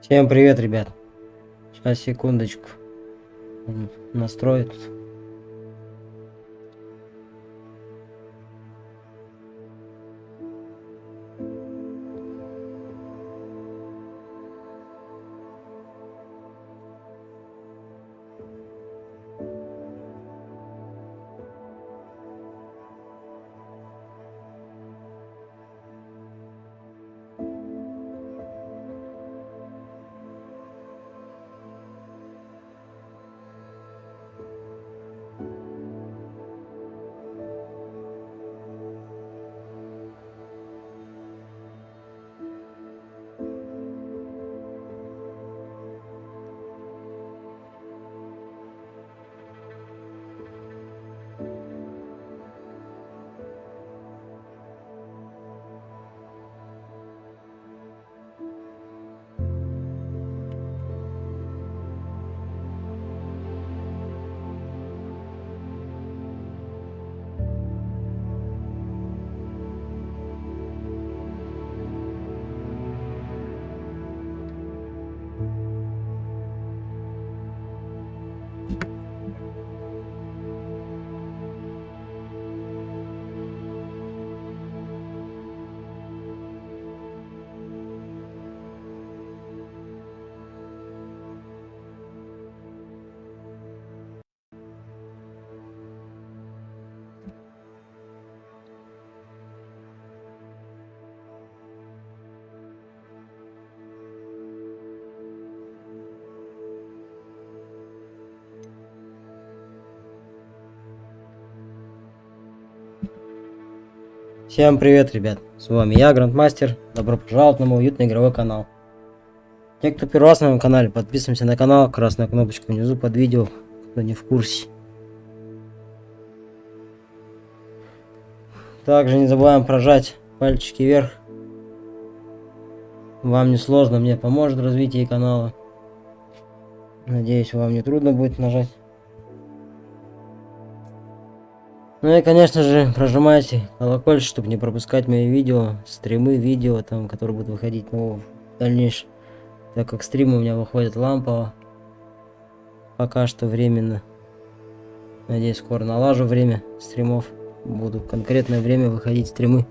Всем привет, ребят. Сейчас, секундочку. Настроит. Всем привет, ребят, с вами я, GrAnDmAsTeR. Добро пожаловать на мой уютный игровой канал. Те, кто первый раз на моем канале, подписываемся на канал, красная кнопочка внизу под видео, кто не в курсе. Также не забываем прожать пальчики вверх. Вам не сложно, мне поможет в развитии канала. Надеюсь, вам не трудно будет нажать. Ну и, конечно же, прожимайте колокольчик, чтобы не пропускать мои видео, стримы, видео, там, которые будут выходить в дальнейшем. Так как стримы у меня выходят лампово. Пока что временно. Надеюсь, скоро налажу время стримов. Буду в конкретное время выходить стримы.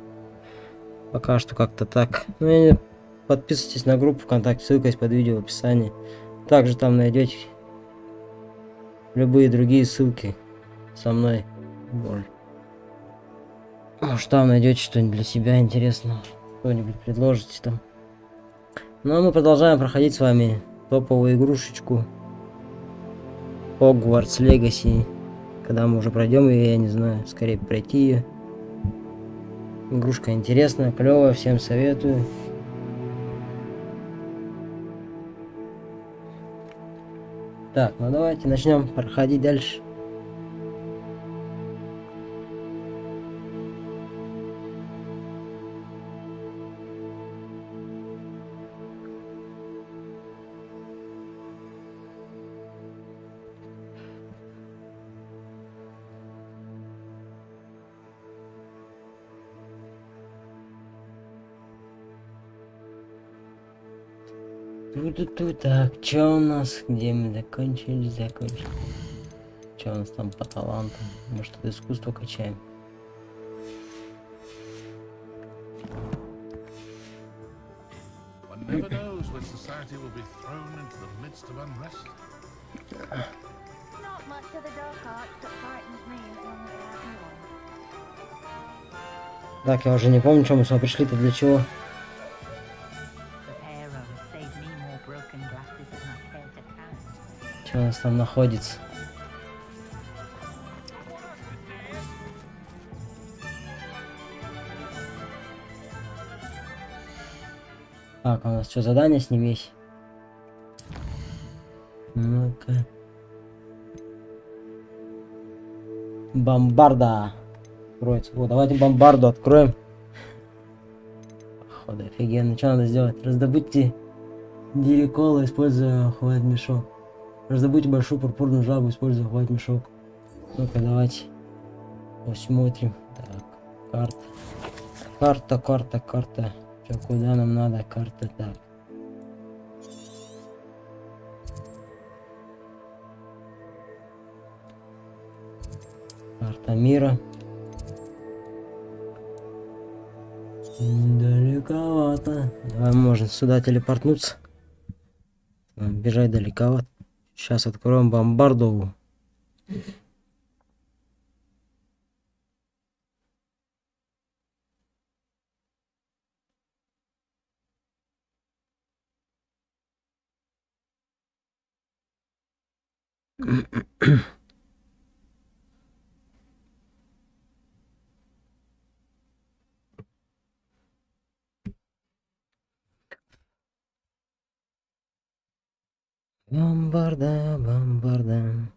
Пока что как-то так. Ну и подписывайтесь на группу ВКонтакте, ссылка есть под видео в описании. Также там найдете любые другие ссылки со мной. Может, там найдете что-нибудь для себя интересного, что-нибудь предложите там. Ну а мы продолжаем проходить с вами топовую игрушечку Хогвартс Легаси. Когда мы уже пройдем ее, я не знаю, скорее пройти ее. Игрушка интересная, клевая, всем советую. Так, ну давайте начнем проходить дальше. Так, что у нас, где мы закончили? Что у нас там по талантам? Может, это искусство качаем? Так, я уже не помню, что мы сюда пришли-то, для чего. Что у нас там находится? Так, у нас что, задание с ним есть? Ну-ка. Бомбарда. Откроется. Вот, давайте бомбарду откроем. Походу, офигенно. Что надо сделать? Раздобудьте дирикола, используя хватит мешок. Раздобудьте большую пурпурную жабу, используя хватит мешок. Ну-ка, давайте посмотрим. Так, карта. Карта, карта, карта. Чё, куда нам надо? Карта, так. Карта мира. Далековато. Давай, можно сюда телепортнуться. Бежать далековато. Сейчас откроем бомбардовую. Бомбарда, бомбарда.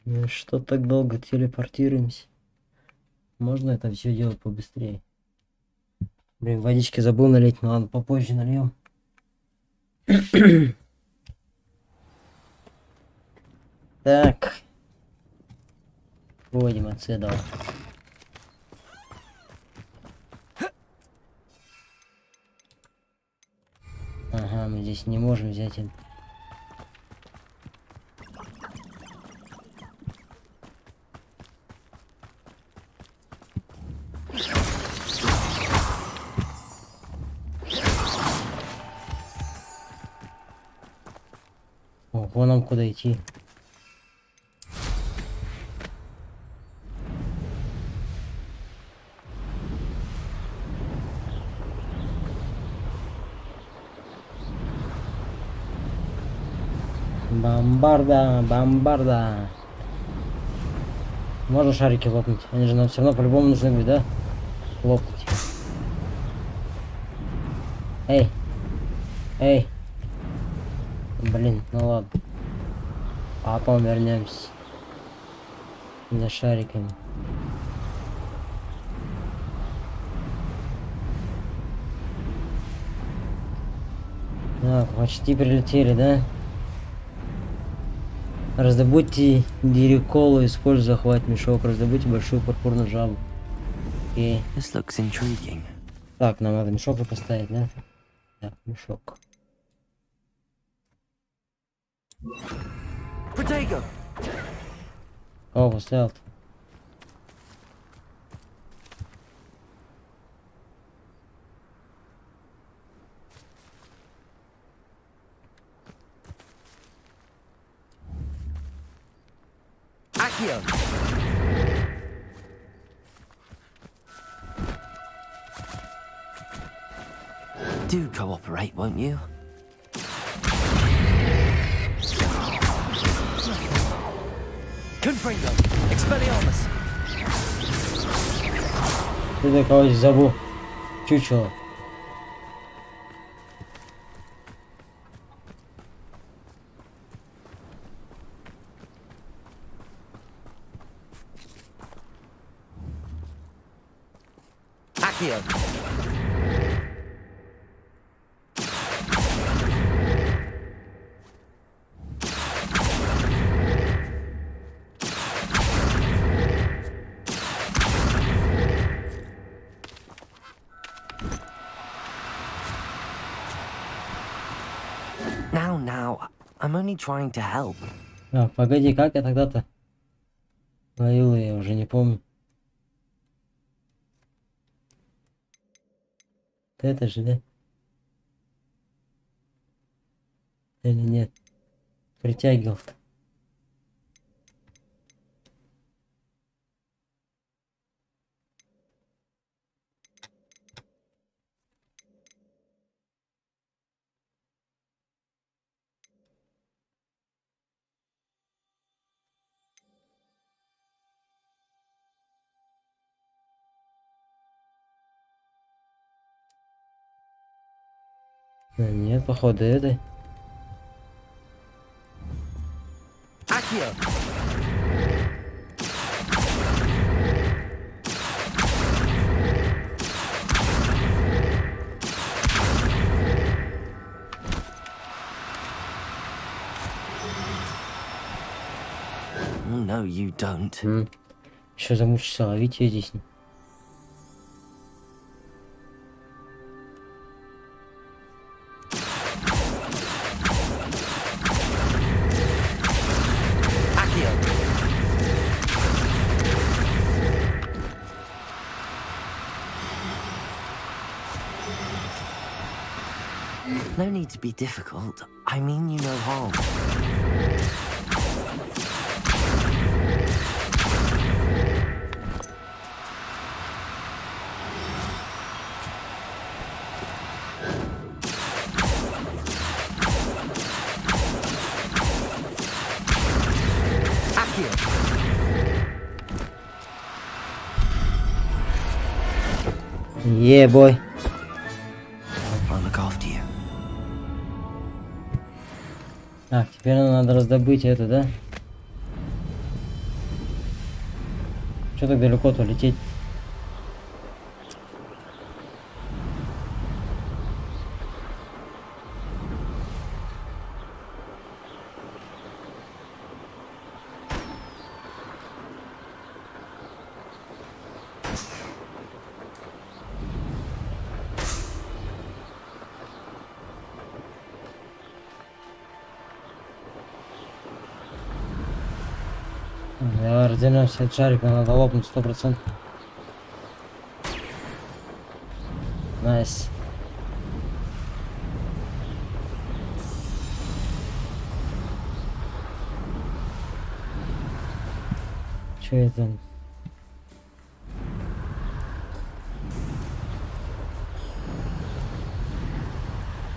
Ну что так долго телепортируемся? Можно это все делать побыстрее? Блин, водички забыл налить, но ладно, попозже нальем. Так. Вводим отсюда. Ага, мы здесь не можем взять это. Ого, нам куда идти? Бомбарда, бомбарда. Можно шарики лопнуть? Они же нам все равно по-любому нужны будут, да? Лопнуть. Эй! Эй! Блин, ну ладно. А потом вернемся. За шариками. Так, почти прилетели, да? Раздобудьте дириколу, используя захват мешок. Раздобудьте большую пурпурную жабу. Окей. Так, нам надо мешок же поставить, да? Так, мешок. О, поставил. Do cooperate, won't you? Confringo! Expelliarmus! Ты кого-то забыл. Чучело. Accio! Now, I'm only trying to help. А, погоди, как я тогда-то ловил, я уже не помню. Это же, да? Или нет? Притягивал-то. Нет, походу, это. Accio! No, you don't. Еще замучился ловить ее здесь. No need to be difficult. I mean you no harm. Yeah, boy. I'll look after you. Так, теперь нам надо раздобыть это, да? Что так далеко-то лететь? Давай разделимся от шарика, надо лопнуть 100%. Найс. Че это?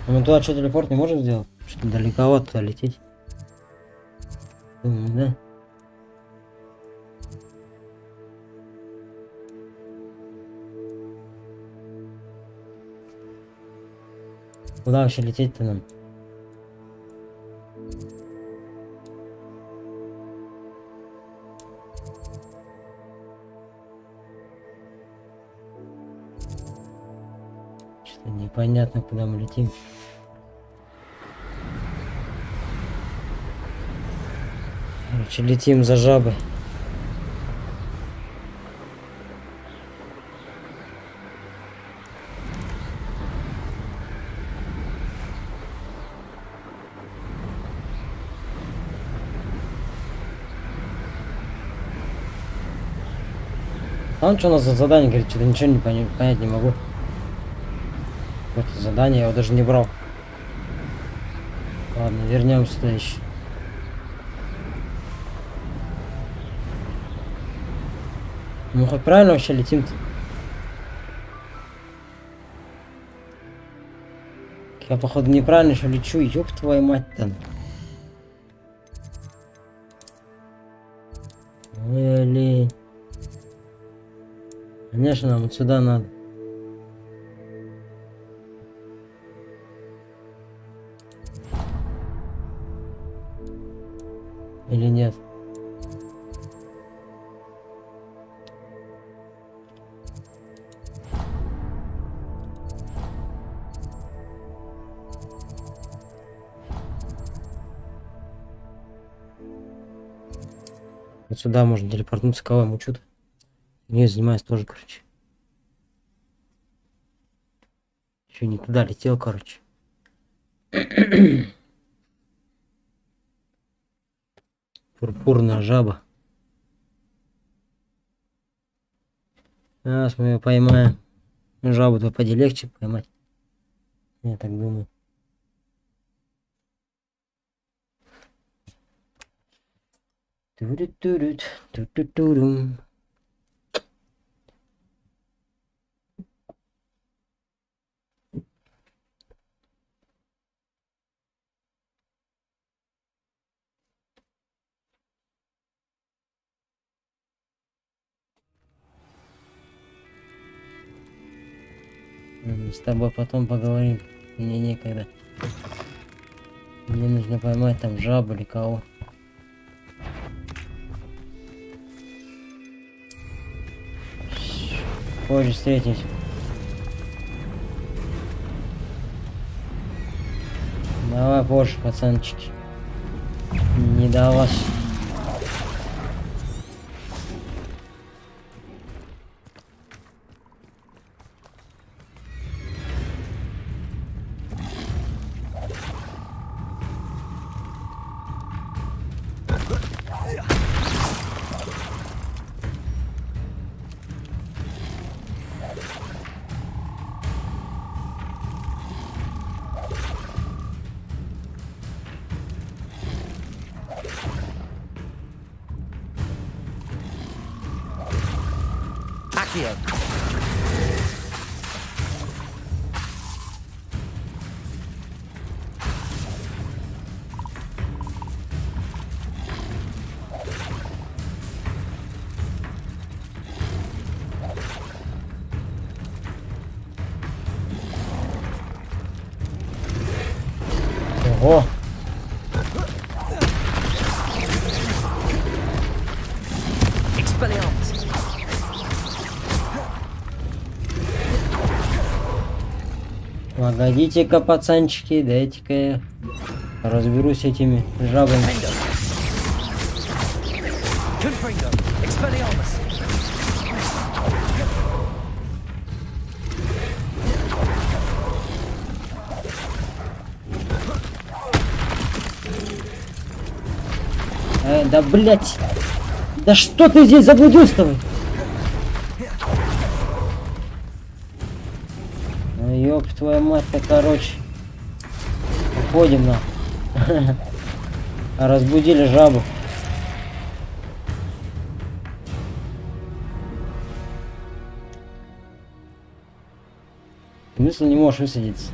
А мы туда что, телепорт не можем сделать? Что далековато лететь? Думаю, да? Куда вообще лететь-то нам? Что-то непонятно, куда мы летим. Короче, летим за жабой. Там что у нас за задание, говорит, что-то ничего не понять не могу. Какое-то задание, я его даже не брал. Ладно, вернемся сюда еще. Мы хоть правильно вообще летим-то? Я, походу, неправильно еще лечу, ёб твою мать-то. Блин. Конечно, нам вот сюда надо. Или нет? Вот сюда можно телепортнуться, кого ему что-то. Не занимаюсь тоже, короче. Еще не туда летел, короче. Пурпурная жаба. Сейчас мы ее поймаем. Жабу-то поди легче поймать. Я так думаю. Ту-ру-ту-ру, ту-ту-ту-рум. С тобой потом поговорим. Мне некогда. Мне нужно поймать там жабу или кого. Позже встретимся. Давай позже, пацанчики. Не до вас. Accio. Ого! Expelliarmus. Погодите-ка, пацанчики, дайте-ка я разберусь с этими жабами. Confringo. Expelliarmus. Да блять! Да что ты здесь заблудился-то? Вы? Ну ёб твою мать-то, короче. Уходим на. Разбудили жабу. Смысл не можешь высадиться.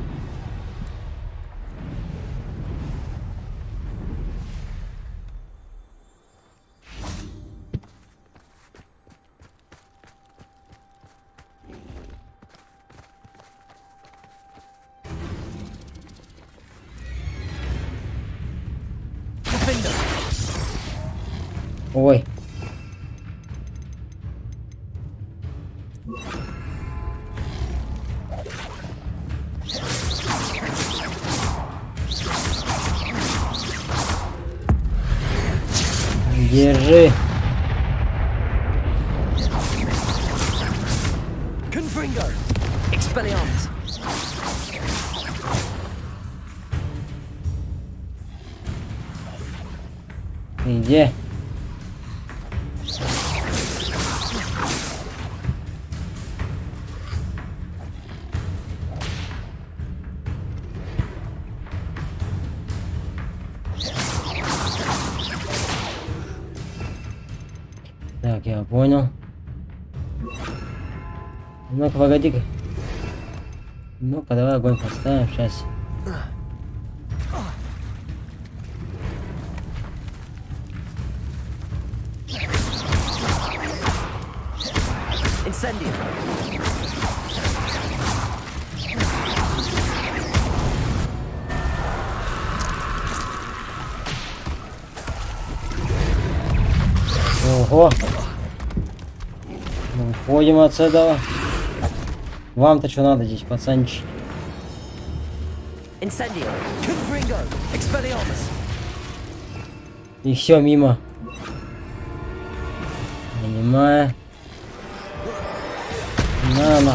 Ой. Держи. Confringo. Expelliarmus. Где? Так, я понял. Ну-ка, погоди-ка. Ну-ка, давай огонь поставим сейчас. Incendio. Ого. Ну, уходим отсюда. Вам-то что надо здесь, пацанчик? Incendio. Confringo. Expelliarmus. И все мимо. Понимаю. На.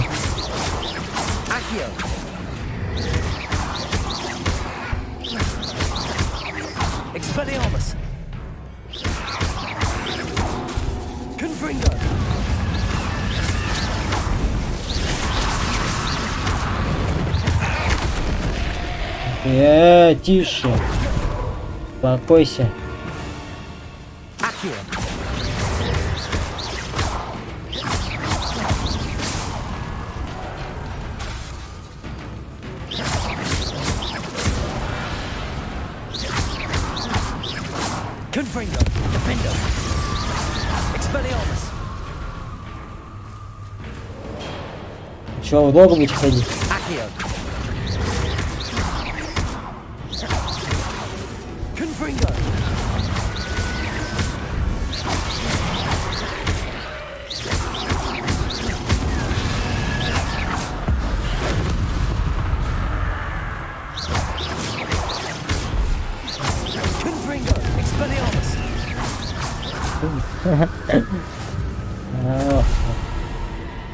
Accio. Expelliarmus. Confringo. Тише. Успокойся. Accio. Confringo. Defendo. Expelliarmus. Че, вы долго будете ходить? Accio. Confringo. Confringo. Expelliarmus.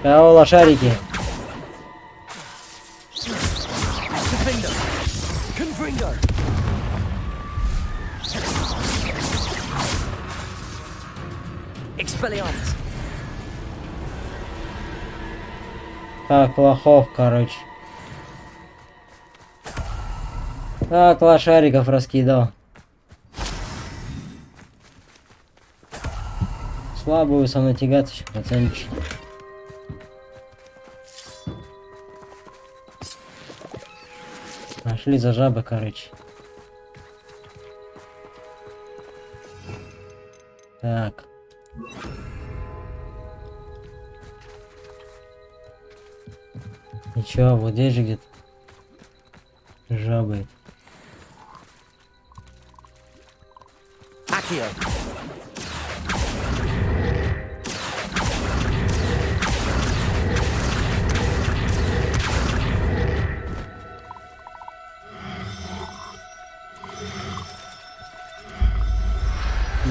Кого лошарики? Defendo. Confringo. Expelliarmus. Так, лохов, короче. Так, лошариков раскидал. Слабую со мной тягаться, пацанчик. Пошли за жабой, короче. Так. Ничего, вот здесь же где-то жабы. Акио.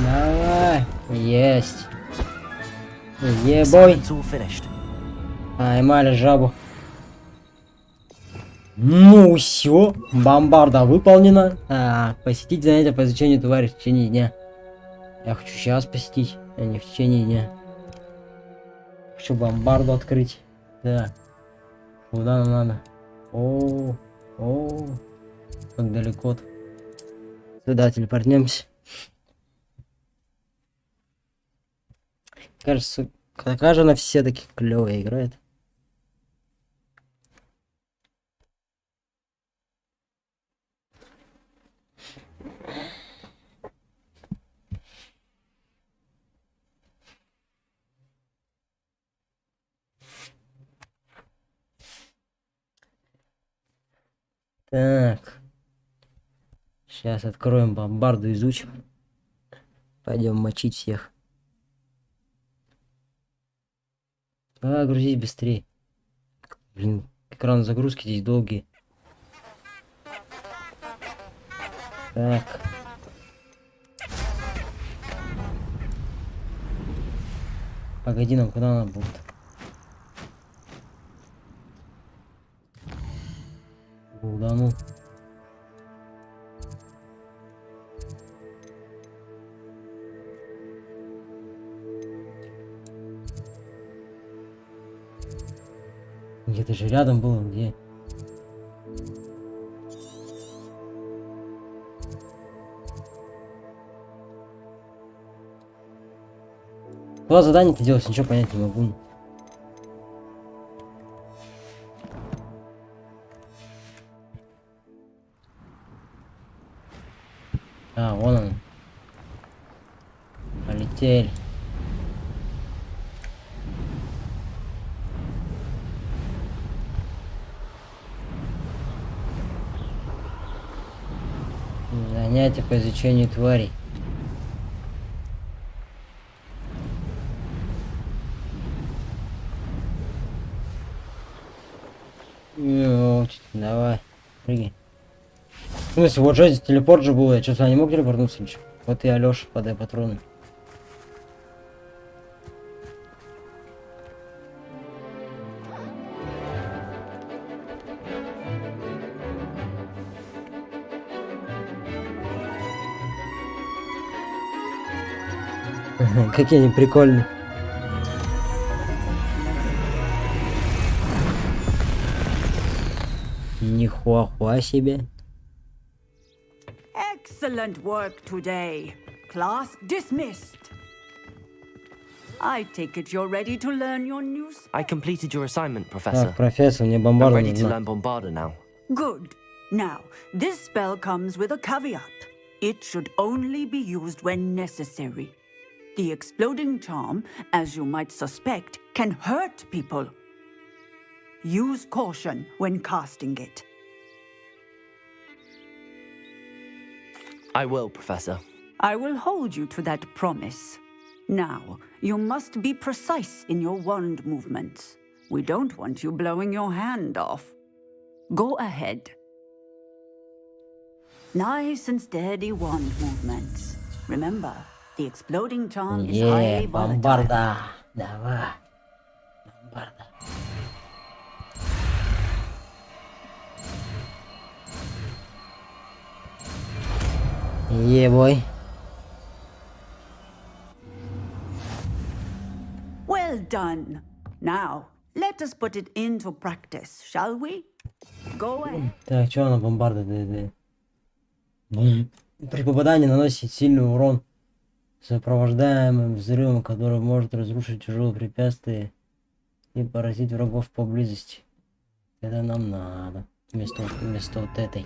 Давай. Есть. Ебой. It's all finished. Поймали жабу. Ну все, бомбарда выполнена. Так, посетить занятия по изучению твари в течение дня. Я хочу сейчас посетить, а не в течение дня. Хочу бомбарду открыть. Да. Куда нам надо? О, как далеко-то. Сюда телепортнемся. Кажется, какая же она все-таки клевая играет. Так. Сейчас откроем бомбарду, изучим. Пойдем мочить всех. Грузить быстрее. Блин, экран загрузки здесь долгий. Так. Погоди, нам куда надо будет? Уданул. Где-то же рядом было, где? Куда задание-то делать, ничего понять не могу. А, вон он. Полетели. Занятия по изучению тварей. Давай, прыгай. В смысле, вот же здесь телепорт же был, я что-то не мог телепортнуться ничего. Вот и Алёша, подай патроны. Какие они прикольные. Нихуахуа себе. Excellent work today. Class dismissed. I take it you're ready to learn your new spell. I completed your assignment, Professor. Так, профессор, мне I'm бомбарда ready to нужна. learn Bombarda now. Good. Now, this spell comes with a caveat. It should only be used when necessary. The exploding charm, as you might suspect, can hurt people. Use caution when casting it. I will, Professor. I will hold you to that promise. Now, you must be precise in your wand movements. We don't want you blowing your hand off. Go ahead. Nice and steady wand movements. Remember, the exploding charm is highly volatile. Бомбарда. Давай. Бомбарда. Ебой. Well done. Now, let us put it into practice, shall we? Go ahead. Так, что она бомбарда? При попадании наносит сильный урон, сопровождаемым взрывом, который может разрушить тяжелые препятствия и поразить врагов поблизости. Это нам надо. Вместо вот этой.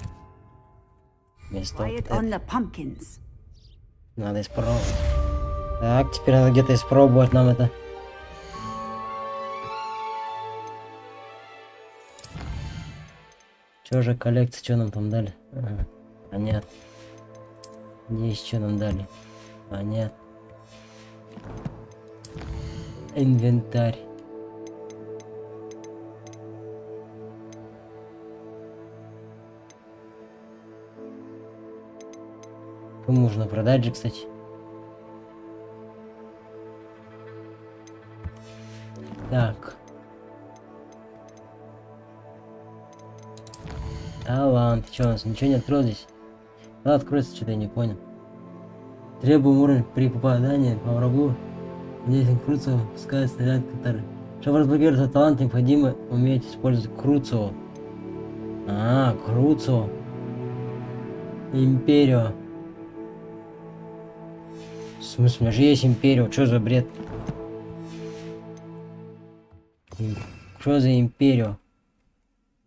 Вместо Try вот it on этого. the pumpkins. Надо испробовать. Так, теперь надо где-то испробовать нам это. Чё же коллекция, что нам там дали? Ага, понятно. Здесь что нам дали? Понятно. Инвентарь. Кому можно продать же, кстати. Так. Талант. Что у нас? Ничего не открыл здесь? Да, откроется, что-то я не понял. Требуем уровень при попадании по врагу. Здесь крутцо пускает снаряд, который... Чтобы разблокировать этот талант, необходимо уметь использовать круцо. Круцо. Империо. В смысле, у меня же есть империо. Что за бред? Что за империо?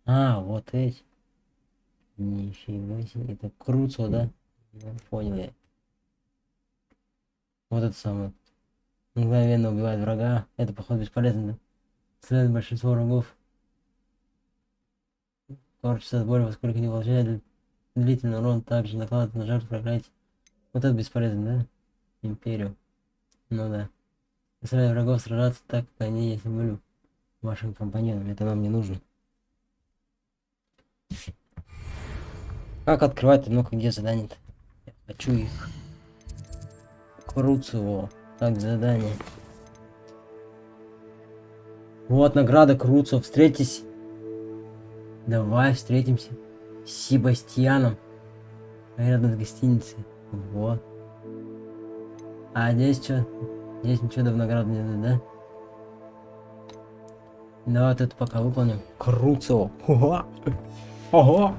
Вот эти. Нифига себе. Это круцо, да? Понял я. Вот это самое. Мгновенно убивает врага. Это, походу, бесполезно, да? Стреляет большинство врагов. Корчится от боли, поскольку не получает длительный урон. Также накладывает на жертву проклятие. Вот это бесполезно, да? Империю. Ну да. Заставляет врагов сражаться так, как они есть в бою. Вашим компаньонам. Это нам не нужно. Как открывать? Ну-ка, где задание-то? Я хочу их. Круцево. Так, задание. Вот награда Круцево. Встретись. Давай встретимся с Себастьяном. Рядом с гостиницей. Вот. А здесь что? Здесь ничего в награду не дают, да? Давай это пока выполним. Круцево. Ого.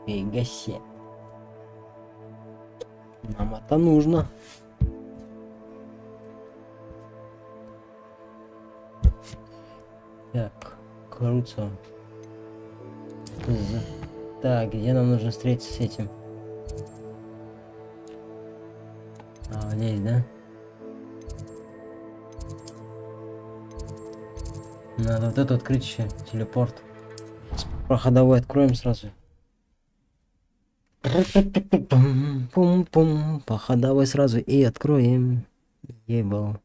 Фига себе. Нам это нужно. Так, Круцево. Так, где нам нужно встретиться с этим? Здесь, да? Надо вот это открыть еще. Телепорт. Проходовой откроем сразу. Пум-пум. Проходовой сразу и откроем. Ебал.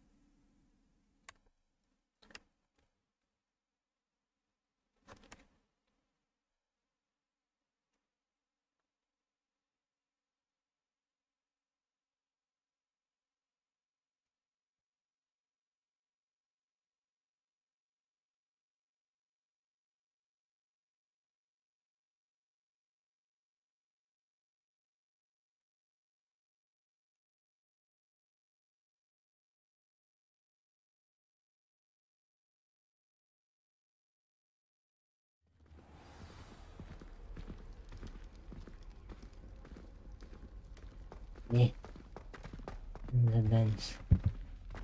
Задание.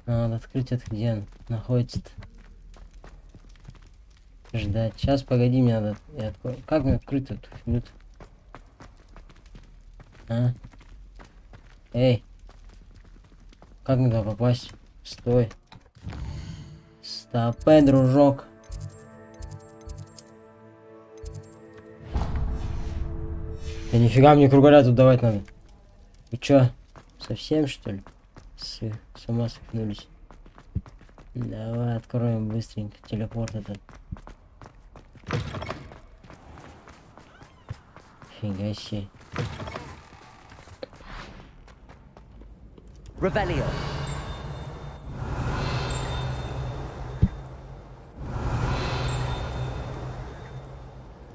Надо открыть это, где он находится-то. Ждать. Сейчас, погоди, мне надо. Я открою. Как мне открыть эту фигню? Эй. Как мне туда попасть? Стой. Стопэ, дружок. Да нифига мне кругаля тут давать надо. Вы чё? Совсем что ли? С ума свихнулись. Давай откроем быстренько телепорт этот. Фига себе. Revelio.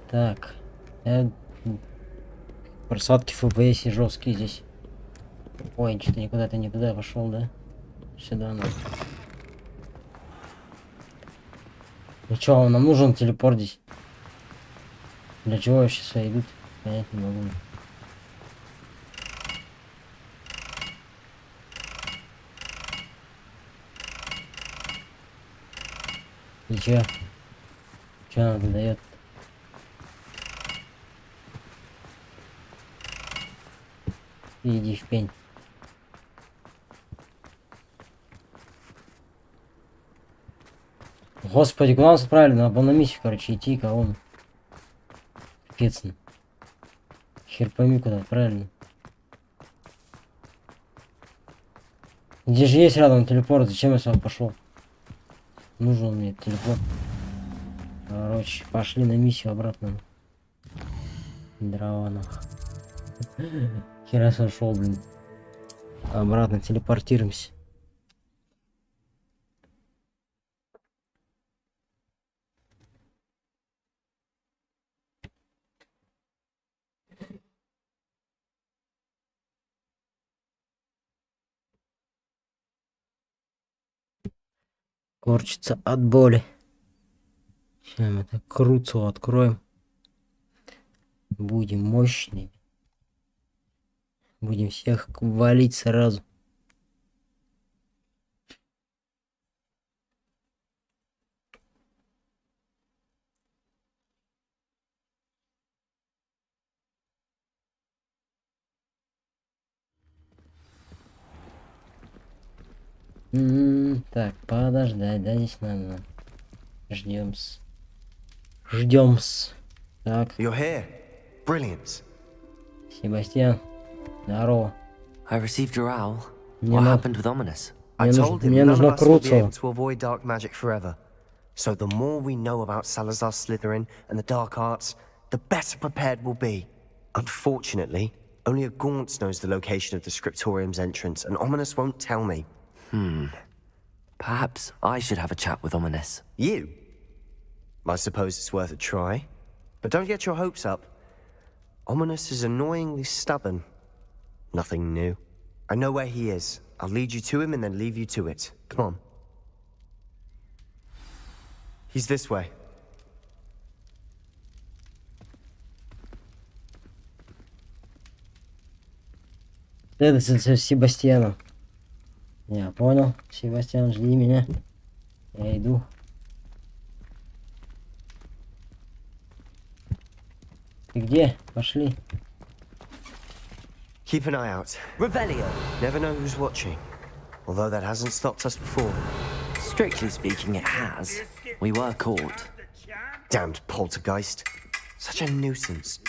Так. Просадки FPS жесткие здесь. Ой, что-то никуда-то не туда пошел, да? Сюда надо. Ну чё, нам нужен телепорт здесь? Для чего вообще сюда идут? Понять не могу. И чё? Чё надо дает? Иди в пень. Господи, куда нас отправили? Надо было на миссию, короче, идти, кого? Капец. Хер пойми, куда отправили. Где же есть рядом телепорт? Зачем я сюда пошел? Нужен мне телепорт. Короче, пошли на миссию обратно. Дрова нах. Хера сошел, блин. Обратно телепортируемся. Корчится от боли. Сейчас мы так круцу откроем. Будем мощные. Будем всех валить сразу. Так, подождать, да, здесь надо. Ждем-с. Ждем-с. Так, You're here. Brilliant. Себастьян, здорово. I received your owl. Мне What на- happened with Ominous? Мне I нужно- told him мне none нужно of us will be Круцо. able to avoid dark magic forever. So the more we know about Salazar Slytherin and the dark arts, the better prepared we'll be. Unfortunately, only a Gaunt knows the location of the Scriptorium's entrance, and Ominous won't tell me. Perhaps I should have a chat with Ominous. You? I suppose it's worth a try. But don't get your hopes up. Ominous is annoyingly stubborn. Nothing new. I know where he is. I'll lead you to him and then leave you to it. Come on. He's this way. Следовательно, Себастьяна. Я понял. Себастьян, жди меня. Я иду. Ты где? Пошли. Keep an eye out. Revelio. Never know who's watching. Although that hasn't stopped us before. Strictly speaking, it has. We were caught. Damned poltergeist. Such a nuisance.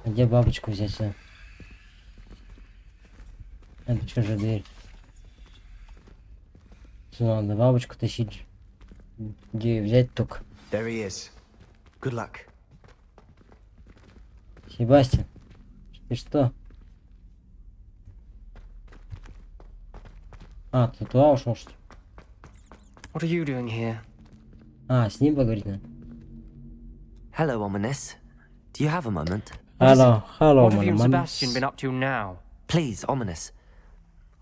Где бабочку взять? Это что же дверь? Сюда надо бабочку тащить. Где ее взять только? There he is. Good luck. Себастьян, ты что? А, ты туда ушел, что ли? What are you doing here? А, с ним поговорить надо. Hello, Ominous. Do you have a moment? Hello, hello, What have you and man. Sebastian been up to now? Please, Ominous.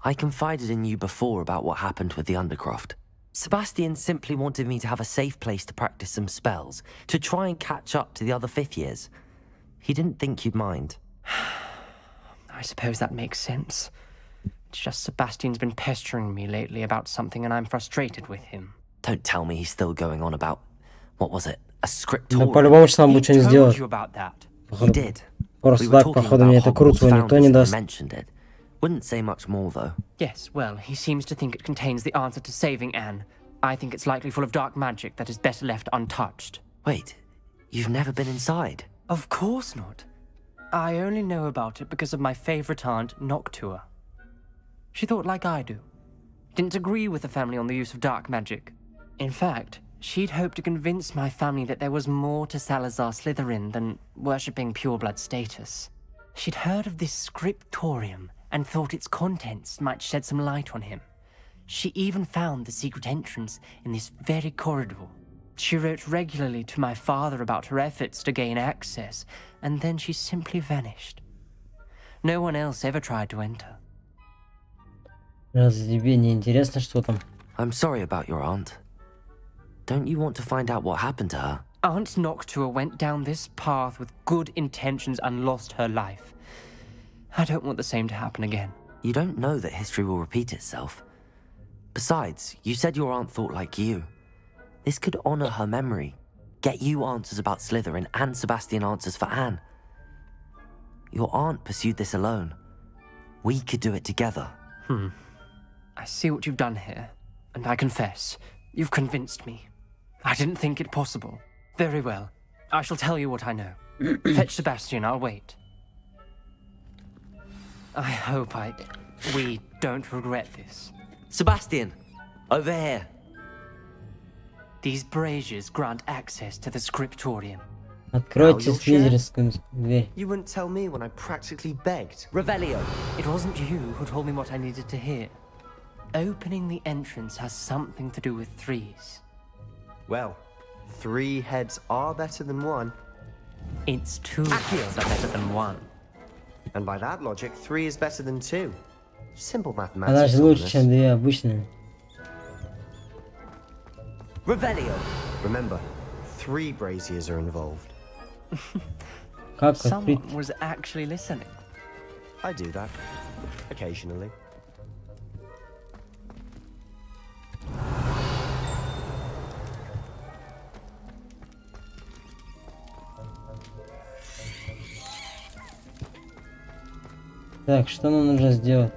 I confided in you before about what happened with the Undercroft. Sebastian simply wanted me to have a safe place to practice some spells, to try and catch up to the other fifth years. He didn't think you'd mind. I suppose that makes sense. It's just Sebastian's been pestering me lately about something and I'm frustrated with him. Don't tell me he's still going on about, what was it, a Да scriptorium? по-любому что нам будет что-нибудь told сделать. you about that. He did. Просто We were так, talking походу, мне about это Hogwarts круто никто founders не when даст. he mentioned it. Wouldn't say much more, though. Yes, well, he seems to think it contains the answer to saving Anne. I think it's likely full of dark magic that is better left untouched. Wait, you've never been inside? Of course not. I only know about it because of my favorite aunt, Noctua. She thought like I do. Didn't agree with the family on the use of dark magic. In fact, she'd hoped to convince my family that there was more to Salazar Slytherin than worshipping pureblood status. She'd heard of this scriptorium and thought its contents might shed some light on him. She even found the secret entrance in this very corridor. She wrote regularly to my father about her efforts to gain access, and then she simply vanished. No one else ever tried to enter. Разве тебе не интересно, что там? I'm sorry about your aunt. Don't you want to find out what happened to her? Aunt Noctua went down this path with good intentions and lost her life. I don't want the same to happen again. You don't know that history will repeat itself. Besides, you said your aunt thought like you. This could honor her memory, get you answers about Slytherin and Sebastian answers for Anne. Your aunt pursued this alone. We could do it together. I see what you've done here, and I confess, you've convinced me. I didn't think it possible. Very well. I shall tell you what I know. Fetch Sebastian, I'll wait. I hope we don't regret this. Sebastian, over here. These braziers grant access to the scriptorium. Откройте слизеринскую дверь. You wouldn't tell me when I practically begged. Revelio. It wasn't you who told me what I needed to hear. Opening the entrance has something to do with threes. Well, 3 heads are better than 1. It's 2 heads are better than 1. And by that logic, 3 is better than 2. Simple Она mathematics. же лучше, чем 2 обычные. Revelio. Remember, 3 braziers are involved. Как открыть? Someone was actually listening. I do that. Occasionally. Так, что нам нужно сделать?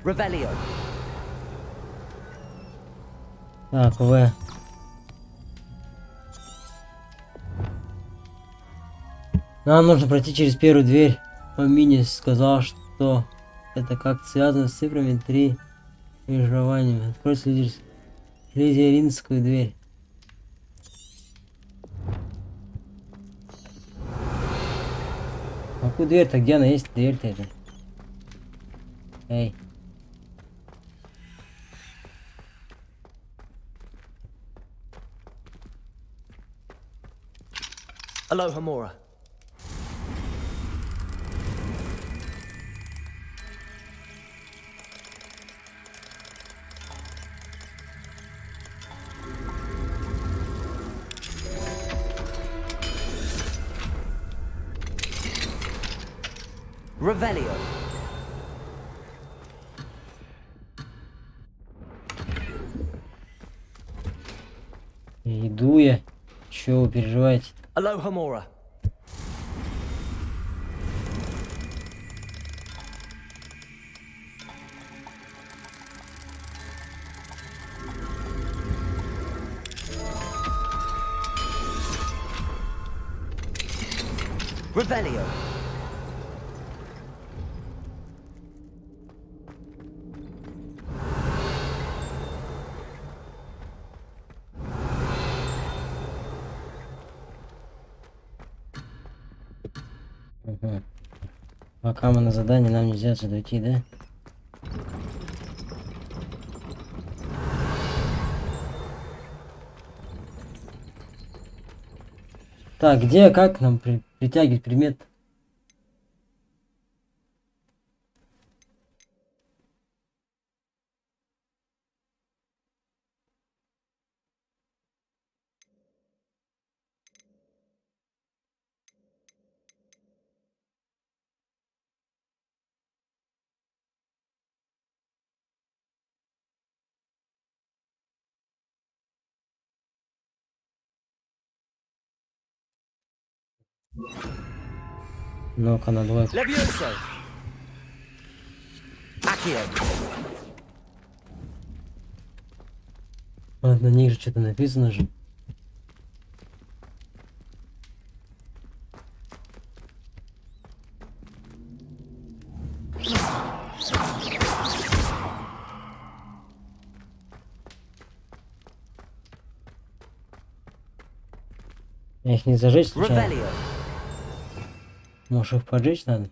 Revelio. Так, В. Нам нужно пройти через первую дверь. Мини сказал, что это как связано с цифрами 3 межеваниями. Открой слизеринскую дверь. Какую дверь-то? Где она есть? Дверь-то это? Эй. Aloha Mora. Revelio. Иду я. Чё вы переживаете? Aloha Mora. Revelio. Угу. Пока мы на задании, нам нельзя отсюда уйти, да? Так, где, как нам притягивать предмет? Ну-ка, на двойку. Levioso. Accio. А, на них же что-то написано же. Их не зажечь случайно? Revelio. Может, их поджечь надо?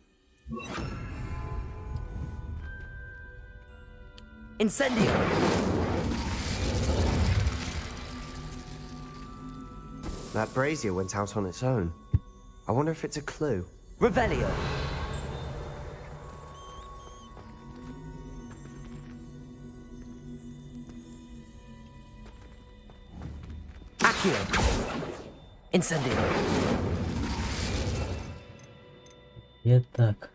Incendio. That brazier went out on its own. I wonder if it's a clue. Revelio. Accio. Incendio. Где так?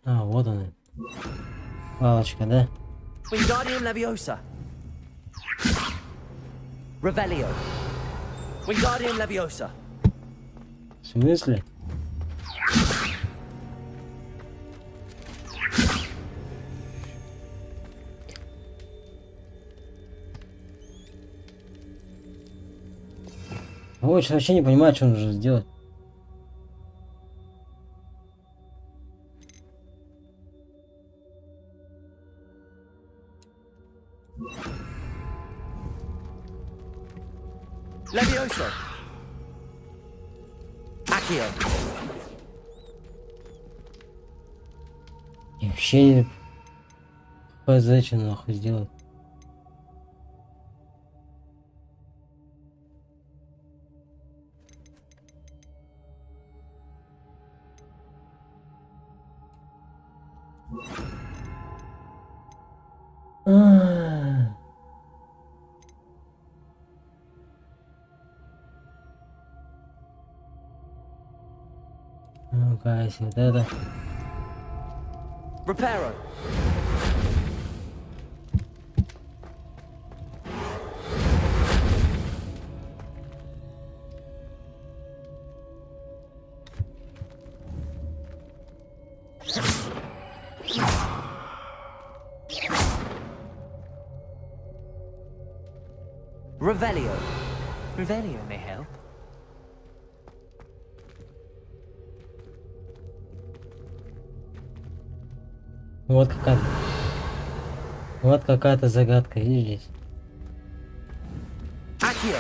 А, вот он. Палочка, да? Wingardium Leviosa. Revelio. Wingardium Leviosa. В смысле? Ой, что вообще не понимаю, что нужно сделать. Leviosa. Accio. И вообще не хз, что нахуй сделать. Ну-ка, если вот это. Reparo. Revelio. Revelio may help. Вот какая-то. Вот какая-то загадка, видишь здесь? Accio.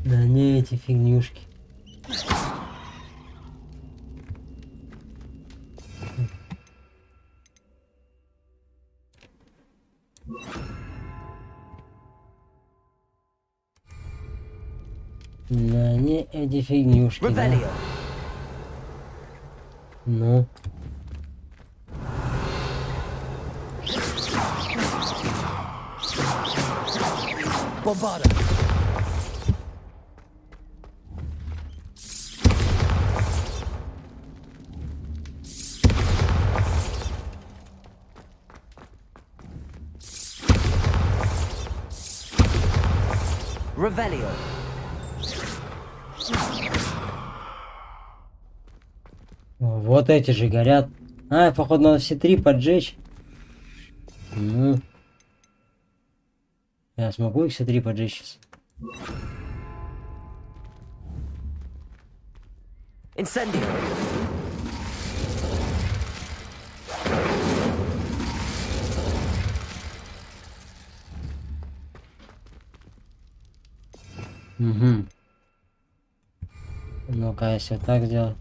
Да не эти фигнюшки. Да не эти фигнюшки, да? Revelio. Ну. Bombarda. Revelio. Вот эти же горят. А, походу надо все три поджечь. Ну. Я смогу их все три поджечь сейчас? Incendio. Угу. Ну-ка, если вот так сделать.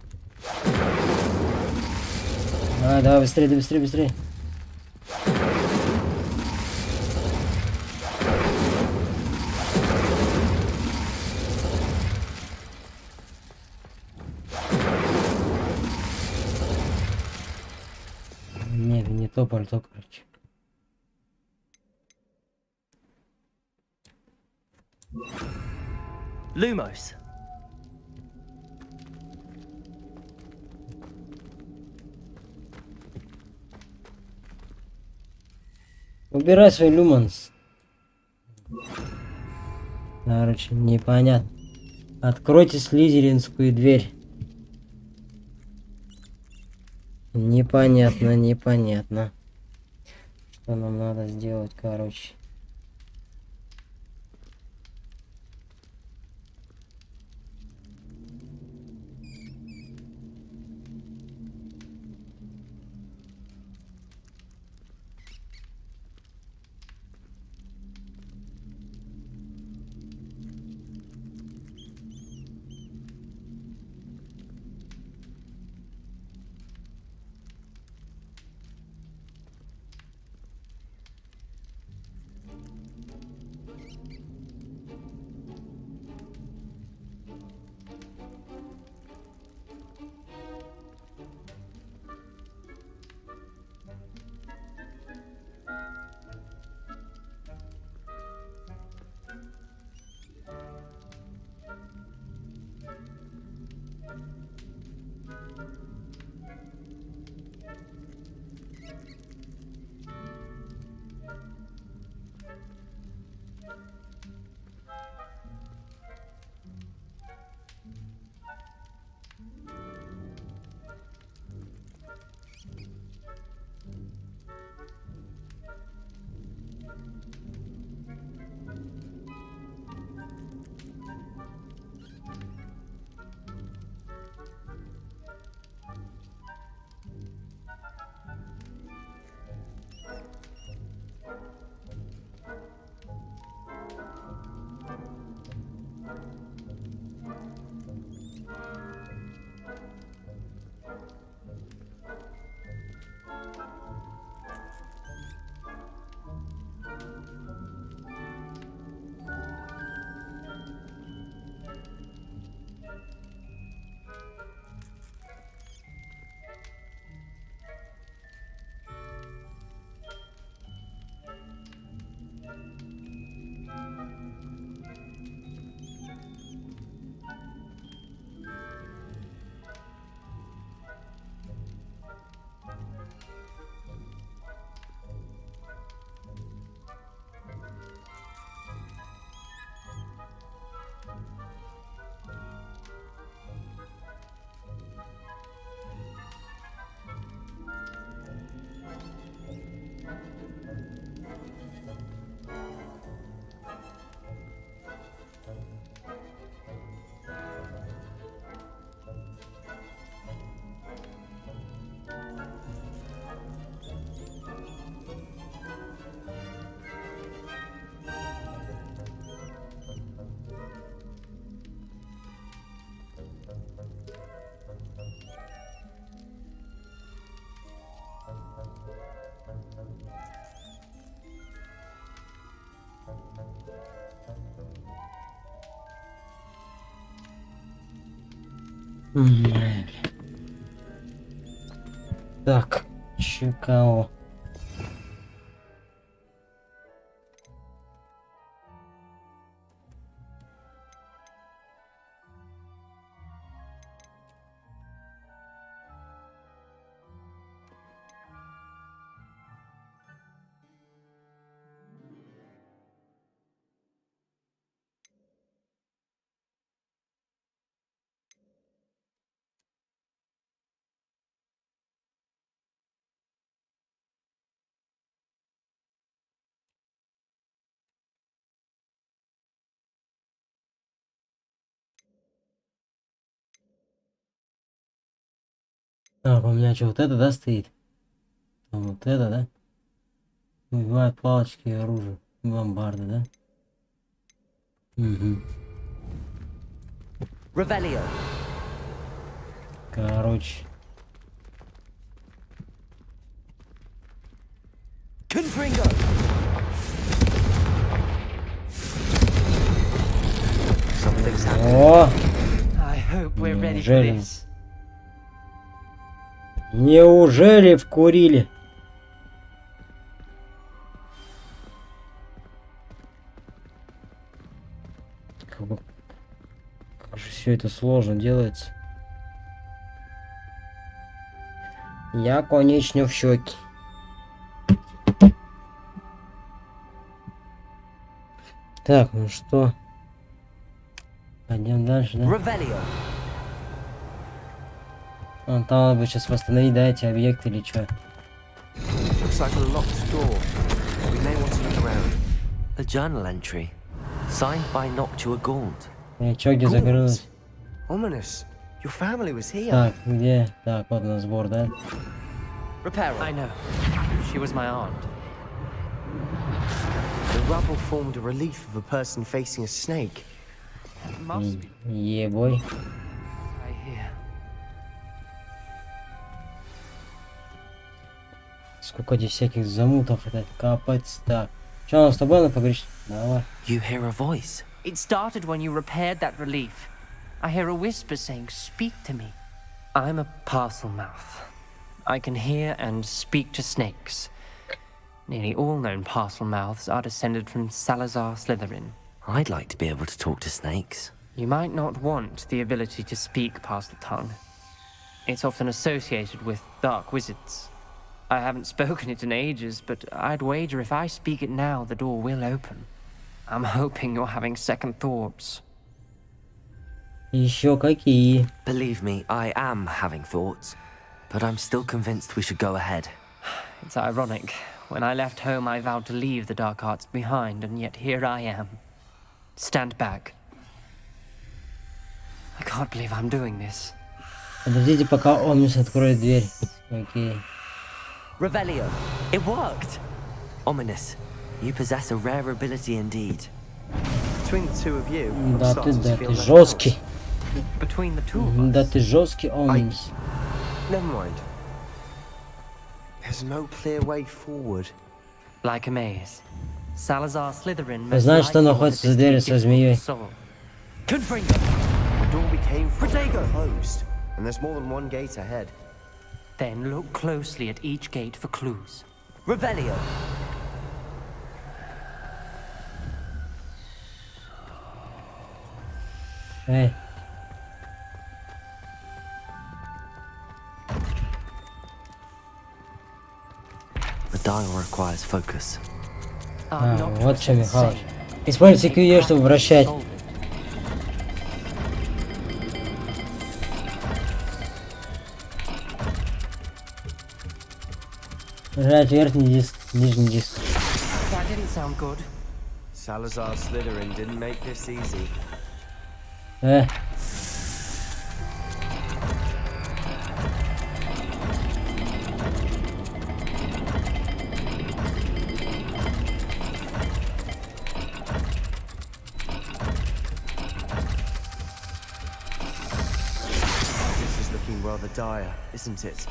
А, давай быстрее, да быстрее, быстрее. Нет, не то пальто, короче. Lumos. Убирай свой люманс. Короче, непонятно. Откройте слизеринскую дверь. Непонятно, непонятно. Что нам надо сделать, короче. Так, Чикаго. Так, у меня что, вот это, да, стоит? А вот это, да? Убивают палочки и оружие. Бомбарды, да? Угу. Revelio. Короче. Confringo. Something's happening. О! I hope we're ready for Неужели? this. Неужели вкурили? Как же все это сложно делается. Я, конечно, в щеке. Так, ну что? Пойдем дальше, да? Revelio. Там надо бы сейчас восстановить, да, эти объекты или что? Looks like a locked door. We may want to look around. A journal entry. Signed by Noctua Gaunt. Чё, где закрылось? Ominous. Your family was here. Так, где? Так, вот на сбор, да? Reparo. I know. She was my aunt. The rubble formed a relief of a person facing a snake. Must be, Ебой. I hear. Сколько здесь всяких замутов, это капец. Так, что, у нас с тобой надо поговорить? Давай. You hear a voice. It started when you repaired that relief. I hear a whisper saying, "Speak to me." I'm a parcel mouth. I can hear and speak to snakes. Nearly all known parcel mouths are descended from Salazar Slytherin. I'd like to be able to talk to snakes. You might not want the ability to speak parcel tongue. It's often associated with dark wizards. I haven't spoken it in ages, but I'd wager if I speak it now, the door will open. I'm hoping you're having second thoughts. Еще какие? Believe me, I am having thoughts, but I'm still convinced we should go ahead. It's ironic. When I left home, I vowed to leave the dark arts behind, and yet here I am. Stand back. I can't believe I'm doing this. Подождите, пока Омнис откроет дверь. Окей. Revelio. It worked! Ominous. You possess a rare ability indeed. Between the two of you, Да I'm ты, starting да to feel ты left жесткий. Between the two of us. Да ты жесткий, Омнис. out. Never mind. There's no clear way forward. Like a maze. Salazar Slytherin Вы знаете, что находится за дверью со змеей? Confringo. The door we came from Protego. closed, and there's more than one gate ahead. Then look closely at each gate for clues. Revelio. Эй. The dial requires focus. А, вот что, Михалыч. Используйте QE, чтобы вращать. Нажать верхний диск, нижний диск. That didn't sound good. Salazar Slytherin didn't make this easy. This is looking rather dire, isn't it?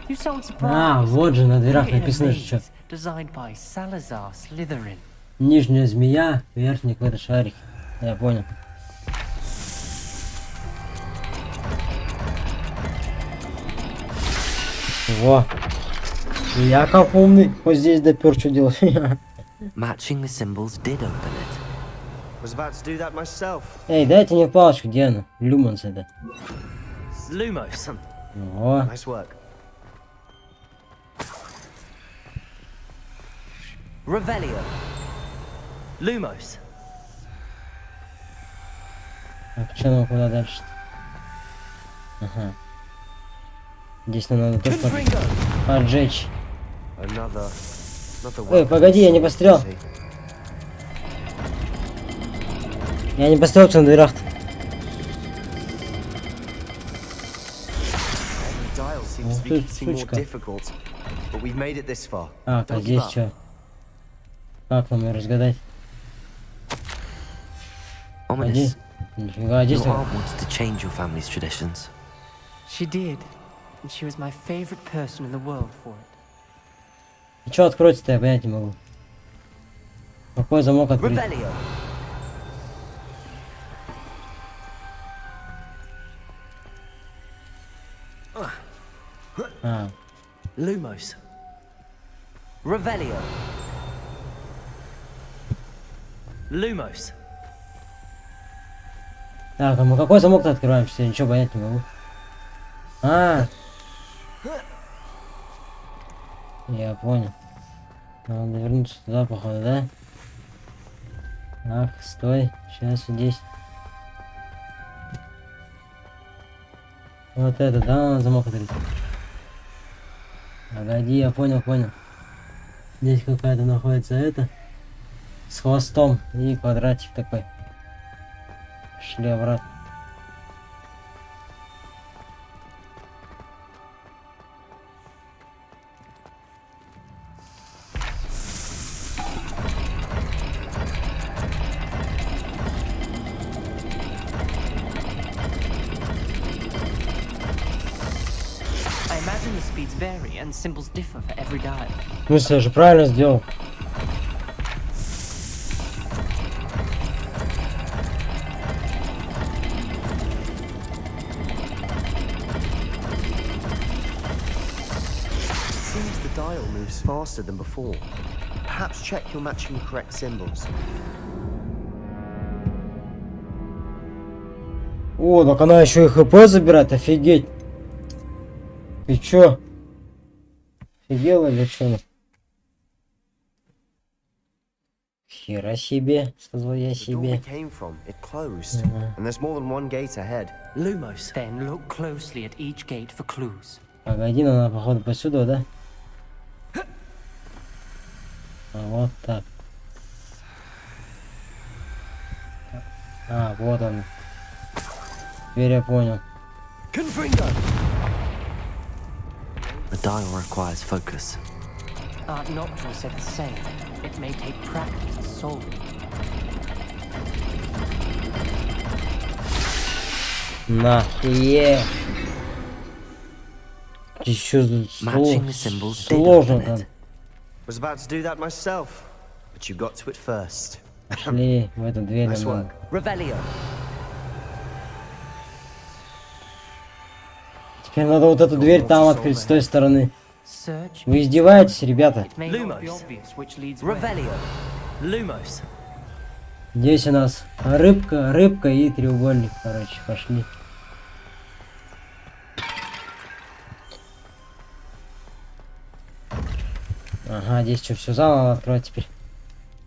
You sound surprised. А, вот же на дверях We're in a написано, что maze designed by Salazar Slytherin. нижняя змея, верхний какой-то шарик. Я понял. Во. Я как умный. Вот здесь допер, что делать. Matching the symbols did open it. Was about to do that myself. Эй, дайте мне палочку, где она? Люманс это. Lumos. О, Nice work. Revelio. Lumos. так, что нам куда дальше? Ага. Здесь нам надо только поджечь. Another Ой, погоди, я не пострел. Я не пострел, что на дверях-то. Every dial seems to be getting more difficult, but we've made it this far. А Don't give здесь up. что? Как нам ее разгадать? Ominous. Нифига, Your здесь aunt wanted to change your family's traditions. She did, and she was my favorite person in the world for it. И что откроется-то, я понять не могу. Какой замок открыть? Revelio. А, Lumos. Revelio. Lumos. так, а мы какой замок-то открываем? Что я ничего понять не могу. А, я понял. Надо вернуться туда, походу, да? Так, стой. Сейчас вот здесь. Вот это, да, надо замок открыть. Погоди, я понял. Здесь какая-то находится это. С хвостом и квадратик такой. Шли обратно. I imagine the speeds vary and symbols differ for every dial. В смысле, я же правильно сделал. Seems the dial moves faster than before. Perhaps check you're matching the correct symbols. О, так она еще и ХП забирает, офигеть. Ты чё? Офигела или чё? Хера себе, сказал я The door we себе. came from, it closed, and there's more than one gate ahead. Lumos. Then look closely at each gate for clues. Погоди, надо походу посюда, да? А, вот так. А, вот он. Теперь я понял. Confringo! The dial requires focus. Noctua said the same. It may take practice to solve it. На, Еще Matching the symbols did сложно open там. it. Was about to do that myself, but you got to it first. Пошли в эту дверь. Nice нам work. Revelio. Теперь надо вот эту дверь там открыть с той стороны. Search. Вы издеваетесь, ребята? It may not be Lumos. obvious which leads where. Revelio. Lumos. Здесь у нас рыбка и треугольник, короче, пошли. Ага, здесь что, все заново открывать теперь?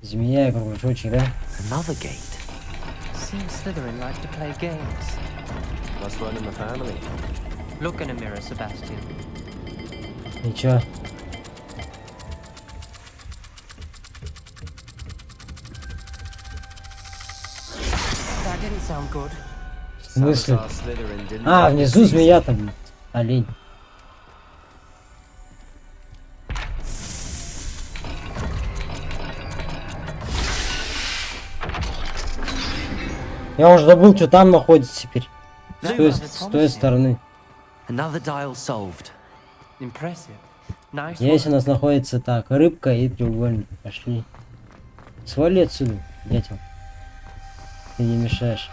Змея и кругляшочек, да? Another gate. Seems Slytherin like to play games. Must run in the family. Look in a mirror, Sebastian. И чё? That didn't sound good. В смысле? Salazar Slytherin didn't А, like внизу to see змея там. Олень. Я уже забыл, что там находится теперь. С той стороны. Another dial solved. Impressive. Nice Здесь у work. нас находится так, рыбка и треугольник. Пошли. Свали отсюда, дятел. Ты не мешаешь.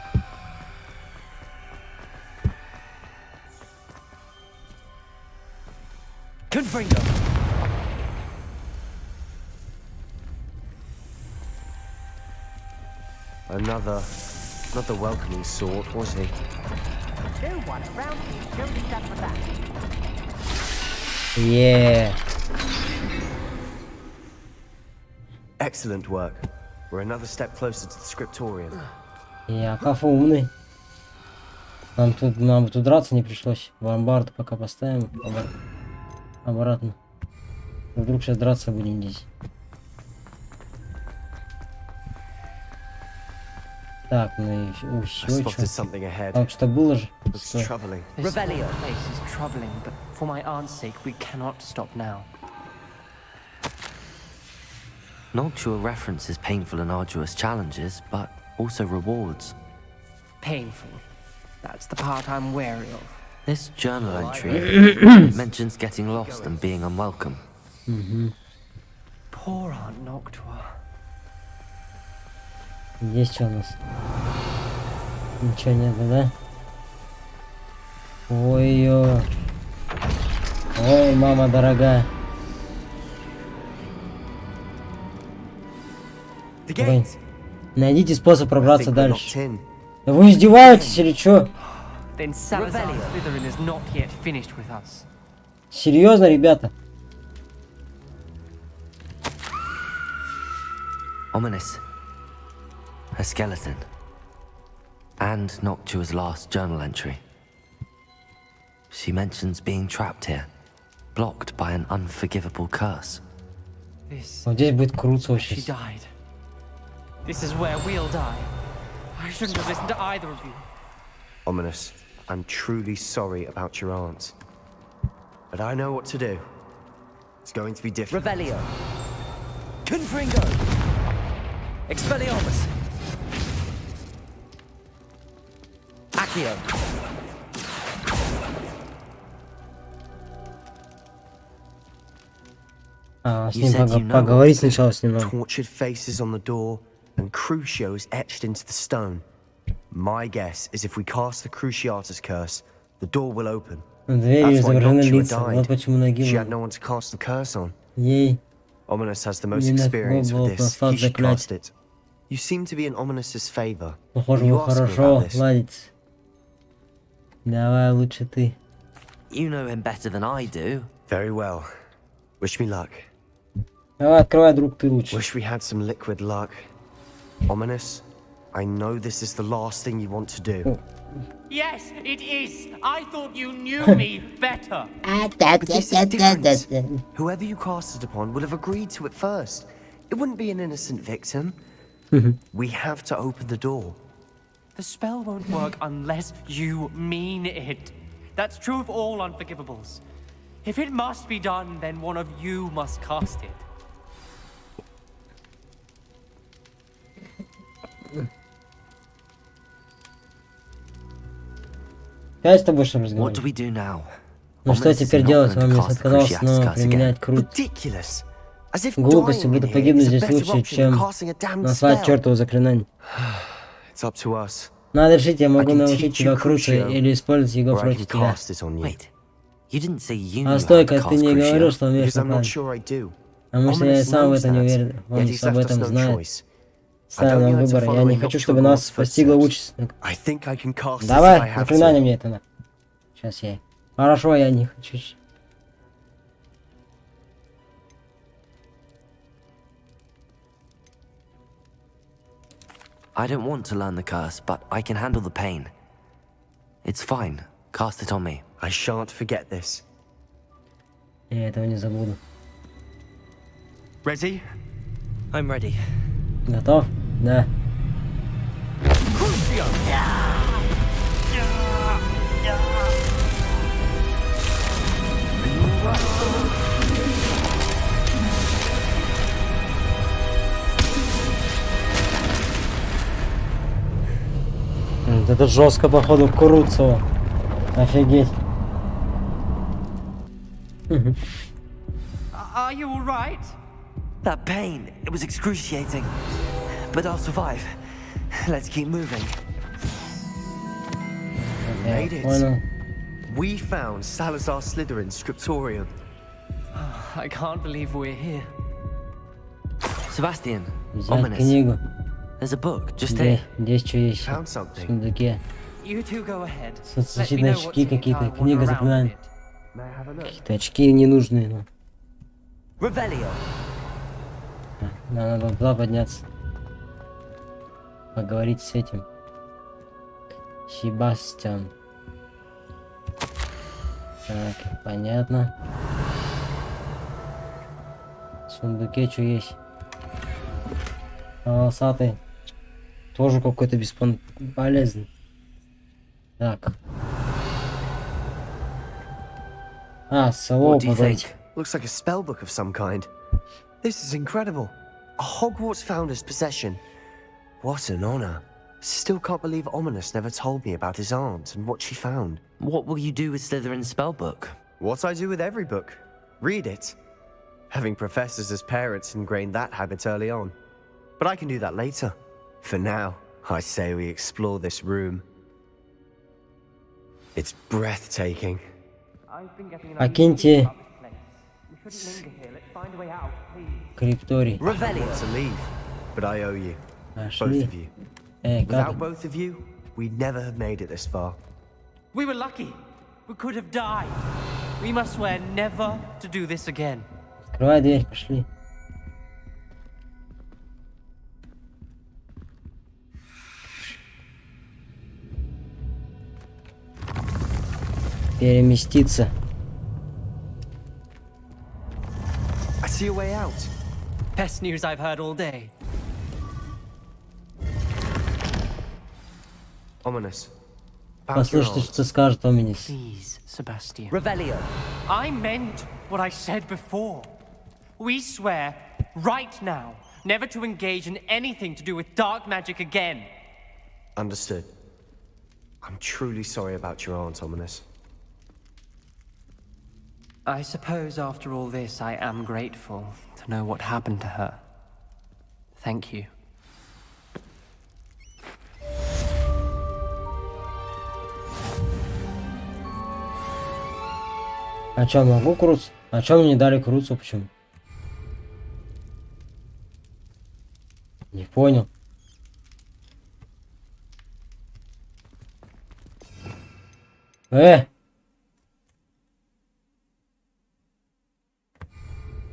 Confringo. Another, not the welcoming sort, was he? No one around here showed up for that. Еее. Excellent work. We're another step closer to the scriptorium. Яков умный. Нам бы тут драться не пришлось. Ломбард пока поставим обратно. Вдруг сейчас драться будем здесь. Так, ну и I все, spotted что? something ahead. Там что было же? Looks Стой. troubling. This whole Revelio. place is troubling, but for my aunt's sake, we cannot stop now. Noctua references painful and arduous challenges, but also rewards. Painful. That's the part I'm wary of. This journal entry mentions getting lost and being unwelcome. Poor Aunt Noctua. Здесь что у нас? Ничего нету, да? Ой-ё. Ой, мама дорогая. The Ой. gate! Найдите способ I пробраться think we're дальше. locked in. Да вы издеваетесь или чё? Then Salazar Revelio. Slytherin is not yet finished with us. Серьезно, ребята? Ominous. A skeleton. And Noctua's last journal entry. She mentions being trapped here, blocked by an unforgivable curse. This. Вот здесь будет круто She очень. died. This is where we'll die. I shouldn't have listened to either of you. Ominous. I'm truly sorry about your aunt. But I know what to do. It's going to be different. Revelio. Confringo. Expelliarmus. Accio. А, с You ним said you know поговорить what to do. сначала с ним надо. Tortured faces on the door and crucios etched into the stone. My guess is if we cast the Cruciatus curse, the door will open. На двери That's why изображены Noctua лица. Вот died. почему ноги She had много. no one to cast the curse on. Ей. Ominous has the most Именно experience было with this. послать He should заклятие. cast it. You seem to be in Ominous's favor. Похоже, You вы asked me хорошо about this. ладите. Давай лучше ты. You know him better than I do. Very well. Wish me luck. Давай, открывай, друг, ты лучше. Wish we had some liquid luck. Ominous, I know this is the last thing you want to do. Yes, it is. I thought you knew me better. But this is different. Whoever you cast it upon would have agreed to it first. It wouldn't be an innocent victim. We have to open the door. The spell won't work unless you mean it. That's true of all unforgivables. If it must be done, then one of you must cast it. Опять с тобой что What do разговаривать? we do now? Ну что Ominous is теперь not делать? going to Вам не cast the отказался cruciate снова curse again. применять крут. Ridiculous. As if Глупости, dying in будто here погибнуть is a здесь better лучше, option than чем casting a damned наслать spell. чертову заклинание. It's up to us. Надо решить, я могу I can научить teach тебя you круту Crucio, или использовать его Or I против can тебя. cast it on you. Wait, you didn't say you knew А how стойка, to ты cast не говорил, Crucio. что умеешь Because I'm not наклонить. sure I do. Потому что я и Ominous сам в knows это не that, уверен. yet Он he's об left us этом no знает. choice. Ставил нам выбор. Я не хочу, чтобы нас постигла участь. I think I can cast this if I Давай, have заклинание to. мне это на. Сейчас я. Хорошо, я не хочу. I don't want to learn the curse, but I can handle the pain. It's fine. Cast it on me. I shan't forget this. Я этого не забуду. Ready? I'm ready. Готов? Да. Это жестко, походу, Куруцева. Офигеть. Are you all right? That pain, it was excruciating. But I'll survive. Let's keep moving. Made Я it. понял. We found Salazar Slytherin's scriptorium. I can't believe we're here. Sebastian, Взять Ominous. книгу. There's a book just Здесь, here. здесь что есть? Found В something. сундуке. You two go ahead. Соцзащитные очки какие-то, книга around заклинаний. it. May I have a look? Какие-то очки ненужные. Ну. Revelio. Нам надо туда подняться. Поговорить с этим. Себастьян. Так, понятно. В сундуке что есть? Волосатый. Тоже какой-то бесполезный. Так. А, с Соло What do you поговорить. think? Looks like a spell book of some kind. This is incredible. A Hogwarts founder's possession. What an honor. Still can't believe Ominous never told me about his aunt and what she found. What will you do with Slytherin's spellbook? What I do with every book. Read it. Having professors as parents ingrained that habit early on. But I can do that later. For now, I say we explore this room. It's breathtaking. I've been getting an Покиньте about this place. We shouldn't linger here. Let's find a way out, please. крипторий. I want to leave, but I owe you. Both Пошли. of you. Как? Without both of you, we'd never have made it this far. We were lucky. We could have died. We must swear never to do this again. Открывай дверь, пошли. Переместиться. I see a way out. Best news I've heard all day. Ominous. About your Послушайте, aunt. что скажет Оминис. Please, Sebastian. Revelio. I meant what I said before. We swear, right now, never to engage in anything to do with dark magic again. Understood. I'm truly sorry about your aunt, Ominous. I suppose after all this, I am grateful to know what happened to her. Thank you. А чё, могу крутиться? А чё мне не дали крутиться? Почему? Не понял.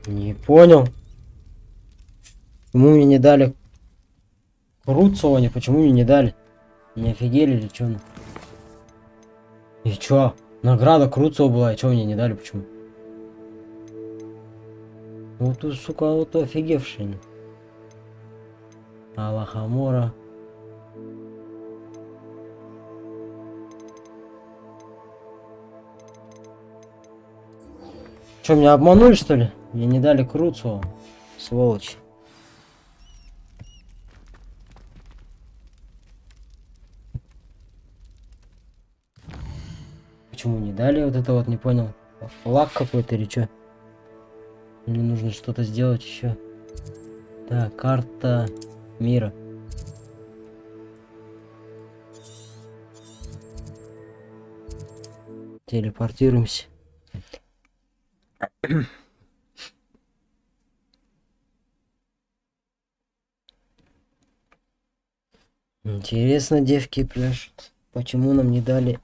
Не понял. Почему мне не дали Круцоне? Почему мне не дали? Не офигели или чё? И чё? Награда Круцова была, и чё мне не дали? Почему? Вот тут, сука, вот офигевший. Алахамора. Чё, меня обманули, что ли? Мне не дали Круцова. Сволочь. Почему не дали? Вот это вот не понял. Флаг какой-то или что? Или нужно что-то сделать еще? Так, карта мира. Телепортируемся. Интересно, девки пляшут. Почему нам не дали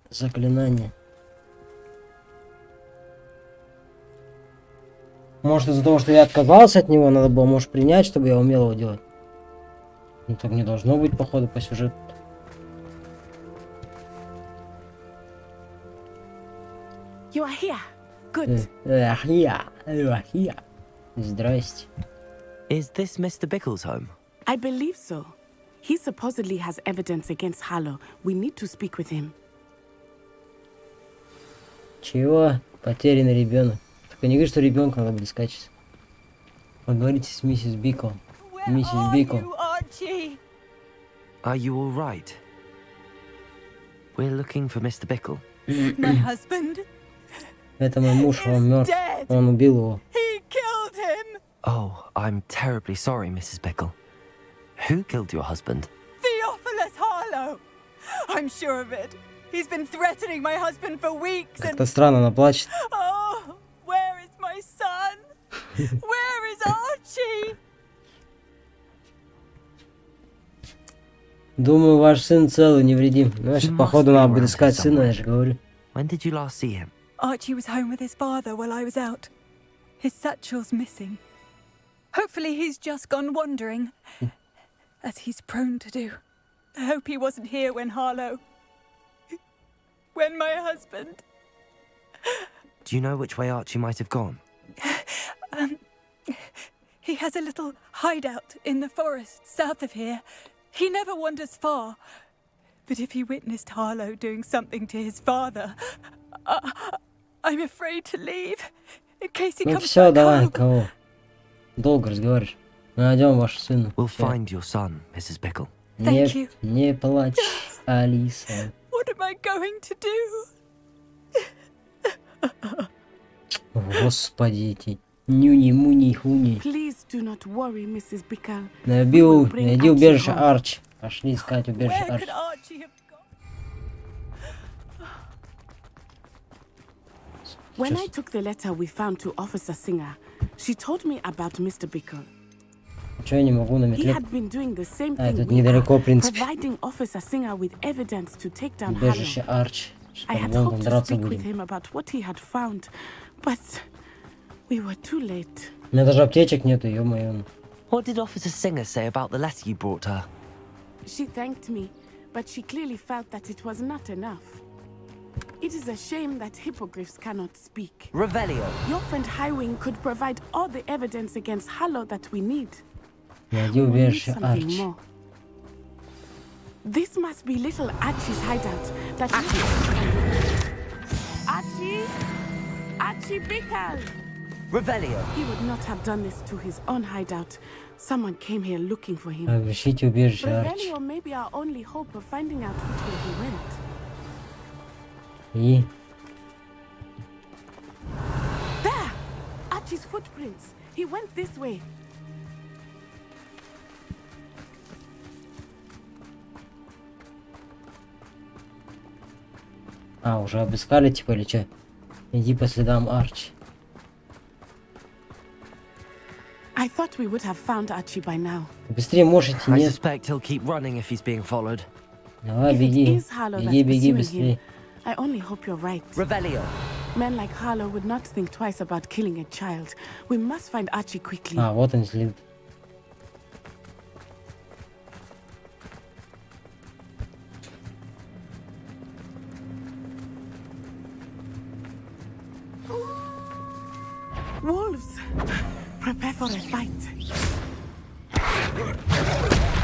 заклинание? Может, из-за того, что я отказался от него, надо было, может, принять, чтобы я умел его делать. Ну, так не должно быть, походу, по сюжету. You are here. Good. Здрасте. Is this Mr. Bickle's home? I believe so. He supposedly has evidence against Harlow. We need to speak with him. Чего? Потерянный ребенок. Только не говори, что ребенка надо будет искать. Поговорите с миссис Бикл. Миссис Бикл. Are you all right? We're looking for Mr. Bickle. My husband. Это мой муж, он мертв. Он убил его. He killed him. Oh, I'm terribly sorry, Mrs. Bickle. Who killed your husband? Theophilus Harlow. I'm sure of it. He's been threatening my husband for weeks and... Как-то странно, она плачет. Oh, where is my son? Where is Archie? Думаю, ваш сын целый, невредим. Значит, походу, надо будет искать сына, я же говорю. When did you last see him? Archie was home with his father while I was out. His satchel's missing. Hopefully he's just gone wandering, as he's prone to do. I hope he wasn't here when Harlow... when my husband... Do you know which way Archie might have gone? He has a little hideout in the forest south of here. He never wanders far. But if he witnessed Harlow doing something to his father, I'm afraid to leave, in case he Ну comes все, back давай, home. кого? Долго разговариваешь. Найдем вашу сына. We'll Всё. find your son, Mrs. Bickle. Thank you. Не плачь, Алиса. What am I going to do? Господи, эти нюни-муни-хуни. Please do not worry, Mrs. Bickle. Найди Archie убежище home. Арчи. Пошли искать убежище Where Арчи. could Archie have gone? When I took the letter we found to Officer Singer, she told me about Mr. Bickle. Чё я не могу на He метле? had been doing the same А, thing тут we недалеко, в are, принципе. providing Officer Singer with evidence to take down Убежище Harlow. Арчи. I had Вон hoped там to драться speak with будем. him about what he had found, but we were too late. У меня даже аптечек нету, ё-моё. What did Officer Singer say about the letter you brought her? She thanked me, but she clearly felt that it was not enough. It is a shame that hippogriffs cannot speak. Revelio. Your friend Highwing could provide all the evidence against Harlow that we need. Найди We need убежище something Арчи. more. This must be little Archie's hideout. That Archie? Archie Bickle! Revelio. He would not have done this to his own hideout. Someone came here looking for him. Обыщите убежище Арчи. Revelio may be our only hope of finding out which way he went. И... There! Archie's footprints. He went this way. А, уже обыскали, типа, или чё? Иди по следам Арчи. I thought we would have found Archie by now. Быстрее можете, I нет? suspect he'll keep running if he's being followed. Давай, If it беги. is Harlow that's Беги, беги pursuing быстрее. him, I only hope you're right. Revelio. Men like Harlow would not think twice about killing a child. We must find Archie quickly. А, вот он следит. Wolves! Prepare for a fight.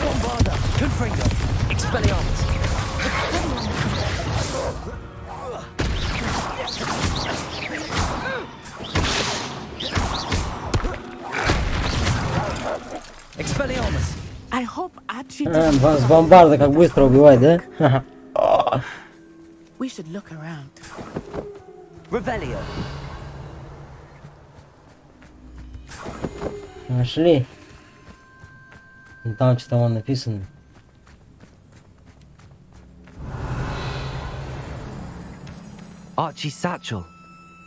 Bombarda! Confringo! Expelliarmus! Expelliarmus! I hope Archie С бомбарда как быстро убивать, да? We should look around. Revelio! Нашли. И там что-то вон написано. Archie's satchel.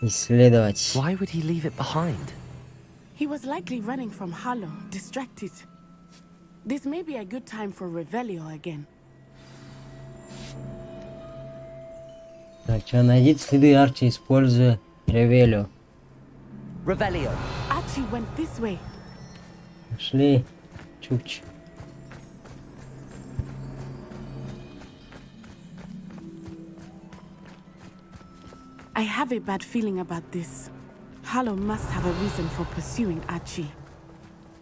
Исследовать. Why would he leave it behind? He was likely running from Harlow, distracted. This may be a good time for Revelio again. Так, что, найдите следы Арчи, используя Ревелио. Revelio! Archie went this way. Нашли. Чукч. I have a bad feeling about this. Harlow must have a reason for pursuing Archie.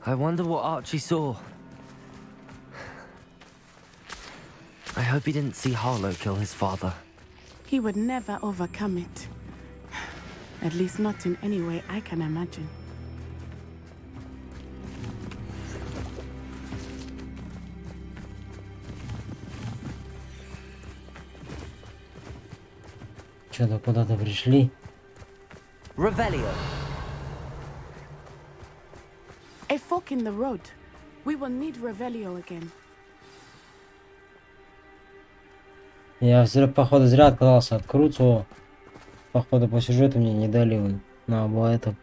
I wonder what Archie saw. I hope he didn't see Harlow kill his father. He would never overcome it. At least not in any way I can imagine. Что-то куда-то пришли. Revelio! A fork in the road. We will need Revelio again. Я походу зря отказался от Круцу. Походу по сюжету мне не дали он на это.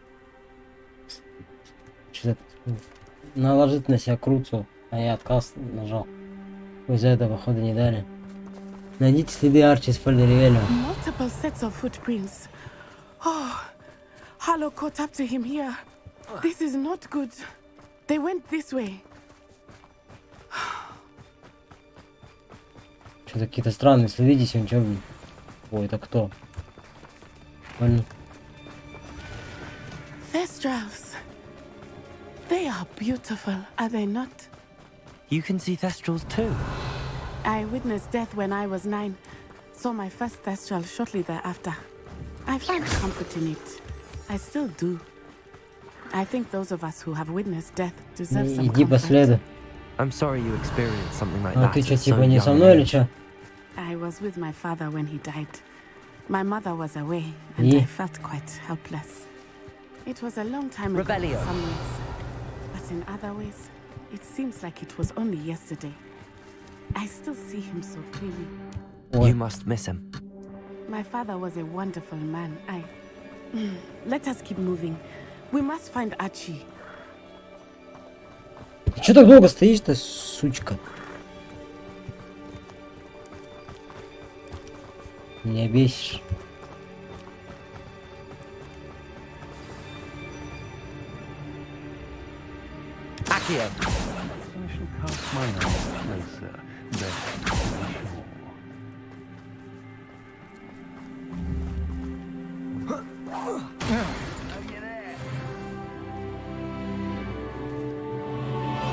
Что-то наложить на себя Круцу, а я отказ нажал. Из-за этого походу не дали. Найдите следы Арчи с поля Ревелио. Multiple sets of footprints. Oh, Harlow caught up to him here. This is not good. They went this way. Что-то какие-то странные следы здесь, он чё, блин? Ой, это кто? Блин. Thestrals. They are beautiful, are they not? You can see Thestrals too. I witnessed death when I was 9. Saw my first Thestral shortly thereafter. I found comfort in it. I still do. I think those of us who have witnessed death deserve some Иди по следу. comfort. I'm sorry you experienced something like А that. ты что, at so типа не со young мной или an age. что? I was with my father when he died. My mother was away, and Yeah. I felt quite helpless. It was a long time ago in Revelio. some ways, but in other ways, it seems like it was only yesterday. I still see him so clearly. Ой. You must miss him. My father was a wonderful man. Let us keep moving. We must find Archie. Ты чё так долго стоишь-то, сучка? Меня бесишь. Accio! I shall cast my eyes closer, lest to be sure.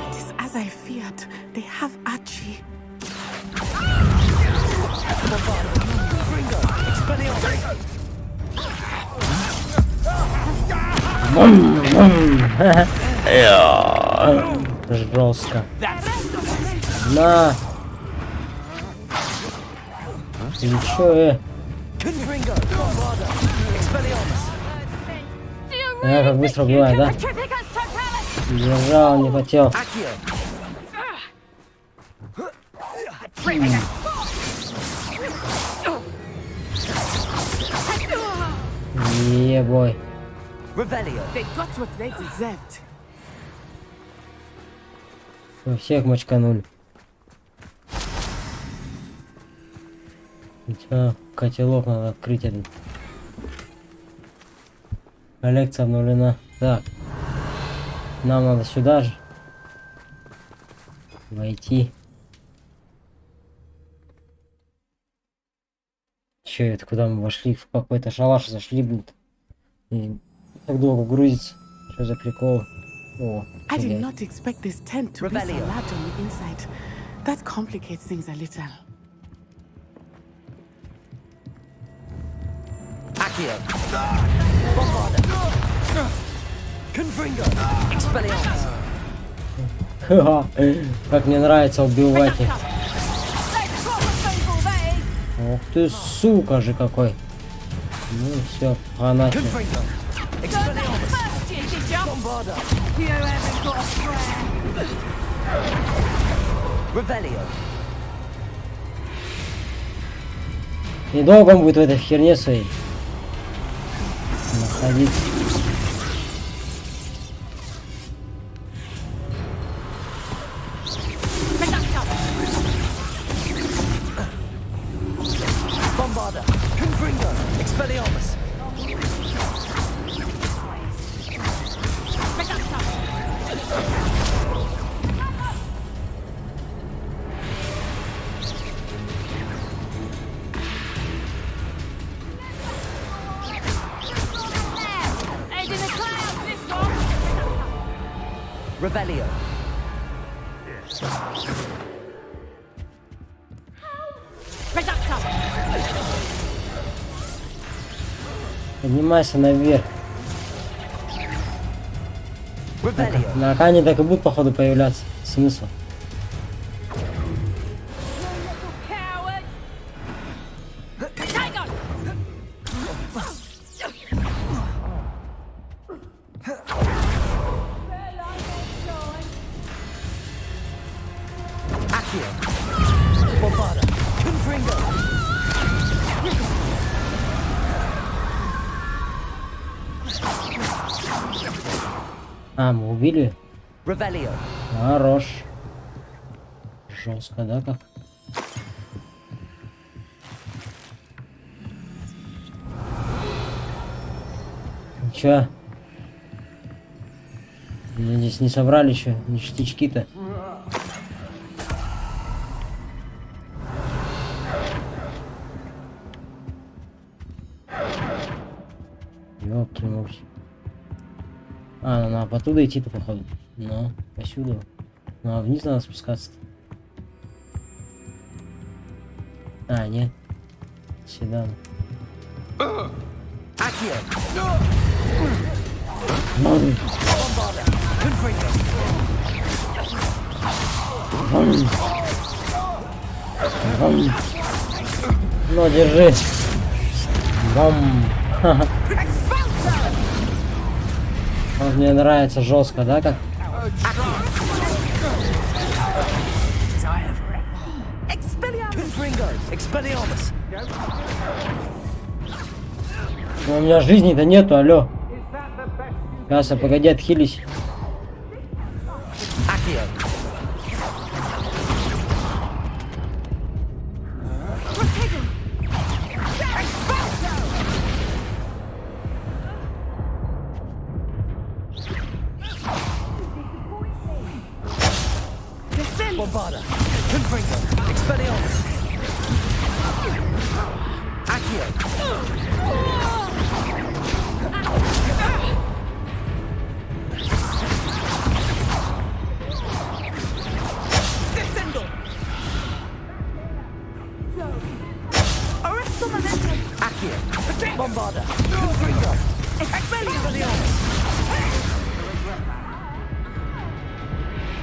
It is as I feared. They have Archie. Жестко. На! Ты чё, Confringo! Bombarda! Expelliarmus! Я как быстро убиваю, да? Держал, не хотел. Accio! Ебой. Revelio! They got what they deserved. Всех мочканули. Котелок надо открыть этот. Коллекция обновлена. Так. Нам надо сюда же. Войти. Че это? Куда мы вошли? В какой-то шалаш зашли, блин. И так долго грузится. Что за прикол? О, I did not expect this tent to be so large on the inside. That complicates things a little. Accio. Bombarda. Confringo. Expelliarmus. Как мне нравится убивать их. Ух ты, сука же какой. Ну все, гранатик. И долго он будет в этой херне своей находиться. Revelio. Поднимайся наверх. На аркане так и будут походу появляться. Смысл? А, мы убили? Revelio. Хорош. Жестко, да, как? Чё? Ну, здесь не собрали еще ништячки-то. Ёпки-мопки. А, ну, по туда идти-то, походу. Ну, посюда. Ну, а вниз надо спускаться-то. А, нет. Сюда. Ну, держи. Бам. Вот мне нравится жестко, да, как? Но у меня жизни-то нету, алло. Сейчас, погоди, отхились. Bombarda. Confringo. Expelliarmus. Accio. Descendo. Arresto momentum. Accio. Bombarda. Confringo. Expelliarmus.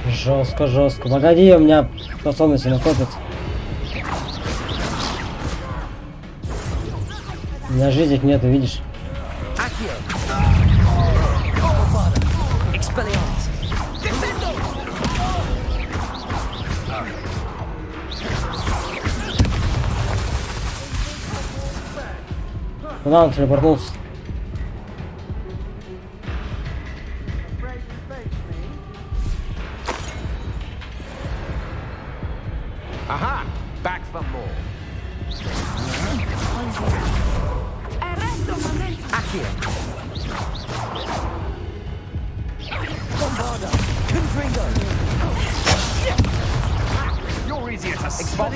Жестко, жестко. Погоди, у меня способности накопятся. У меня жизней нету, видишь? Куда он телепортнулся? Aha! Back for more. Arresto momentum. Accio. You're easier to spot.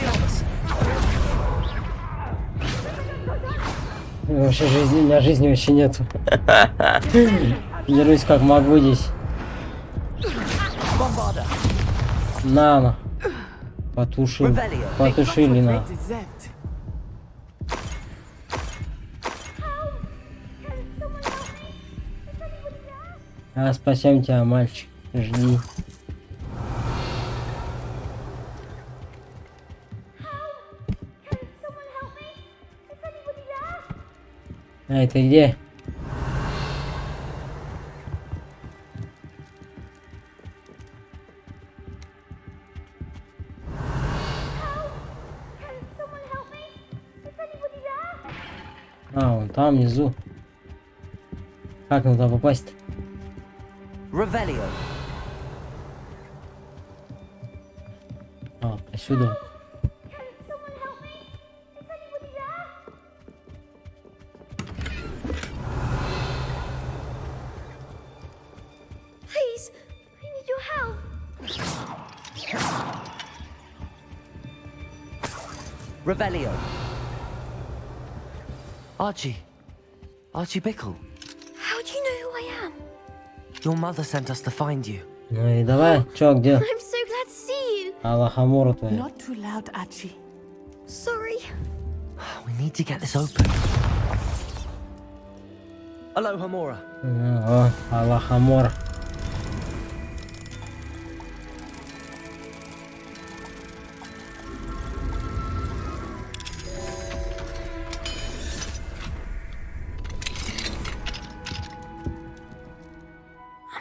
Вообще жизни, у меня жизни вообще нету. Дерусь как могу здесь. На. Потушили на. А, спасем тебя, мальчик. Жди. Эй, ты где? А, вон там внизу. Как нам туда попасть? А, отсюда. Please, I need your help. Revelio. Archie. Archie Bickle. How do you know who I am? Your mother sent us to find you. Ну и давай, чё, где? I'm so glad to see you. Аллахамора твоя. Not too loud, Archie. Sorry. We need to get this open. Hello, Hamora. О, Аллахамор.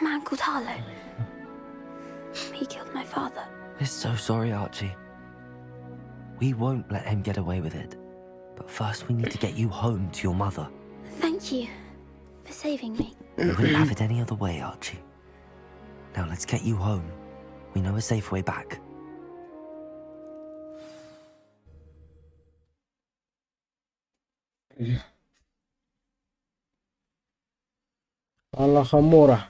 A man called Harlow. He killed my father. We're so sorry, Archie. We won't let him get away with it. But first we need to get you home to your mother. Thank you for saving me. We wouldn't have it any other way, Archie. Now let's get you home. We know a safe way back. Аллахамора.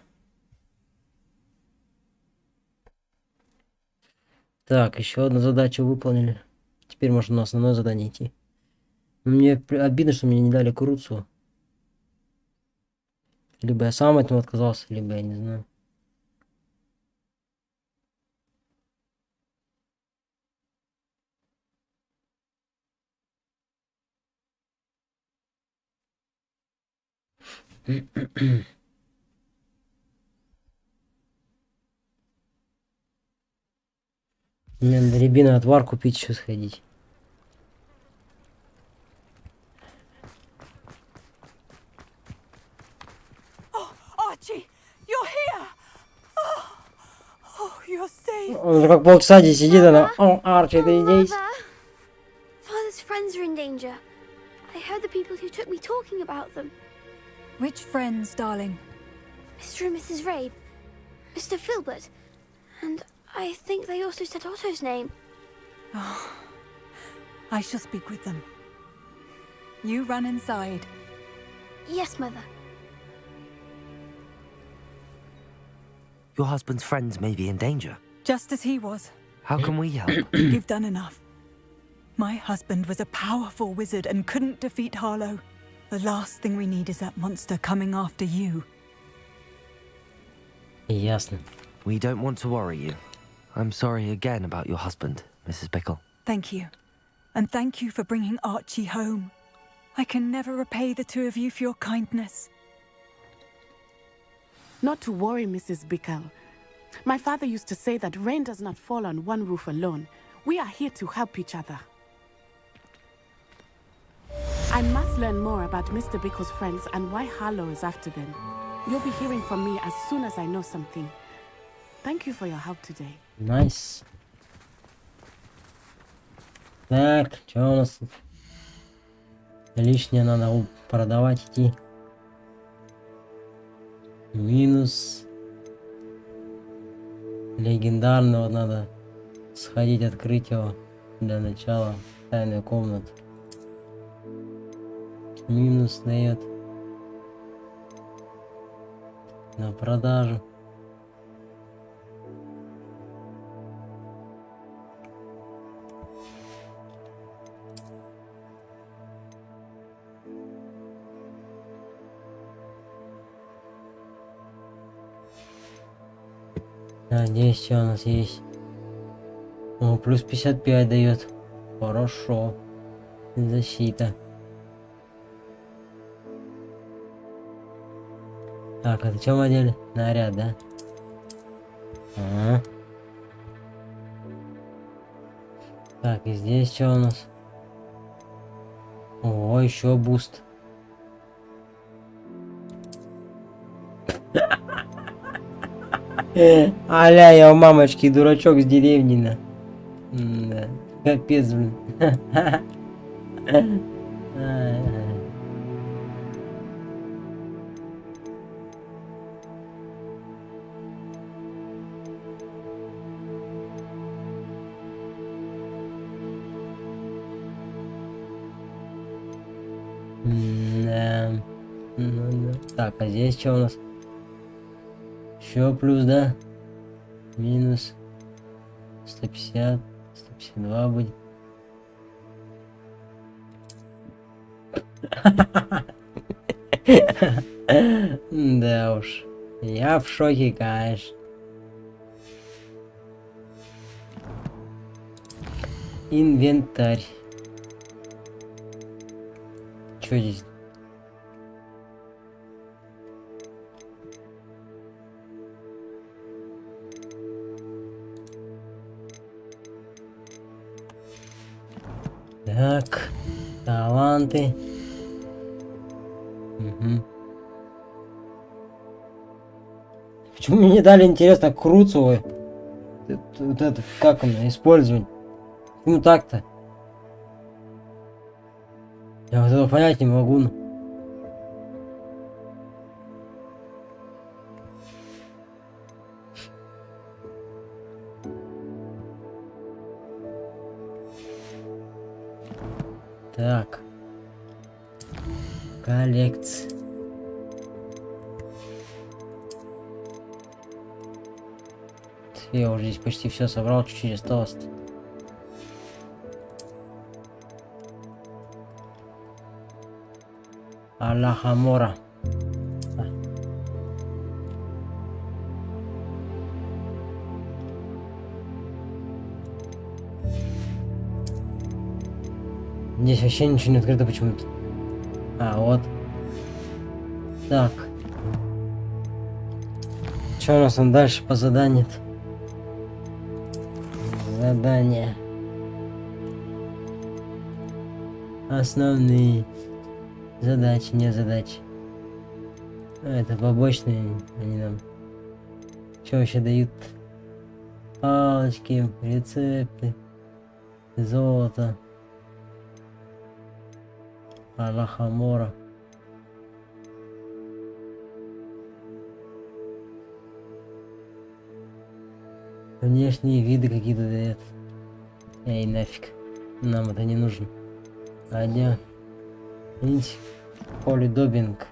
Так, еще одну задачу выполнили. Теперь можно на основное задание идти. Мне обидно, что мне не дали куруцу. Либо я сам от него отказался, либо я не знаю. Мне надо рябиновый отвар купить, еще сходить. Archie, you're here. Oh, you're safe. Он уже как полчаса здесь сидит, она... О, Арчи, ты здесь? Father's friends are in danger. I heard the people who took me talking about them. Which friends, darling? Mr. and Mrs. Rabe, Mr. Filbert, and I think they also said Otto's name. Oh, I shall speak with them. You run inside. Yes, Mother. Your husband's friends may be in danger. Just as he was. How can we help? You've done enough. My husband was a powerful wizard and couldn't defeat Harlow. The last thing we need is that monster coming after you. Ясно. We don't want to worry you. I'm sorry again about your husband, Mrs. Bickle. Thank you. And thank you for bringing Archie home. I can never repay the two of you for your kindness. Not to worry, Mrs. Bickle. My father used to say that rain does not fall on one roof alone. We are here to help each other. I must learn more about Mr. Bickle's friends and why Harlow is after them. You'll be hearing from me as soon as I know something. Thank you for your help today. Nice. Так, что у нас тут? Лишнее надо продавать, идти. Минус. Легендарного надо сходить, открыть его для начала. Тайную комнату. Минус дает на продажу. А здесь что у нас есть? О, плюс 55 дает. Хорошо. Защита. Так, это что мы одели? Наряд, да? Ага. Так, и здесь что у нас? О, еще буст. Аля, я у мамочки дурачок с деревни, на. Да. Капец, блин. Да. Ну, да. Так, а здесь что у нас? Еще плюс, да? Минус 150, 152 будет. Да уж. Я в шоке, конечно. Инвентарь. Что здесь? Так, таланты. Угу. Почему мне не дали, интересно, Круцевой? Вот это, как оно, использовать? Почему так-то? Я вот этого понять не могу. Так. Коллекция. Я уже здесь почти все собрал, чуть-чуть осталось. Аллахамора. Здесь вообще ничего не открыто почему-то. А, вот. Так. Что у нас там дальше по заданию? Задания. Основные задачи, не задачи. Это побочные, они нам. Что вообще дают? Палочки, рецепты, золото. Аллахамора. Внешние виды какие-то дает. Эй, нафиг. Нам это не нужно. Пойдем. Видите? Полидобинг.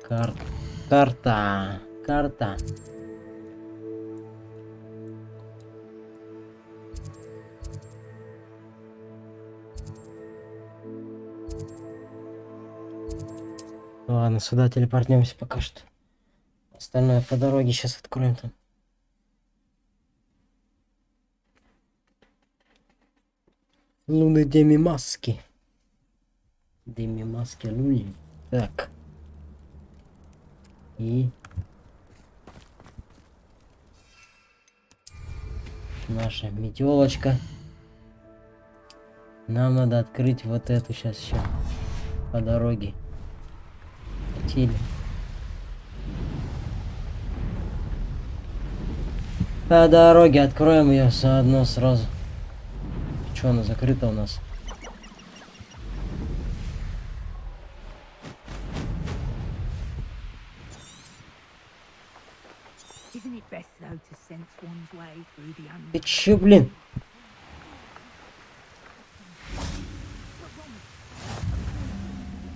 Карта. Карта. Ладно, сюда телепортнемся пока что. Остальное по дороге сейчас откроем там. Луны демимаски. Демимаски луни. Так. И наша метелочка. Нам надо открыть вот эту сейчас еще по дороге. По дороге откроем ее заодно сразу. Что она закрыта у нас? Ты че, блин?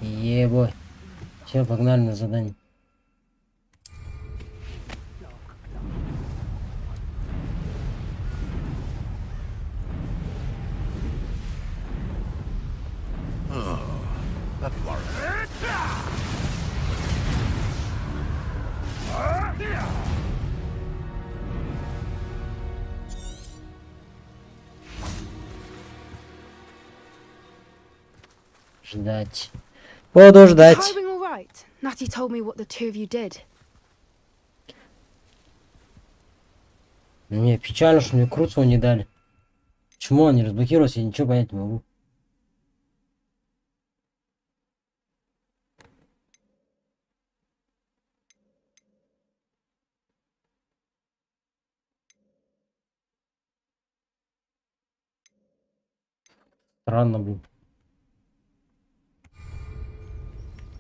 Ебой. Все, погнали на задание. Ждать. Буду ждать. Highwing all right? Natty told me what the two of you did. Мне печально, что мне Круцову не дали. Почему он не разблокировался, я ничего понять не могу. Странно, блин.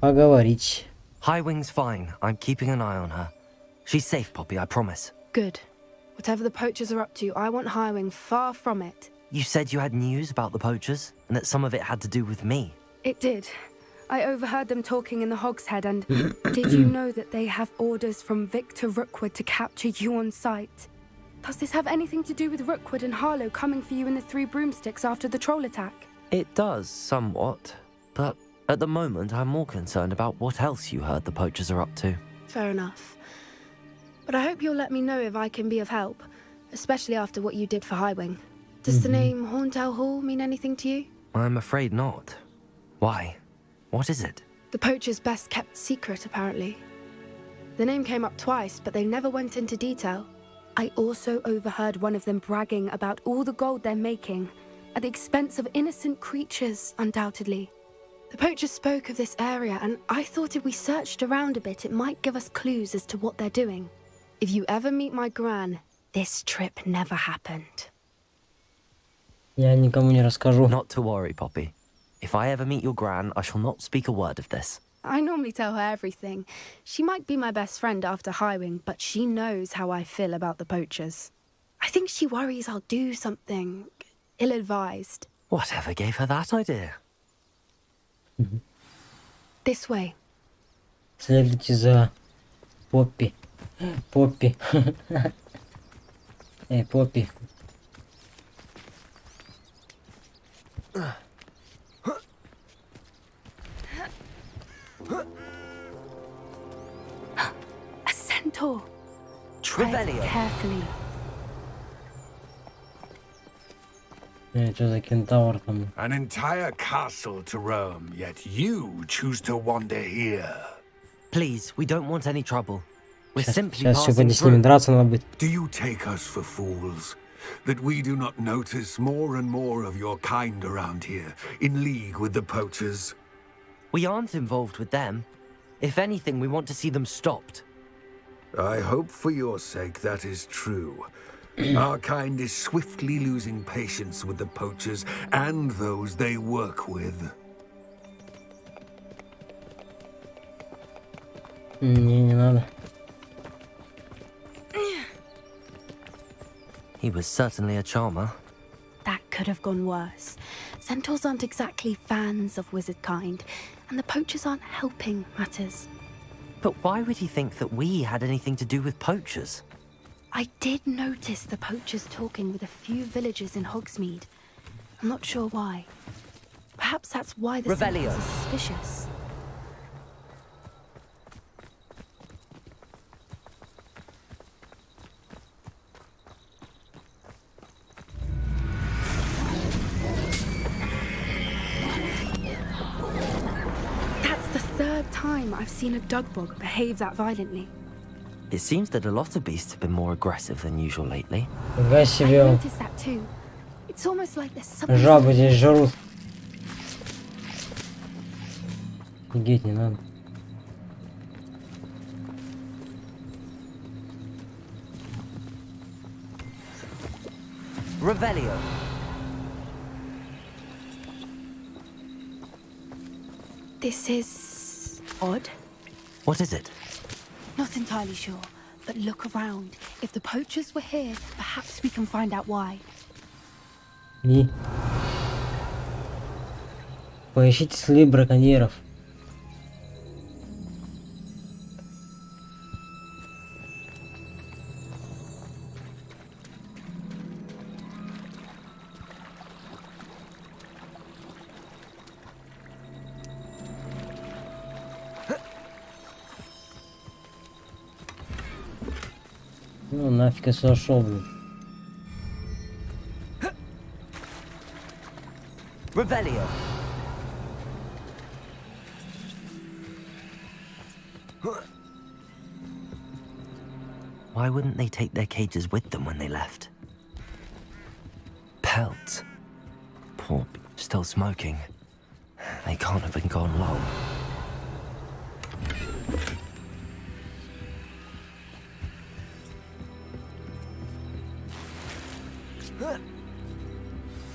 Поговорить. Highwing's fine. I'm keeping an eye on her. She's safe, Poppy, I promise. Good. Whatever the poachers are up to, I want Highwing far from it. You said you had news about the poachers, and that some of it had to do with me. It did. I overheard them talking in the Hogshead, and did you know that they have orders from Victor Rookwood to capture you on sight? Does this have anything to do with Rookwood and Harlow coming for you in the Three Broomsticks after the troll attack? It does, somewhat. But at the moment, I'm more concerned about what else you heard the poachers are up to. Fair enough. But I hope you'll let me know if I can be of help, especially after what you did for Highwing. Does the name Horntail Hall mean anything to you? I'm afraid not. Why? What is it? The poacher's best kept secret, apparently. The name came up twice, but they never went into detail. I also overheard one of them bragging about all the gold they're making, at the expense of innocent creatures, undoubtedly. The poachers spoke of this area, and I thought if we searched around a bit, it might give us clues as to what they're doing. If you ever meet my gran, this trip never happened. Я никому не расскажу. Not to worry, Poppy. If I ever meet your gran, I shall not speak a word of this. I normally tell her everything. She might be my best friend after Highwing, but she knows how I feel about the poachers. I think she worries I'll do something ill-advised. Whatever gave her that idea? This way. Следуйте за Поппи. Поппи. Эй, Поппи. A centaur. Tread Revelio. carefully. Что за кентавр там? An entire castle to roam, yet you choose to wander here. Please, we don't want any trouble. We're simply Сейчас passing сегодня с ними through. драться надо будет. Do you take us for fools? That we do not notice more and more of your kind around here, in league with the poachers? We aren't involved with them. If anything, we want to see them stopped. I hope for your sake that is true. Our kind is swiftly losing patience with the poachers and those they work with. Не надо. He was certainly a charmer. That could have gone worse. Centaurs aren't exactly fans of wizard kind, and the poachers aren't helping matters. But why would he think that we had anything to do with poachers? I did notice the poachers talking with a few villagers in Hogsmeade. I'm not sure why. Perhaps that's why the Revelio. Centaurs are suspicious. That's the third time I've seen a Dugbog behave that violently. It seems that a lot of beasts have been more aggressive than usual lately. Фига I себе. noticed that too. It's almost like there's something. Жабы здесь жрут. Офигеть, не надо. Revelio. This is odd. What is it? Not entirely sure, but look around. If the poachers were here, perhaps we can find out why. И поищите следы браконьеров. Ну нафиг я сюда шел, блин. Revelio. Why wouldn't they take their cages with them when they left? Pelts. Poor still smoking. They can't have been gone long.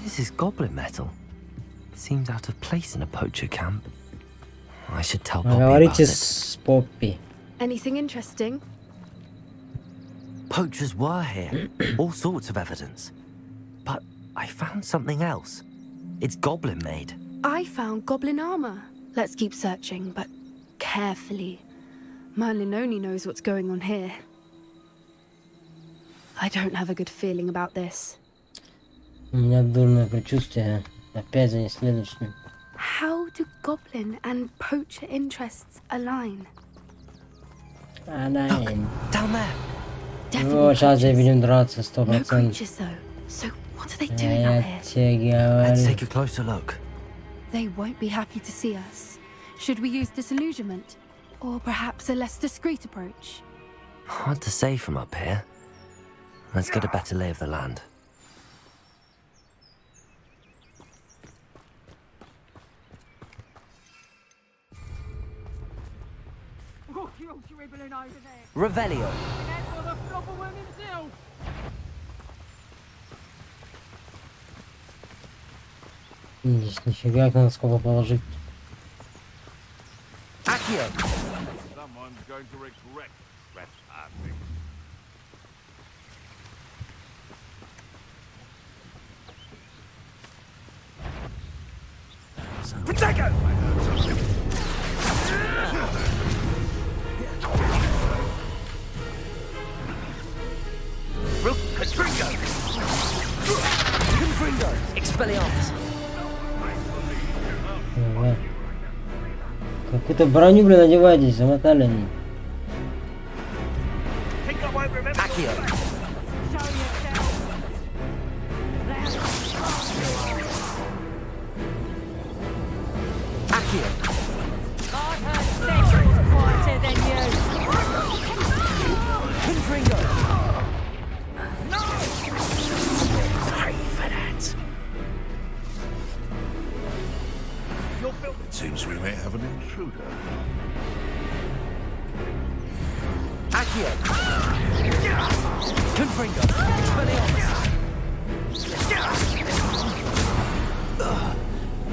This is goblin metal. Seems out of place in a poacher camp. I should tell Poppy about Говорите it. с Поппи. Anything interesting? Poachers were here. All sorts of evidence. But I found something else. It's goblin made. I found goblin armor. Let's keep searching, but carefully. Merlin only knows what's going on here. I don't have a good feeling about this. У меня дурное предчувствие. Опять за следующим. How do goblin and poacher interests align? Align. Down there. О, сейчас я будем драться, No 100%. creatures though. So what are they doing Я out here? тебе Let's говорю. take a closer look. They won't be happy to see us. Should we use disillusionment? Or perhaps a less discreet approach? Hard to say from up here. Let's get a better lay of the land. Revelio. Здесь нифига, надо сколько положить. Accio. Someone's going to regret trespassing. Protego! Confringo! Expelliarmus! Ага. Какую-то броню, блин, одевайтесь, замотали. Accio! Accio! Quieter than you. Confringo! Pay for that! It seems we may have an intruder. Accio! Confringo! Expelliarmus!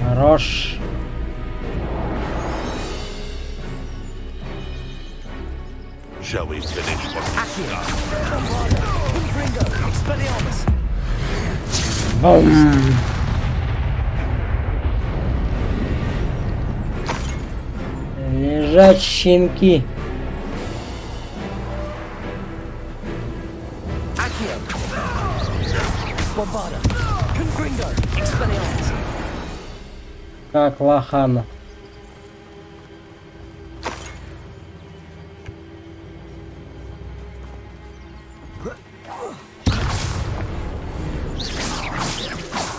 Хорош. Shall we finish what we Accio! started? Confringo! Expelliarmus! Бум. Лежать, щенки. Accio! Bombarda! Confringo! Expelliarmus! Как лохана.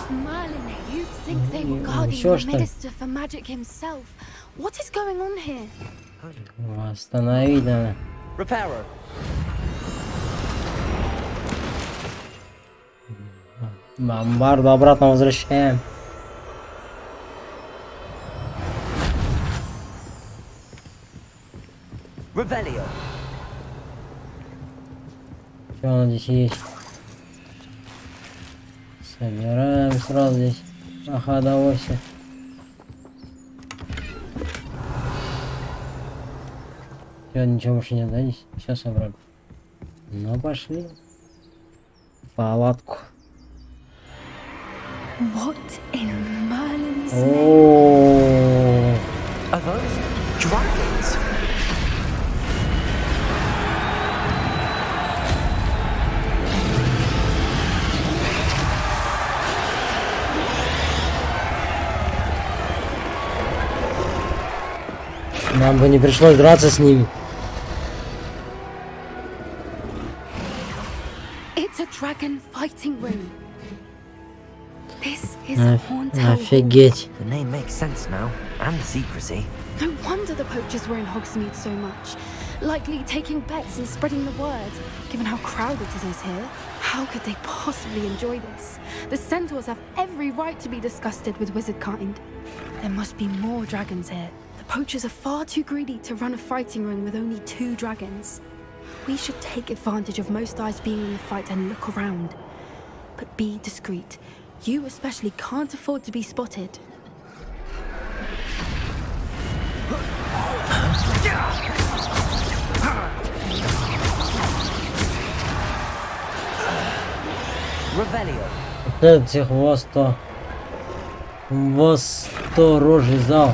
Merlin, you'd think they were guarding Еще the что ли? Minister for Magic himself. What is going on here? Остановить надо. Reparo! Бомбарду обратно возвращаем. Revelio! Что у нас здесь есть? Собираем сразу здесь. Ага, давайся. Все, ничего больше нет, да, здесь? Все собрали. Ну, пошли. В палатку. What in Merlin's name? О, Are those dragons? нам бы не пришлось драться с ними. It's a dragon fighting room. This is a haunted hall. Офигеть. The name makes sense now, and the secrecy. No wonder the poachers were in Hogsmeade so much. likely taking bets and spreading the word. Given how crowded it is here, how could they possibly enjoy this? The centaurs have every right to be disgusted with wizard kind. There must be more dragons here. The poachers are far too greedy to run a fighting ring with only 2 dragons. We should take advantage of most eyes being in the fight and look around. But be discreet. You especially can't afford to be spotted. Эти восторожий зал.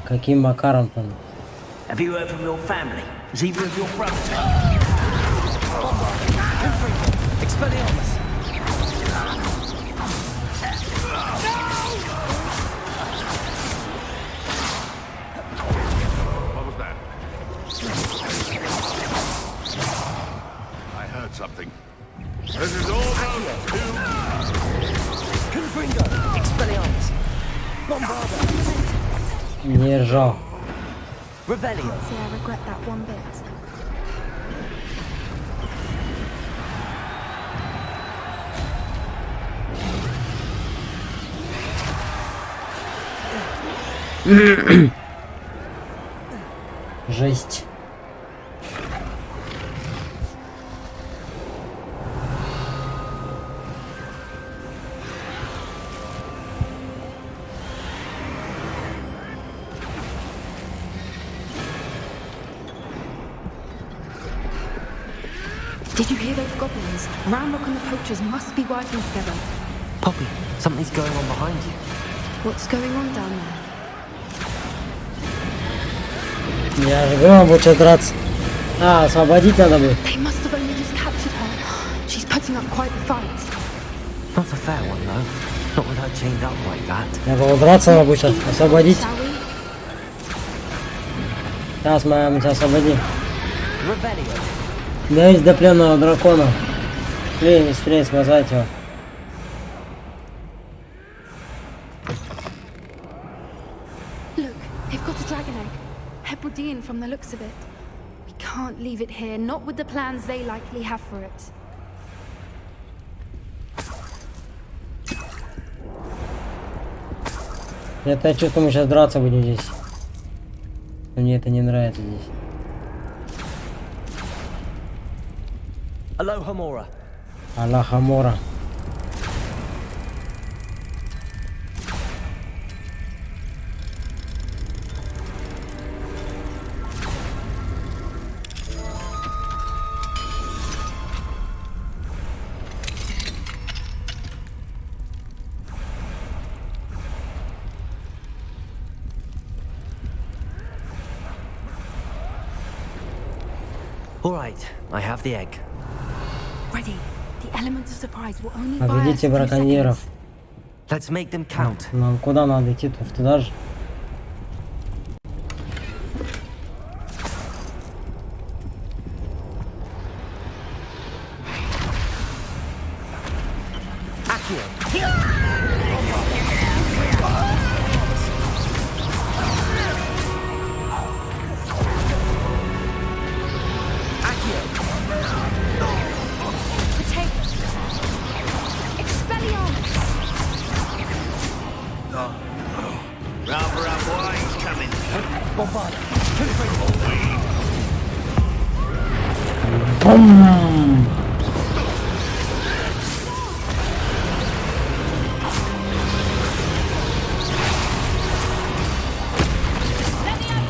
Каким макаром там? Have you heard from your family? Is either of your brothers? Expelliarmus! What was that? I heard something. This is all about two. Confringo! Expelliarmus! Bombarda! Не ржал. Revelio! See, I regret that one bit. Жесть. Did you hear those goblins? Ramrock and the poachers must be working together. Poppy, something's going on behind you. What's going on down there? Я же говорю, будет что драться. А, освободить надо будет. They must have only just captured her. She's putting up quite the fight. Not a fair one, though. Not with her chained up like that. Я буду драться, надо будет сейчас. Освободить. Shall we? Сейчас мы тебя освободим. Revelio! Доить до пленного дракона. Блин, быстрее спасать его. Look, they've got a dragon egg. Hebridean from the looks of it. We can't leave it here, not with the plans they likely have for it. Я-то чувствую, мы сейчас драться будем здесь. Но мне это не нравится здесь. Aloha Mora! Аллаха Мора. All right, I have the egg. Ready. The elements of surprise will only buy us Обведите a few браконьеров. seconds. Let's make them count. Нам куда надо идти? Туда же. Бум!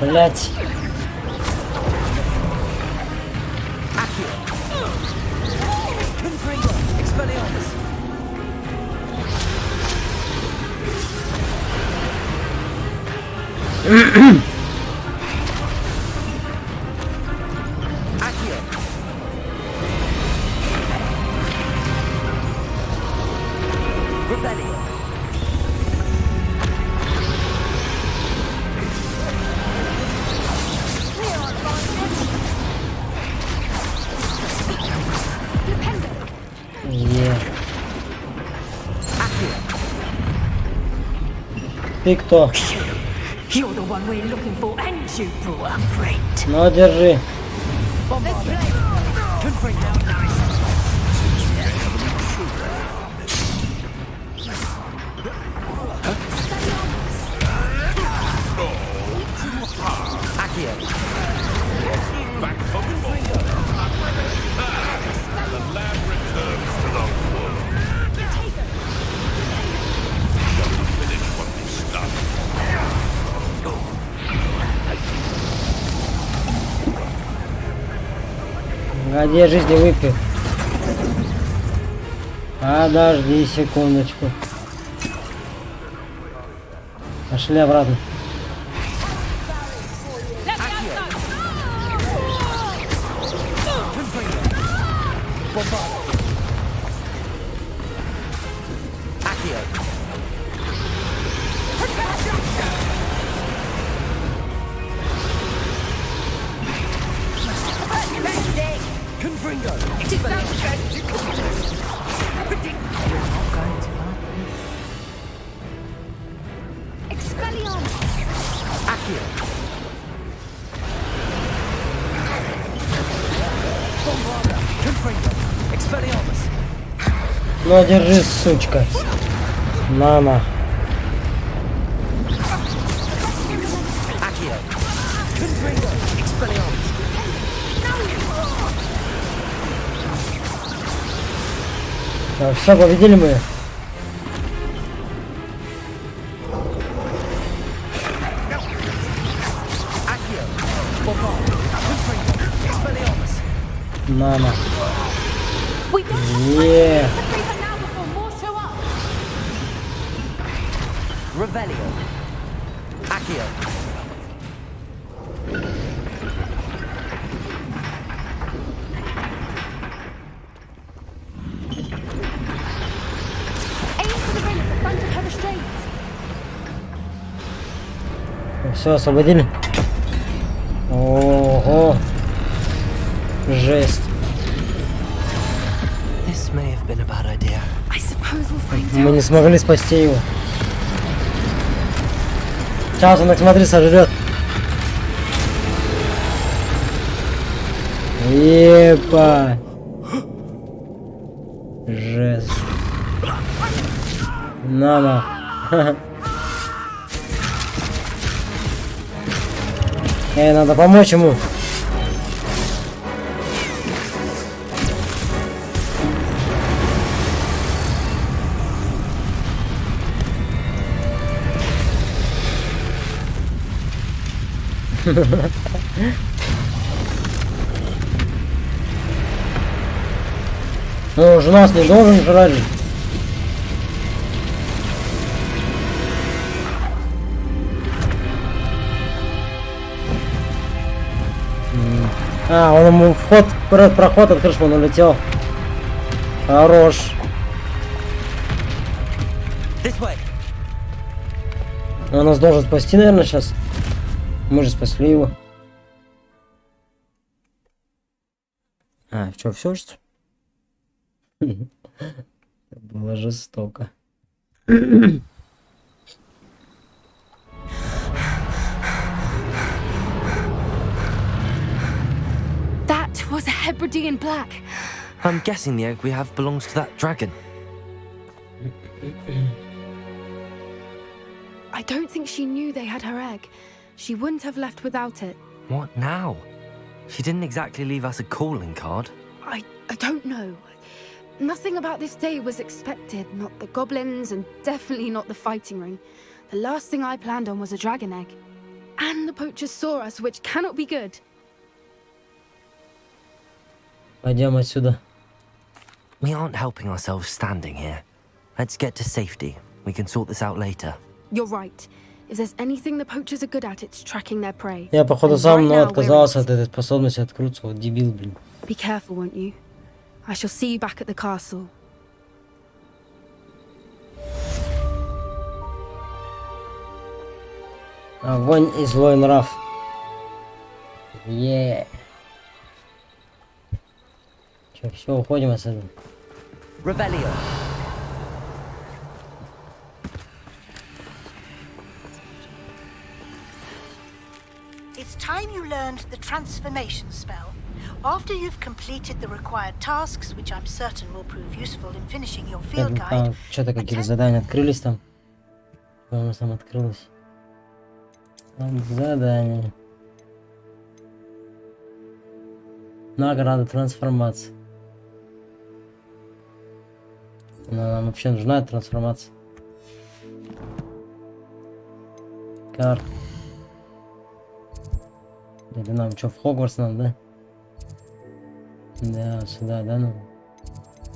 Блять. Ты кто? You're the one we're looking for, and you brought a friend. Ну, держи. Ради жизни выпью. Подожди секундочку. Пошли обратно. Ну, держи, сучка. Мама. Так, все, победили мы. Мама. Yeah. Revelio. Accio. Все, освободили. Ого. Жесть. Мы не смогли спасти его. Сейчас он, смотри, сожрет. Епа. Жесть. На. Надо помочь ему. Ну, жена нас не должен жрать. Он ему проход открыл, что он улетел. Хорош. Он нас должен спасти, наверное, сейчас. Мы же спасли его. Что, все что? Было жестоко. That was a Hebridean black. I'm guessing the egg we have belongs to that dragon. I don't think she knew they had her egg. She wouldn't have left without it. What now? She didn't exactly leave us a calling card. I don't know. Nothing about this day was expected. Not the goblins, and definitely not the fighting ring. The last thing I planned on was a dragon egg. And the poachers saw us, which cannot be good. Пойдем отсюда. We aren't helping ourselves standing here. Let's get to safety. We can sort this out later. You're right. If there's anything the poachers are good at, it's tracking their prey. Я, походу, сам отказался от этой способности открыться. Вот дебил, блин. Be careful, won't you? I shall see you back at the castle. Огонь и злой нрав. Че, все, уходим отсюда. Revelio. learned the transformation spell. After you've completed the required tasks, which I'm certain will prove useful in finishing your field guide. Что-то какие-то задания открылись там. Что у нас там открылось? Там задание. Награда трансформации. Нам вообще нужна эта трансформация. Карта. Или нам что, в Хогвартс нам, да? Да, сюда, да, ну.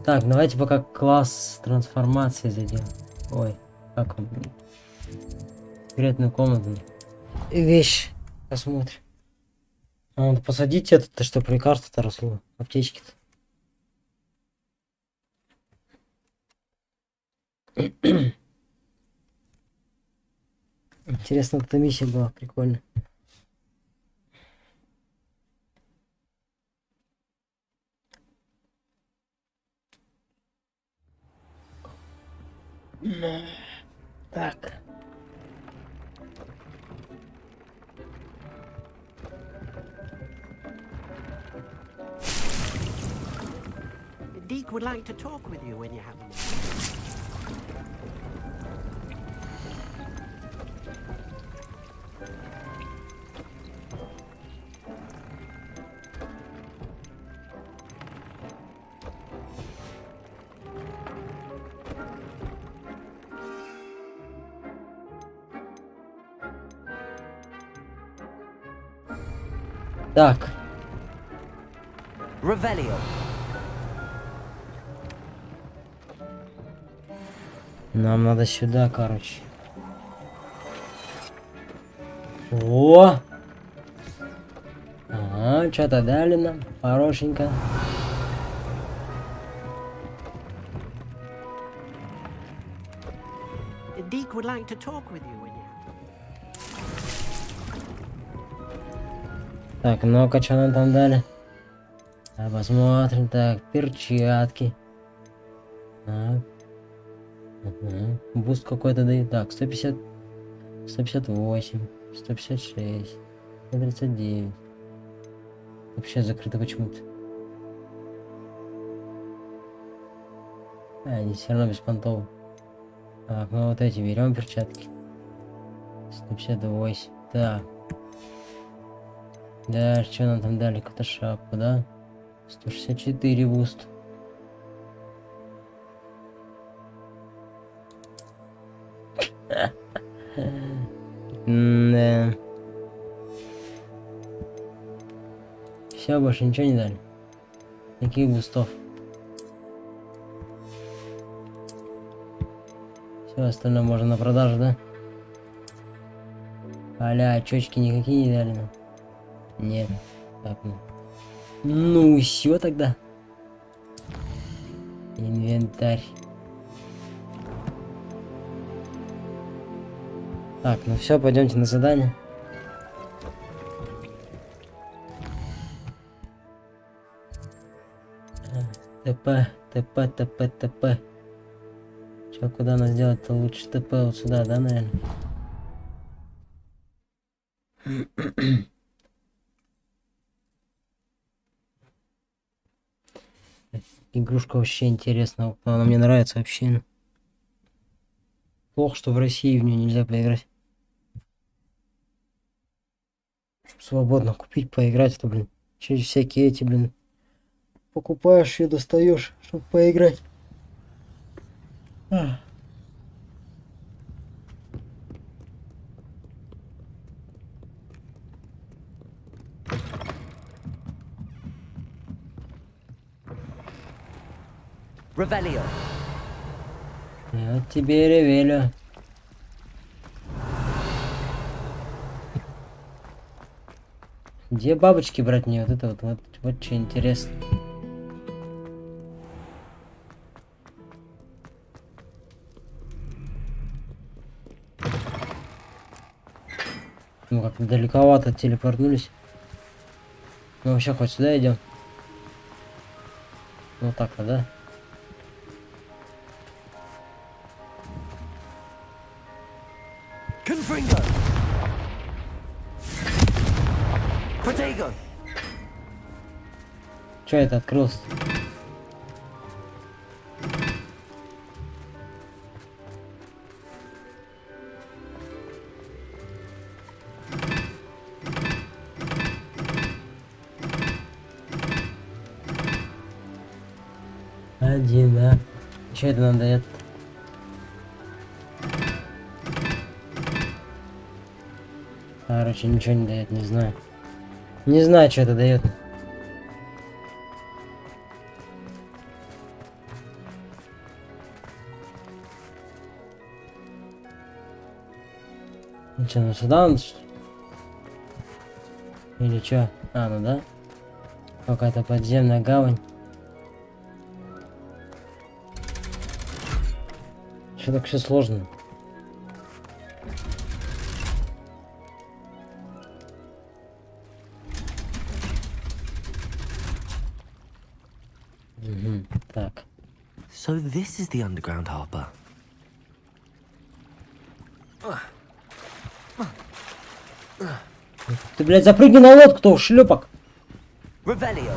Так, давайте пока класс трансформации зайдем. Ой, как он, блин. Секретную комнату. И вещь посмотрим. А, надо посадить это-то, чтобы лекарство-то росло. Аптечки-то. Интересно, эта миссия была прикольно. Так. Deke would like to talk with you when you have a minute. Так. Revelio. Нам надо сюда, короче. О! Ага, что-то дали нам. Хорошенько. Deke would like to talk with you when you have Так, ну-ка, что нам там дали? А, посмотрим. Так, перчатки. Так. Угу. Буст какой-то дает. Так, 150, 158, 156, 139. Вообще закрыто почему-то. А, они все равно беспонтовые. Так, ну вот эти берем перчатки. 158. Так. Да, что нам там дали? Какую-то шапку, да? 164 буст. Да. Все, больше ничего не дали. Никаких бустов. Все остальное можно на продажу, да? Аля, очечки никакие не дали нам. Нет. Так, ну. Ну и все тогда. Инвентарь. Так, ну все, пойдемте на задание. ТП, ТП, ТП, ТП. Че, куда нас делать-то лучше? ТП вот сюда, да, наверное? Игрушка вообще интересная. Она мне нравится вообще. Плохо, что в России в нее нельзя поиграть. Свободно купить, поиграть, то, блин. Через всякие эти, блин. Покупаешь ее, достаешь, чтобы поиграть. Revelio. Вот тебе и ревелю. Где бабочки брать мне? Вот это вот что интересно. Ну как далековато телепортнулись. Ну вообще хоть сюда идем. Ну так-то, да? Protego! Чё это открылось? Один, да. Чё это нам дает? Короче, ничего не дает, не знаю. Не знаю, что это дает. Ну что, ну сюда он? Или что? А, ну да. Какая-то подземная гавань. Что так все сложно? Так. So this is the underground harbor. Ты, блядь, запрыгни на лодку-то, шлепок! Revelio.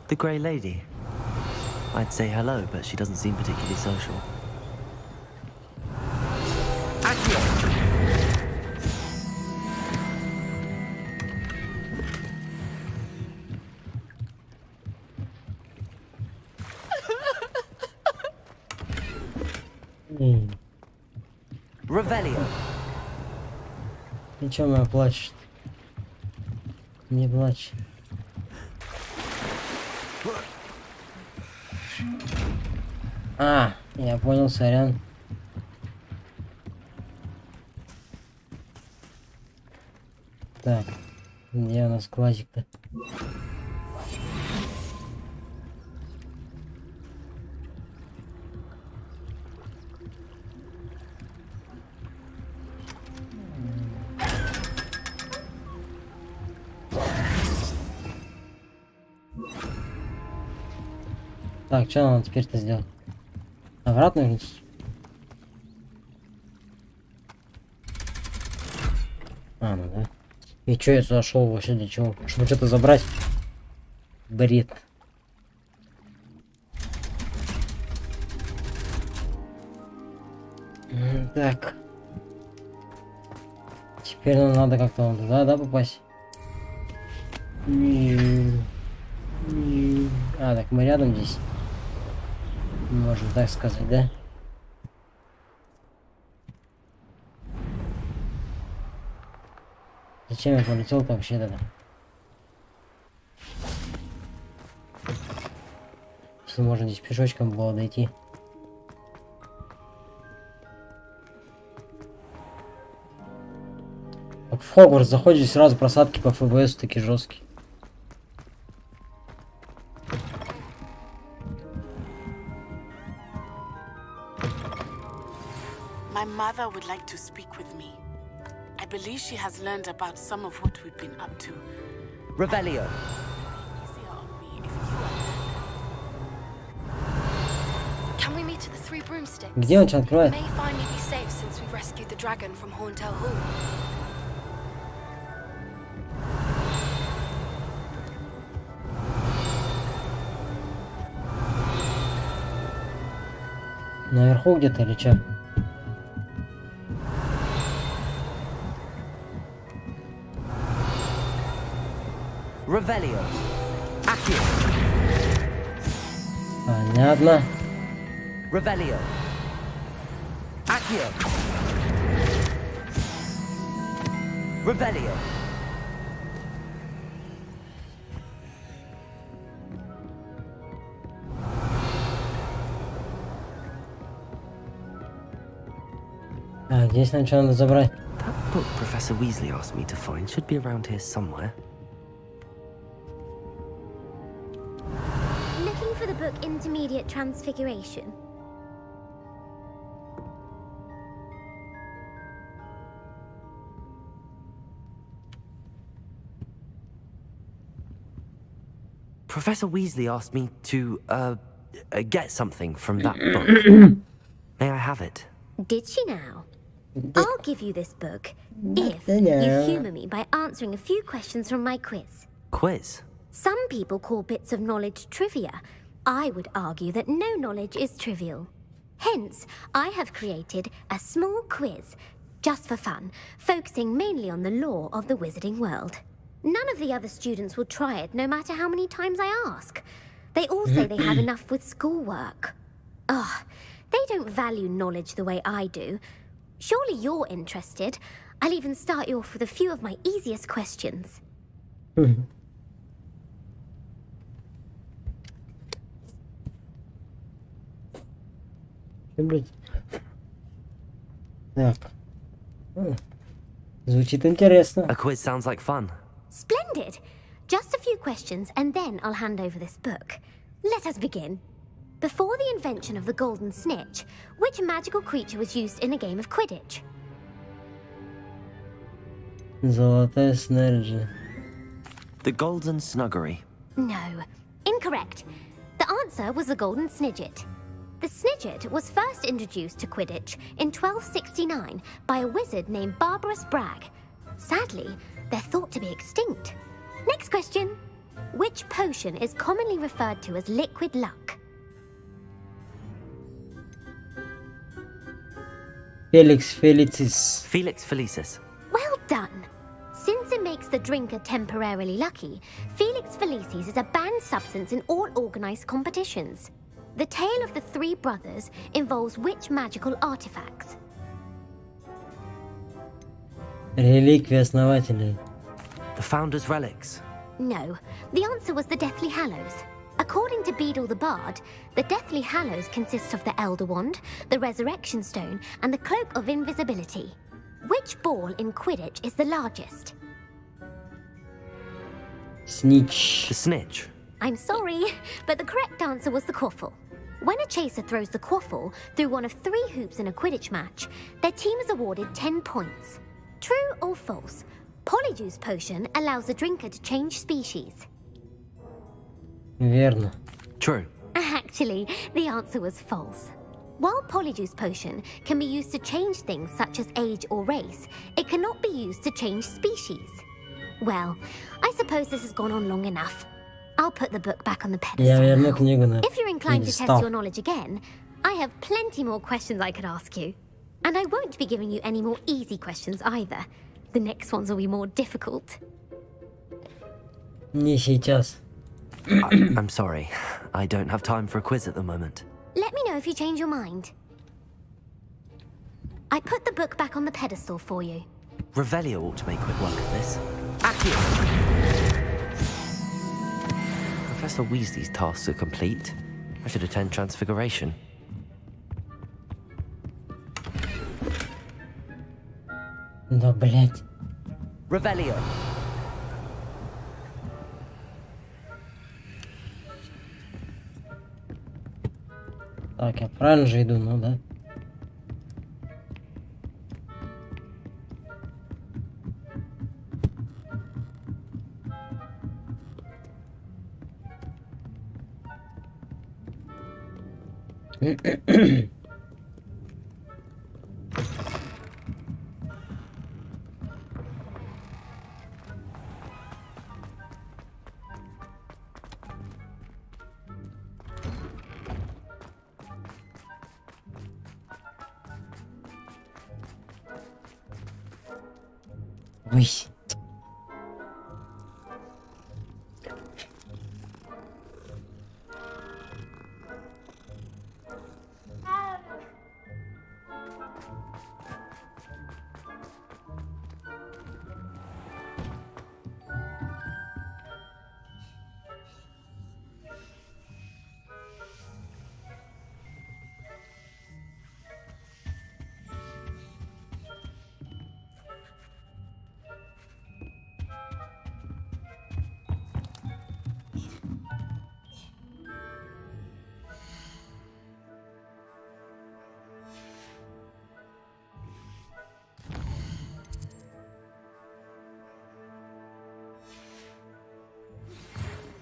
The grey lady. I'd say hello, but she doesn't seem particularly social. Accio. Revelio. И чё моя плачет? Не плачь. А, я понял, сорян. Так, где у нас классик-то? Так, что нам теперь-то сделать? Обратно вниз? А, ну да. И чё я сюда шел вообще для чего? Чтобы что-то забрать? Бред. Так. Теперь нам надо как-то вон туда, да, попасть? А, так мы рядом здесь. Можно так сказать, да? Зачем я полетел-то вообще тогда? Если можно здесь пешочком было дойти. Как в Хогвартс заходишь, сразу просадки по ФБС такие жесткие. My mother would like to speak with me. I believe she has learned about some of what we've been up to. Revelio. Easier on me if you are. Can we meet at the Three Broomsticks? Где он сейчас открывает? May finally be safe since we rescued the dragon from Horntail Hall. Наверху где-то или что? Revelio. Accio. Понятно. Revelio. Accio. Revelio. А, здесь нам что надо забрать? That book Professor Weasley asked me to find should be around here somewhere. Looking for the book Intermediate Transfiguration. Professor Weasley asked me to, get something from that book. May I have it? Did she now? I'll give you this book if you humor me by answering a few questions from my quiz. Quiz? Some people call bits of knowledge trivia. I would argue that no knowledge is trivial. Hence, I have created a small quiz, just for fun, focusing mainly on the lore of the wizarding world. None of the other students will try it, no matter how many times I ask. They all say they have enough with schoolwork. Ugh, they don't value knowledge the way I do. Surely you're interested. I'll even start you off with a few of my easiest questions. Так. Звучит интересно. A quiz sounds like fun. Splendid! Just a few questions and then I'll hand over this book. Let us begin. Before the invention of the golden snitch, which magical creature was used in a game of Quidditch? Золотая снежа. The golden snuggery. No. Incorrect. The answer was the golden snidget. The snidget was first introduced to Quidditch in 1269 by a wizard named Barbarous Bragg. Sadly, they're thought to be extinct. Next question. Which potion is commonly referred to as liquid luck? Felix Felicis. Felix Felicis. Well done. Since it makes the drinker temporarily lucky, Felix Felicis is a banned substance in all organized competitions. The tale of the three brothers involves which magical artifacts? Реликвия основателей. The founder's relics. No, the answer was the Deathly Hallows. According to Beadle the Bard, the Deathly Hallows consists of the Elder Wand, the Resurrection Stone, and the Cloak of Invisibility. Which ball in Quidditch is the largest? Snitch. The snitch. I'm sorry, but the correct answer was the quaffle. When a chaser throws the quaffle through one of 3 hoops in a Quidditch match, their team is awarded 10 points. True or false? Polyjuice potion allows the drinker to change species. Верно. True. Actually, the answer was false. While Polyjuice potion can be used to change things such as age or race, it cannot be used to change species. Well, I suppose this has gone on long enough. I'll put the book back on the pedestal now. If you're inclined to test your knowledge again, I have plenty more questions I could ask you. And I won't be giving you any more easy questions either. The next ones will be more difficult. Не сейчас. I'm sorry. I don't have time for a quiz at the moment. Let me know if you change your mind. I put the book back on the pedestal for you. Revelio ought to make quick work of this. Accio! Professor Weasley's tasks are complete. I should attend Transfiguration. Да, блять. Revelio! Так, я правильно же иду, ну да. Ой.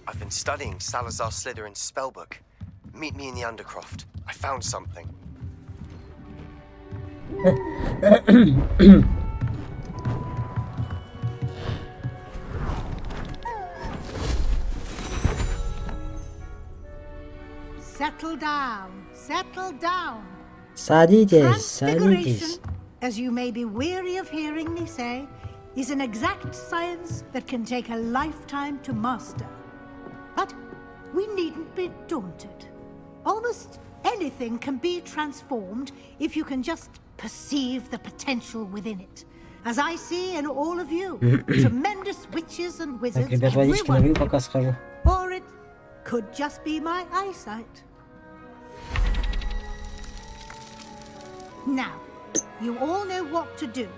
I've been studying Salazar Slytherin's spellbook. Meet me in the Undercroft. I found something. Settle down, settle down. Садитесь, садитесь. Transfiguration, as you may be weary of hearing me say, is an exact science that can take a lifetime to master. But we needn't be daunted. Almost anything can be transformed if you can just perceive the potential within it. As I see in all of you, tremendous witches and wizards, Так, ребят, водички налью, пока схожу. or it could just be my eyesight. Now, you all know what to do.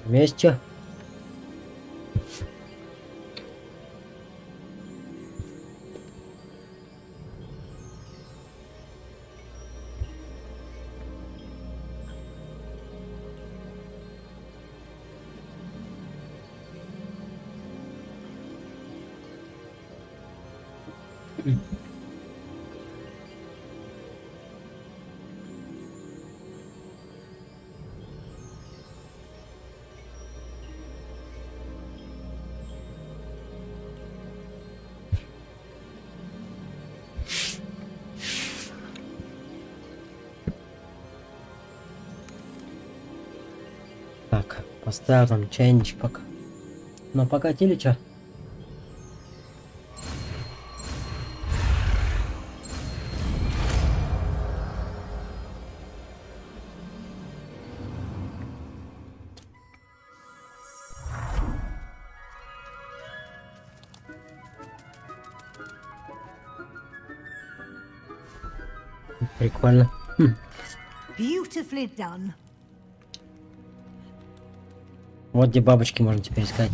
Вместе. Так, поставил там чайничек пока. Но покатили чё? Прикольно. Beautifully done. Вот где бабочки можно теперь искать.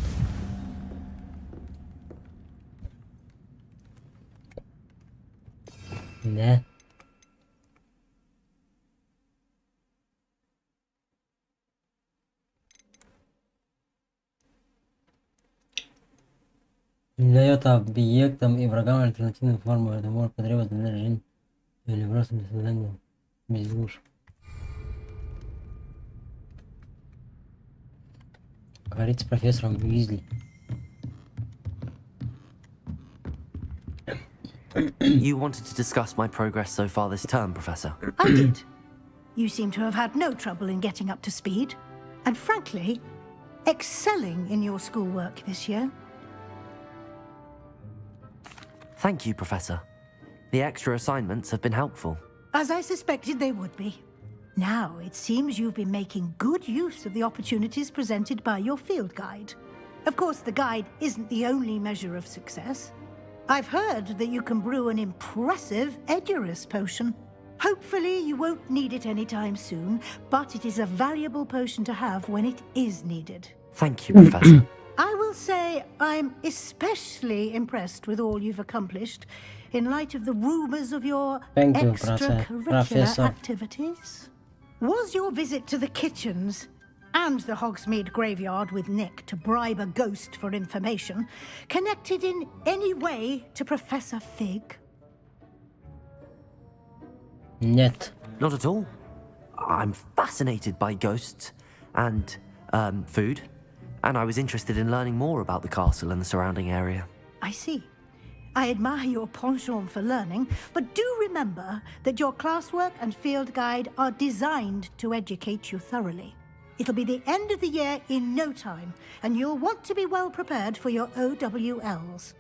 Да. Не дает объектам и врагам альтернативную форму. Это может потребовать для жизни или просто для создания без душ. Говорить с профессором Уизли. You wanted to discuss my progress so far this term, Professor. I did. You seem to have had no trouble in getting up to speed, and frankly, excelling in your schoolwork this year. Thank you, Professor. The extra assignments have been helpful. As I suspected they would be. Now, it seems you've been making good use of the opportunities presented by your field guide. Of course, the guide isn't the only measure of success. I've heard that you can brew an impressive Edurus potion. Hopefully, you won't need it anytime soon, but it is a valuable potion to have when it is needed. Thank you, Professor. I will say I'm especially impressed with all you've accomplished in light of the rumors of your extracurricular activities. Was your visit to the kitchens and the Hogsmeade graveyard with Nick to bribe a ghost for information connected in any way to Professor Fig? Нет. Not at all. I'm fascinated by ghosts and food, and I was interested in learning more about the castle and the surrounding area. I see. I admire your penchant for learning, but do remember that your classwork and field guide are designed to educate you thoroughly. It'll be the end of the year in no time, and you'll want to be well prepared for your OWLs.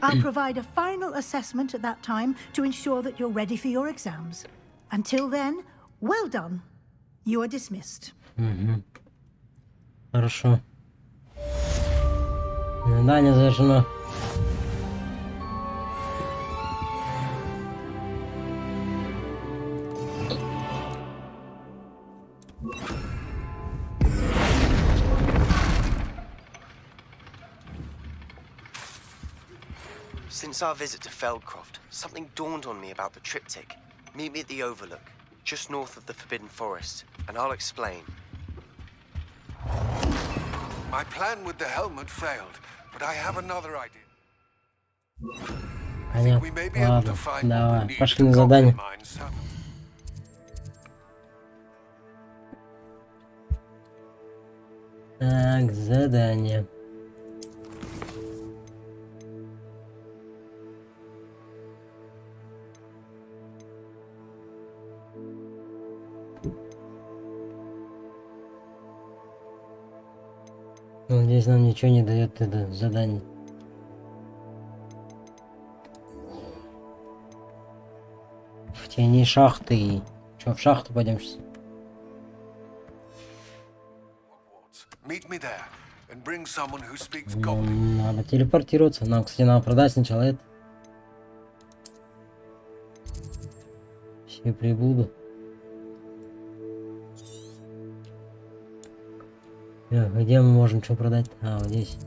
I'll provide a final assessment at that time to ensure that you're ready for your exams. Until then, well done. You are dismissed. Хорошо. Задание завершено. Since our visit to Feldcroft, something dawned on me about the triptych. Meet me at the Overlook, just north of the Forbidden Forest, and I'll explain. My plan with the helmet failed, but I have another idea. I think we may be able to find what we need пошли на to задание. mine some. Так, задание. Ну, здесь нам ничего не дает это задание. В тени шахты. Че, в шахту пойдем сейчас? Meet me there and bring someone who speaks Нам goblin. надо телепортироваться. Нам, кстати, надо продать сначала это. Все приблуды. Где мы можем что продать? А, вот здесь.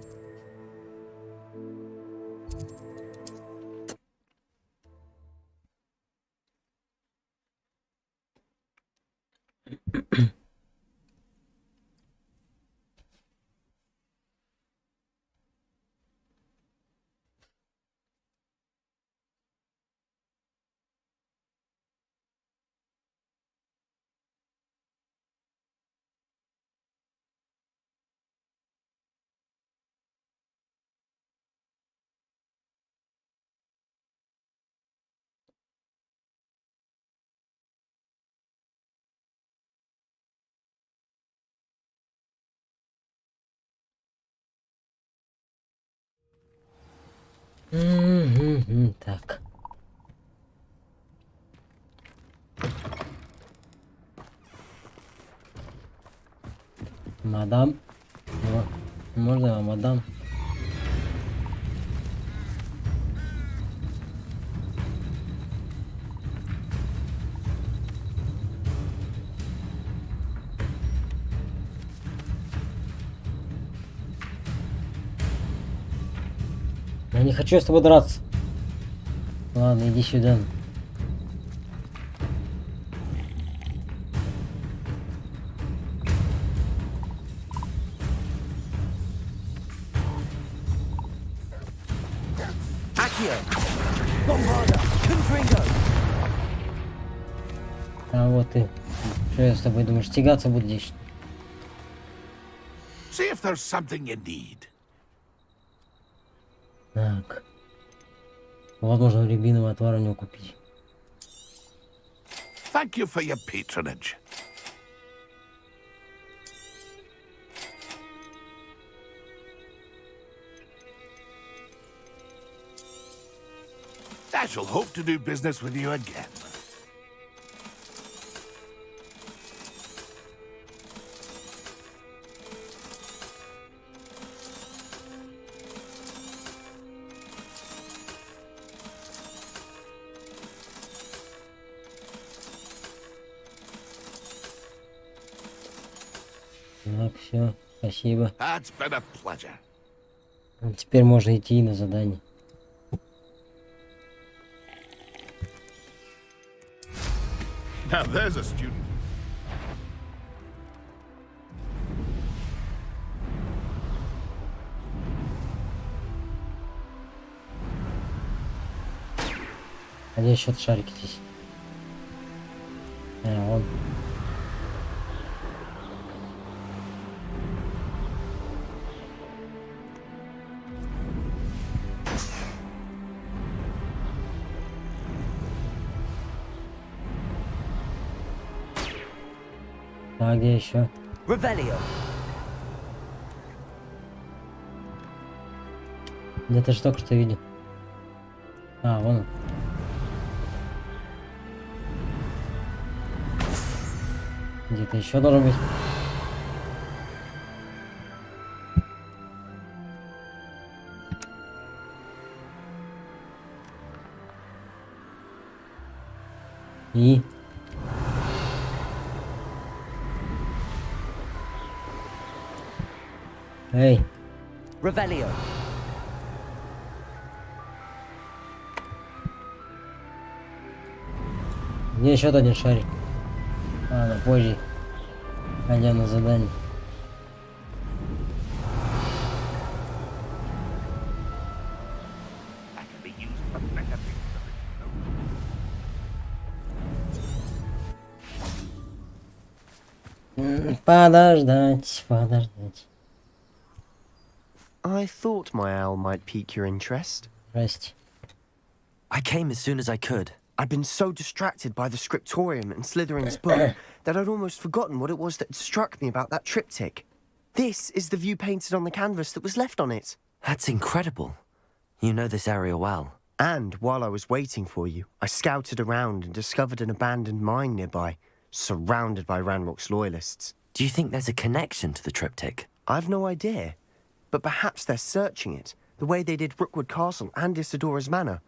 Так. Мадам. Можно вам, мадам? Я не хочу с тобой драться. Ладно, иди сюда. А вот ты. Что я с тобой думаешь, тягаться буду здесь? See if there's something you need. Так. Возможно, рябинового отвара у него купить. Thank you for your patronage. I shall hope to do business with you again. Так, все, спасибо. That's been a pleasure. Теперь можно идти на задание. Now there's a student. А где еще шарики здесь? Вон. А где еще? Где-то же только что видел. А, вон он. Где-то еще должен быть. И эй, где еще один шарик? А, на позже. Пойдем на задание. Подождать. I thought my owl might pique your interest. Здрасте. I came as soon as I could. I'd been so distracted by the scriptorium and Slytherin's book that I'd almost forgotten what it was that struck me about that triptych. This is the view painted on the canvas that was left on it. That's incredible. You know this area well. And while I was waiting for you, I scouted around and discovered an abandoned mine nearby, surrounded by Ranrock's loyalists. Do you think there's a connection to the triptych? I've no idea, but perhaps they're searching it, the way they did Rookwood Castle and Isidora's Manor.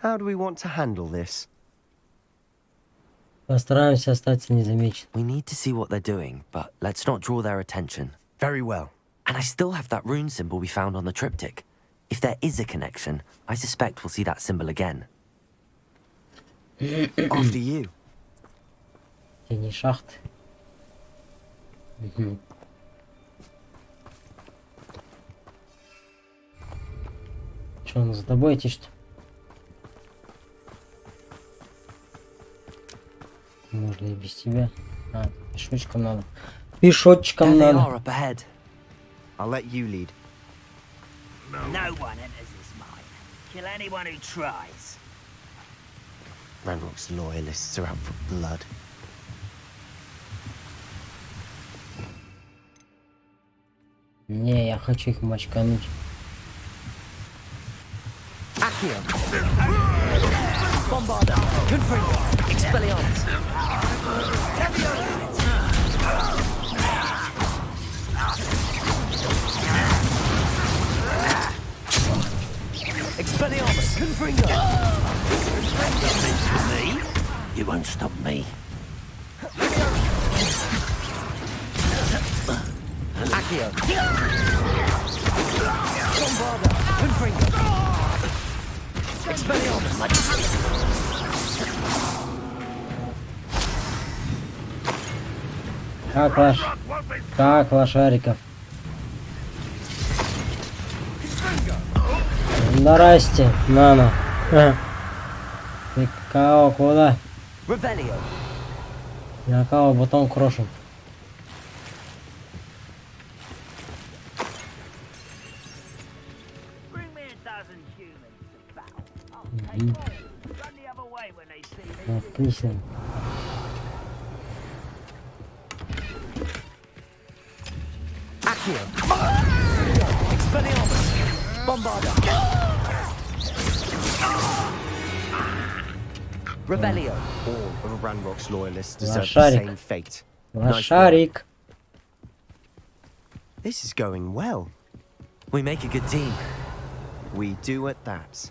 How do we want to handle this? Постараемся остаться незамеченным. We need to see what they're doing, but let's not draw their attention. Very well. And I still have that rune symbol we found on the triptych. If there is a connection, I suspect we'll see that symbol again. After you. Тени шахт. Что, он за тобой идти, что? Можно и без тебя. А, пешочком надо. Пешочком There they надо. are up ahead. I'll let you lead. No one enters this mine. Kill anyone who tries. Ranrock's loyalists are out for blood. Не, я хочу их мочкануть. Accio. Bombarda. Confringo. Expelliarmus. Expelliarmus. Confringo. Me? You won't stop me. Accio. Bombarda. Confringo. Expelliarmus. Как лошариков. Здрасте, Нана. Ты кого куда? Я кого потом крошу. Отлично. Accio. Expelliarmus. Bombarda. Revelio. All of Ranrock's loyalists deserve the Лошарик. same fate. Лошарик. This is going well. We make a good team. We do at that.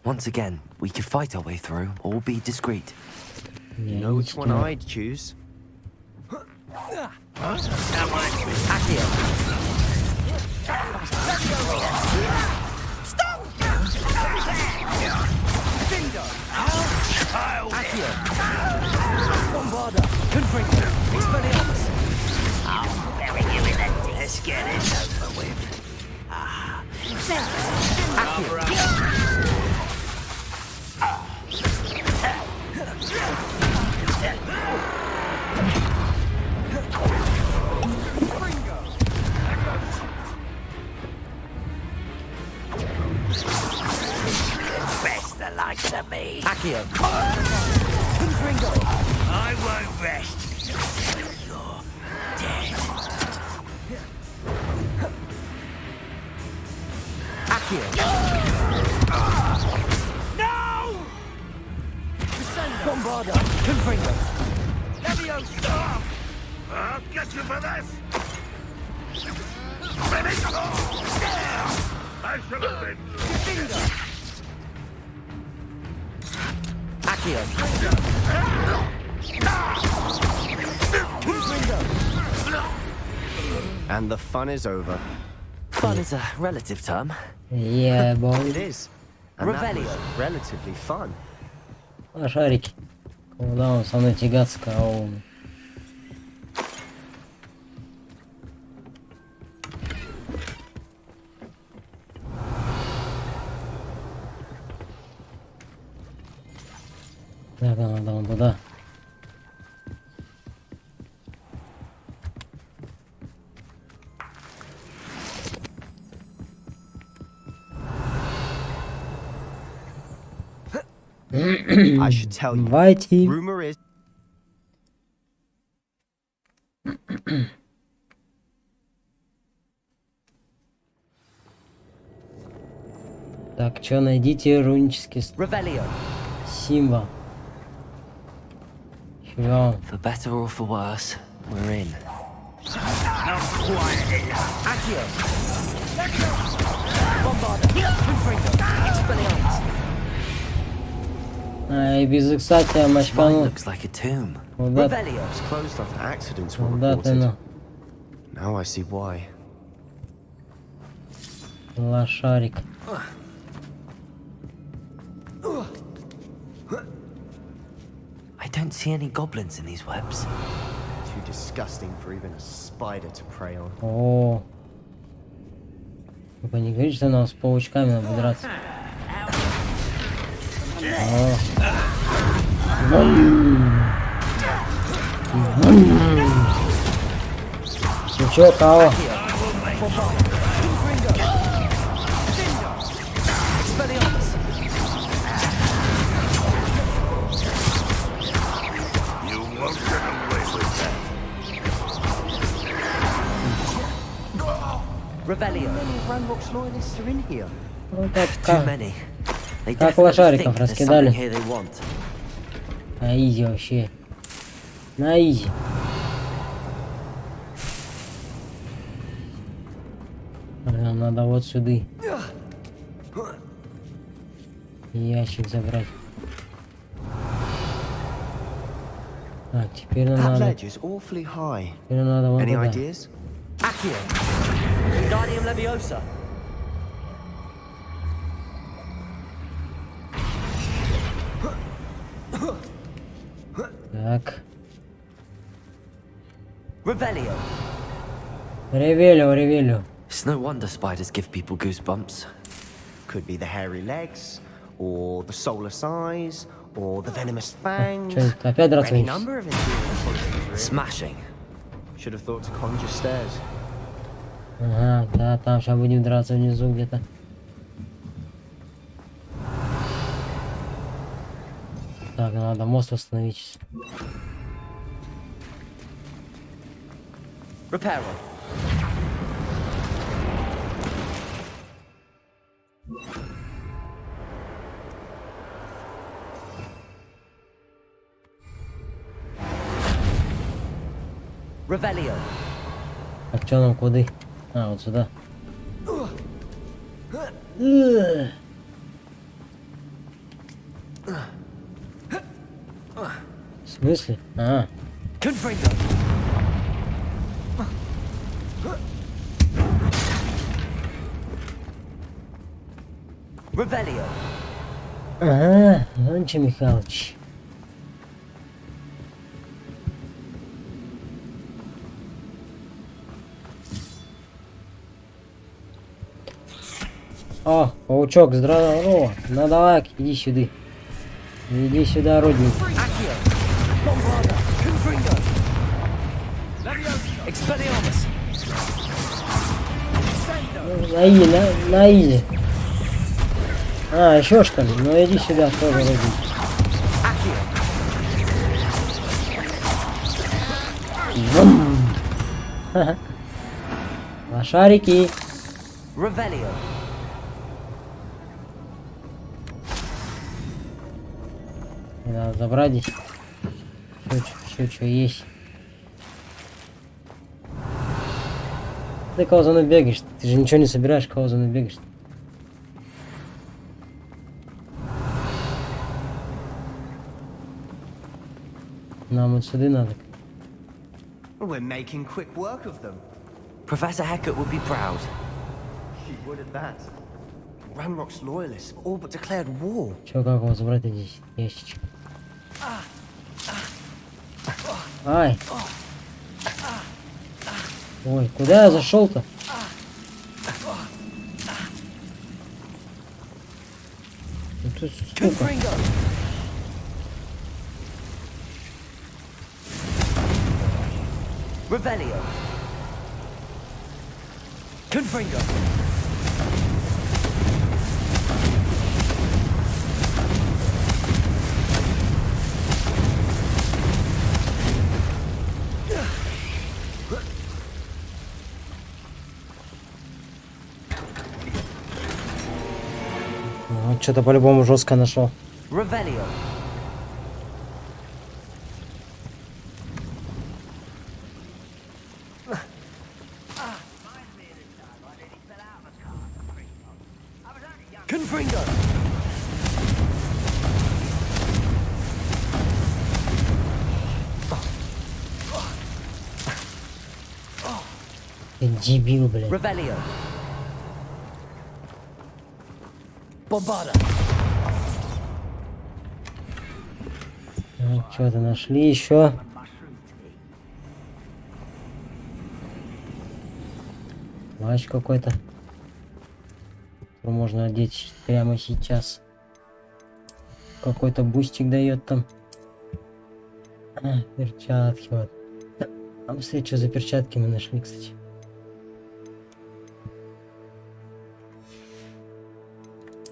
Once again, we could fight our way through or be discreet. You know which one I'd choose? Let's get it over with. Best the likes of me. Accio. I won't rest. You're dead. Accio. No! Bombarda. Confringo. Leviosa! I'll get you for this! Finish! I should have been... Accio. And the fun is over. Fun is a relative term. Yeah, boy. It is. And that was Revelio. relatively fun. А шарики. Куда он со мной тягаться, караул. Так, надо вон туда. I should tell you. Давайте. Rumor is... Так, чё, найдите рунический Revelio. символ. Чё? For better or for worse, we're in. Accio! Bombarda. Confringo. Expelliarmus. Ай, без икса тебя Mine мочканул. looks like a tomb. Куда, Revelio. It's closed after accidents were куда ты, reported. ну? Now I see why. Лошарик. I don't see any goblins in these webs. Too disgusting for even a spider to prey on. О. Только не говори, что нам с паучками надо драться. О. Ну чё, кого? Expelliarmus. You won't get away with that. Revelio. Ranrock's loyalists are in here. Ну так, Too many. They Как definitely лошариков think there's раскидали. something here they want. на изи вообще. На изи. Нам надо вот сюда. Ящик забрать. Так, теперь нам That надо... ledge is awfully high. Теперь нам надо вон Any туда. ideas? Accio. Wingardium Leviosa. Так. Revelio. Ревелио, ревелио. It's no wonder spiders give people goosebumps. Could be the hairy legs, or the soulless eyes, or the venomous fangs. Что это? Опять драться Any будешь? number of interior. Smashing. Should have thought to conjure stairs. Ага, да, там сейчас будем драться внизу где-то. Так, надо мост восстановить. Reparo. Revelio. Так, что нам куда? А, вот сюда. В смысле? А. Confringo. Revelio. Ага, Анча Михайлович. О, паучок, здорово. Ну давай, иди сюда. Иди сюда, родник. На изи. А, еще что ли? Ну иди сюда, тоже родник. Ха-ха. Лошарики. Revelio. Надо забрать здесь. Все, что есть. Ты кого за мной бегаешь? Ты же ничего не собираешь, кого за мной бегаешь? Нам вот сюда надо. We're making quick work of them. Professor Hecat would be proud. She would at that. Ranrock's loyalists have all but declared war. Чё, как его забрать здесь? Ящичек. Ай. Ой, куда я зашел-то? Ну, тут сколько? Revelio. Confringo. Вот что-то по-любому жестко нашел. Revelio. Confringo. Дебил, блядь. Revelio. Bombarda. Что-то нашли еще. Плащ какой-то. Можно одеть прямо сейчас. Какой-то бустик дает там. А, перчатки вот. А посмотри, что за перчатки мы нашли, кстати.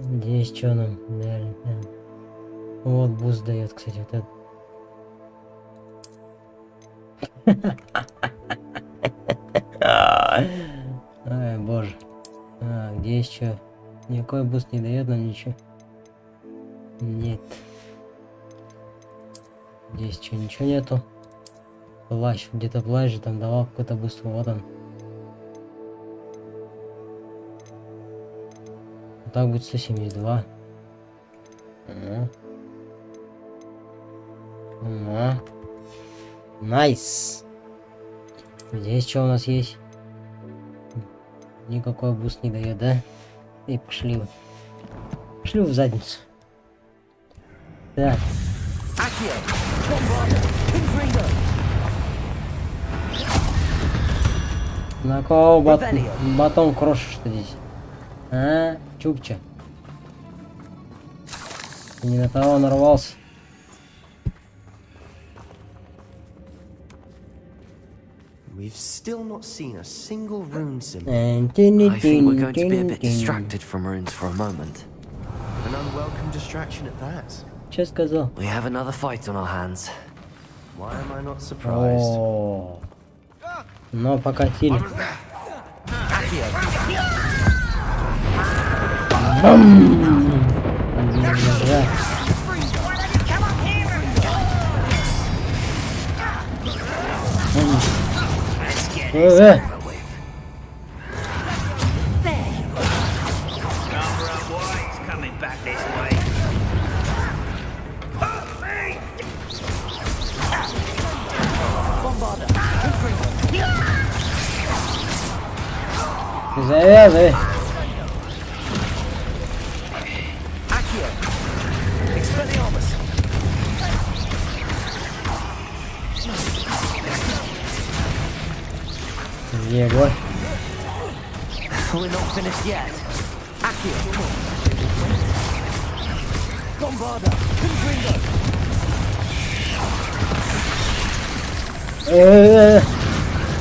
Здесь что нам дали? Вот буст дает, кстати, вот это. Ай, боже. А, где есть что? Никакой буст не дает нам ничего. Нет. Здесь что, ничего нету. Плащ, где-то плащ же там давал какой-то буст, вот он. Так будет 172. Найс. Здесь что у нас есть? Никакой буст не дает, да? И пошли вы. Пошли в задницу. Так. На кого батон крошишь ты здесь? А, Чукча. Не на того нарвался. We've still not seen a single rune symbol. I think we're going to be a bit distracted from runes for a moment. An unwelcome distraction at that. Что сказал? We have another fight on our hands. Why am I not surprised? О, но покатили. Ты завязывай. Его. We're not finished yet. Accio. Bombarda.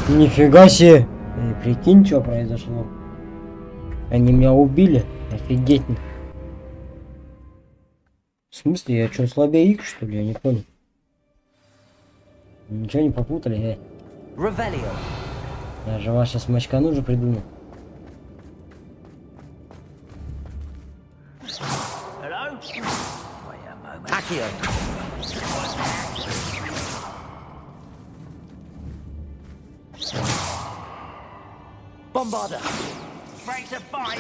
Нифига себе. Прикинь, что произошло. Они меня убили. Офигеть. В смысле, я что, слабее их, что ли? Я не понял. Ничего не попутали, Ревелио. Я же вас сейчас мочкану уже придумал. Accio. Bombarda. Break the fight.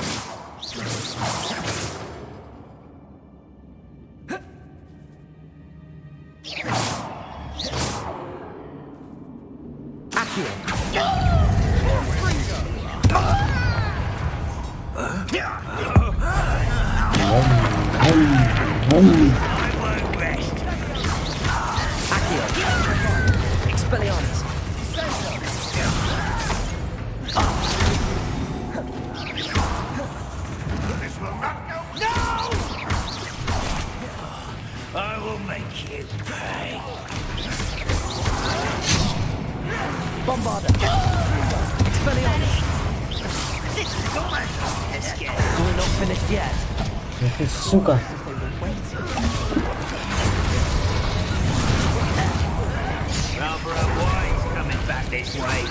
Expelliarmus. I will make you pay. Bombarda. Expelliarmus. This is almost We're not finished yet. Эх ты, сука. Rather a wise coming back this way.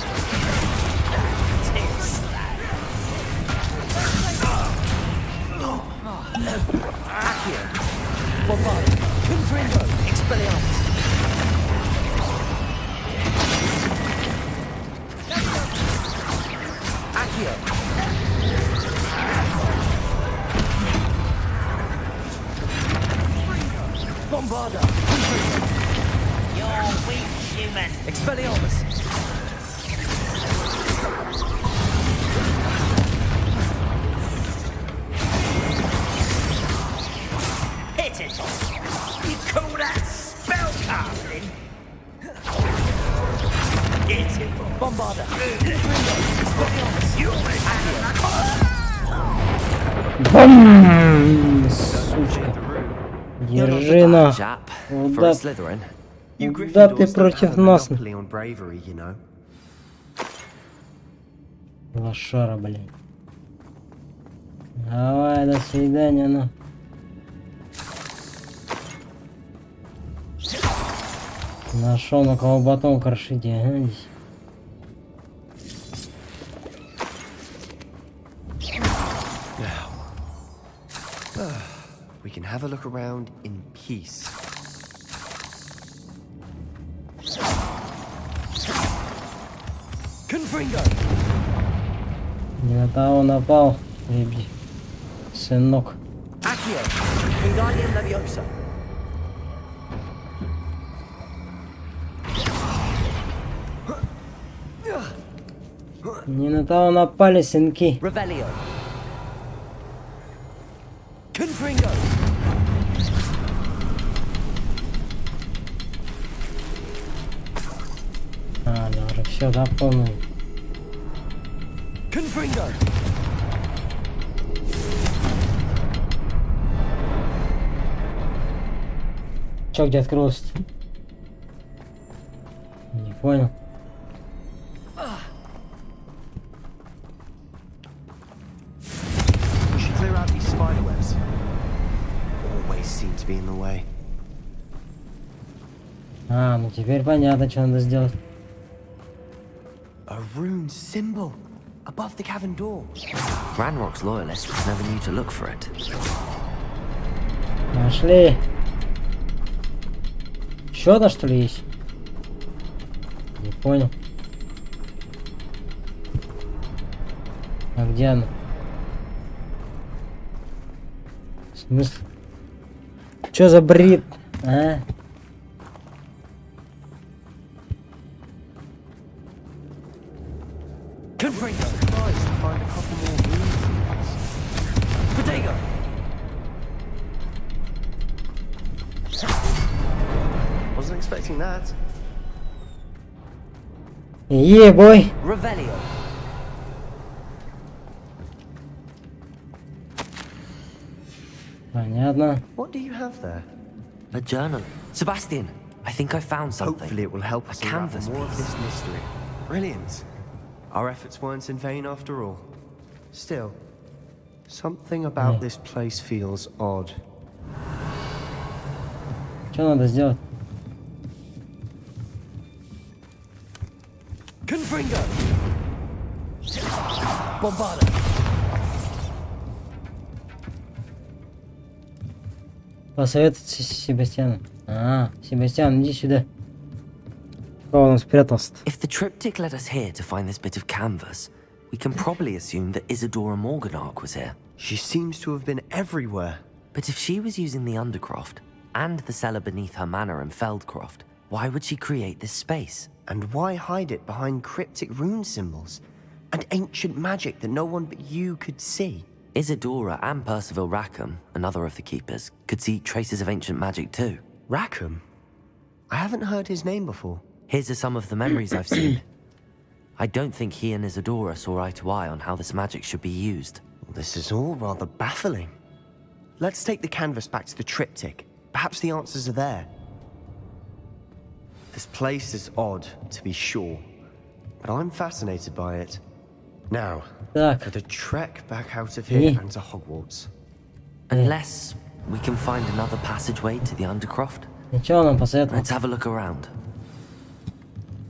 Accio. Bombarda. Confringo. Expelliarmus. Accio. Bombarda. You're weak, human. Expelliarmus. Pitiful. You call that spell casting? Pitiful. Bombarda. You Бам! Сучка. Держи на. Да ты против нас. Лошара, блин. Давай, до свидания, ну. Нашел на кого батон крошите, ага, здесь. We can have a look around in peace. Confringo. Не на того напал, ребят. Сынок. Accio. Wingardium Leviosa. Не на того напали, сынки. Revelio. Confringo. А, да, уже все запомнил. Confringo. Чё, где открылось? Не понял. We should clear out these spider webs. Always seem to be in the way. А, ну теперь понятно, что надо сделать. A rune symbol above the cavern door. Ranrock's loyalists never knew to look for it. Нашли. Что-то, что ли, есть? Не понял. А где она? В смысле? Чё за бред? А? Confringo. Surprised to find a couple Wasn't expecting that. Yeah, boy. Revelio. Понятно. What do you have there? A journal. Sebastian, I think I found something. Hopefully it will help us unravel canvas more of piece. this mystery. Brilliant. Our efforts weren't in vain after all. Still, something about this place feels odd. Что надо сделать? Confringo! Bombarda! Посоветуйте с Себастьяном. Себастьян, иди сюда. Кого он спрятался? If the triptych led us here to find this bit of canvas, we can probably assume that Isadora Morganach was here. She seems to have been everywhere. But if she was using the Undercroft and the cellar beneath her manor in Feldcroft, why would she create this space? And why hide it behind cryptic rune symbols? And ancient magic that no one but you could see? Isadora and Percival Rackham, another of the keepers, could see traces of ancient magic too. Rackham? I haven't heard his name before. His are some of the memories I've seen. I don't think he and Isadora saw eye to eye on how this magic should be used. This is all rather baffling. Let's take the canvas back to the triptych. Perhaps the answers are there. This place is odd, to be sure, but I'm fascinated by it. Now, for the trek back out of here and to Hogwarts. Unless we can find another passageway to the Undercroft. Ничего нам посоветовал. Let's have a look around.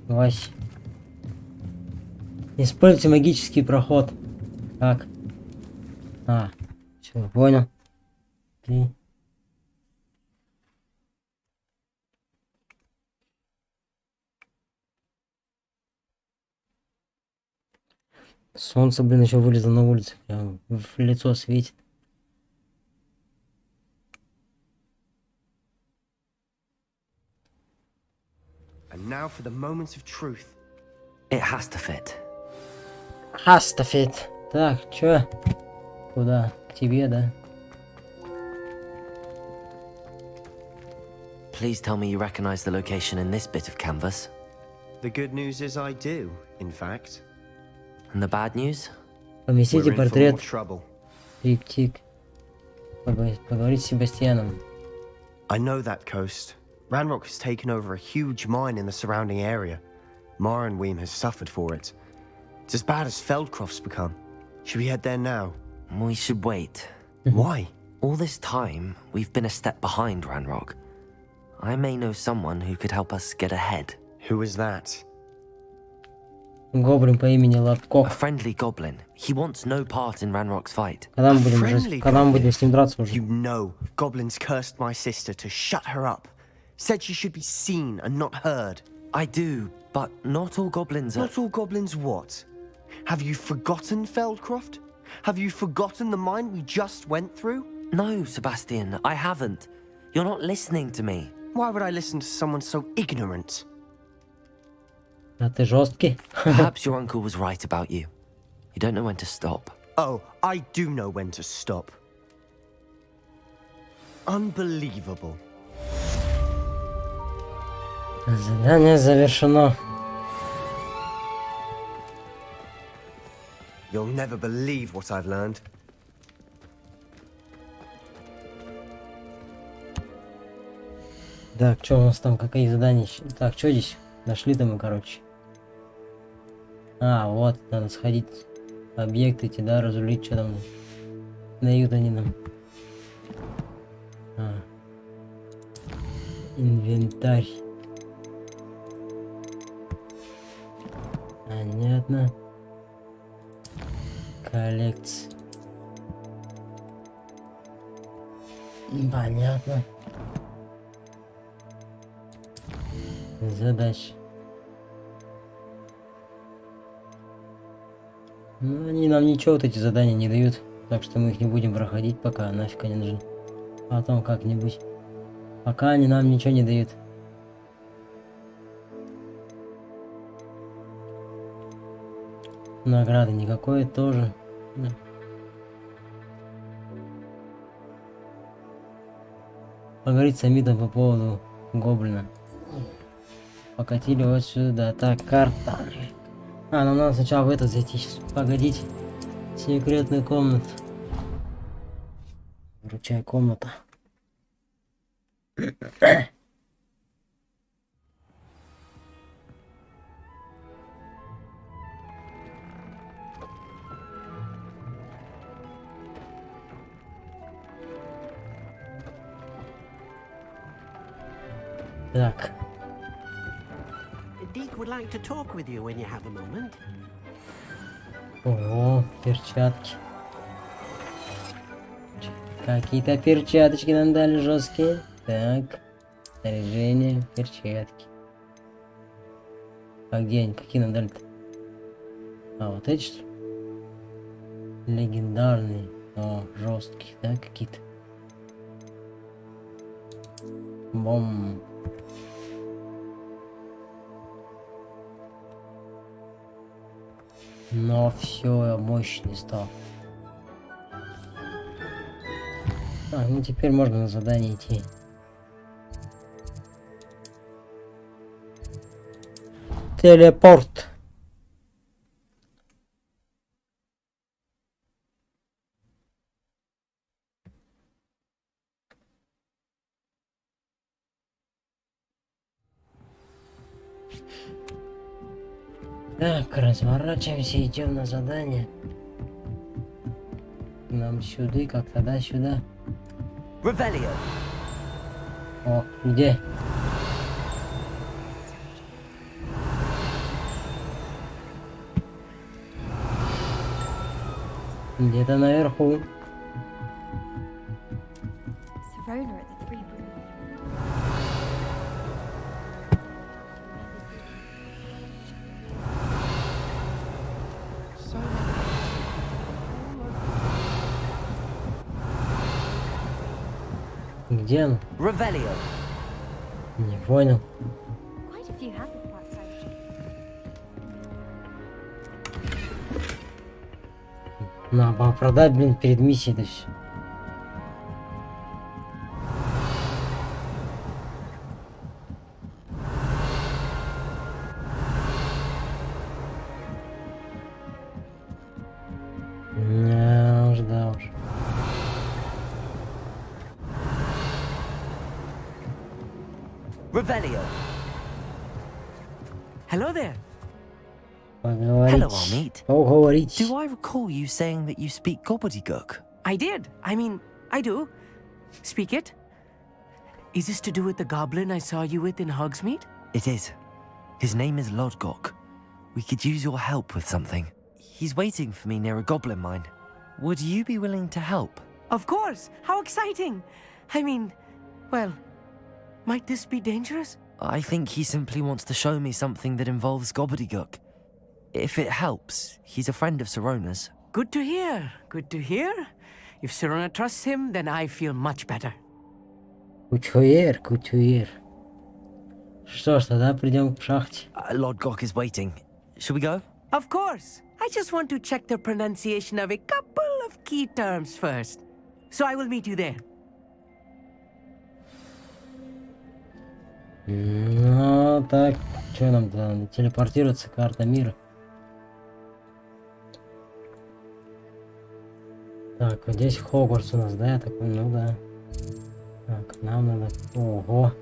Вась. Используйте магический проход. Как? Все, понял. Окей. Солнце, блин, еще вылезло на улице. Прям в лицо светит. And now for the moment of truth. It has to fit. Астафет. Так, чё? Куда? К тебе, да? Please tell me you recognize the location in this bit of canvas. The good news is I do, in fact. And the bad news? Поместите We're in for more портрет. trouble. Триптик. Поговорить с Себастьяном. I know that coast. Ranrock has taken over a huge mine in the surrounding area. Mornweem has suffered for it. It's as bad as Feldcroft's become. Should we head there now? We should wait. Why? All this time, we've been a step behind Ranrock. I may know someone who could help us get ahead. Who is that? Гоблин по имени A Лапков. friendly goblin. He wants no part in Ranrock's fight. Когда мы friendly будем с ним драться уже? You know, goblins cursed my sister to shut her up. Said she should be seen and not heard. I do, but not all goblins are... Not all goblins what? Have you forgotten Feldcroft? Have you forgotten the mine we just went through? No, Sebastian, I haven't. You're not listening to me. Why would I listen to someone so ignorant? А ты жесткий? Perhaps your uncle was right about you. You don't know when to stop. Oh, I do know when to stop. Unbelievable. Задание завершено. You'll never believe what I've learned. Так, что у нас там, какие задания? Так, что здесь? Нашли-то мы, короче. Вот, надо сходить в объекты эти, да, разрулить, что там дают они нам. Инвентарь. Понятно. Коллекция. Понятно. Задача. Ну, они нам ничего, вот эти задания не дают. Так что мы их не будем проходить пока, нафиг они нужны. Потом как-нибудь. Пока они нам ничего не дают. Награды никакой тоже. Да. Поговорить с Амидом по поводу гоблина. покатили вот сюда. Так, карта. А, нам надо сначала в этот зайти. Сейчас, погодите. Секретная комната. Вручай комната. Так. Deke would like to talk with you when you have a moment. О, перчатки. Какие-то перчаточки нам дали жесткие. Так. Снаряжение, перчатки. А где они? Какие нам дали-то? А, вот эти что ли? Легендарные. О, жесткие, да, какие-то. Бом. Но все, мощный стал. А, ну теперь можно на задание идти. Телепорт. Так, разворачиваемся, идем на задание. Нам сюда, как тогда сюда. Revelio. О, где? Где-то наверху. Где он? Revelio. Не понял. Надо продать, блин, перед миссией это все. Да уж. Revelio. Hello there. Hello, Amit. Do I recall you saying that you speak gobbledygook? I did. I mean, I do. Speak it. Is this to do with the goblin I saw you with in Hogsmeade? It is. His name is Lodgok. We could use your help with something. He's waiting for me near a goblin mine. Would you be willing to help? Of course. How exciting. I mean, well, might this be dangerous? I think he simply wants to show me something that involves gobbledygook. If it helps, he's a friend of Sirona's. Good to hear. Good to hear. If Sirona trusts him, then I feel much better. Good to hear. Что ж, тогда придем к шахте. Lodgok is waiting. Shall we go? Of course. I just want to check the pronunciation of a couple of key terms first. So I will meet you there. Ну, так, что нам там? Телепортироваться, карта мира. Так, вот здесь Хогвартс у нас, да, я такой, ну да. Так, нам надо... Ого.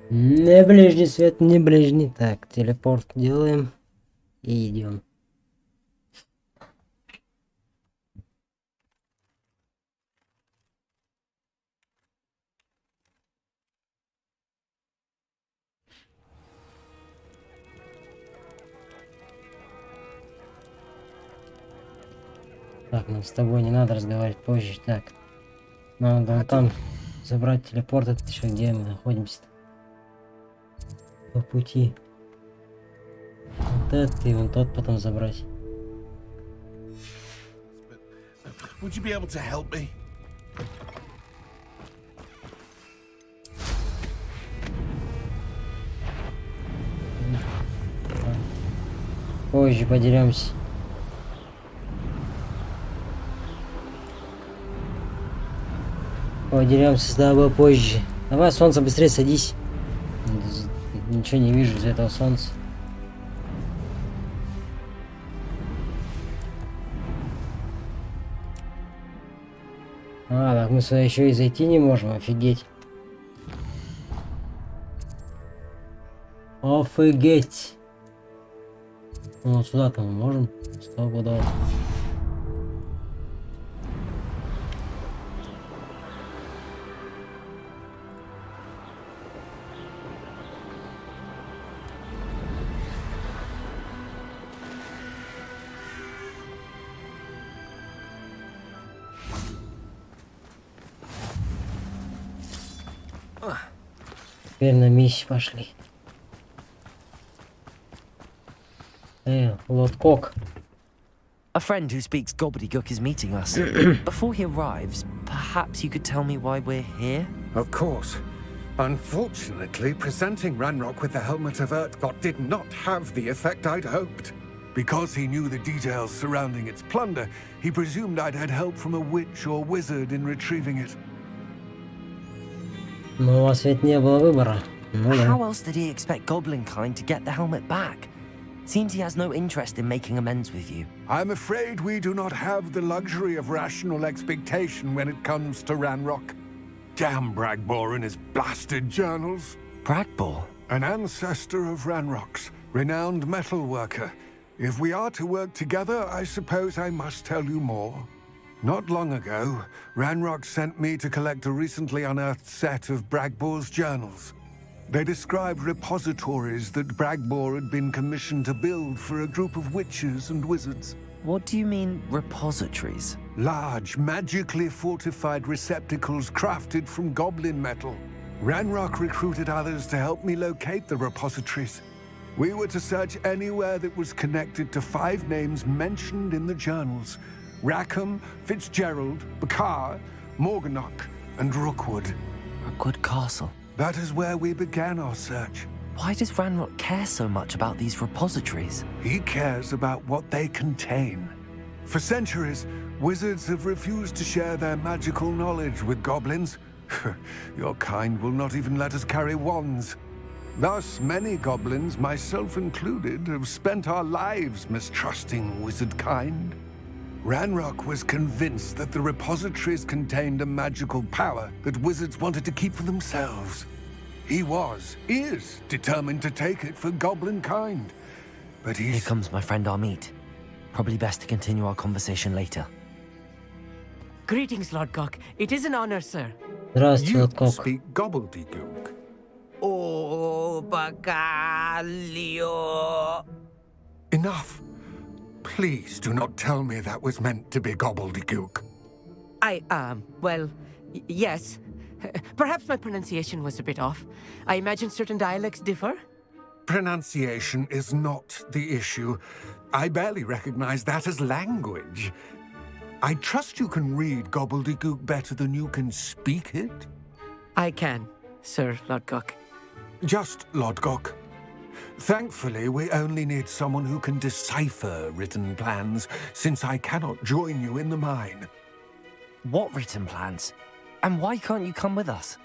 Не ближний свет, не ближний. Так, телепорт делаем и идем. Так, нам с тобой не надо разговаривать позже. Так, надо вон там забрать телепорт. Это еще где мы находимся-то? По пути. Вот это и вон тот потом забрать. Would you be able to help me? Позже поделимся. Поделимся с тобой позже. Давай, солнце, быстрее садись. Ничего не вижу из этого солнца. А, так мы сюда еще и зайти не можем, офигеть. Офигеть. Ну, вот сюда-то мы можем. 100 годов. Теперь на миссию пошли. Лоткок. A friend who speaks gobbledygook is meeting us. Before he arrives, perhaps you could tell me why we're here? Of course. Unfortunately, presenting Ranrock with the Helmet of Urtkot did not have the effect I'd hoped. Because he knew the details surrounding its plunder, he presumed I'd had help from a witch or wizard in retrieving it. Но у вас ведь не было выбора. How else did he expect Goblinkind to get the helmet back? Seems he has no interest in making amends with you. I'm afraid we do not have the luxury of rational expectation when it comes to Ranrock. Damn Bragbor and his blasted journals. Bragbor? An ancestor of Ranrock's, renowned metal worker. If we are to work together, I suppose I must tell you more. Not long ago, Ranrock sent me to collect a recently unearthed set of Bragbor's journals. They described repositories that Bragbor had been commissioned to build for a group of witches and wizards. What do you mean, repositories? Large, magically fortified receptacles crafted from goblin metal. Ranrock recruited others to help me locate the repositories. We were to search anywhere that was connected to 5 names mentioned in the journals. Rackham, Fitzgerald, Bakar, Morganach, and Rookwood. Rookwood Castle. That is where we began our search. Why does Ranrock care so much about these repositories? He cares about what they contain. For centuries, wizards have refused to share their magical knowledge with goblins. Your kind will not even let us carry wands. Thus, many goblins, myself included, have spent our lives mistrusting wizard kind. Ranrock was convinced that the repositories contained a magical power that wizards wanted to keep for themselves. He is determined to take it for goblin kind. But Here comes my friend Amit. Probably best to continue our conversation later. Greetings, Lord Cock. It is an honor, sir. Здравствуйте, you Лоткок. speak gobbledygook. Oh, bagaglio. Enough. Please do not tell me that was meant to be gobbledygook. Well, yes. Perhaps my pronunciation was a bit off. I imagine certain dialects differ? Pronunciation is not the issue. I barely recognize that as language. I trust you can read gobbledygook better than you can speak it? I can, Sir Lodgok. Just Lodgok. Thankfully, we only need someone who can decipher written plans, since I cannot join you in the mine. What written plans? And why can't you come with us?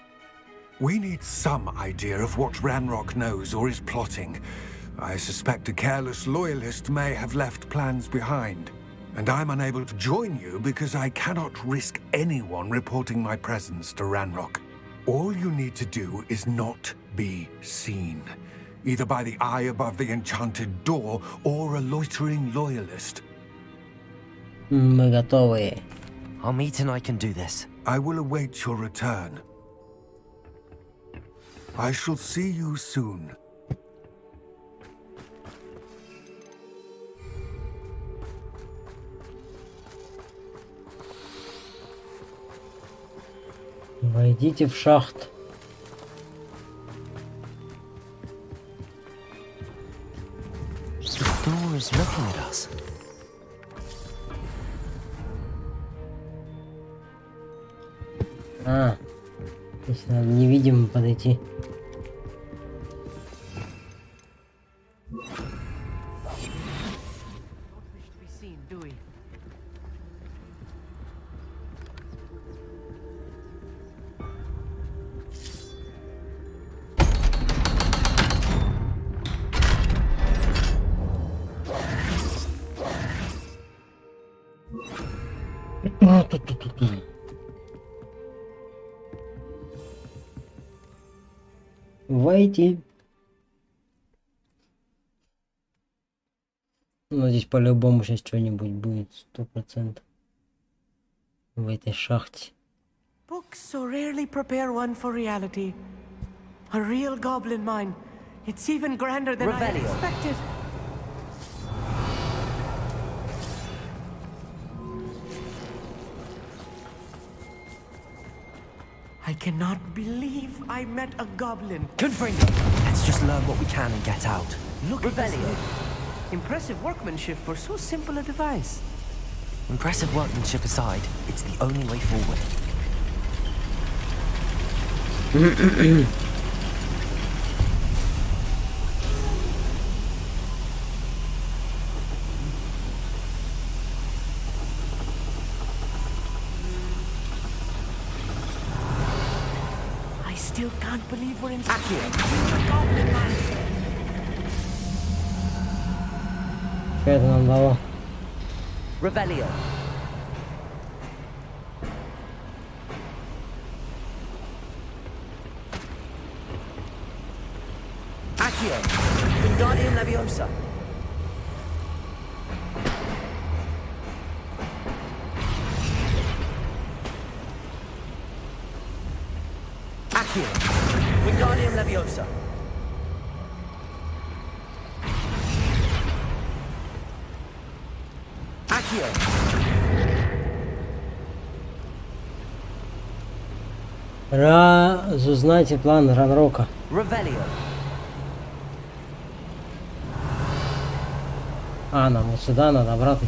We need some idea of what Ranrock knows or is plotting. I suspect a careless loyalist may have left plans behind. And I'm unable to join you because I cannot risk anyone reporting my presence to Ranrock. All you need to do is not be seen. Either by the eye above the enchanted door, or a loitering loyalist. Мы готовы. Amit and I can do this. I will await your return. I shall see you soon. Войдите в шахт. The door is looking at us. То есть надо невидимо подойти. Войти. Ну, здесь по-любому сейчас что-нибудь будет, 100%. В этой шахте. Books so rarely prepare one for reality. A real goblin mine. It's even grander than I expected. I cannot believe I met a goblin. Confringo! Let's just learn what we can and get out. Look at this. Impressive workmanship for so simple a device. Impressive workmanship aside, it's the only way forward. I still can't believe we're in a goblin mine. Что это нам дало? Revelio. Accio. Wingardium Leviosa. Accio. Wingardium Leviosa. Accio. Разузнайте план Ранрока. Revelio. А, нам вот сюда надо обратно.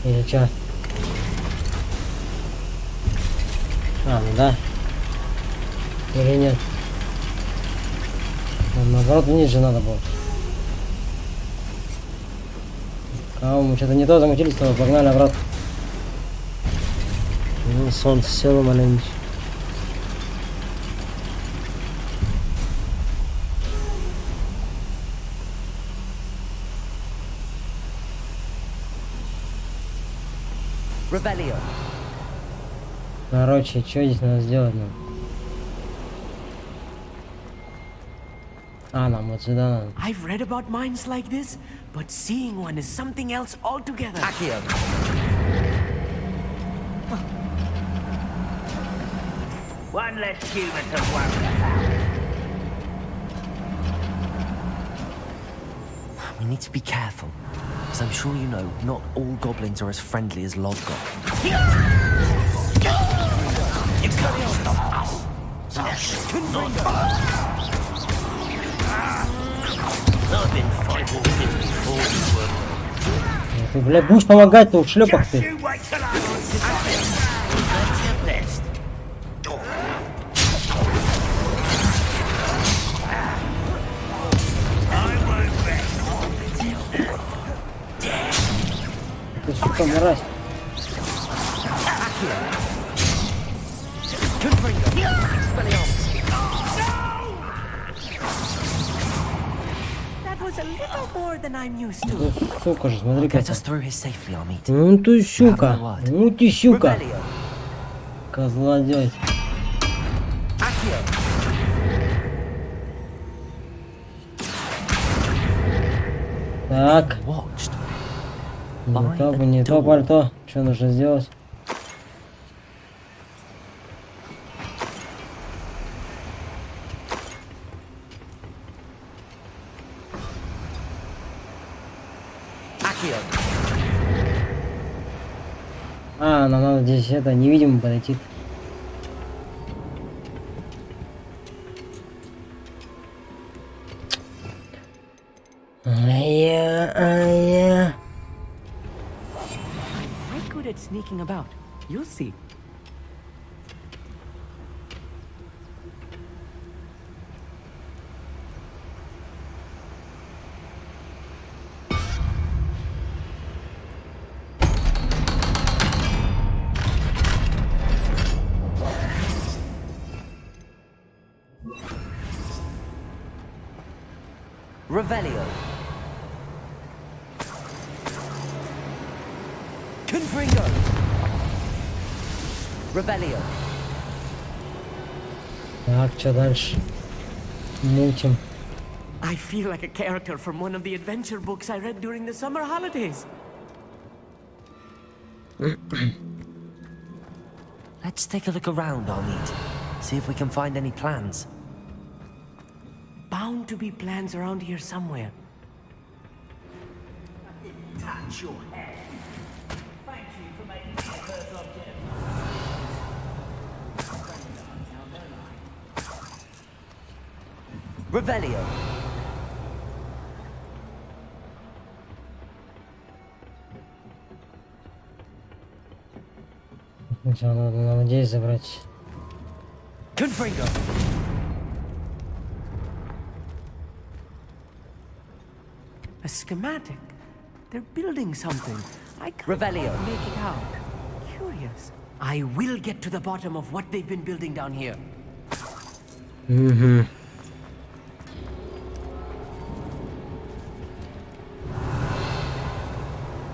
Или что? А, ну да. Или нет? Нам наоборот вниз же надо было. А мы что-то не то замутили, с тобой, погнали обратно. Ну, солнце село маленько. Revelio. Короче, что здесь надо сделать нам? А, нам вот сюда надо. I've read about mines like this, but seeing one is something else altogether. Accio. One less human to worry about. We need to be careful, as I'm sure you know, not all goblins are as friendly as Lodgok. I've been fighting with him before this world. Ты, блядь, будешь помогать-то, в шлепах ты. You wait till I That's your best. I won't rest. Ты, сука, мразь. That was a little more than I'm used to. Ну, сука же, смотри как. Get us through here safely, our meeting. Ну ты щука. Ну ты щука. Козлодей. Так. Не то пальто. Что нужно сделать? А, нам надо здесь это невидимо подойти. I'm quite good at sneaking about. You'll see. Revelio. Confringo. Revelio. Так, что дальше? Мутим. I feel like a character from one of the adventure books I read during the summer holidays. Let's take a look around, Armit. See if we can find any plans. Bound to be plans around here somewhere. Touch your head. Thank you for making me the first object. Revelio. Сначала надо людей забрать. Confringo. A schematic. They're building something. I can't Revelio. quite make it out. Curious. I will get to the bottom of what they've been building down here. Угу.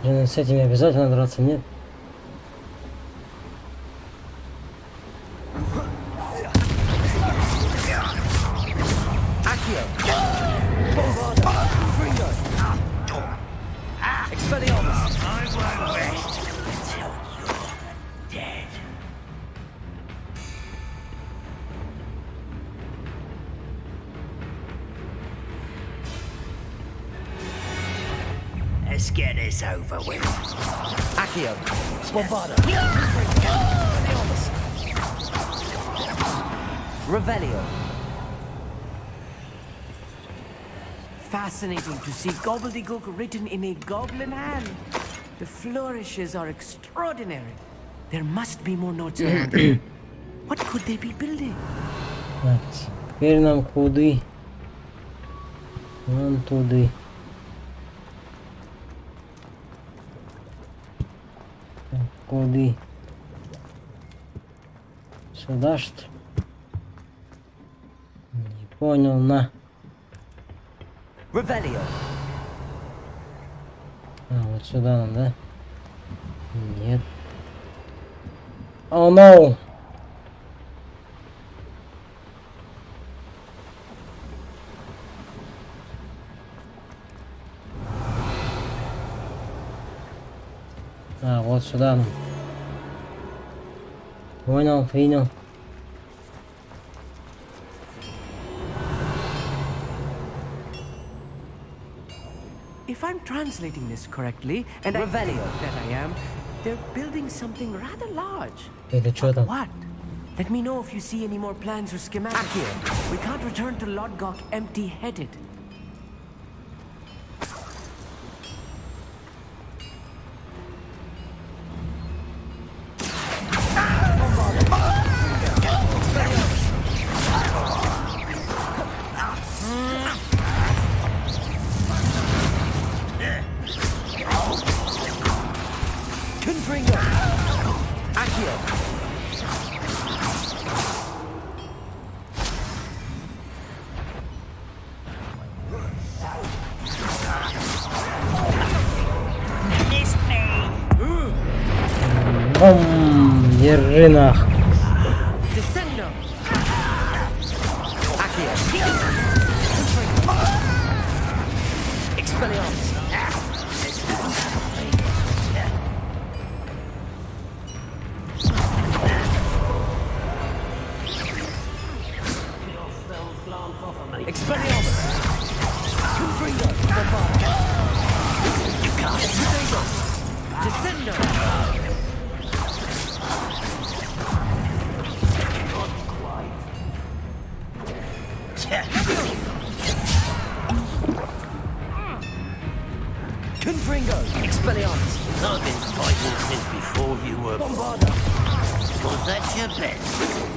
С этими обязательно драться, нет? Let's get this over with. Accio. Bombarda. Revelio. Fascinating to see gobbledygook written in a goblin hand. The flourishes are extraordinary. There must be more notes around here. What could they be building? Так, теперь нам куды? Вон туды. Так, куды? Сюда, что ли? Не понял, на. Revelio. А, вот сюда надо, да? Нет. О, no! А, вот сюда. Понял, принял. If I'm translating this correctly, and Revelio. that I am, they're building something rather large. Это что там? What? Let me know if you see any more plans or schematics. We can't return to Lodgok empty-headed. Держи нах. I've been fighting since before you were born. Was that your best?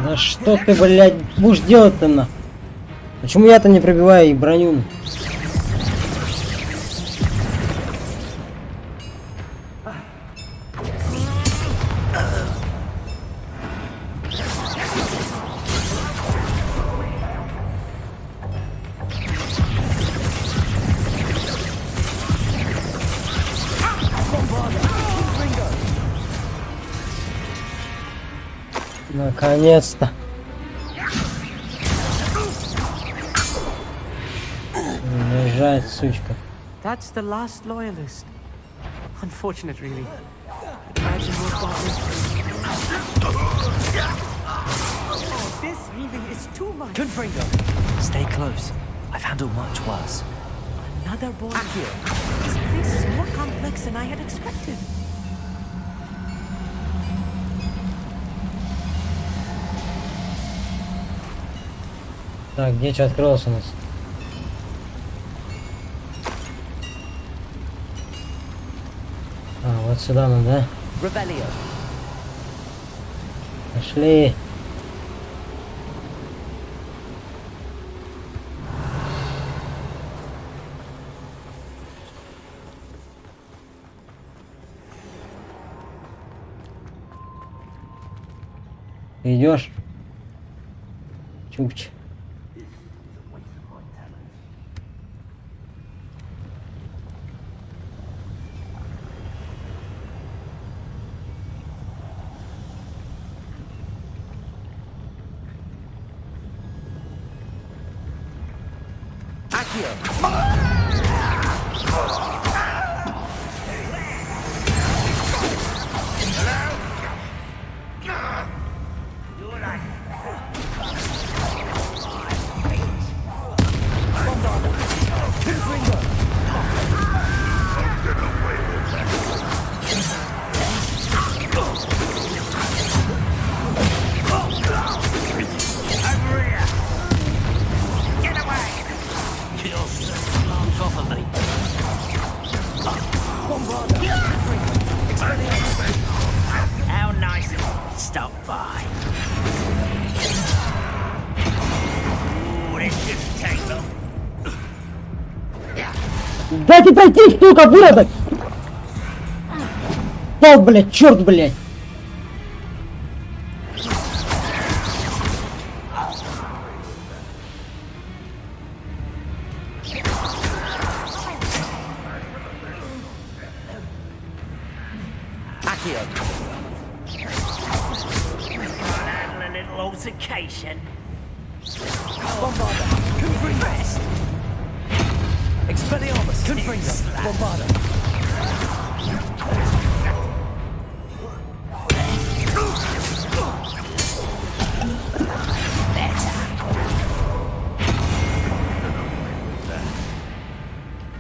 Да что ты, блядь, будешь делать-то на? Почему я-то не пробиваю их броню? Наконец-то. Лежать, сучка. That's the last loyalist. Unfortunate, really. Imagine what bothers. Oh, this really is too much. Confringo. Stay close. I've handled much worse. Another boy here. This place is more complex than I had expected. Так, где что открылось у нас? А, вот сюда надо, да? Пошли. Ты идешь? Чукч. Дайте пройти, штука, выродок! О, блядь, черт, блядь!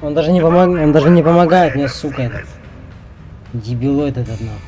Он даже не помогает мне, сука, этот. Дебилоид этот, нахуй.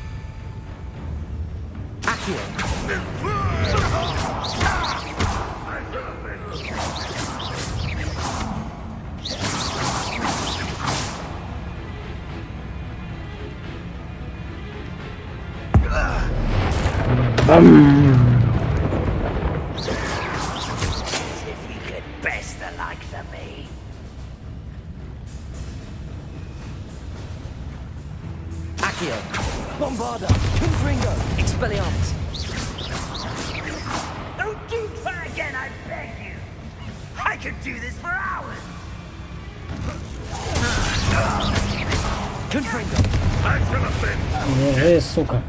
Держи, сука.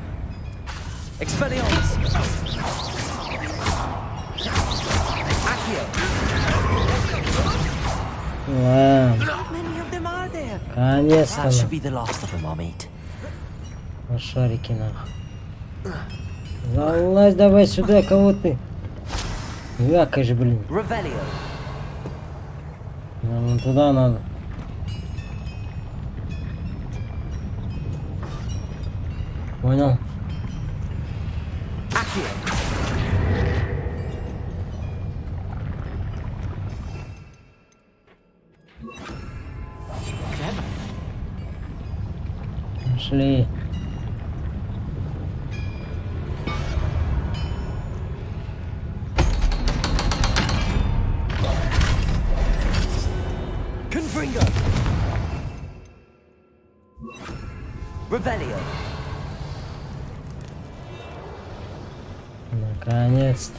Конечно. Шарики, нахуй. Залазь давай сюда, кого ты? Вякай же, блин. Нам вон туда надо. Понял? Пошли. Confringo. Revelio. Наконец-то.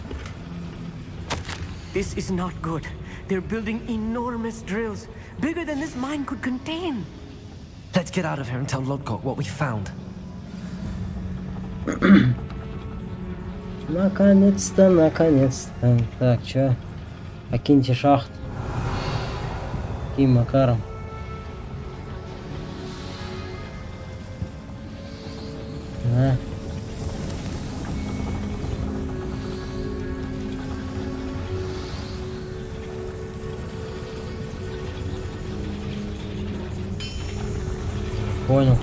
This is not good. They're building enormous drills, bigger than this mine could contain. Let's get out of here and tell Lodgok what we found. Наконец-то, наконец-то. Так, чё? Покиньте шахту. Каким макаром? А? Понял.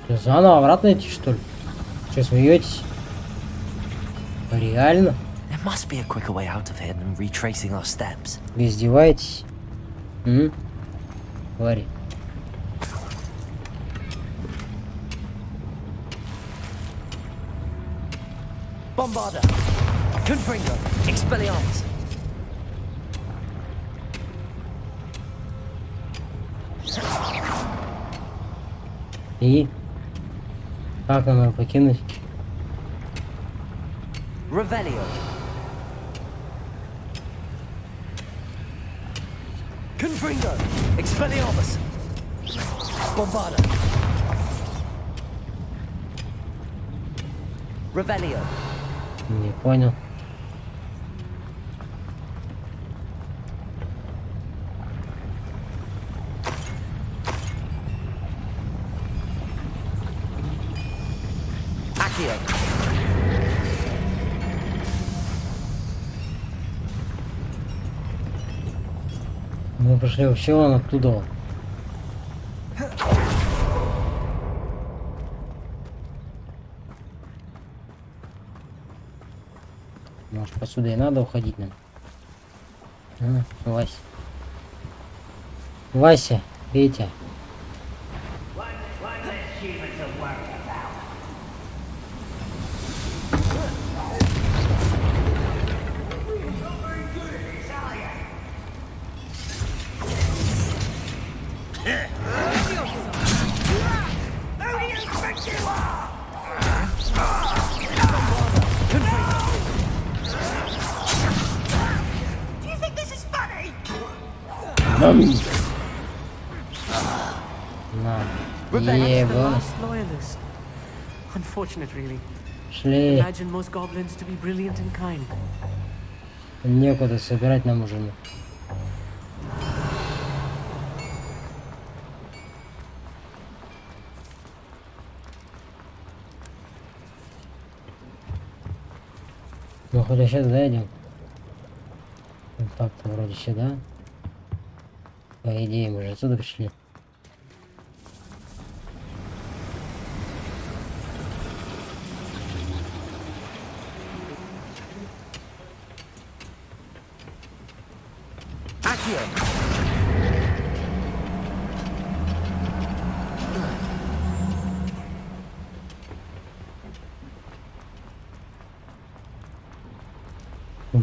Что, заново обратно идти, что ли? Что, смеетесь? Реально? There must be a quicker way out of here than retracing our steps. Вы издеваетесь? Твари. Bombarda. Confringo. Expelliarmus. И? Как нам его покинуть? Revelio. Confringo. Expelliarmus. Bombarda. Revelio. Не понял. Accio. Мы пошли вообще вон оттуда. Может, посюда и надо уходить нам? Вася. Вася, Петя. Revenge the last loyalist. Unfortunate, really. Шли. Imagine most goblins to be brilliant and kind. Некуда собирать нам уже. Ну, хоть сейчас зайдем. Вот так-то вроде сюда. По идее, мы же отсюда пришли.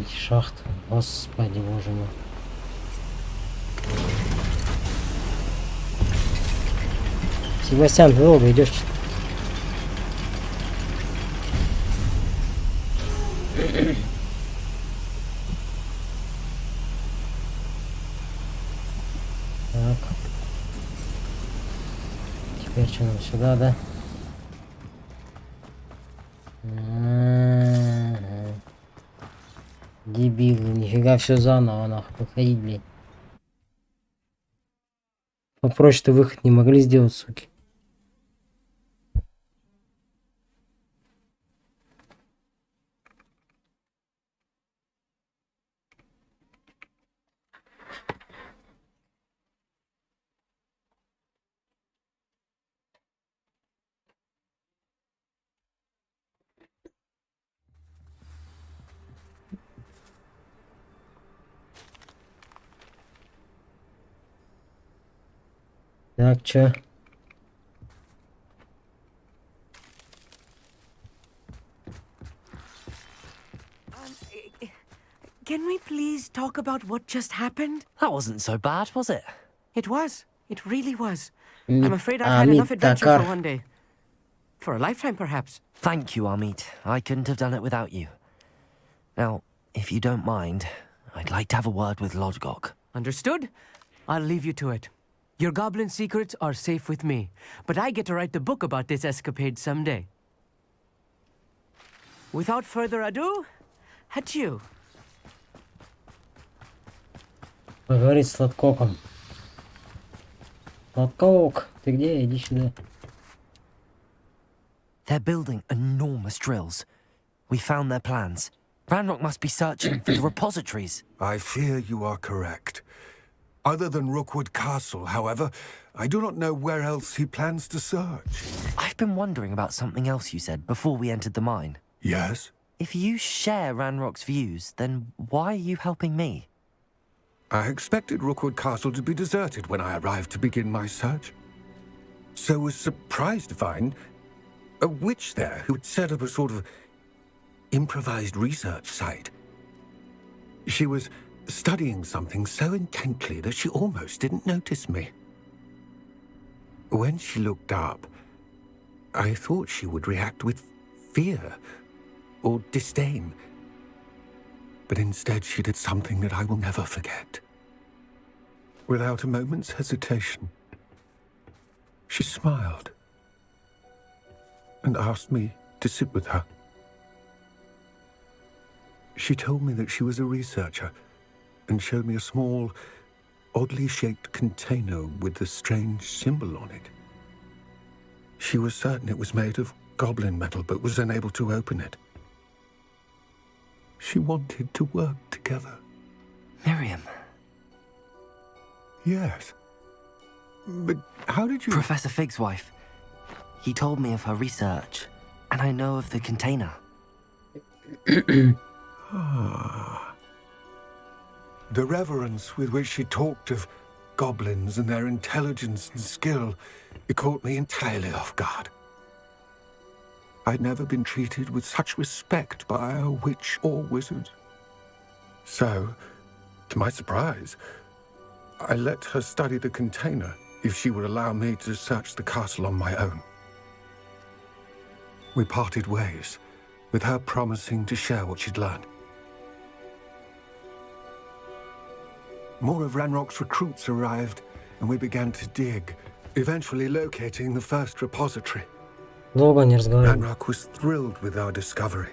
Шахт, господи, боже мой. Себастьян, ты долго идешь что-то? Так. Теперь что нам сюда, да? Дебилы, нифига все заново, нахуй, подходить, блядь. Попроще-то выход не могли сделать, суки. Так, чё? Can we please talk about what just happened? That wasn't so bad, was it? It was. It really was. I'm afraid I've had Amit enough adventure Takar. for one day. For a lifetime, perhaps. Thank you, Amit. I couldn't have done it without you. Now, if you don't mind, I'd like to have a word with Lodgok. Understood? I'll leave you to it. Your goblin secrets are safe with me, but I get to write the book about this escapade someday. Without further ado, adieu. Поговорить с Лодкоком. Лодкок, ты где? Иди сюда. They're building enormous drills. We found their plans. Ranrock must be searching for the repositories. I fear you are correct. Other than Rookwood Castle, however, I do not know where else he plans to search. I've been wondering about something else you said before we entered the mine. Yes? If you share Ranrock's views, then why are you helping me? I expected Rookwood Castle to be deserted when I arrived to begin my search. So was surprised to find a witch there who had set up a sort of improvised research site. She was studying something so intently that she almost didn't notice me. When she looked up, I thought she would react with fear or disdain. But instead she did something that I will never forget. Without a moment's hesitation, she smiled and asked me to sit with her. She told me that she was a researcher and showed me a small, oddly shaped container with a strange symbol on it. She was certain it was made of goblin metal, but was unable to open it. She wanted to work together. Miriam. Yes. But how did you... Professor Fig's wife. He told me of her research, and I know of the container. Ah. The reverence with which she talked of goblins and their intelligence and skill, it caught me entirely off guard. I'd never been treated with such respect by a witch or wizard. So, to my surprise, I let her study the container if she would allow me to search the castle on my own. We parted ways, with her promising to share what she'd learned. More of Ranrock's recruits arrived, and we began to dig, eventually locating the first repository. Ranrock was thrilled with our discovery,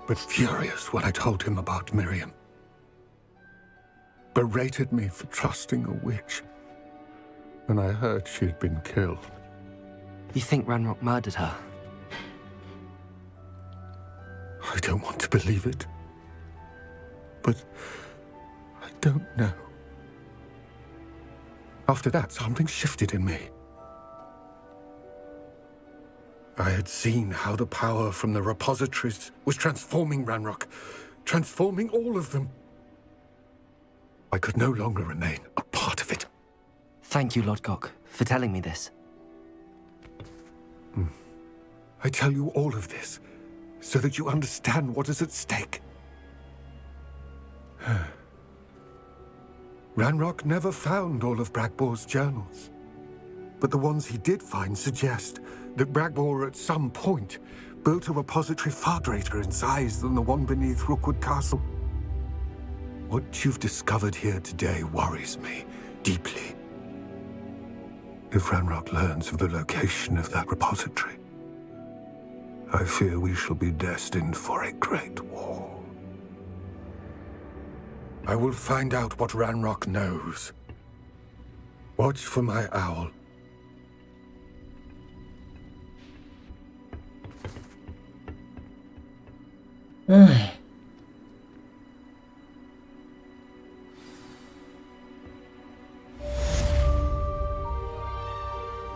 but furious when I told him about Miriam. Berated me for trusting a witch, and I heard she had been killed. You think Ranrock murdered her? I don't want to believe it, but I don't know. After that, something shifted in me. I had seen how the power from the repositories was transforming Ranrock, transforming all of them. I could no longer remain a part of it. Thank you, Lodgok, for telling me this. I tell you all of this so that you understand what is at stake. Ranrock never found all of Bragbor's journals, but the ones he did find suggest that Bragbor at some point built a repository far greater in size than the one beneath Rookwood Castle. What you've discovered here today worries me deeply. If Ranrock learns of the location of that repository, I fear we shall be destined for a great war. I will find out what Ranrock knows. Watch for my owl.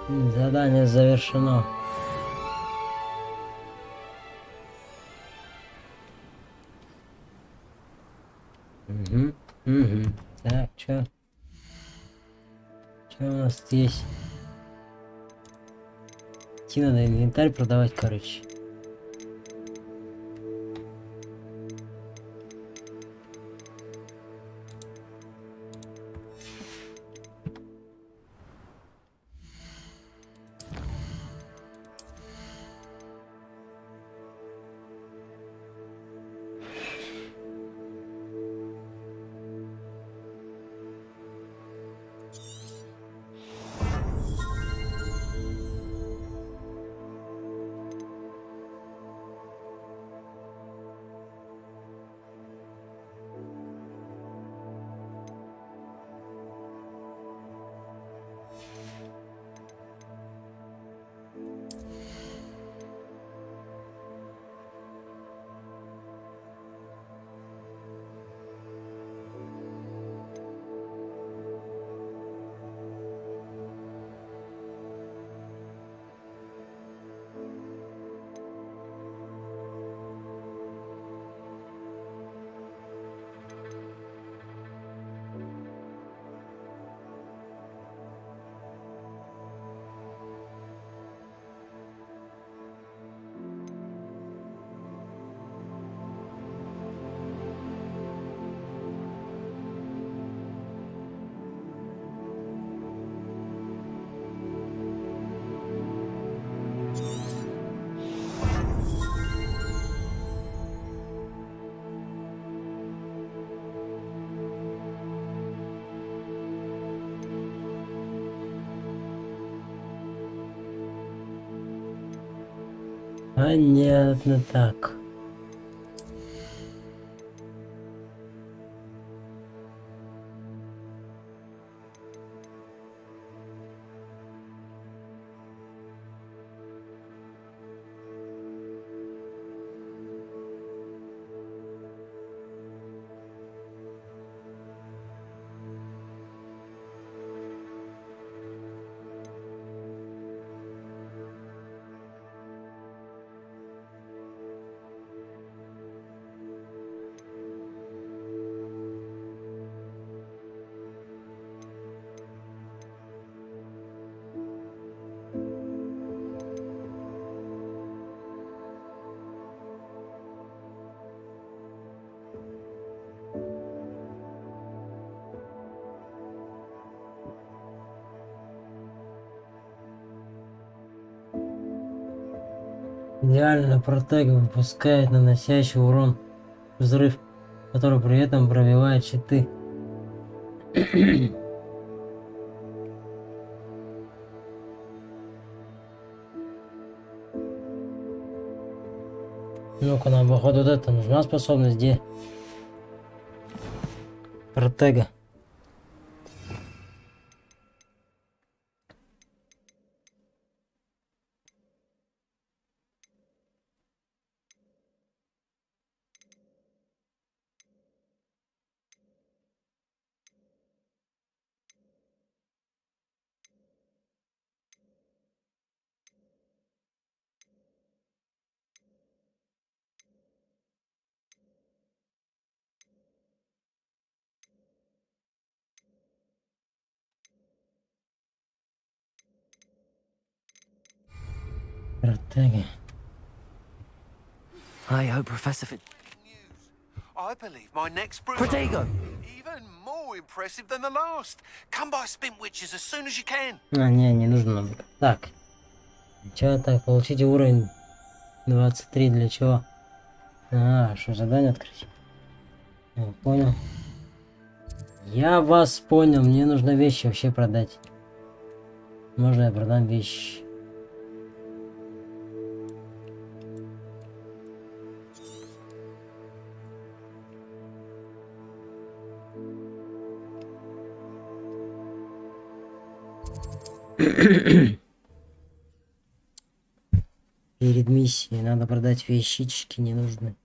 Задание завершено. Так, чё Что у нас здесь? Идти надо инвентарь продавать, короче. Понятно, так. Идеально протега выпускает наносящий урон взрыв, который при этом пробивает щиты. Ну-ка, нам походу вот это нужна способность, где? Протега. Протега. I hope Professor Fit. I believe my next brew. Protego! Even more impressive than the last. Come by Spin Witches as soon as you can. А, не нужно нам. Так. Чё так? Получите уровень 23 для чего? А, что, задание открыть? Я понял. Я вас понял. Мне нужно вещи вообще продать. Можно я продам вещи? Перед миссией надо продать вещички ненужные.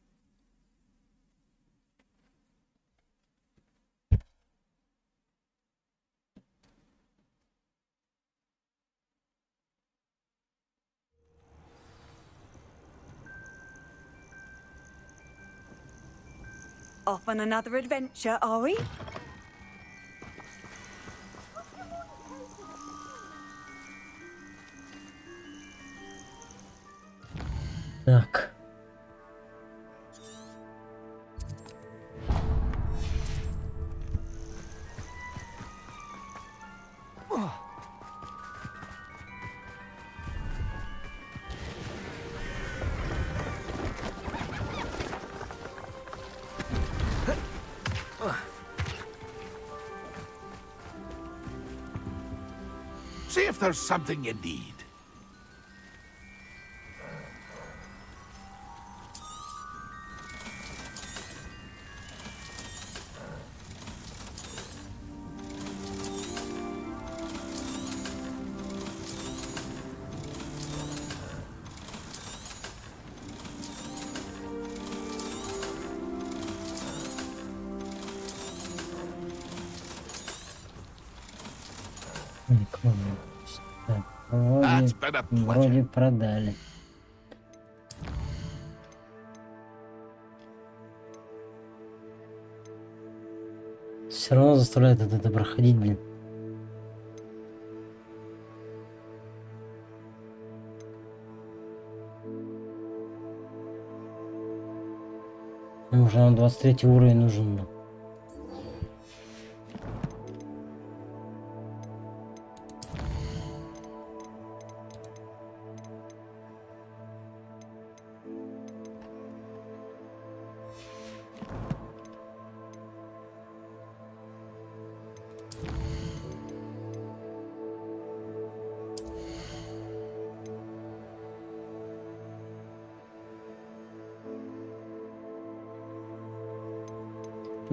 Off on another adventure, are we? See if there's something you need. Так, вроде продали. Все равно заставляет это проходить, блин. Уже нам 23 уровень нужен.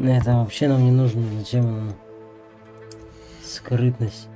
Это вообще нам не нужно. Зачем нам скрытность?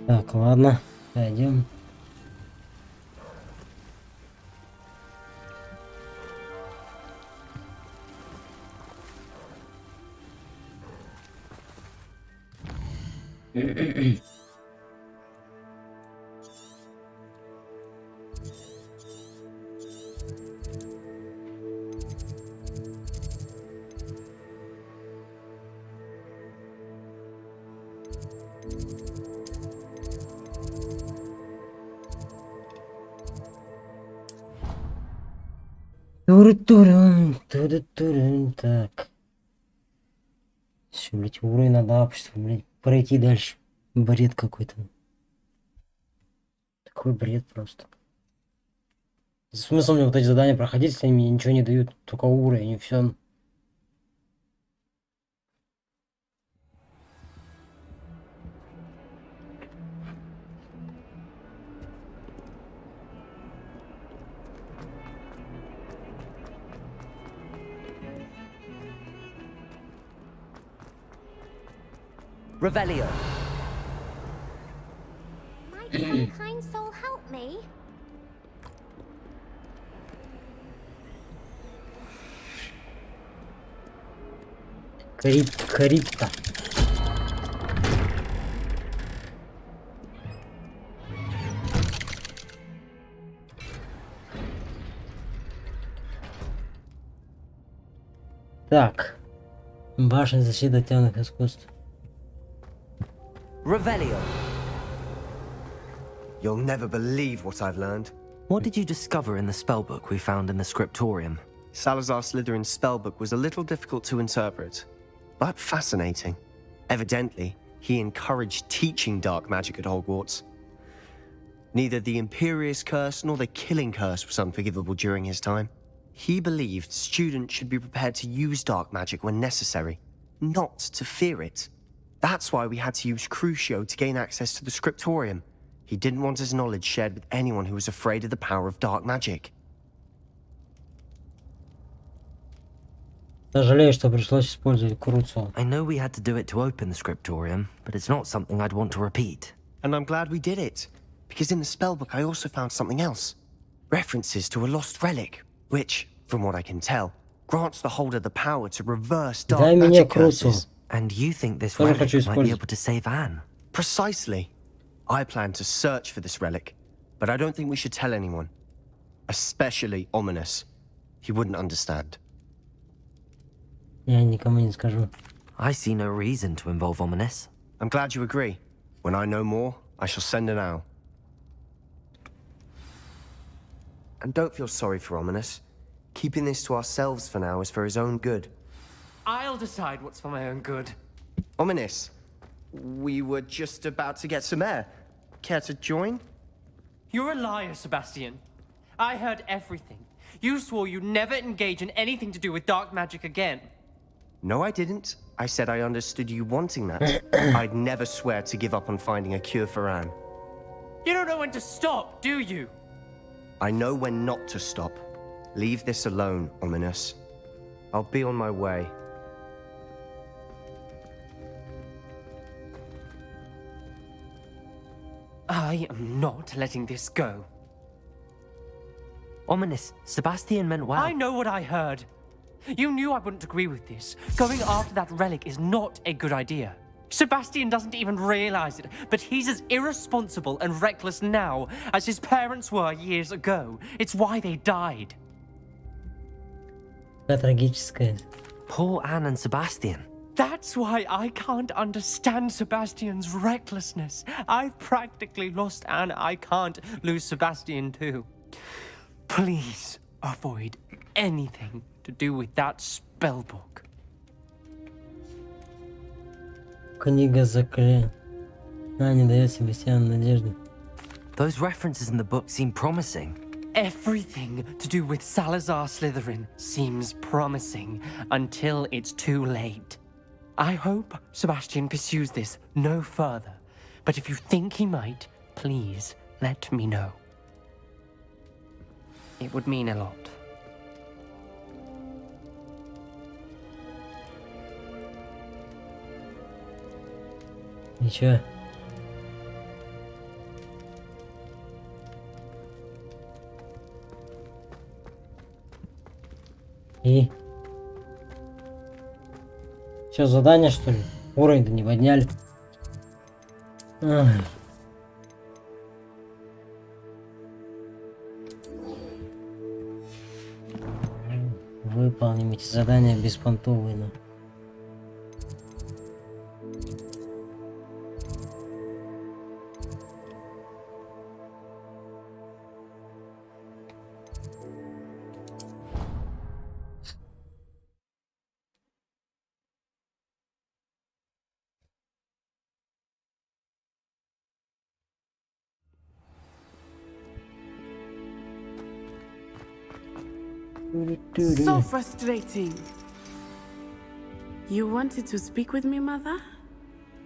Так, ладно, пойдем. Так. Все, блять, уровень надо, чтобы, блядь, пройти дальше. Бред какой-то. Такой бред просто. Смысл мне вот эти задания проходить, если они мне ничего не дают, только уровень и все. Revelio. Might some kind soul help me? Крипта. Так. Башня защиты темных искусств. Revelio. You'll never believe what I've learned. What did you discover in the spellbook we found in the scriptorium? Salazar Slytherin's spellbook was a little difficult to interpret, but fascinating. Evidently, he encouraged teaching dark magic at Hogwarts. Neither the Imperious Curse nor the Killing Curse was unforgivable during his time. He believed students should be prepared to use dark magic when necessary, not to fear it. That's why we had to use Crucio to gain access to the scriptorium. He didn't want his knowledge shared with anyone who was afraid of the power of dark magic. Сожалею, что пришлось использовать Crucio. I know we had to do it to open the scriptorium, but it's not something I'd want to repeat. And I'm glad we did it, because in the spellbook I also found something else. References to a lost relic, which, from what I can tell, grants the holder the power to reverse dark magic curses. And you think this relic might be able to save Anne? Precisely. I plan to search for this relic, but I don't think we should tell anyone. Especially Ominous. He wouldn't understand. Я никому не скажу. I see no reason to involve Ominous. I'm glad you agree. When I know more, I shall send an owl. And don't feel sorry for Ominous. Keeping this to ourselves for now is for his own good. I'll decide what's for my own good. Ominous, we were just about to get some air. Care to join? You're a liar, Sebastian. I heard everything. You swore you'd never engage in anything to do with dark magic again. No, I didn't. I said I understood you wanting that. I'd never swear to give up on finding a cure for Anne. You don't know when to stop, do you? I know when not to stop. Leave this alone, Ominous. I'll be on my way. I am not letting this go. Ominous, Sebastian meant well. I know what I heard. You knew I wouldn't agree with this. Going after that relic is not a good idea. Sebastian doesn't even realize it, but he's as irresponsible and reckless now as his parents were years ago. It's why they died. Трагическая. Poor Anne and Sebastian. That's why I can't understand Sebastian's recklessness. I've practically lost Anne. I can't lose Sebastian too. Please avoid anything to do with that spellbook. Книга заклятия. Не дает Себастьяну надежды. Those references in the book seem promising. Everything to do with Salazar Slytherin seems promising until it's too late. I hope Sebastian pursues this no further, but if you think he might, please let me know. It would mean a lot. Ничего. И? Все, задание, что ли? Уровень-то не подняли. Ай. Выполним эти задания беспонтовые, но. So frustrating. You wanted to speak with me, Mother?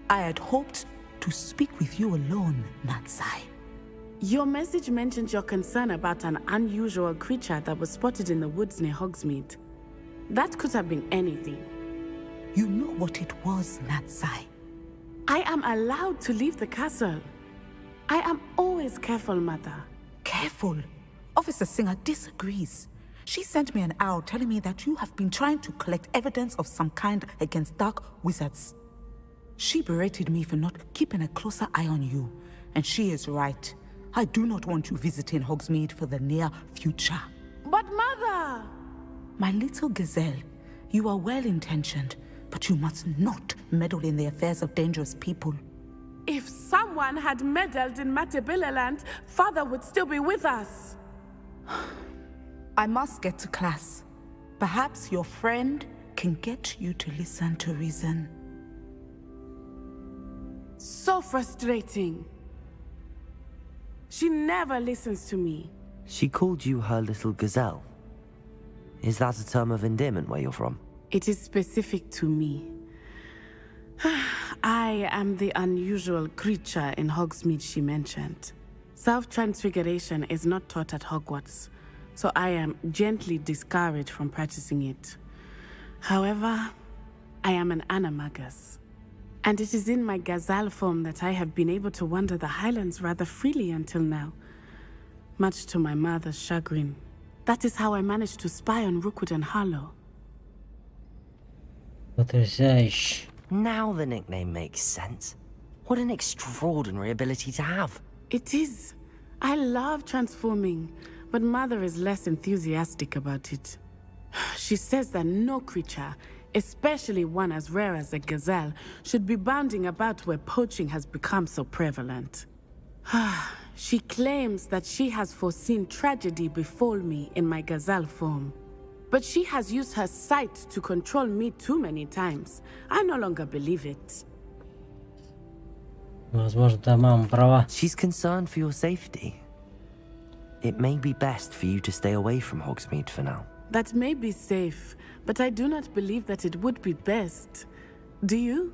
I had hoped to speak with you alone, Natsai. Your message mentioned your concern about an unusual creature that was spotted in the woods near Hogsmeade. That could have been anything. You know what it was, Natsai. I am allowed to leave the castle. I am always careful, Mother. Careful? Officer Singer disagrees. She sent me an owl telling me that you have been trying to collect evidence of some kind against dark wizards. She berated me for not keeping a closer eye on you, and she is right. I do not want you visiting Hogsmeade for the near future. But Mother! My little gazelle, you are well-intentioned, but you must not meddle in the affairs of dangerous people. If someone had meddled in Matabeleland, Father would still be with us. I must get to class. Perhaps your friend can get you to listen to reason. So frustrating. She never listens to me. She called you her little gazelle. Is that a term of endearment where you're from? It is specific to me. I am the unusual creature in Hogsmeade she mentioned. Self-transfiguration is not taught at Hogwarts, so I am gently discouraged from practicing it. However, I am an animagus, and it is in my gazelle form that I have been able to wander the Highlands rather freely until now, much to my mother's chagrin. That is how I managed to spy on Rookwood and Harlow. Потрясающе. Now the nickname makes sense. What an extraordinary ability to have. It is. I love transforming, but Mother is less enthusiastic about it. She says that no creature, especially one as rare as a gazelle, should be bounding about where poaching has become so prevalent. She claims that she has foreseen tragedy befall me in my gazelle form. But she has used her sight to control me too many times. I no longer believe it. Возможно, да, мама права. She's concerned for your safety. It may be best for you to stay away from Hogsmeade for now. That may be safe, but I do not believe that it would be best. Do you?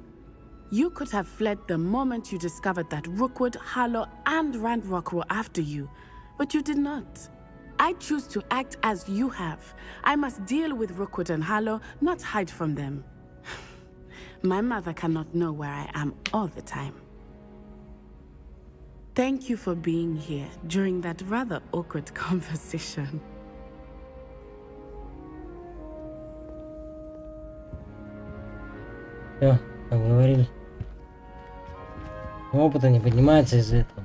You could have fled the moment you discovered that Rookwood, Harlow, and Ranrock were after you, but you did not. I choose to act as you have. I must deal with Rookwood and Harlow, not hide from them. My mother cannot know where I am all the time. Thank you for being here during that rather awkward conversation. Все, как говорили. Опыта не поднимается из-за этого.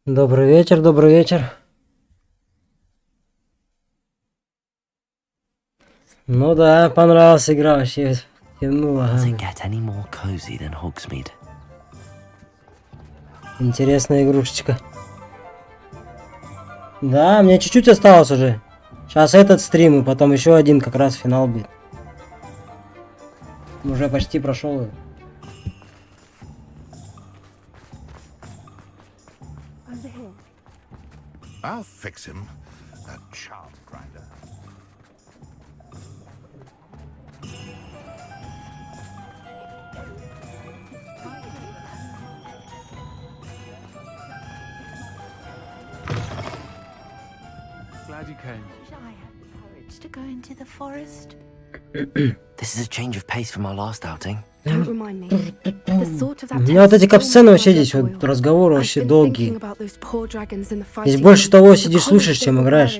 Добрый вечер, добрый вечер. Ну да, понравилась игра, вообще тянула. Интересная игрушечка. Да, мне чуть-чуть осталось уже. Сейчас этот стрим, и потом еще один как раз финал будет. Уже почти прошел. I'll fix him. That charm grinder. Glad you came. Wish I had the courage to go into the forest. This is a change of pace from our last outing. Don't remind me. The thought of that. У меня вот эти капсцены вообще здесь, вот разговоры вообще долгие. Здесь больше того сидишь, слушаешь, чем играешь.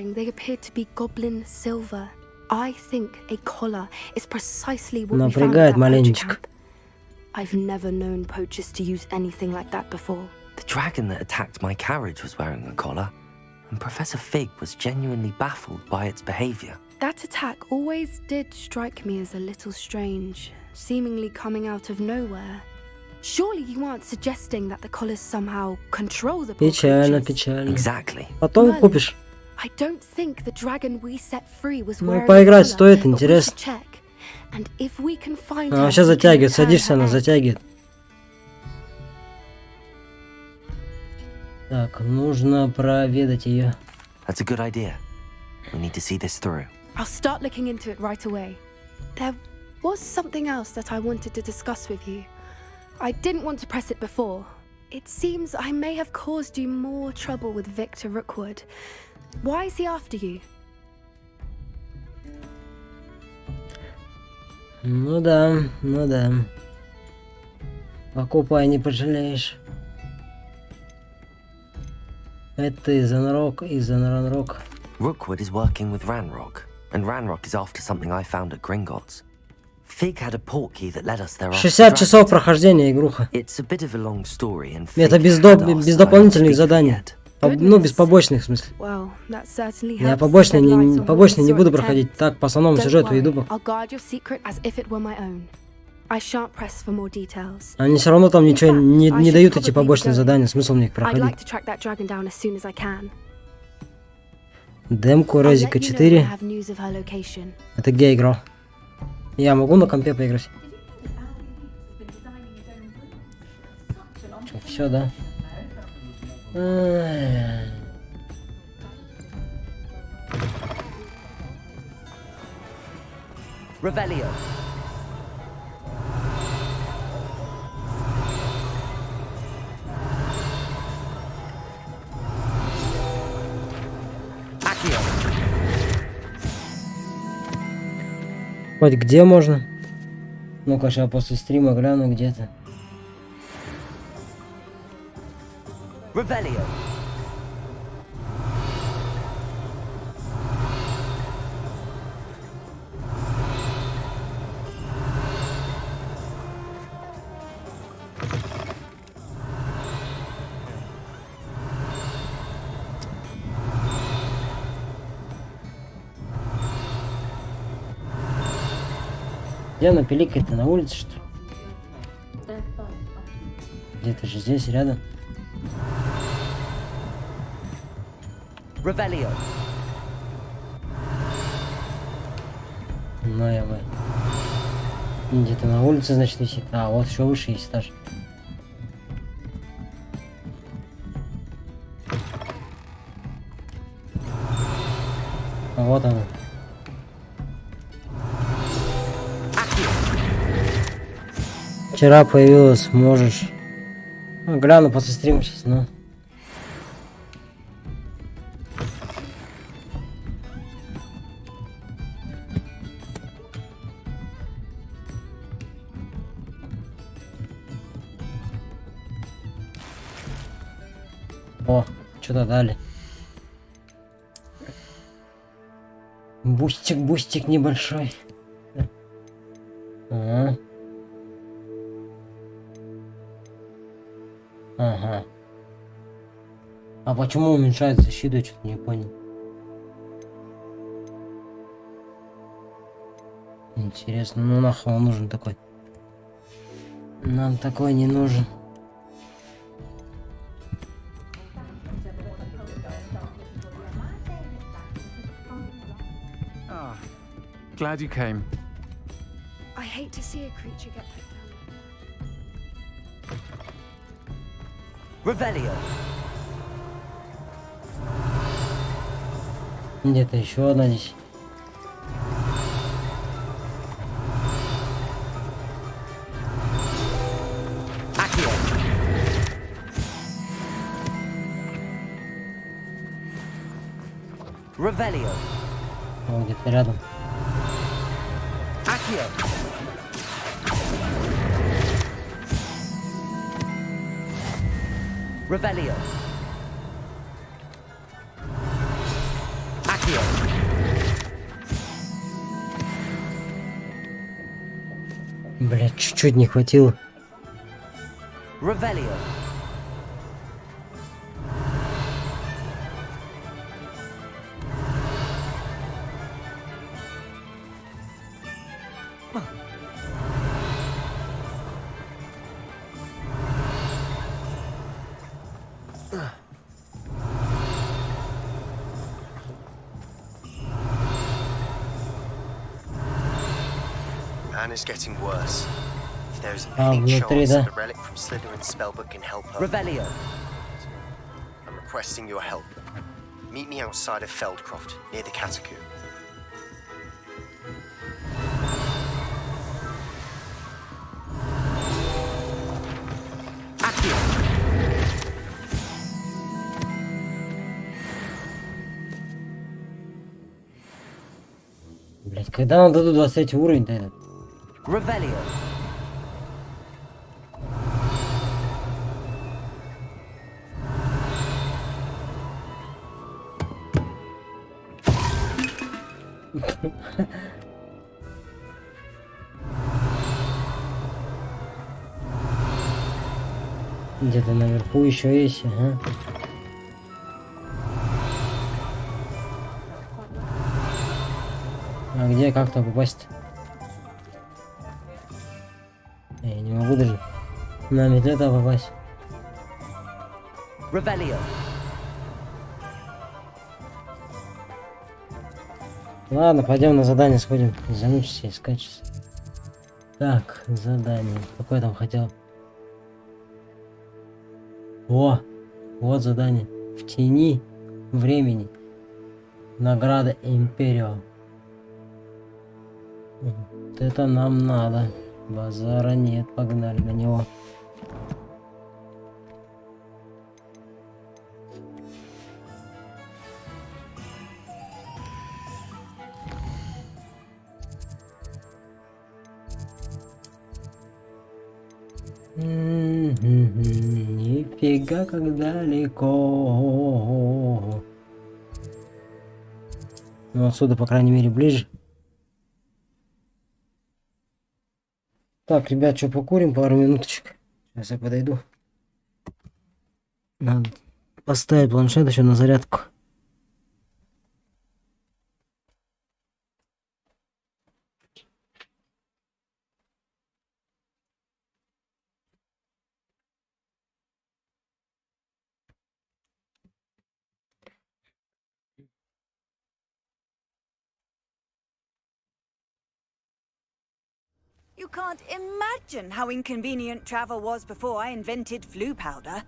Напрягает маленечко. I've never known poachers to use anything like that before. The dragon that attacked my carriage was wearing a collar, and Professor Fig was genuinely baffled by its behavior. That attack always did strike me as a little strange, seemingly coming out of nowhere. Surely you aren't suggesting that the collars somehow control the poor Печально, creatures? печально. Exactly. Потом купишь. I don't think the dragon we set free was Ну, wearing поиграть a collar, стоит, but we интересно. should check. And if we can find Она her, вообще we can затягивает, return садишься, her она egg. затягивает. Так, нужно проведать ее. That's a good idea. We need to see this through. I'll start looking into it right away. There was something else that I wanted to discuss with you. I didn't want to press it before. It seems I may have caused you more trouble with Victor Rookwood. Why is he after you? Ну да, ну да. Покупай, не пожалеешь. Это из-за Ранрок. Rookwood is working with Ranrock, and Ranrock is after something I found at Gringotts. Fig had a portkey that led us there. 60 часов прохождения, игруха. It's a bit of a long story, and Это без дополнительных заданий. Ну, без побочных, в смысле. Well, that certainly Я helps побочные shed light on побочные не what буду sort of проходить. attempt. Так, по основному Don't сюжету worry, иду. I'll guard your secret as if it were my own. I shan't press for more details. Они все равно там ничего не I should дают, эти probably побочные go. задания. Смысл мне их I'd проходить. like to track that dragon down as soon as I can. Демку Розика 4. Это где я играл? Я могу на компе поиграть? Все, да? Revelio. Хоть где можно? Ну-ка, сейчас после стрима гляну где-то. Revelio. Где она пиликает-то, на улице, что ли? Где-то же здесь, рядом. Revelio. Ну, я бы. Где-то на улице, значит, висит. А, вот еще выше есть этаж. Вот она. Вчера появилась, можешь. Ну, гляну после стрима сейчас, ну. О, что-то дали. Бустик небольшой. Ага. Ага. А почему уменьшает защиту, я что-то не понял. Интересно, ну нахуй он нужен такой? Нам такой не нужен. Glad you came. I hate to see a creature get put down. Revelio. Где-то еще одна здесь. Revelio. Он где-то рядом. Revelio. Блять, чуть-чуть не хватило. Revelio. Anna's getting worse. If there is Ah, any внутри, chance да? that a relic from Slytherin's spellbook can help her, Revelio. I'm requesting your help. Meet me outside of Feldcroft, near the catacomb. Блять, когда нам дадут 23 уровень-то этот? Revelio. Где-то наверху еще есть, ага. А где, как-то попасть? Я не могу даже на метлета попасть. Revelio. Ладно, пойдем на задание сходим. Не замучишься искать сейчас. Так, задание. Какое там хотел? О, вот задание. В тени времени. Награда Империо. Вот это нам надо. Базара нет, погнали на него. Нифига как далеко. Ну отсюда, по крайней мере, ближе. Так, ребят, что, покурим пару минуточек? Сейчас я подойду. Надо поставить планшет еще на зарядку. You can't imagine how inconvenient travel was before I invented flu powder.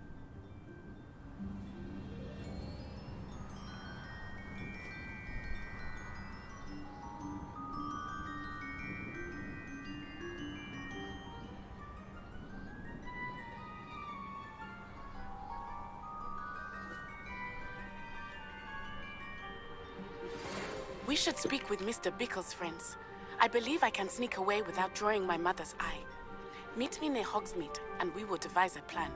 We should speak with Mr. Bickle's friends. I believe I can sneak away without drawing my mother's eye. Meet me near Hogsmeade, and we will devise a plan.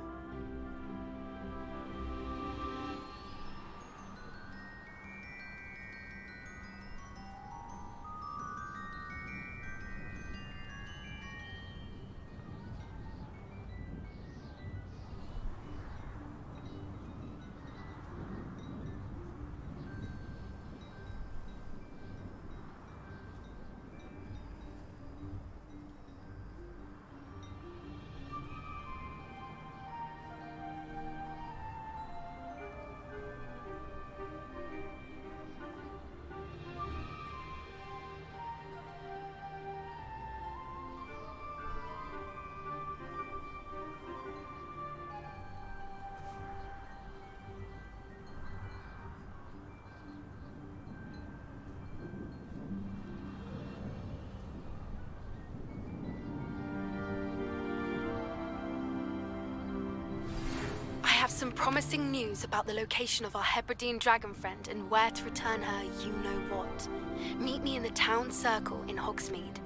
I have some promising news about the location of our Hebridean dragon friend and where to return her you-know-what. Meet me in the town circle in Hogsmeade.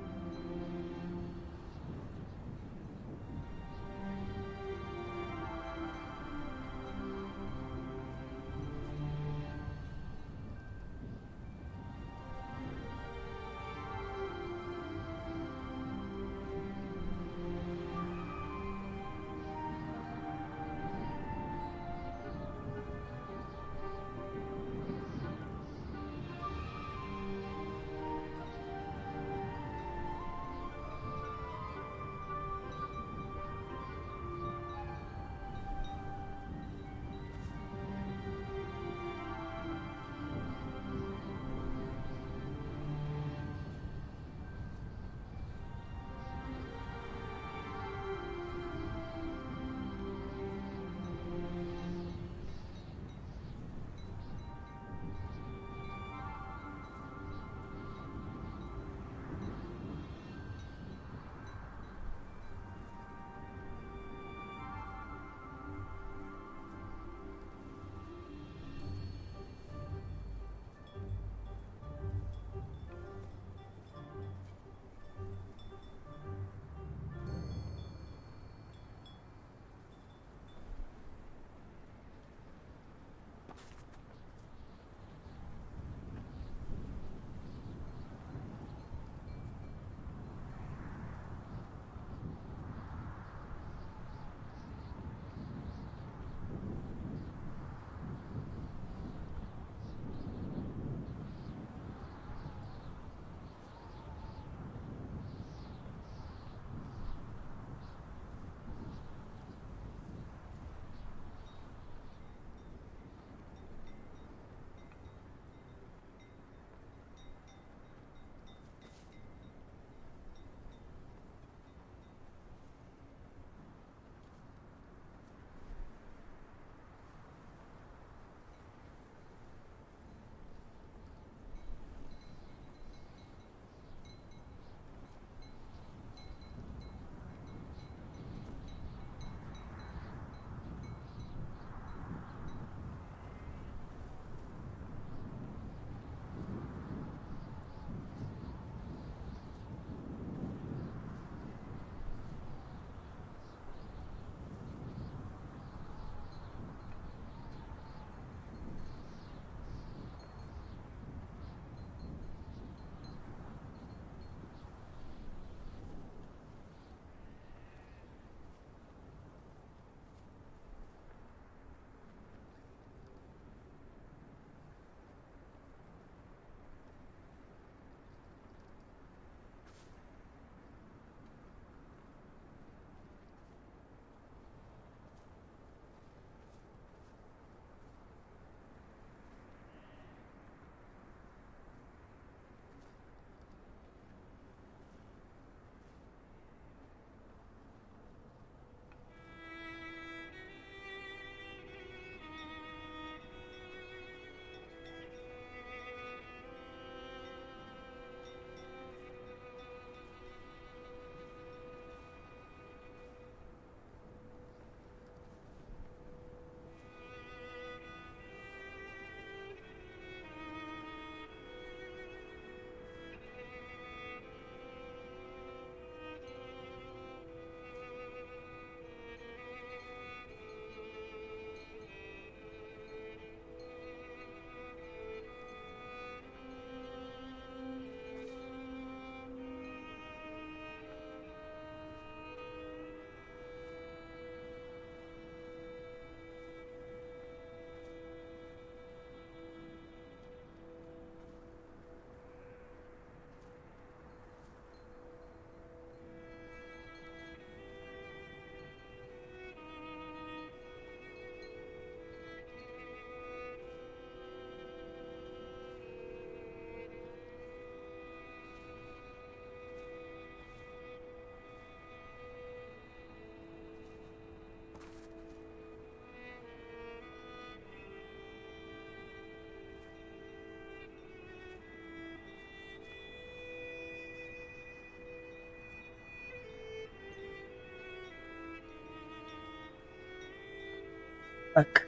Так.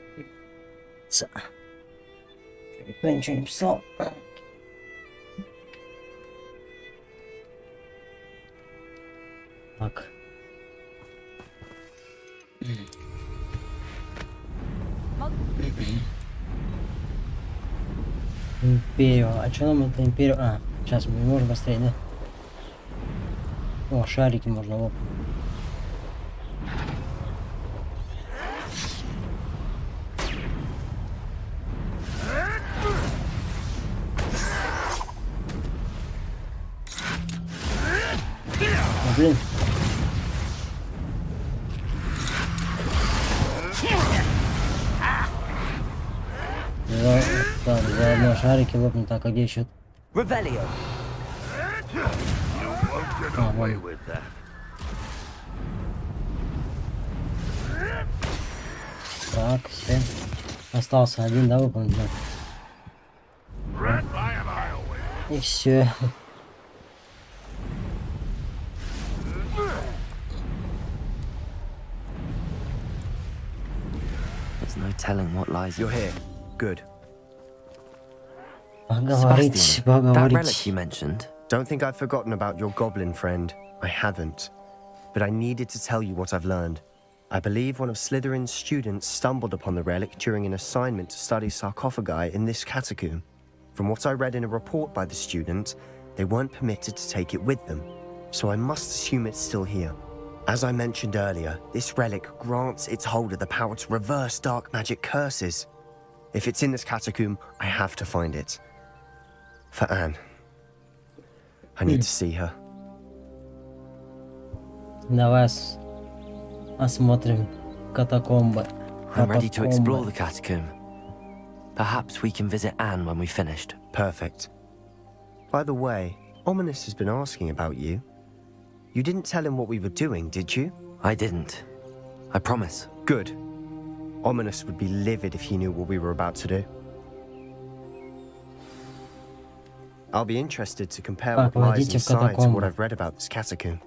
Никто ничего не писал. Так. Империю. А что нам это империю? А, сейчас мы можем быстрее, да? О, шарики можно, вот. А, блин. Так, заодно шарики лопнут. Так, а где еще? А, вон. Так, все. Остался один, да, выполнить? Да. И все. There's no telling what lies. You're here. Good. Поговорить, Sebastian, that relic поговорить. you mentioned. Don't think I've forgotten about your goblin friend. I haven't. But I needed to tell you what I've learned. I believe one of Slytherin's students stumbled upon the relic during an assignment to study sarcophagi in this catacomb. From what I read in a report by the student, they weren't permitted to take it with them. So I must assume it's still here. As I mentioned earlier, this relic grants its holder the power to reverse dark magic curses. If it's in this catacomb, I have to find it. For Anne. I need to see her. Давай осмотрим катакомбы. I'm ready to explore the catacomb. Perhaps we can visit Anne when we've finished. Perfect. By the way, Ominous has been asking about you. You didn't tell him what we were doing, did you? I didn't. I promise. Good. Ominous would be livid if he knew what we were about to do. I'll be interested to compare what lies inside to what I've read about this catacomb.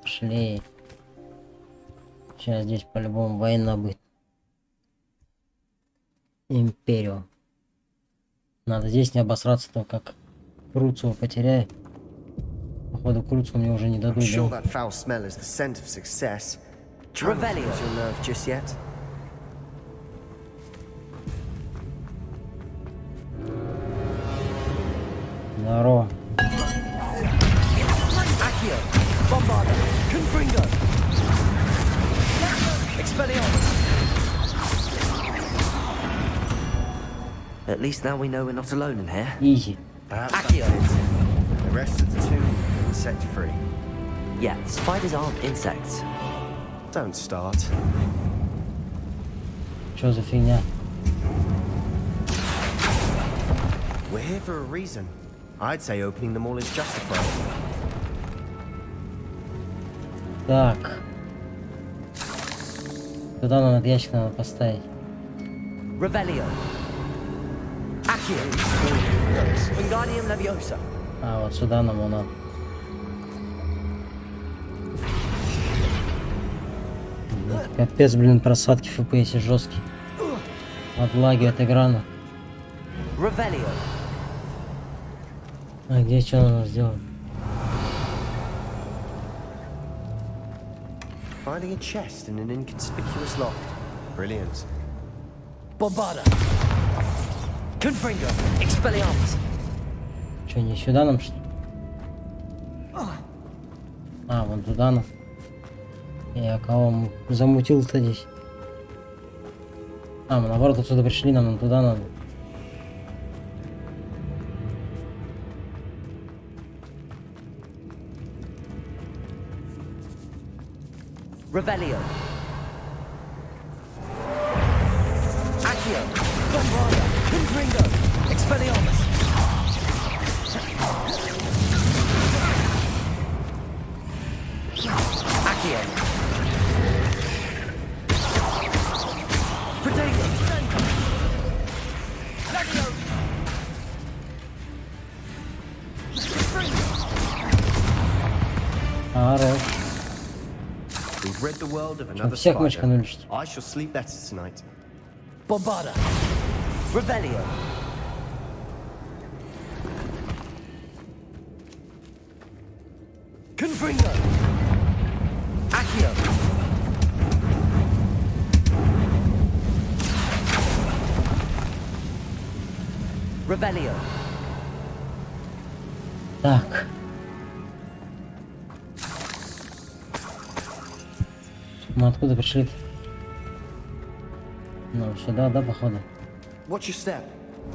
Пошли. Сейчас здесь по-любому война будет. Империю. Надо здесь не обосраться, то как Круцу потеряю. Походу Круцу мне уже не дадут. I'm sure that foul smell is the scent of success. Try not to lose your nerve just yet. Здорово. At least now we know we're not alone in here. Easy. The rest of the tomb is set free. Yeah, spiders aren't insects. Don't start. Что за фигня? We're here for a reason. I'd say opening them all is justified. Так. Туда нам этот ящик надо поставить. А, вот сюда нам он надо. Капец, блин, просадки FPS жесткие. От лаги от экрана. А где что надо сделать? Finding a chest in an inconspicuous loft. Brilliant. Bombarda. Confringo. Expelliarmus. Что, не сюда нам что ли? А, вон туда нам. Я кого замутил-то здесь? А, мы наоборот отсюда пришли, нам туда надо. Revelio. Accio. Bombarda. Confringo. Expelliarmus. Accio. Protego. Lagio. We've rid the world of another Всех spider, мочканули, что ли? I shall sleep better tonight. Bombarda. Revelio. Confringo. Accio. Revelio. Так. Мы откуда пришли-то? Ну, сюда, да, походу? Watch your step.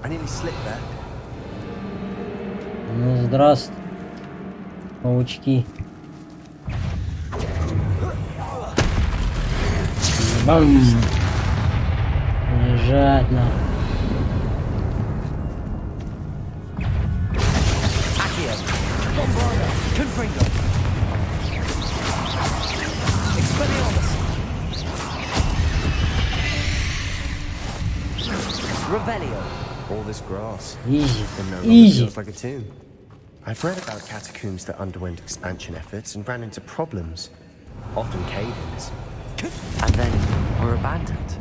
I nearly slipped there. Ну, здравствуй, паучки. Бам! Лежать на. Bombarda. Confringo. Expelliarmus. Revelio. All this grass. Easy. And no longer Easy. feels like a tomb. I've read about catacombs that underwent expansion efforts and ran into problems. Often cave-ins. And then were abandoned.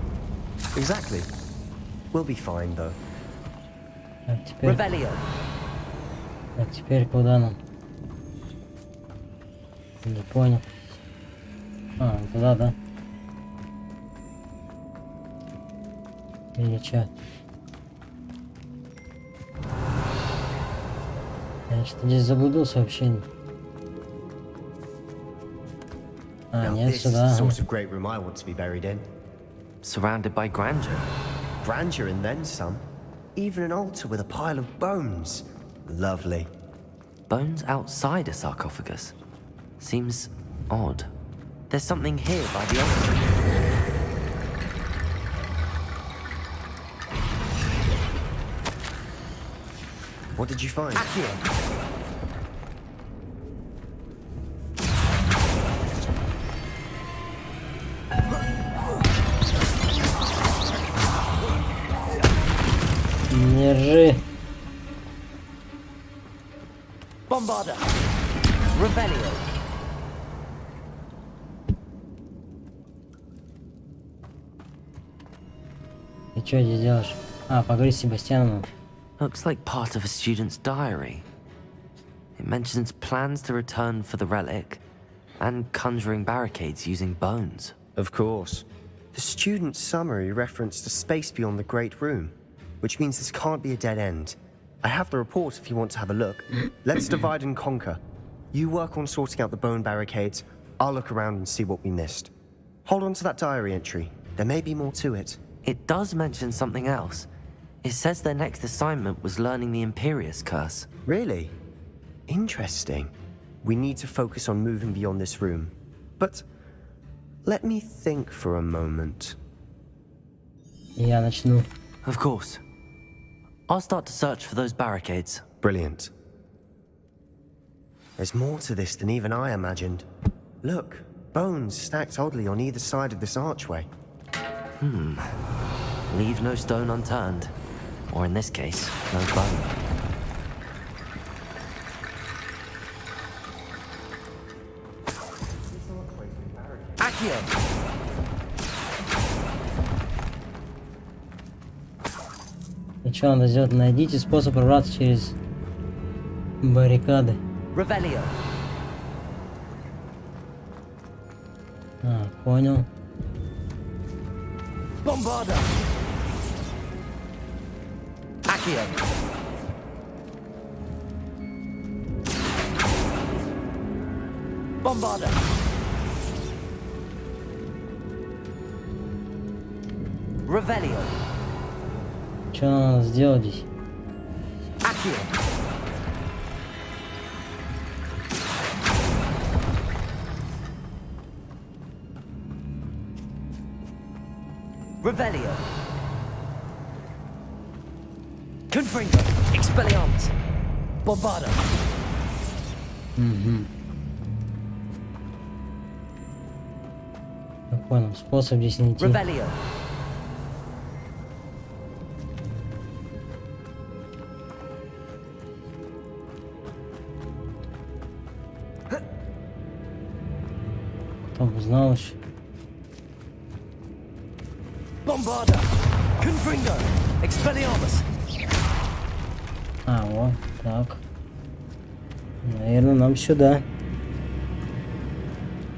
Exactly. We'll be fine, though. Так, теперь... Revelio. Так, теперь куда нам? Не понял. А, туда, да? Или чё? Я что-то здесь заблудился вообще. А, Now, нет, this is the сюда. sort of great room I want to be buried in. Surrounded by grandeur. Grandeur and then some. Even an altar with a pile of bones. Lovely. Bones outside a sarcophagus. Seems odd. There's something here by the altar. What did you find? Accio. Держи. Bombarda. Revelio. Ты что здесь делаешь? А, поговори с Себастьяном. Looks like part of a student's diary. It mentions plans to return for the relic and conjuring barricades using bones. Of course. The student's summary referenced a space beyond the Great Room, which means this can't be a dead end. I have the report if you want to have a look. Let's divide and conquer. You work on sorting out the bone barricades. I'll look around and see what we missed. Hold on to that diary entry. There may be more to it. It does mention something else. It says their next assignment was learning the Imperius Curse. Really? Interesting. We need to focus on moving beyond this room. But let me think for a moment. Я начну. Of course. I'll start to search for those barricades. Brilliant. There's more to this than even I imagined. Look, bones stacked oddly on either side of this archway. Leave no stone unturned. Or in this case, no bone. Accio! И что надо сделать? Найдите способ прорваться через баррикады. Revelio. А, понял. Bombarda. Accio. Bombarda. Revelio. Что надо сделать здесь? Accio. Revelio. Confringo. Expelliarmus. Bombarda. Угу. Я понял, способ здесь найти. Revelio. Кто бы знал еще. Bombarda! Confringo! Expelliarmus! А, вот, так. Наверное, нам сюда.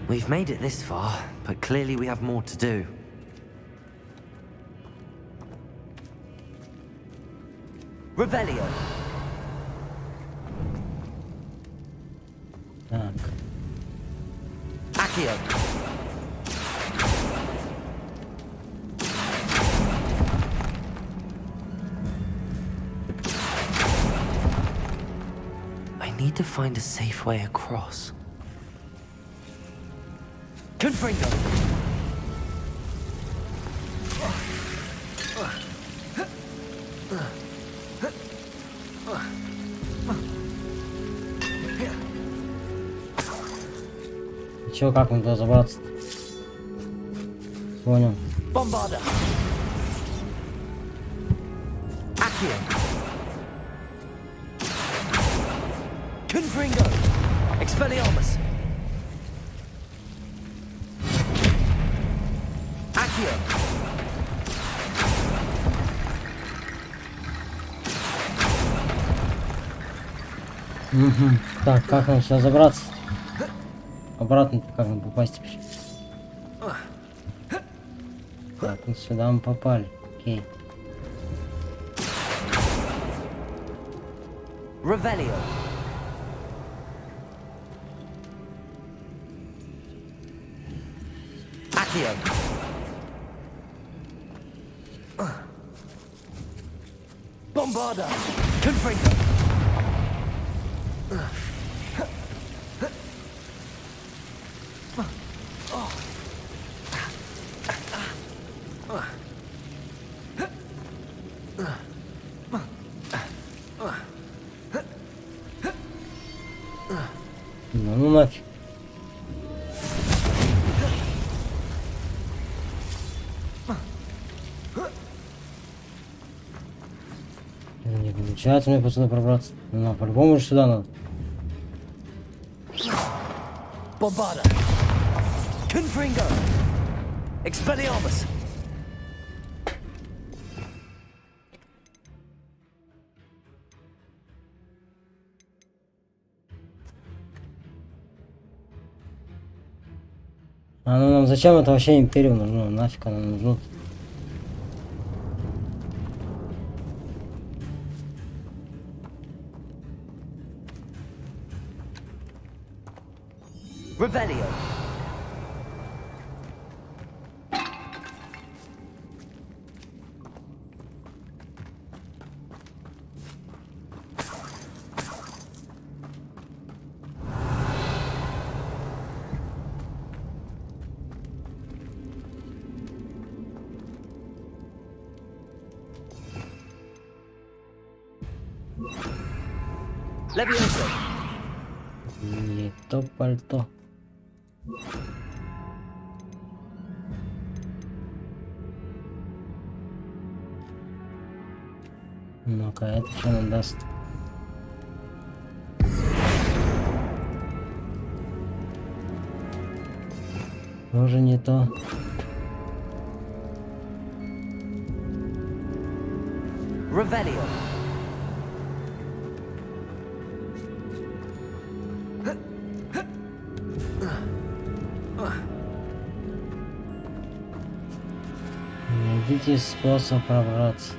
We've made it this far, but clearly we have more to do. Revelio. Так. Accio. I need to find a safe way across. Confringo! Чё, как нам туда забраться? Понял. Bombarda! Accio! Confringo! Expelliarmus! Accio! Угу. Так, как нам сюда забраться? Обратно как нам попасть теперь? Так, вот сюда мы попали. Окей. Revelio. Accio. Bombarda! Confringo! Ну нафиг. Не получается мне сюда пробраться. Ну, по-любому же сюда надо. Bombarda! Confringo! Expelliarmus! А ну нам зачем это вообще империю нужно? Нафиг оно нужно? Revelio. Levioso. Не то пальто. Ну-ка, это что нам даст? Тоже не то. Revelio. Найдите способ пробраться.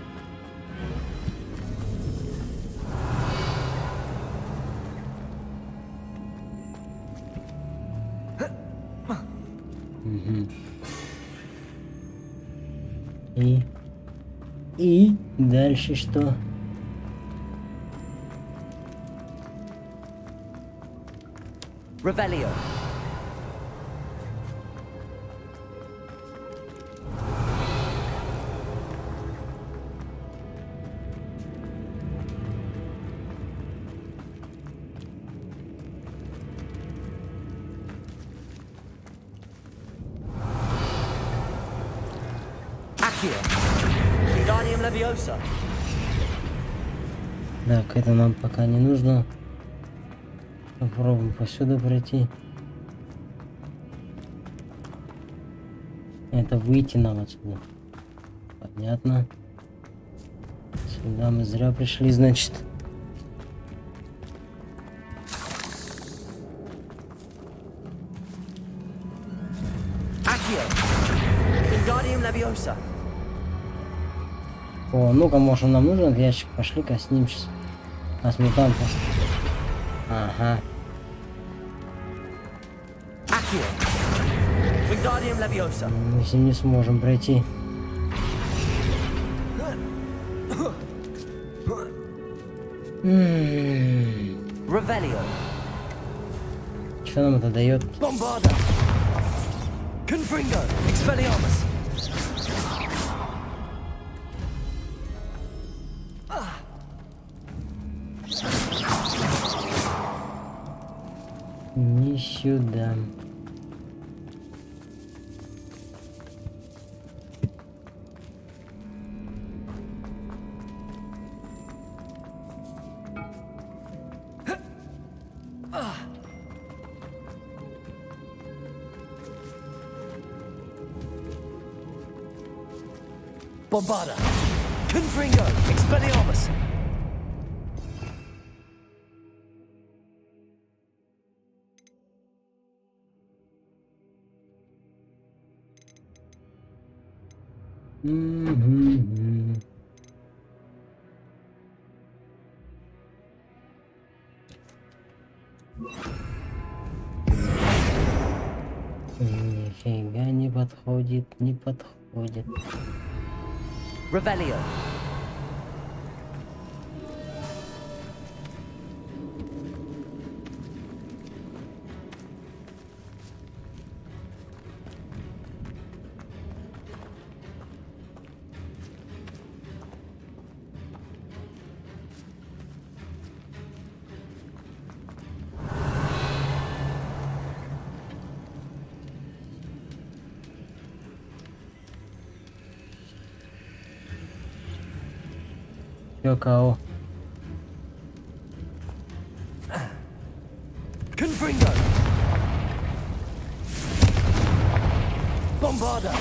Угу. И дальше что? Revelio. Leviosa. Так, это нам пока не нужно. Попробуем посюда пройти. Это выйти нам отсюда. Понятно. Сюда мы зря пришли, значит. О, ну-ка, может, он нам нужен этот ящик? Пошли-ка с ним сейчас. А, с мутантом. Ага. Мы с ним не сможем пройти. Что нам это дает? Не сюда. Bombarda! Confringo! Expelliarmus! Нифига не подходит, не подходит. Revelio. Кого? Confringo. Bombarda.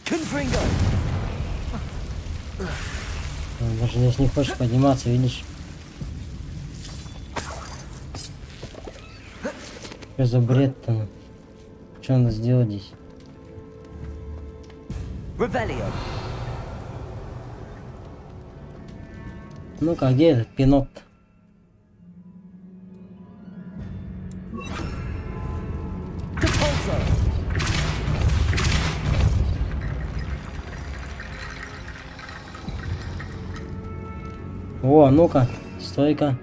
Confringo. Даже здесь не хочешь подниматься, видишь? Что за бред-то? Что надо сделать здесь? Ну-ка, где этот пинок-то? О, ну-ка, стойка.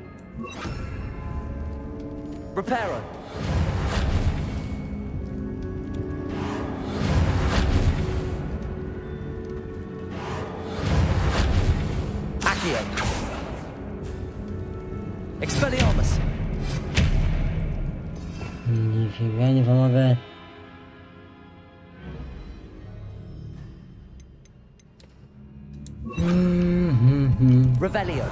Expelliarmus. Нифига не помогает. Revelio.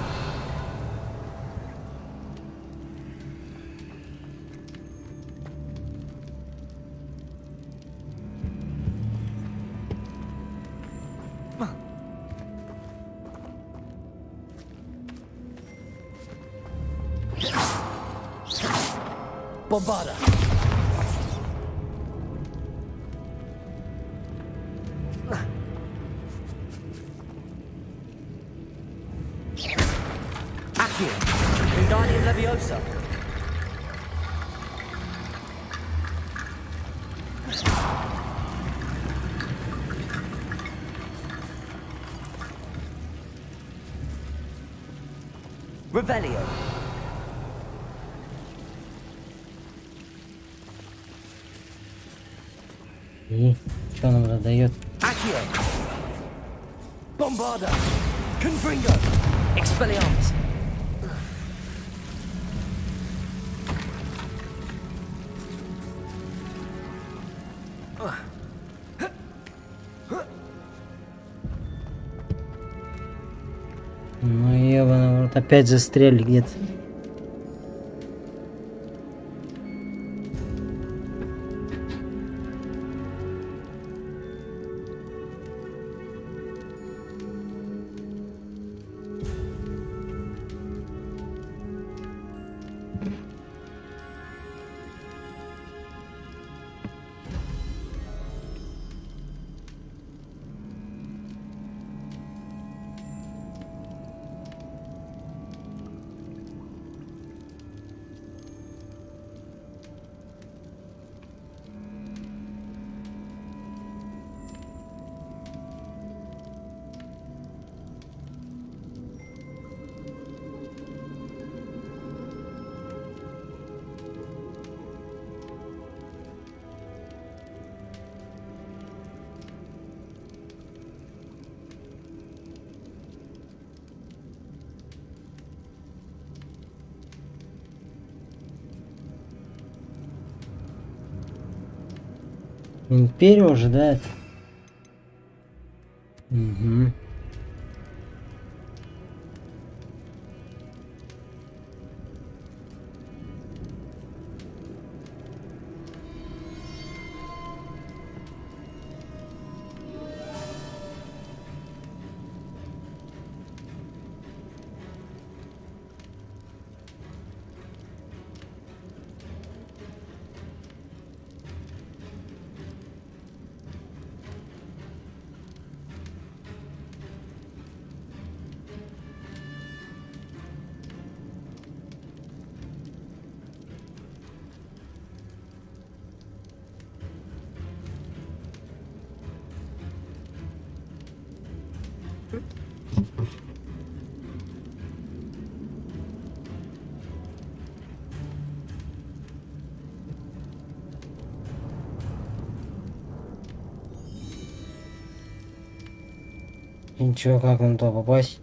Bombarda. Accio. Wingardium Leviosa. Revelio. И что нам это дает? Accio. Bombarda. Confringo. Expelliarmus. Опять застряли где-то. Империя ожидает. Угу. Ничего, как нам туда попасть?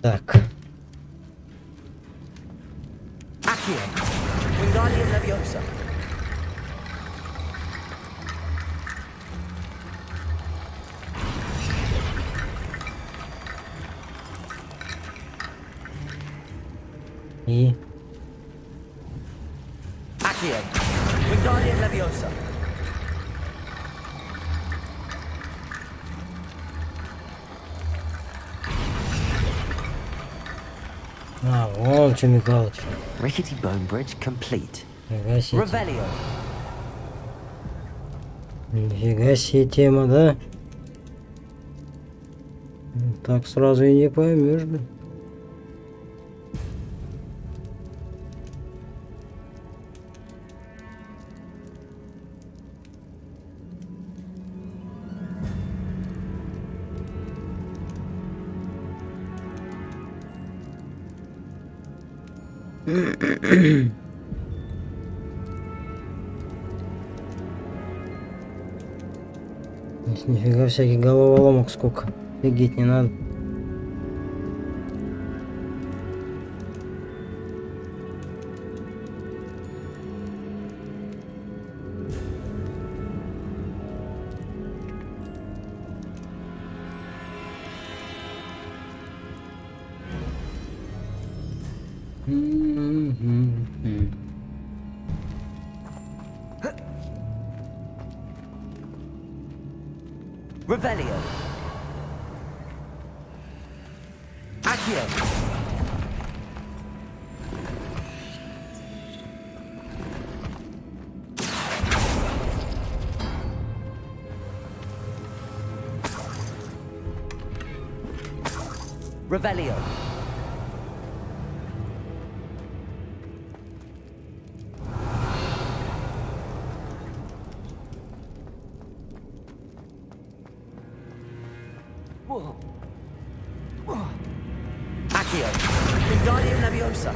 Так. И... А, вон что Михалыч. Rickety bone bridge complete. Revelio. Нифига себе тема, да? Так сразу и не поймешь, блин. Здесь нифига всяких головоломок сколько. Офигеть не надо. Revelio. Accio. Revelio. Accio. Wingardium Leviosa.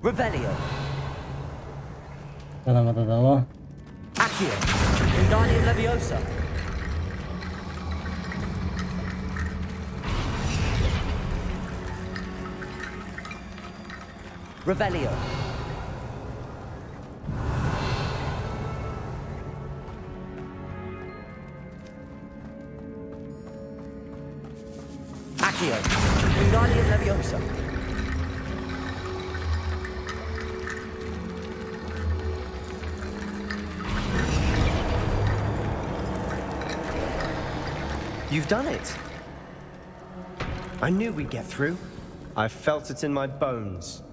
Revelio. Что нам это дало? Accio. Wingardium Leviosa. Revelio. Accio. Wingardium Leviosa. You've done it. I knew we'd get through. I felt it in my bones.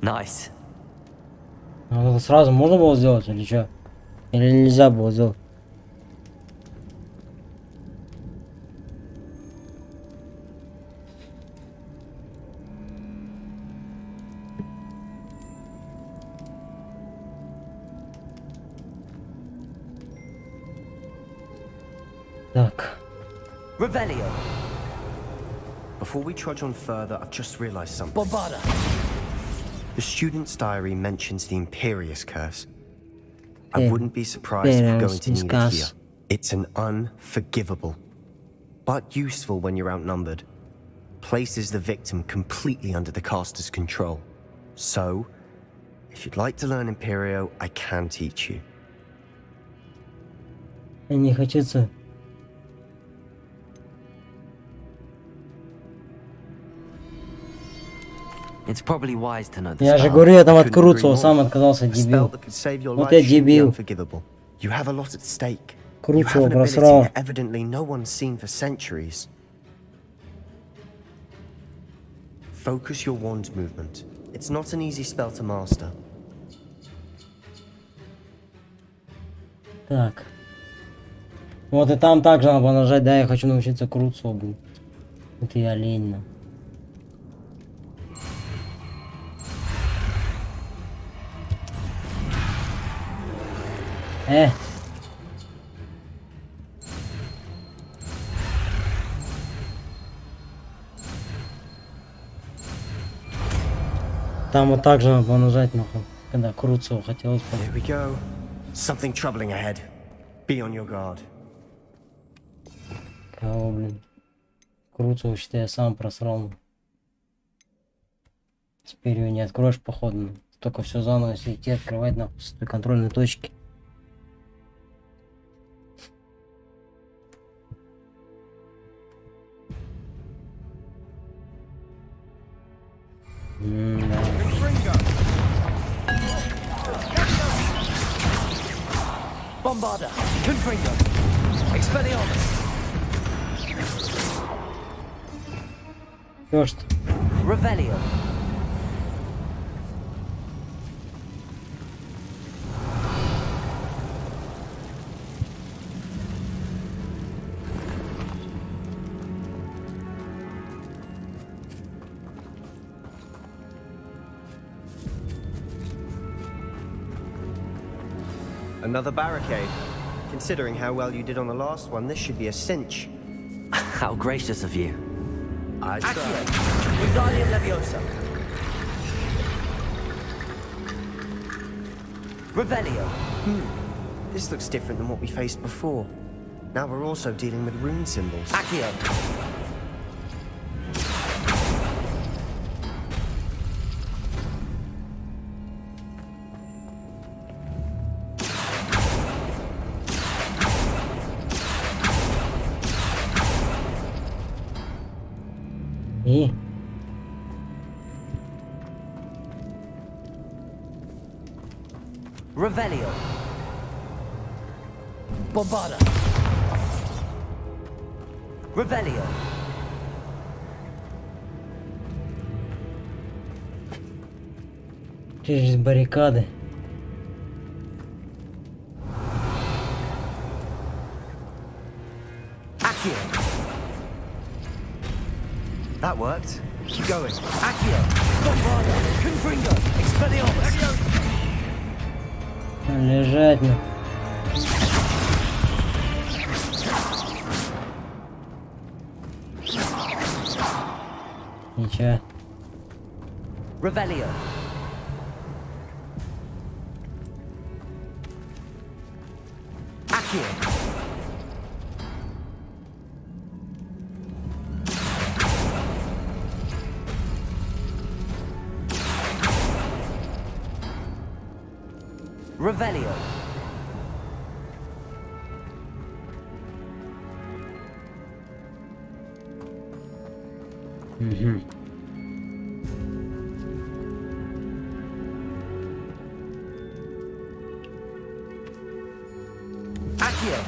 Nice. А вот это сразу можно было сделать или что? Или нельзя было сделать? Так. Revelio. Before we trudge on further, I've just realized something. Bombada. The student's diary mentions the Imperious Curse. I wouldn't be surprised if we're going to need it here. It's an unforgivable, but useful when you're outnumbered. Places the victim completely under the caster's control. So, if you'd like to learn Imperio, I can teach you. Не хочется. It's probably wise to know the Я же spell. говорю, я там от Круцова сам отказался, дебил. Вот я дебил. You have a lot at stake. Круцова просрал. Evidently no one's seen for centuries. Focus your wand movement. It's not an easy spell to master. Так. Вот и там также надо было нажать, да, я хочу научиться Круцову, блин. Это я лень. Там вот так же надо нажать, нахуй, когда крутится хотелось. Here we go. Something troubling ahead. Be on your guard. Кого, блин? Крутится, считай, я сам просрал. Теперь ее не откроешь, походу. Только все заново, если идти открывать, нахуй, с той контрольной точки. Bombarda, Confringo, Expelliarmus. First. Revelio. Another barricade. Considering how well you did on the last one, this should be a cinch. How gracious of you. I try. Wingardium Leviosa. Revelio. This looks different than what we faced before. Now we're also dealing with rune symbols. Accio. И? Revelio. Bombarda. Revelio. Через баррикады. Accio. That worked. Keep going. Accio. Bombarda. Confringo. Expelliarmus. Лежать, ну. Ничего. Revelio. Accio. Revelio. Accio.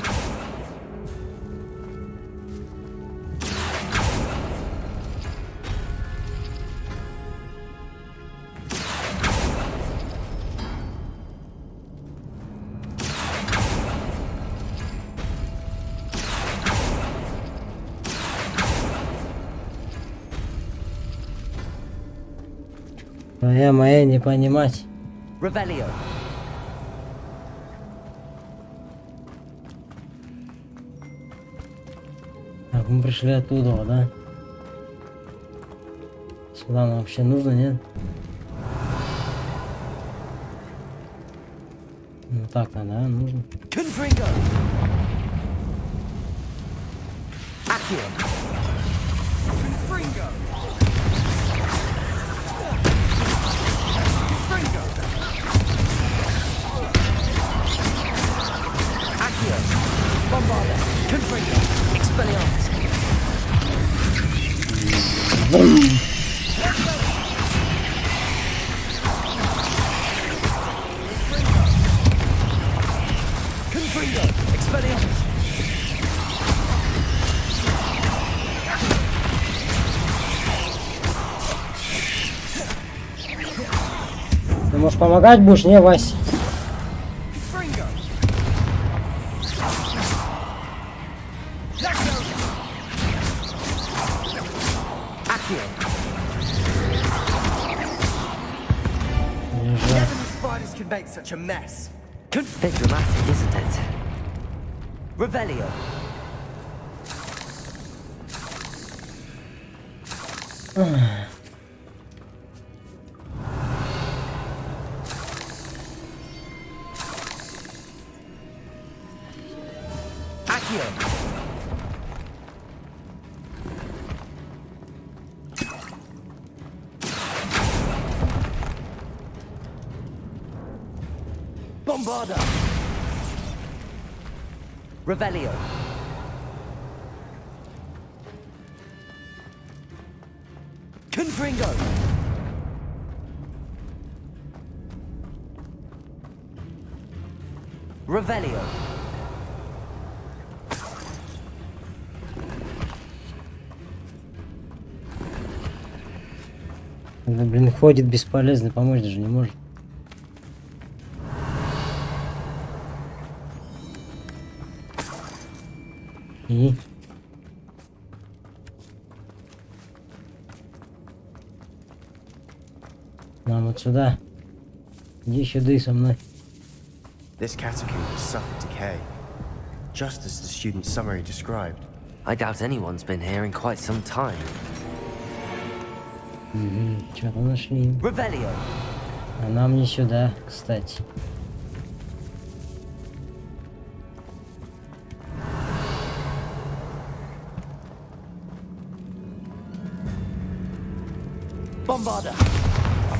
Твоя моя не понимать. Revelio. Так, мы пришли оттуда, да? Сюда нам вообще нужно, нет? Ну так-то, да, нужно. Confringo. Accio. Confringo. Confringo. Accio. Bombarda. Confringo. Expelliarmus. Confringo. Expelliarmus. Ты можешь помогать будешь, не, Вась? Confringo. Accio. Лежать. Spiders could make such a mess. Bit dramatic, isn't it? Revelio. Bombarda. Revelio. Confringo. Revelio. Да, блин, ходит бесполезно, помочь даже не может. И? Нам вот сюда. Иди сюда со мной. This catacomb has suffered decay, just as the student's summary described. I doubt anyone's been here in quite some time. Что-то нашли. Revelio. А нам не сюда, кстати. Bombarda.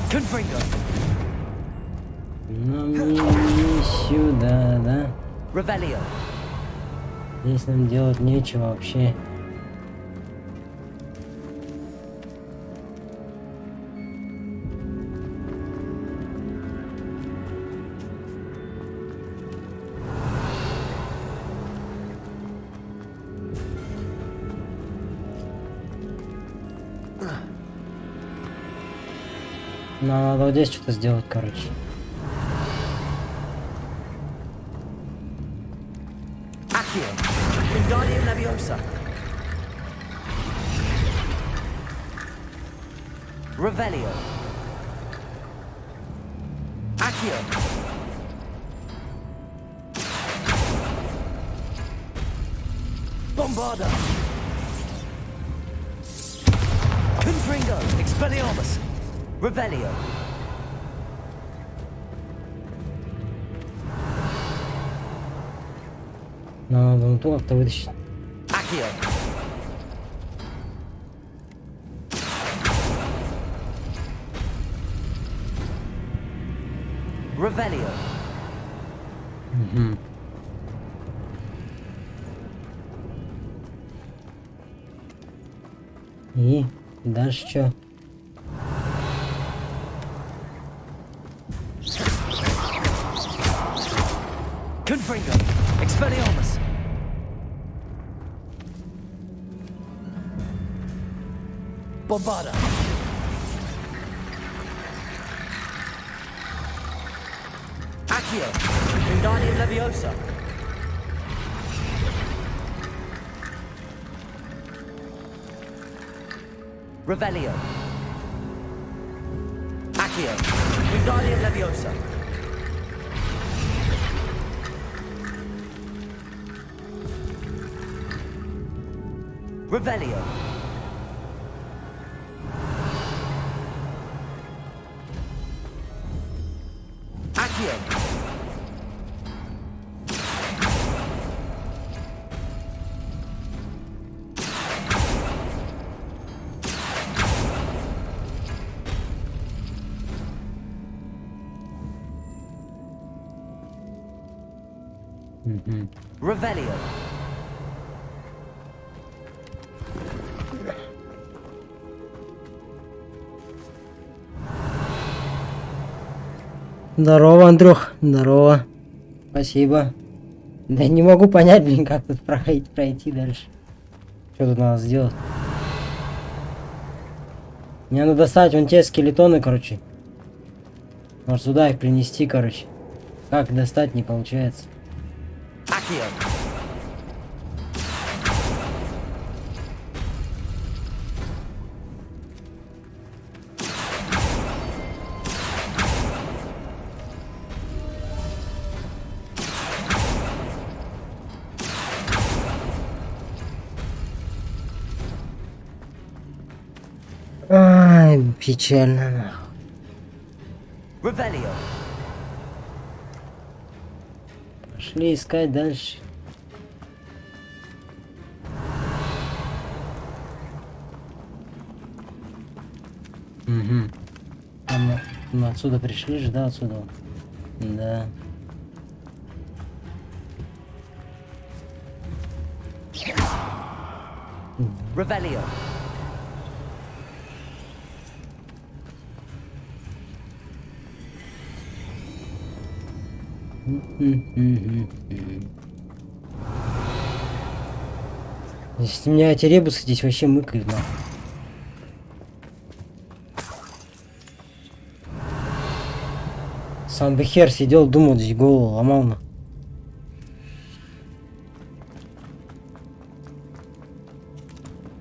Confringo. Нам не сюда, да? Revelio. Здесь нам делать нечего вообще. Нам надо вот здесь что-то сделать, короче. Revelio. Accio. Bombarda. Confringo. Expelliarmus. Revelio. Нам надо ту как-то вытащить. Accio. Revelio. И дальше что? Confringo. Expelliarmus. Bombarda. Accio. Wingardium Leviosa. Revelio. Accio. Wingardium Leviosa. Revelio. Accio. Revelio. Здорово, Андрюх. Здорово. Спасибо. Да не могу понять, блин, как тут пройти дальше. Что тут надо сделать? Мне надо достать вон те скелетоны, короче. Может сюда их принести, короче. Как достать, не получается. Ай, печально, нахуй. Пошли искать дальше. Угу. Мы отсюда пришли же, да, отсюда? Да. Revelio. Если у меня эти ребусы здесь вообще мыкают, нахуй. Сам бы хер сидел, думал, здесь голову ломал, на.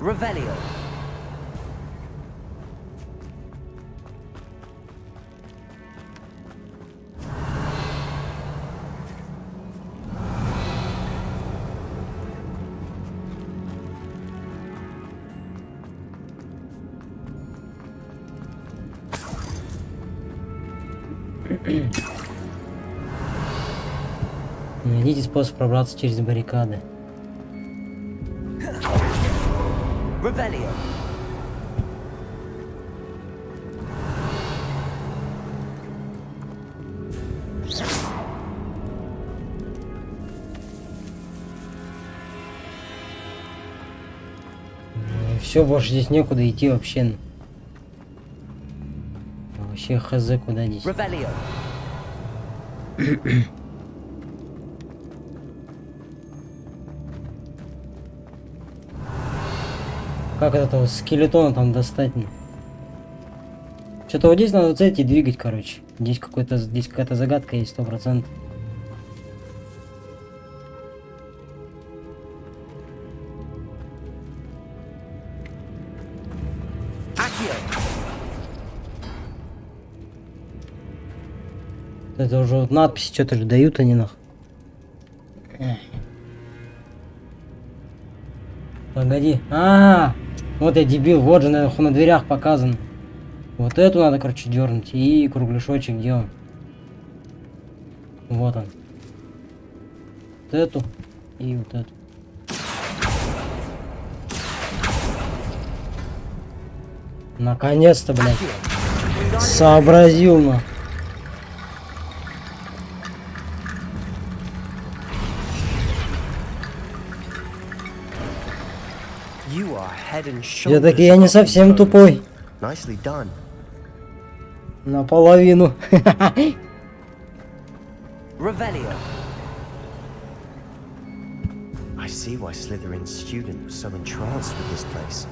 Revelio. Найдите способ пробраться через баррикады. Revelio. Все, больше здесь некуда идти вообще. Вообще хз куда здесь. Revelio. Как этого скелетона там достать? Что-то вот здесь надо вот эти двигать, короче. Здесь какая-то загадка есть 100%. Это уже вот надписи что-то же дают они нах. Погоди. Вот я дебил, вот же наверху на дверях показан. Вот эту надо, короче, дернуть. И кругляшочек где он? Вот он. Вот эту и вот эту. Наконец-то, блядь. Сообразил, на. Все-таки я не совсем тупой. Наполовину. Revelio. I see why Slytherin's student was so entranced with this place.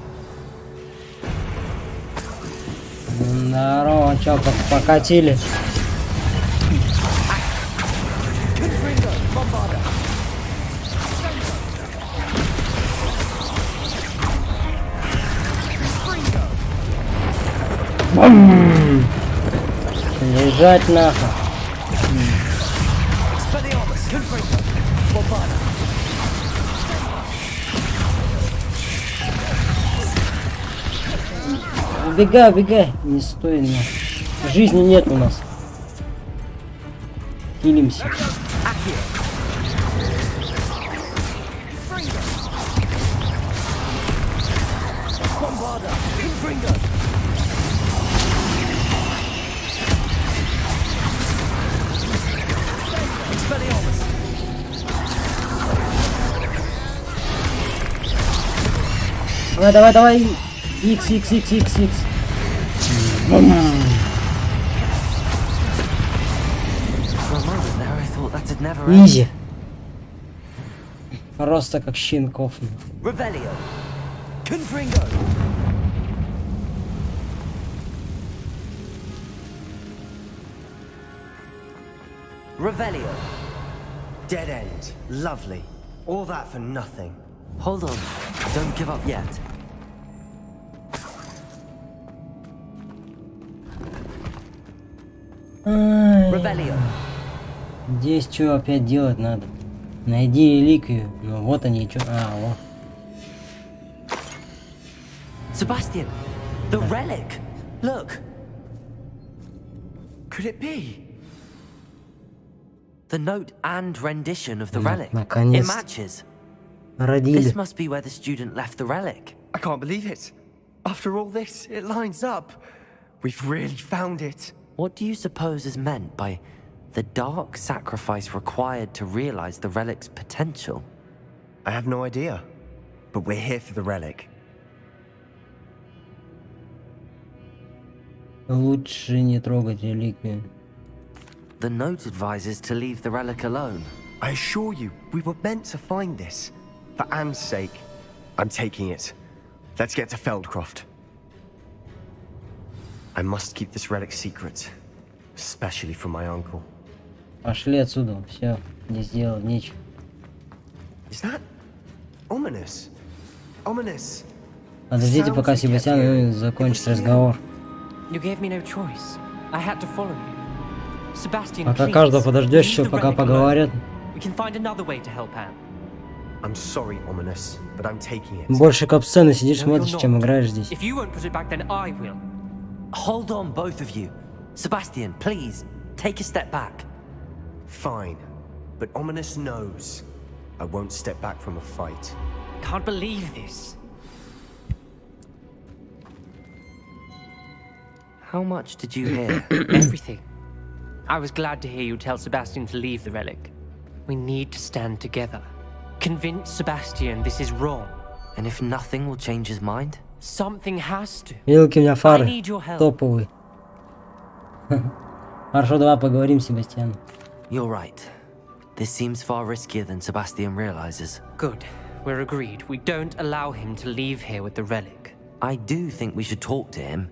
Здорово, чё, покатили? Бум! Лежать нахуй. Убегай, убегай. Не стой меня. Жизни нет у нас. Килимся. Давай, давай, давай. Икс. Изи. Просто как щенков. Revelio. Revelio. Dead end. Lovely. All that for nothing. Hold on. Don't give up yet. Revelio. Здесь что опять делать надо? Найди реликвию. Ну вот они, что. Вот. Sebastian, the relic. Look. Could it be? The note and rendition of the relic. It matches. This must be where the student left the relic. I can't believe it. After all this, it lines up. We've really found it. What do you suppose is meant by the dark sacrifice required to realize the relic's potential? I have no idea, but we're here for the relic. Лучше не трогать реликвию. The note advises to leave the relic alone. I assure you, we were meant to find this. For Anne's sake, I'm taking it. Let's get to Feldcroft. I must keep this relic secret, especially from my uncle. Пошли отсюда, все, не сделал ничего. Is that ominous? Ominous. Подождите, пока Себастьян закончит разговор. You gave me no choice. I had to follow you. Sebastian, Пока please, каждого подождешь, leave еще the пока relic поговорят. alone. We can find another way to help Anne. I'm sorry, Ominous, but I'm taking it. Больше капсцены сидишь, No, смотришь, you're чем not. играешь здесь. If you won't put it back, then I will. Hold on, both of you. Sebastian, please, take a step back. Fine, but Ominous knows I won't step back from a fight. Can't believe this. How much did you hear? Everything. I was glad to hear you tell Sebastian to leave the relic. We need to stand together. Convince Sebastian this is wrong. And if nothing will change his mind? Something has to. Вилки у меня фары. I need your help. Топовые. Хорошо, давай поговорим, Себастьян. You're right. This seems far riskier than Sebastian realizes. Good. We're agreed. We don't allow him to leave here with the relic. I do think we should talk to him,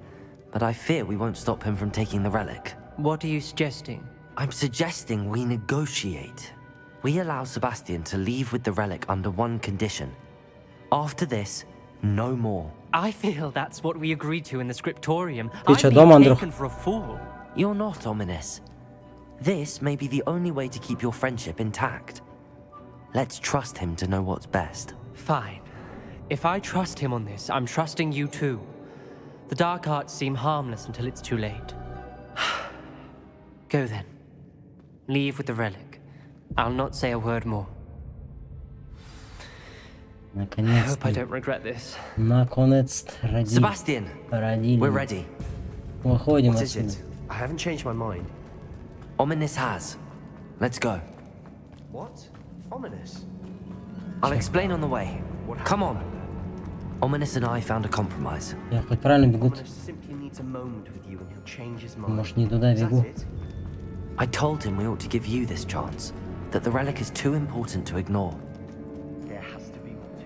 but I fear we won't stop him from taking the relic. What are you suggesting? I'm suggesting we negotiate. We allow Sebastian to leave with the relic under one condition. After this, no more. I feel that's what we agreed to in the scriptorium. Ты чё, дома, I'm being Андрюх? taken for a fool. You're not ominous. This may be the only way to keep your friendship intact. Let's trust him to know what's best. Fine. If I trust him on this, I'm trusting you too. The dark arts seem harmless until it's too late. Go then. Leave with the relic. I'll not say a word more. I hope I don't regret this. Наконец-то Sebastian, родили. we're ready. Выходим What is отсюда. it? I haven't changed my mind. Ominous has. Let's go. What? Ominous? I'll explain on the way. Come on. Ominous and I found a compromise. Я хоть правильно бегу? Ominous simply needs a moment with you and he'll change his mind. Может, не туда Is that бегу? it? I told him we ought to give you this chance, that the relic is too important to ignore. There has to be more to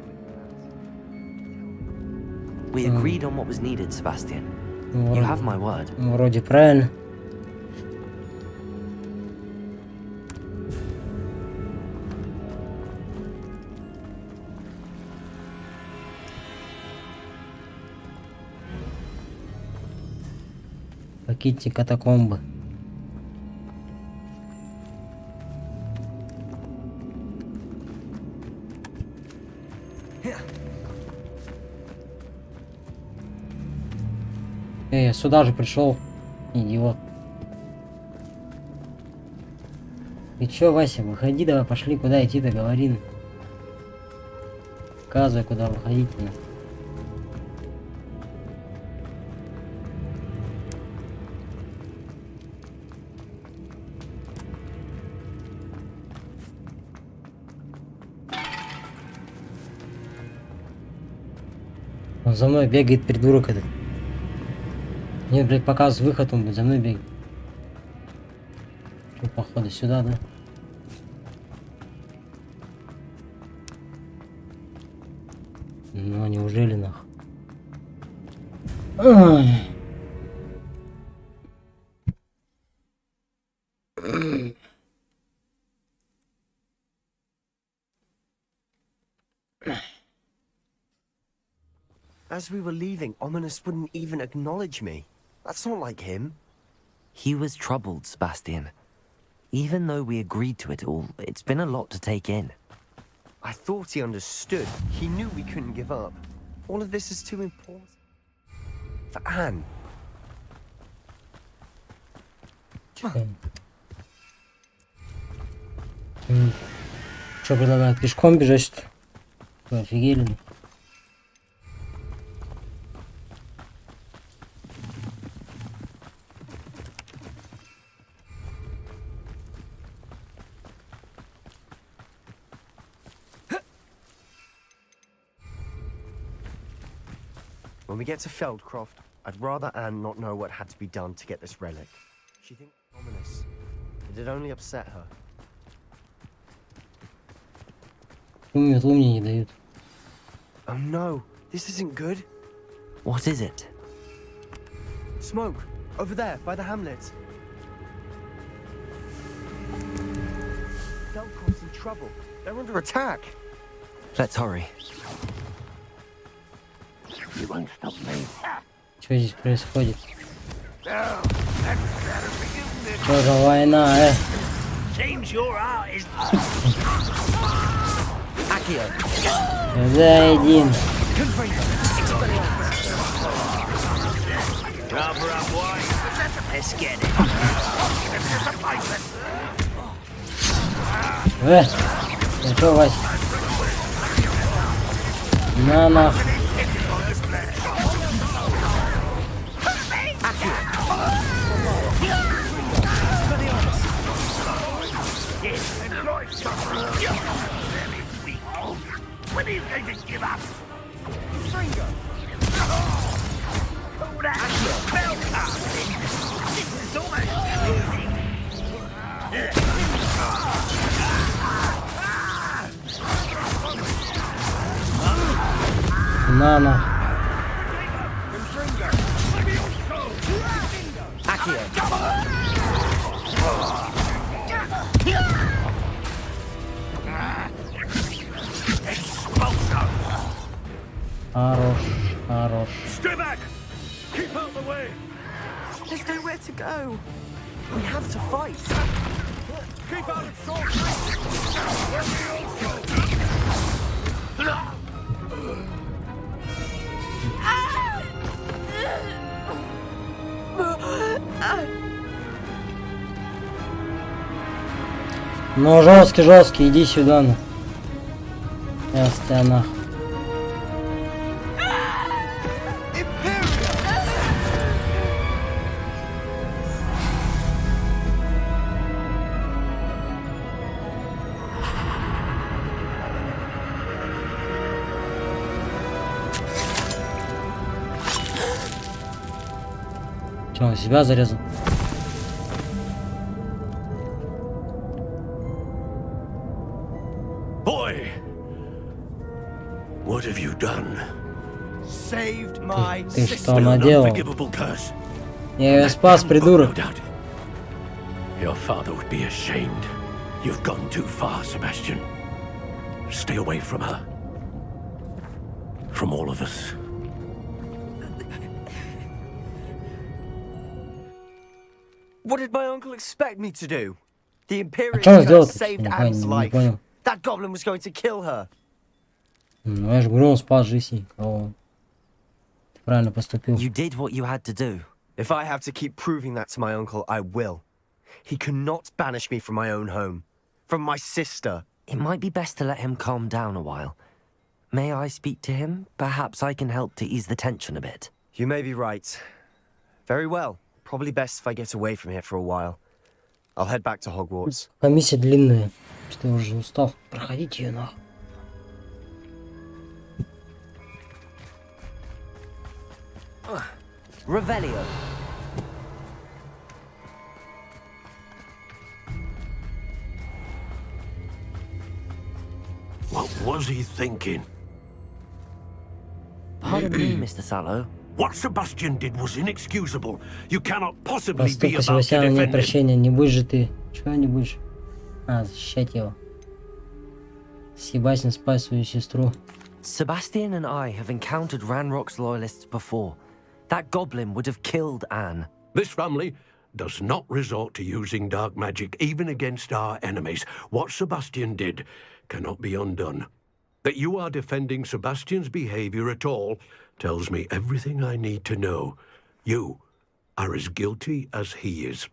it. We agreed on what was needed, Sebastian. You have my word. Вроде правильно. Покиньте катакомбы. Я сюда же пришел, идиот. Ты чё, Вася, выходи, давай, пошли, куда идти, договори. Показывай, куда выходить-то. Он за мной бегает, придурок этот. Мне, блядь, показывает выход, он, блядь, за мной бегает. Что, походу, сюда, да? Ну, неужели нах? Ай. As we were leaving, Ominous wouldn't even acknowledge me. That's not like him. He was troubled, Sebastian. Even though we agreed to it all, it's been a lot to take in. I thought he understood. He knew we couldn't give up. All of this is too important. For Anne. Что предлагают? Пешком бежать, что ли? Вы офигели? — When we get to Feldcroft, I'd rather Anne not know what had to be done to get this relic. She thinks it's ominous. It'd only upset her. Метлу мне не дают. Oh no, this isn't good. What is it? Smoke, over there, by the hamlet. Feldcroft's in trouble. They're under attack. Let's hurry. You won't stop me. Что здесь происходит? Что за война, Seems your art is. Зайдин. Rather up wide. Let's get it. Ну что, Вась? На нах. When are you going to give up? Oh, that spell casting! This is almost easy. На нах. Хорош, хорош. Stay back! Keep out of the way! There's nowhere to go. We have to fight. Keep out of short Ну, жесткий, иди сюда, ну. Я с тебя нах. Че, он себя зарезал? Boy! What have you done? Saved my Ты что наделал? Я ее спас, придурок. Your father would be ashamed. You've gone too far, Sebastian. Stay away from her. From all of us. What did my uncle expect me to do? The А Imperial что он сделал? saved Не Anne's life. понял. That goblin was going to kill her. Ну, я же говорю, он спас жизнь. Кого? Ты правильно поступил. You did what you had to do. If I have to keep proving that to my uncle, I will. He cannot banish me from my own home. From my sister. It might be best to let him calm down a while. May I speak to him? Perhaps I can help to ease the tension a bit. You may be right. Very well. Probably best if I get away from here for a while. I'll head back to Hogwarts. Комиссия длинная. Что я уже устал. Проходите ее нахуй. Revelio. What was he thinking? Pardon me, Mr. Sallow. What Sebastian did was inexcusable. You cannot possibly be Поступка about to Себастьяна нет defend him. прощения. Не будешь же ты. Чего не будешь? А, защищать его. Себастьян спас свою сестру. Sebastian and I have encountered Ranrock's loyalists before. That goblin would have killed Anne. This family does not resort to using dark magic even against our enemies. What Sebastian did cannot be undone. That you are defending Sebastian's behavior at all tells me everything I need to know. You are as guilty as he is.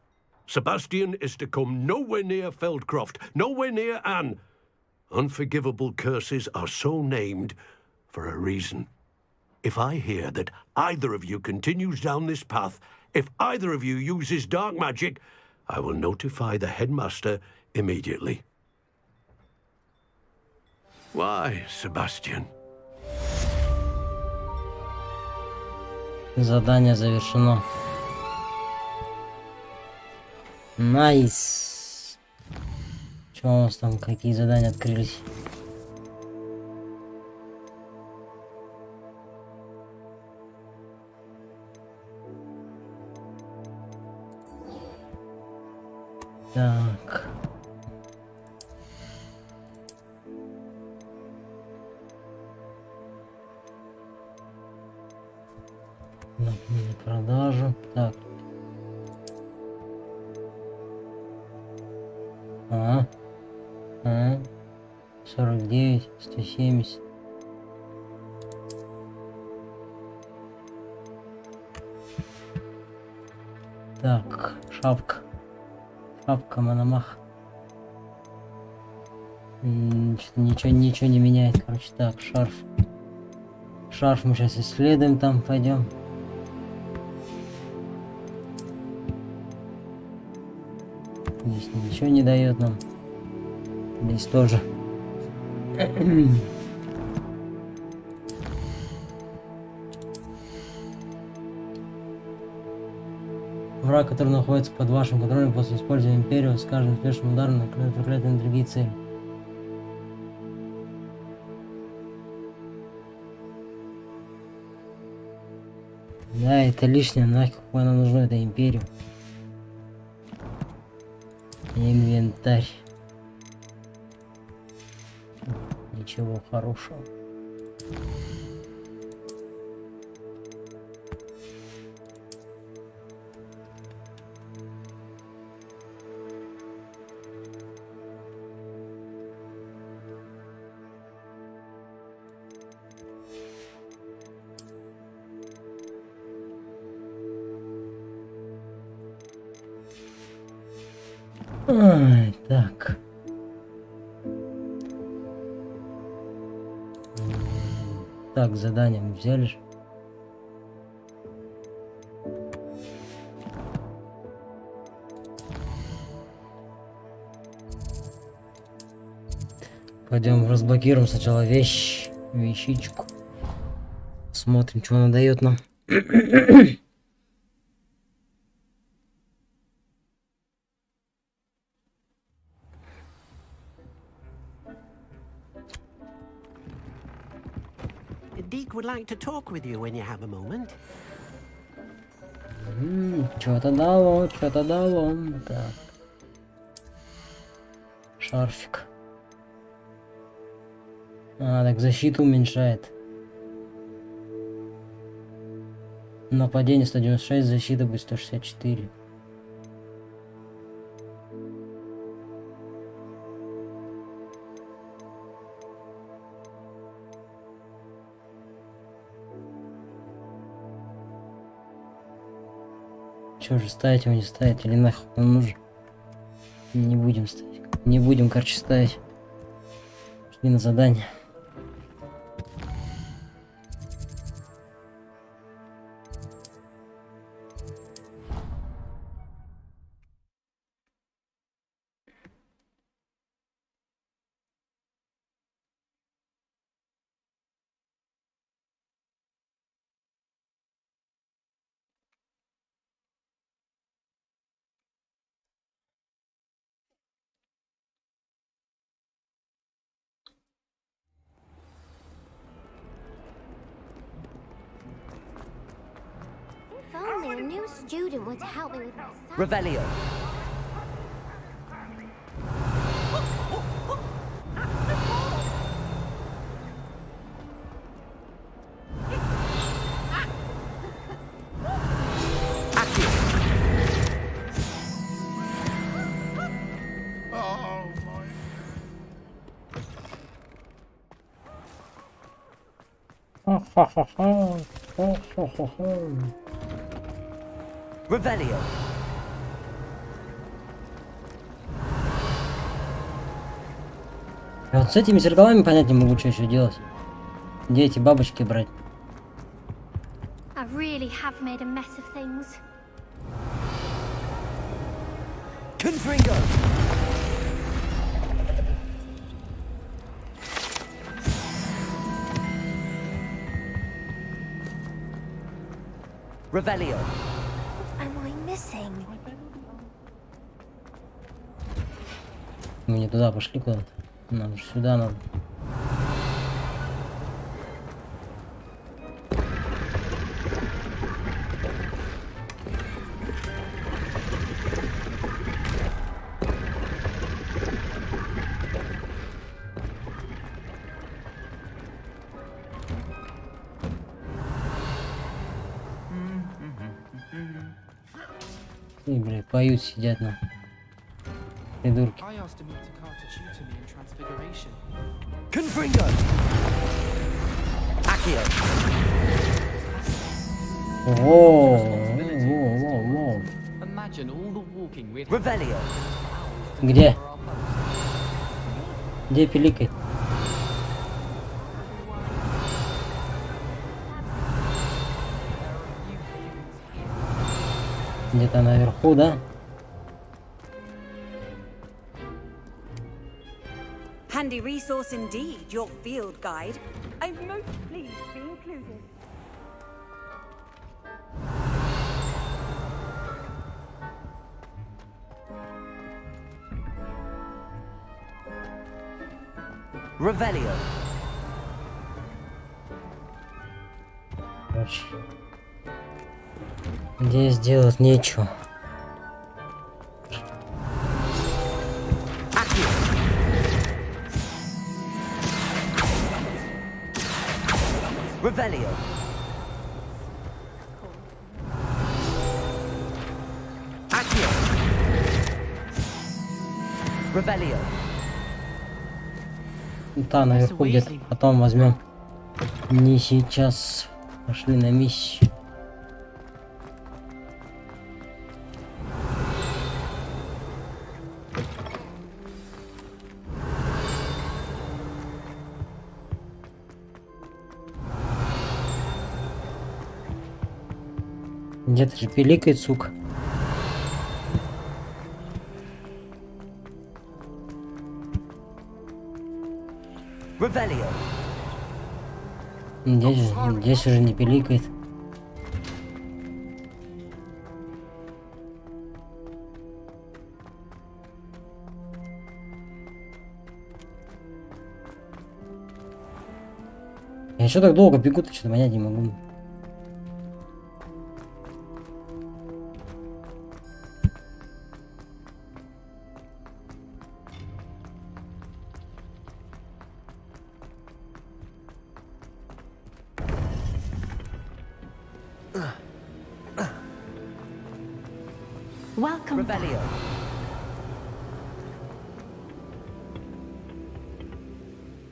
Sebastian is to come nowhere near Feldcroft, nowhere near Anne. Unforgivable curses are so named for a reason. If I hear that either of you continues down this path, if either of you uses dark magic, I will notify the headmaster immediately. Why, Sebastian? Задание завершено. Найс. Что у нас там, какие задания открылись? Так. На продажу. Так. 49, 170. Так, шапка. Шапка Мономах. Ничего не меняет, короче. Так, шарф. Шарф мы сейчас исследуем, там пойдем. Здесь ничего не дает нам. Здесь тоже. Враг, который находится под вашим контролем после использования империи, с каждым успешным ударом накладывает проклятие на другие цели. Да, это лишнее, нафиг нам нужно, это империю. Инвентарь. Ничего хорошего. Ой, так. Так, задание мы взяли же. Пойдем разблокируем сначала вещичку. Смотрим, что она дает нам. Deke would like to talk with you when you have a moment. Что-то дало, что-то дало. Так. Шарфик. Так защиту уменьшает. Нападение 196, защита будет 164. Что же, ставить его, не ставить, или нахуй он нужен? Не будем ставить. Не будем, короче, ставить. Шли на задание. Only a new student would help me with my science. Revelio. Revelio. Я вот с этими зеркалами понять не могу, что еще делать. Где эти бабочки брать? I really have made a mess of things. Confringo. Revelio. Am I missing? Мы не туда пошли куда-то. Нам же сюда надо. И, блядь, поют, сидят на придурки. Confringo. Accio. Во. Revelio. Где? Где пиликает? Где-то наверху, да? Handy resource indeed, your field guide. I'm most pleased to be included. Revelio. Короче. Здесь делать нечего. Revelio. Accio. Revelio. Да, наверху где-то. Потом возьмем. Не сейчас. Пошли на миссию. Где-то же пиликает, сука. Revelio. Здесь уже не пиликает. Я еще так долго бегу-то, что-то понять не могу. Welcome. Revelio.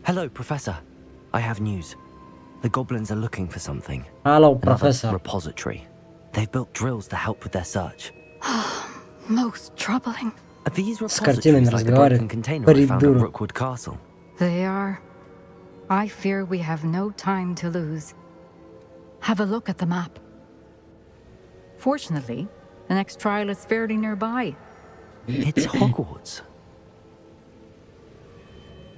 Hello, Professor. I have news. The goblins are looking for something. Hello, Another Professor. repository. They've built drills to help with their search. Most troubling. Are these С картинами repositories like the broken разговаривает. container we found at Придурок. Rookwood Castle? They are. I fear we have no time to lose. Have a look at the map. Fortunately, the next trial is fairly nearby. It's Hogwarts.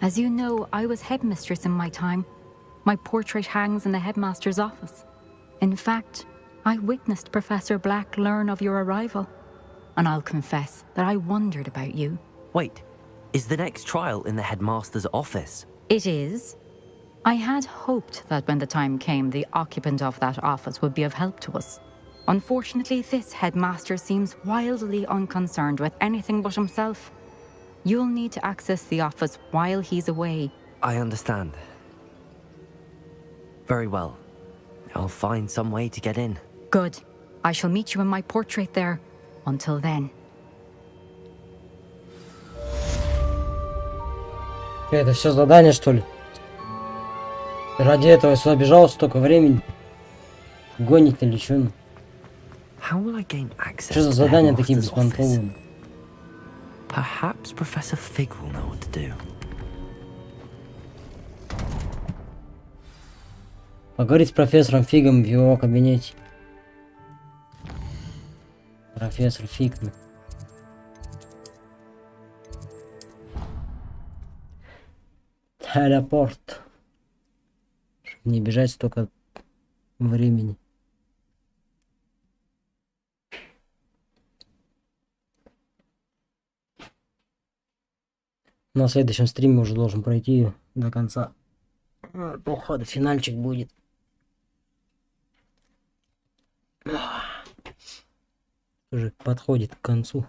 As you know, I was headmistress in my time. My portrait hangs in the headmaster's office. In fact, I witnessed Professor Black learn of your arrival. And I'll confess that I wondered about you. Wait, is the next trial in the headmaster's office? It is. I had hoped that when the time came, the occupant of that office would be of help to us. Unfortunately, this headmaster seems wildly unconcerned with anything but himself. You'll need to access the office while he's away. I understand. Very well. I'll find some way to get in. Good. I shall meet you in my portrait there. Until then. Это все задание, что ли? Ради этого я сюда бежал столько времени. Гонить или что? How will I gain access Что за to the задания такие headmaster's office? беспонтовые? Perhaps Professor Fig will know what to do. Поговорить с профессором Фигом в его кабинете. Профессор Фиг. Телепорт. Чтобы не бежать столько времени. На следующем стриме уже должен пройти до конца. Походу, финальчик будет. Уже подходит к концу.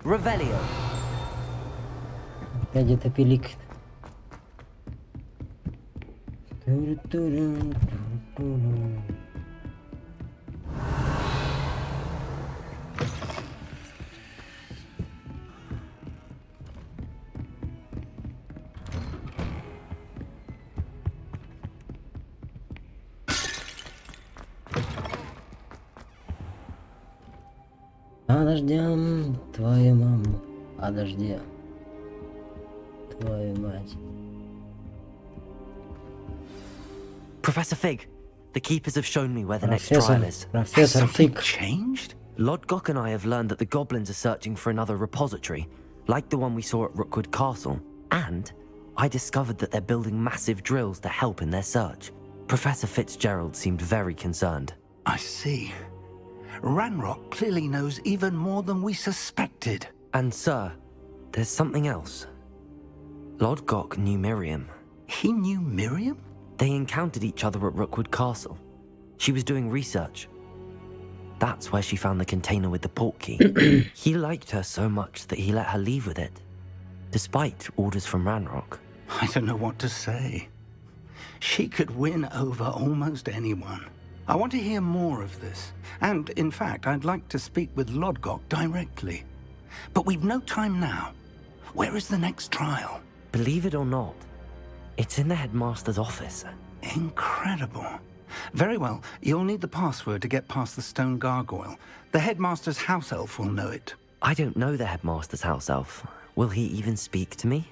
Revelio. Опять где-то пиликает. Подождем твою маму, подожди твою мать. Professor Fig, the keepers have shown me where the next trial is. Professor Fig. Changed? Lodgok and I have learned that the goblins are searching for another repository, like the one we saw at Rookwood Castle. And I discovered that they're building massive drills to help in their search. Professor Fitzgerald seemed very concerned. I see. Ranrock clearly knows even more than we suspected. And sir, there's something else. Lodgok knew Miriam. He knew Miriam? They encountered each other at Rookwood Castle. She was doing research. That's where she found the container with the port key. He liked her so much that he let her leave with it, despite orders from Ranrock. I don't know what to say. She could win over almost anyone. I want to hear more of this. And, in fact, I'd like to speak with Lodgok directly. But we've no time now. Where is the next trial? Believe it or not, it's in the headmaster's office. Incredible. Very well. You'll need the password to get past the stone gargoyle. The headmaster's house elf will know it. I don't know the headmaster's house elf. Will he even speak to me?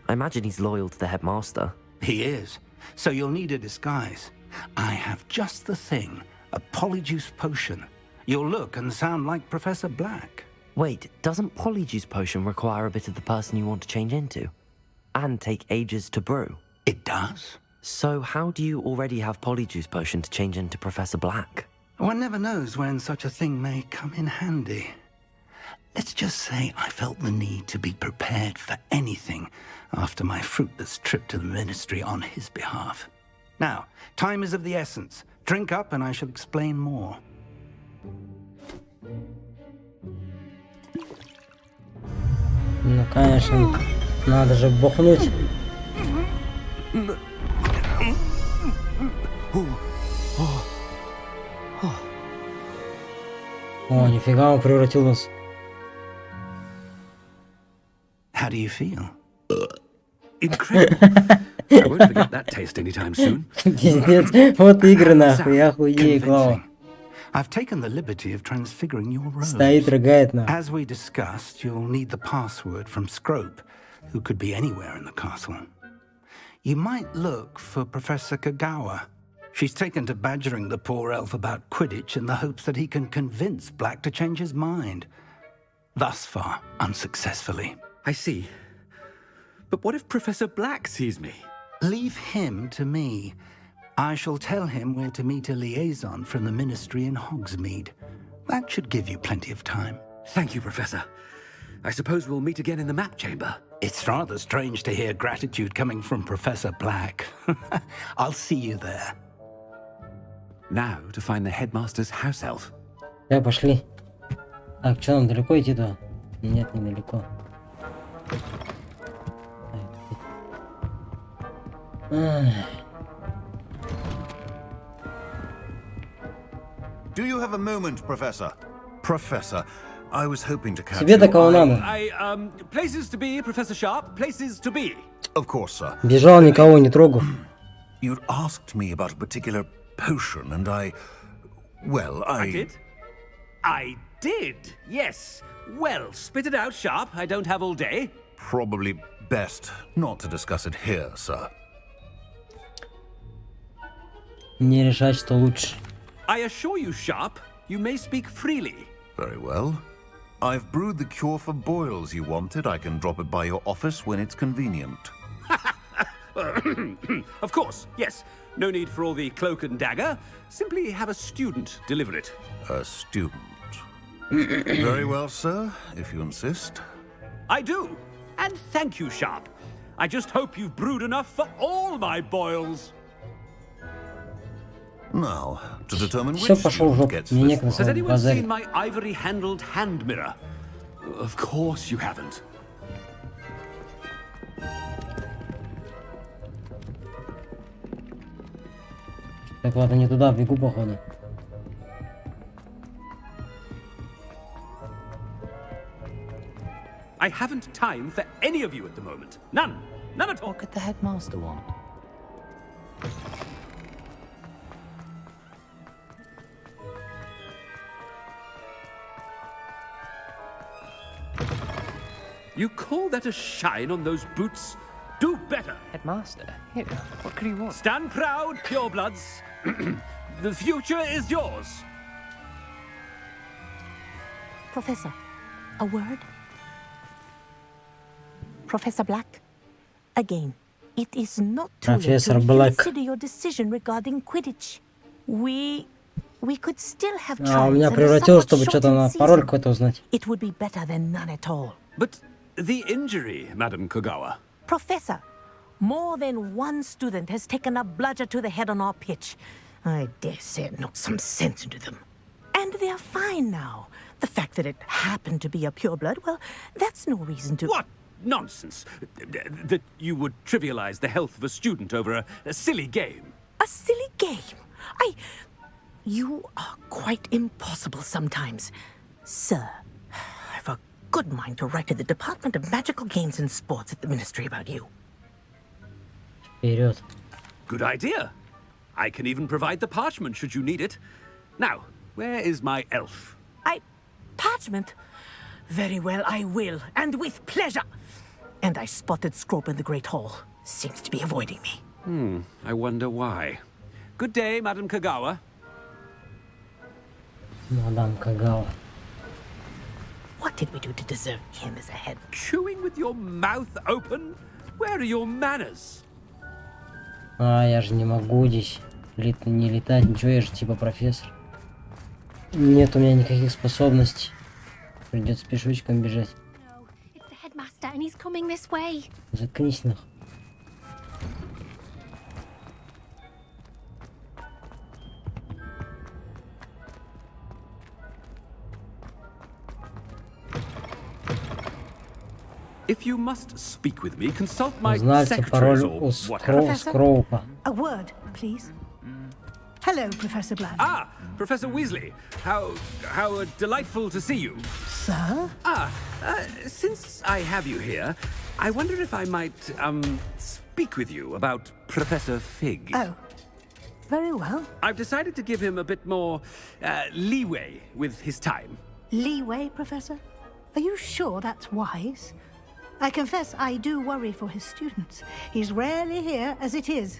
I imagine he's loyal to the headmaster. He is. So you'll need a disguise. I have just the thing. A polyjuice potion. You'll look and sound like Professor Black. Wait, doesn't polyjuice potion require a bit of the person you want to change into? And take ages to brew? It does. So how do you already have polyjuice potion to change into Professor Black? One never knows when such a thing may come in handy. Let's just say I felt the need to be prepared for anything after my fruitless trip to the ministry on his behalf. Now, time is of the essence. Drink up and I shall explain more. Ну, конечно, надо же бухнуть. О, нифига, он превратил нас. How do you feel? Incredible. I won't forget that taste anytime soon. Пиздец, вот игры нахуй, я охуею, Клава. I've taken the liberty of transfiguring your robes. Стоит, рыгает нахуй. As we discussed, you'll need the password from Scrope, who could be anywhere in the castle. You might look for Professor Kagawa. She's taken to badgering the poor elf about Quidditch in the hopes that he can convince Black to change his mind. Thus far, unsuccessfully. I see. But what if Professor Black sees me? Leave him to me. I shall tell him where to meet a liaison from the ministry in Hogsmeade. That should give you plenty of time. Thank you, Professor. I suppose we'll meet again in the map chamber. It's rather strange to hear gratitude coming from Professor Black. I'll see you there. Now to find the headmaster's house elf. Да, пошли. Так, что нам далеко идти туда? Нет, недалеко. Do you have a moment, Professor? Professor, I was hoping to catch Тебе такого надо. Places to be, Professor Sharp. Places to be. Of course, sir. Бежал, никого не трогал. You'd asked me about a particular potion, and I did? I did, yes. Well, spit it out, Sharp. I don't have all day. probably best not to discuss it here, sir. Не решать, что лучше. I assure you, Sharp, you may speak freely. Very well. I've brewed the cure for boils you wanted. I can drop it by your office when it's convenient. Of course, yes. No need for all the cloak and dagger. Simply have a student deliver it. A student. Very well, sir, if you insist. I do. And thank you, Sharp. I just hope you've brewed enough for all my boils. Now, to determine which Все пошел в student жопу. gets Мне this некогда one. Has с вами anyone seen базарить. my ivory-handled hand mirror? Of course you haven't. Так, ладно, не туда, бегу, походу. I haven't time for any of you at the moment. None. None at all. What could the headmaster want? You call that a shine on those boots? Do better. Headmaster, here, what could he want? Stand proud, purebloods. The future is yours. Professor, a word? Professor Black? Again, it is not too late Professor to Black. reconsider your decision regarding Quidditch. We could still have А, у trials меня and a превратилось, somewhat чтобы что-то shortened на season. пароль какой-то узнать. It would be better than none at all. But the injury, Madam Kogawa. Professor, more than one student has taken a bludger to the head on our pitch. I dare say it knocked some sense into them. And they're fine now. The fact that it happened to be a pureblood, well, that's no reason to... What nonsense! That you would trivialize the health of a student over a silly game. A silly game? You are quite impossible sometimes. Sir, I've a good mind to write to the Department of Magical Games and Sports at the Ministry about you. Вперед. Good idea. I can even provide the parchment should you need it. Now, where is my elf? Parchment? Very well, I will, and with pleasure. And I spotted Scrope in the Great Hall. Seems to be avoiding me. I wonder why. Good day, Madam Kogawa. Мадам Кагава. What did we do to deserve him as a head? Chewing with your mouth open? Where are your manners? А, я же не могу здесь не летать, ничего, я же типа профессор. Нет у меня никаких способностей. Придется пешочком бежать. It's the headmaster and he's coming this way. Заткнись нахуй. If you must speak with me, consult my Узнайте secretaries пароль or у whatever. Скроупа. A word, please. Hello, Professor Black. Ah, Professor Weasley. How delightful to see you. Sir? Since I have you here, I wonder if I might, speak with you about Professor Fig. Oh, very well. I've decided to give him a bit more, leeway with his time. Leeway, Professor? Are you sure that's wise? I confess I do worry for his students. He's rarely here as it is.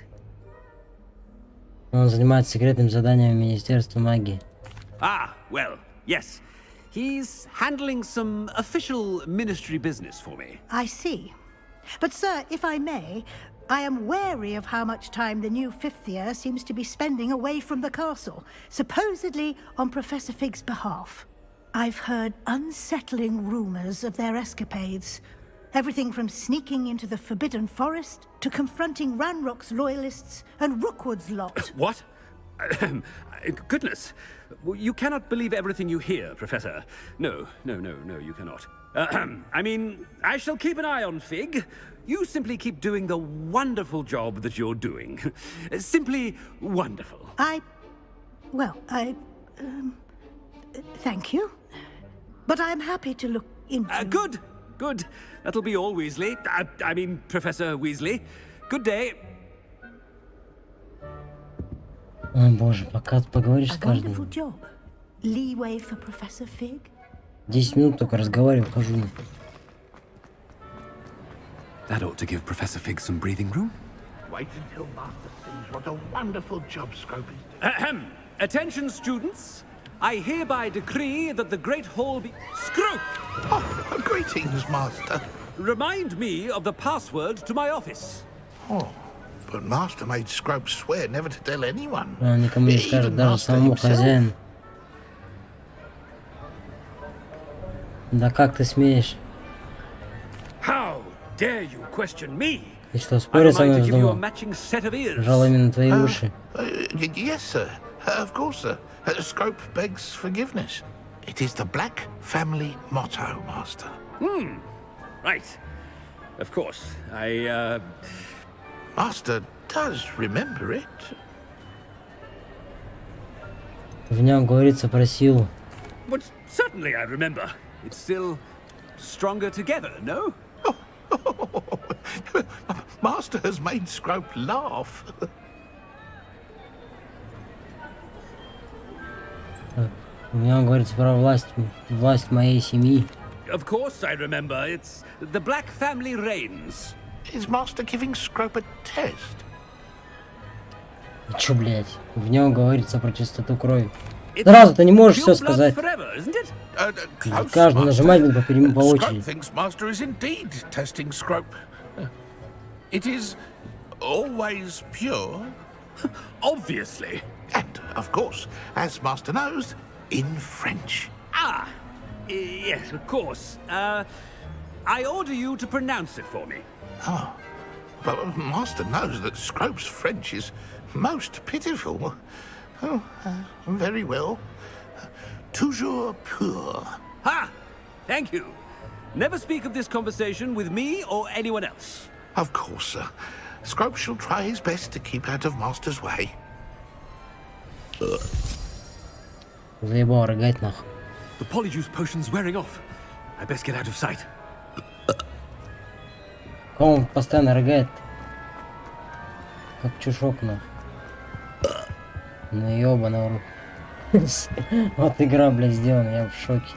Он занимается секретным заданием Министерства магии. Ah, well, yes. He's handling some official ministry business for me. I see. But, sir, if I may, I am wary of how much time the new fifth year seems to be spending away from the castle, supposedly on Professor Fig's behalf. I've heard unsettling rumors of their escapades. Everything from sneaking into the Forbidden Forest to confronting Ranrock's loyalists and Rookwood's lot. What? Goodness. You cannot believe everything you hear, Professor. No, you cannot. I mean, I shall keep an eye on Fig. You simply keep doing the wonderful job that you're doing. Simply wonderful. Thank you. But I'm happy to look into... Good. That'll be all, Weasley. I mean, Professor Weasley. Good day. О боже, пока поговоришь с A каждым. wonderful job. Leeway for Professor Fig? 10 минут только разговариваю, хожу. That ought to give Professor Fig some breathing room. Wait until Master sees what a wonderful job Scrope is doing. Ahem. Attention, students. I hereby decree that the Great Hall be... Scrope! Oh, greetings, Master. Remind me of the password to my office. Oh, but Master made Scrope swear never to tell anyone. Он никому не скажет, даже самому хозяину. Да как ты смеешь? How dare you question me? И что, спорить со мной вздумал? Жал именно твои уши. Yes, sir. Of course, sir. Scrope begs forgiveness. It is the Black family motto, Master. Right. Of course. Master does remember it. В нем говорится про силу. But certainly I remember. It's still stronger together, no? Master has made Scrope laugh. В нем говорится про власть моей семьи. Of course I remember. It's the Black family reigns. Is Master giving Scrope a test? Чё, блядь? В нем говорится про чистоту крови. Сразу ты не можешь все сказать. Каждый нажимать будет по очереди. Thinks Master is indeed testing Scrope. It is always pure. Obviously. And, of course, as Master knows, in French. Ah, yes, of course. I order you to pronounce it for me. Oh, but Master knows that Scrope's French is most pitiful. Oh, very well. Toujours pur. Ha! Thank you. Never speak of this conversation with me or anyone else. Of course, sir. Scrope shall try his best to keep out of Master's way. Заебал рыгать нахуй. The polyjuice potion's wearing off. I best get out of sight. Он постоянно рыгает. Как чушок нахуй. Ну ёбаный рот. Вот игра, блядь, сделана, я в шоке.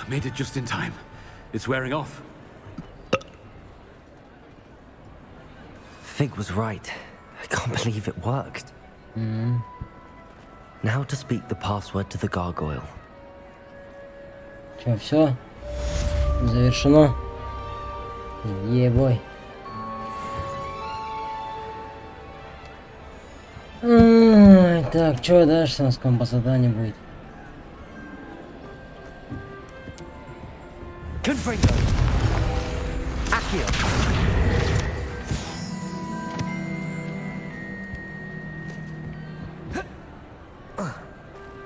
Made it just in time. It's wearing off. Fig was right. I can't believe it worked. Now to speak the password to the gargoyle. Чё, все? Завершено? Ебой. Так, что дальше у нас композадание будет?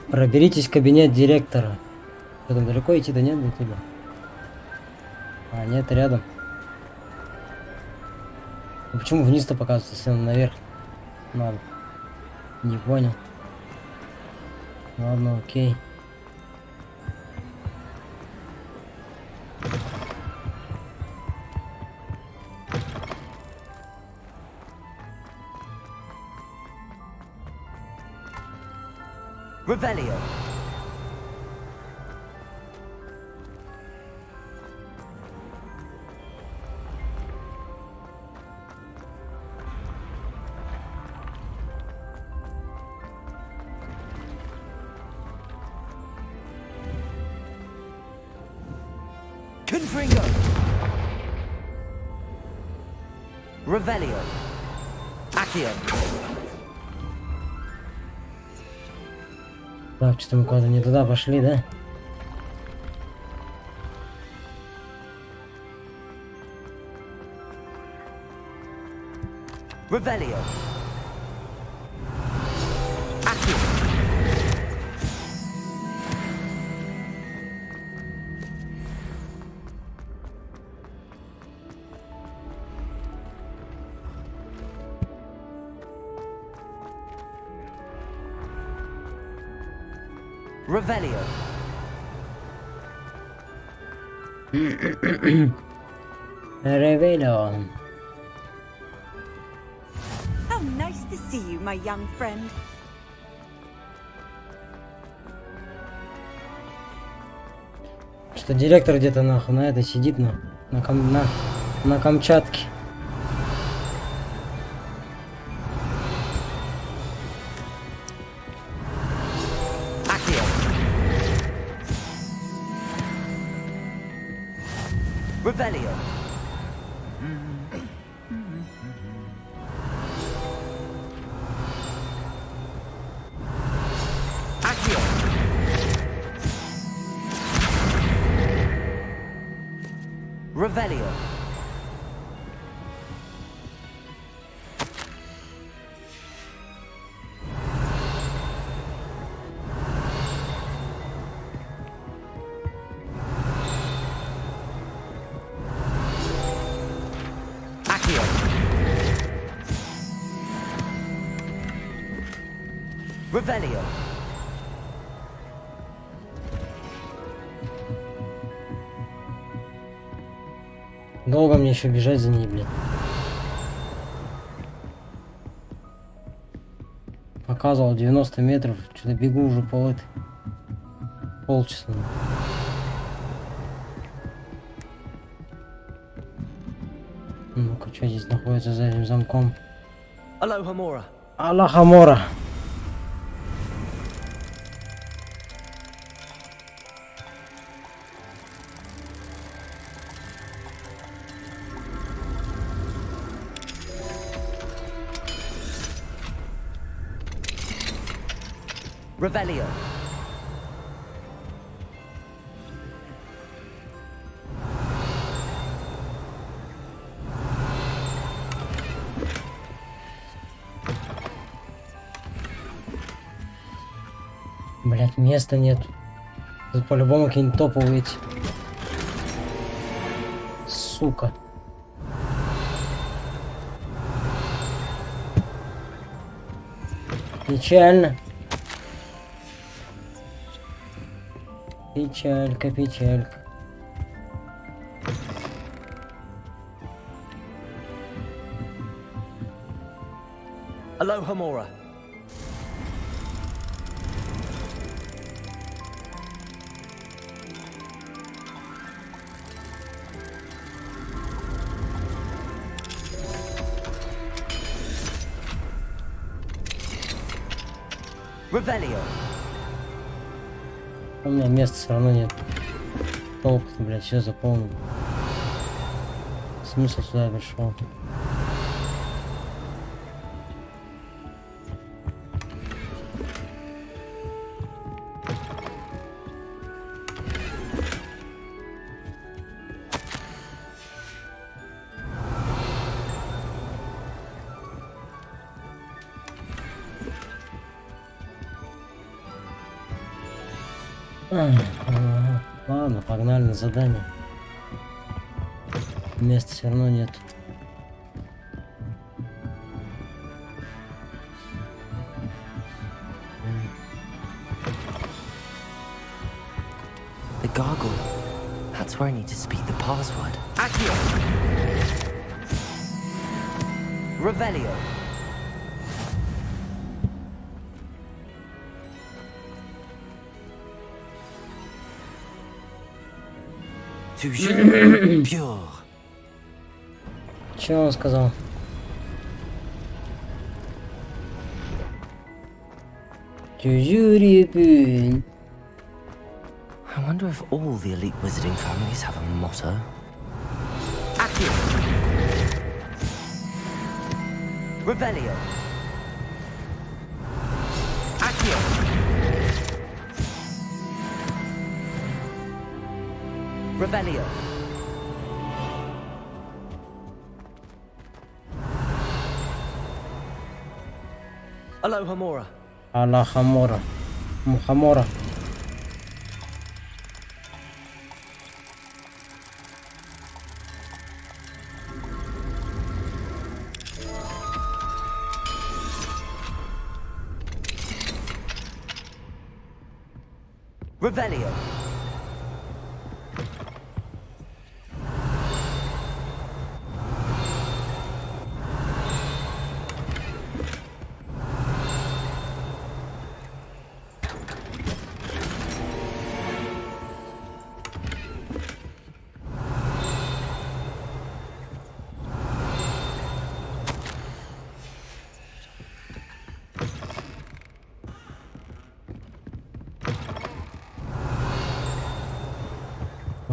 Проберитесь в кабинет директора. Что там, далеко идти-то нет до тебя? А, нет, рядом. Ну, почему вниз-то показывается, если наверх надо? Не понял. Ладно, окей. Revelio. Confringo. Revelio. Accio. Так, что-то мы куда-то не туда пошли, да? Revelio. Revelio. Revelio. How nice to see you, my young friend. Что директор где-то нахуй на этой сидит, на Камчатке. Revelio. Accio. Revelio. Revelio. Долго мне еще бежать за ней, блядь. Показывал 90 метров, что-то бегу уже полчаса. Ну-ка, что здесь находится за этим замком? Alohomora. Аллахамора. Revelio. Блять, места нет. Тут по-любому какие-нибудь топовые эти. Сука. Печально. Печалька, печалька. Alohomora. Revelio. У меня места все равно нет. Толку-то, блядь, все заполнено. Смысл сюда пришел. Ладно, погнали на задание. Места все равно нет. The gargoyle. That's where I need to speak the password. Accio. Revelio. Pure. Че он сказал? I wonder if all the elite wizarding families have a motto. Accio. Revelio. Accio. Revelio. Alohomora. Аллахамора. Мухамора. Revelio.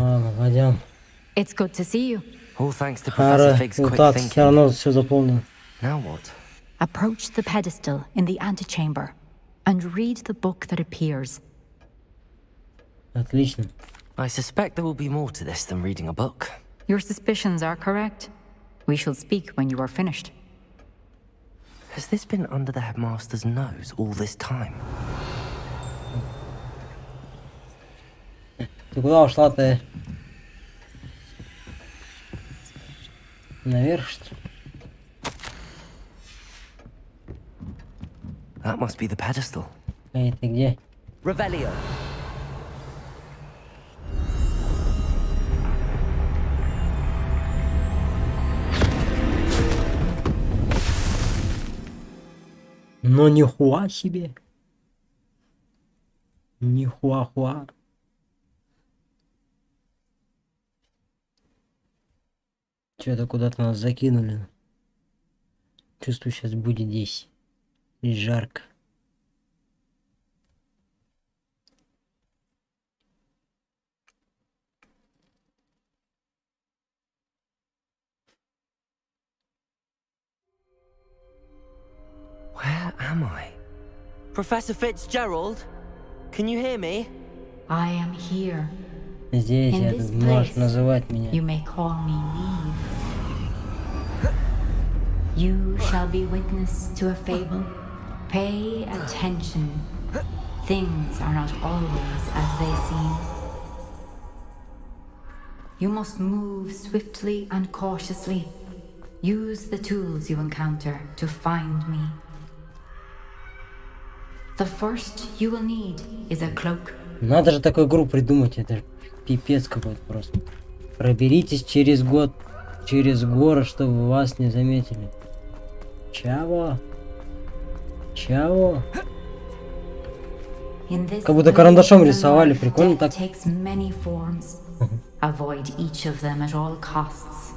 Ладно, пойдем. It's good to see you. All thanks to Ара, Professor Fig's quick так, все thinking. равно все заполнено. Now what? Approach the pedestal in the antechamber and read the book that appears. Отлично. I suspect there will be more to this than reading a book. Your suspicions are correct. We shall speak when you are finished. Has this been under the headmaster's nose all this time? Ты куда ушла-то? Наверх, что ли? That must be the pedestal. Эй, ты где? Revelio. Ну нихуа себе. Нихуа-хуа. Что-то куда-то нас закинули. Чувствую, сейчас будет здесь. И жарко. Where am I? Professor Fitzgerald? Can you hear me? I am here. Здесь In я this можешь place, называть меня. You may call me Neve. You shall be witness to a fable. Pay attention. Things are not always as they seem. You must move swiftly and cautiously. Use the tools you encounter to find me. The first you will need is a cloak. Надо же такую игру придумать, это же пипец какой-то просто. Проберитесь через горы, чтобы вас не заметили. Чао. Чао. Как будто карандашом рисовали, прикольно так. Avoid each of them at all costs.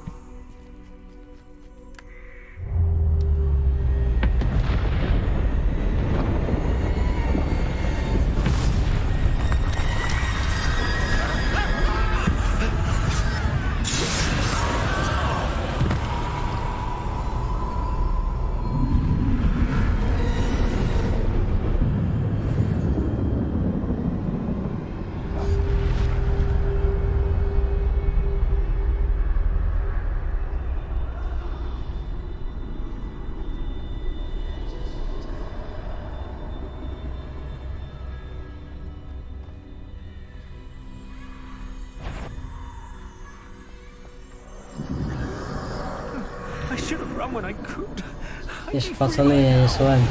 Если пацаны, я не с вами.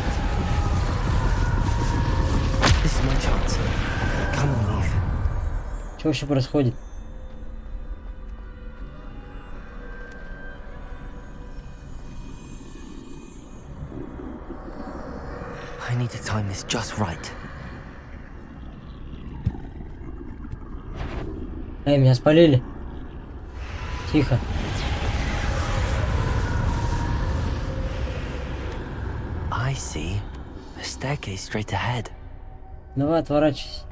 Что вообще происходит? I need to time this just right. Эй, меня спалили. Тихо. I see a staircase straight ahead. Давай, отворачивайся.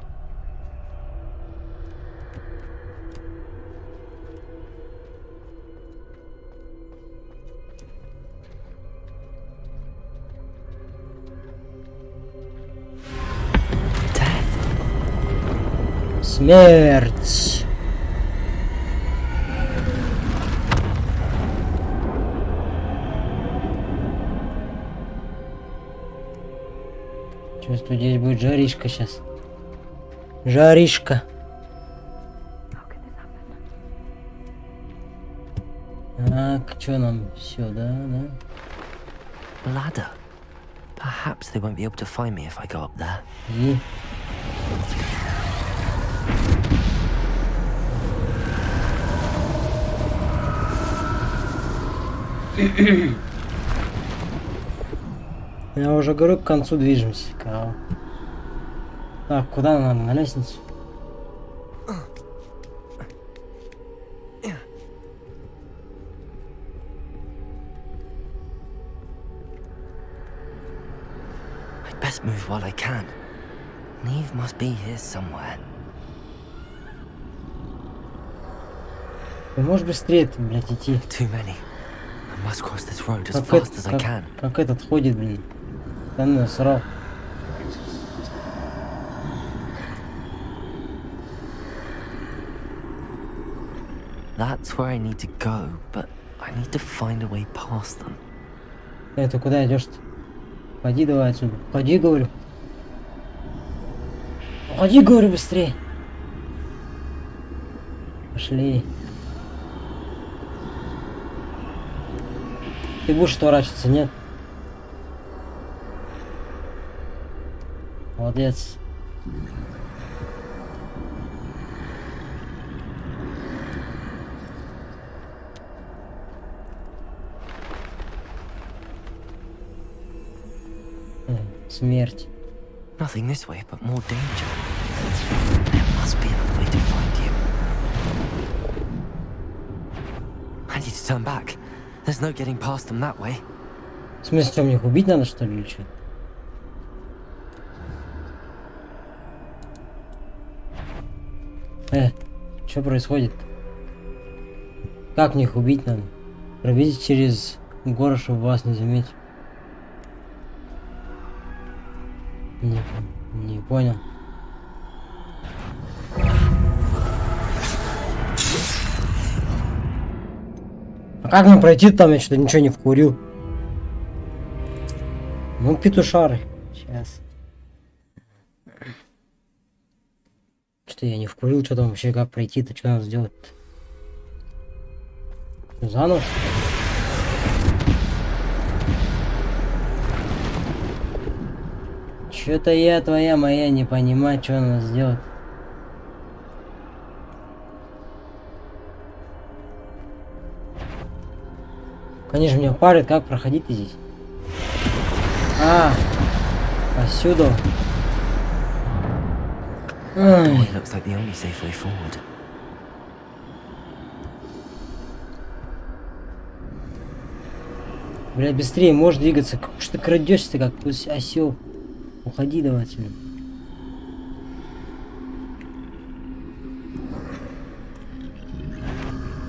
Смерть. Чувствую, здесь будет жаришка сейчас. Жаришка. Так, что нам сюда, да? Ladder. Perhaps they won't be able to find me if I go up there. И... Я уже говорю, к концу движемся. Так, куда нам? На лестницу? I'd best move while I can. Neve must be here somewhere. Ты можешь быстрее, блядь, идти? Too many. I must cross this road as fast as I can. Как этот ходит, блин. Да ну, срал. That's where I need to go, but I need to find a way past them. Ты куда идешь-то? Ходи давай отсюда. Ходи, говорю. Ходи, говорю, быстрее. Пошли. Ты будешь отворачиваться, нет? Молодец. Смерть. Nothing this way, but more danger. There must be another way to find you. I need to turn back. There's no getting past them that way. В смысле, что, мне их убить надо, что ли, или что? Что происходит? Как мне их убить надо? Пробить через горы, чтобы вас не заметить. Не понял. А как мне пройти там? Я что-то ничего не вкурил. Ну, петушары. Сейчас. Что я не вкурил, что там вообще, как пройти-то, что надо сделать-то? Заново? Что-то я твоя моя не понимаю, что надо сделать. Конечно, меня парит, как проходить здесь. Отсюда. Looks like the only safe way forward. Бля, быстрее, можешь двигаться. Как что ты крадешься, как осел. Уходи давай отсюда.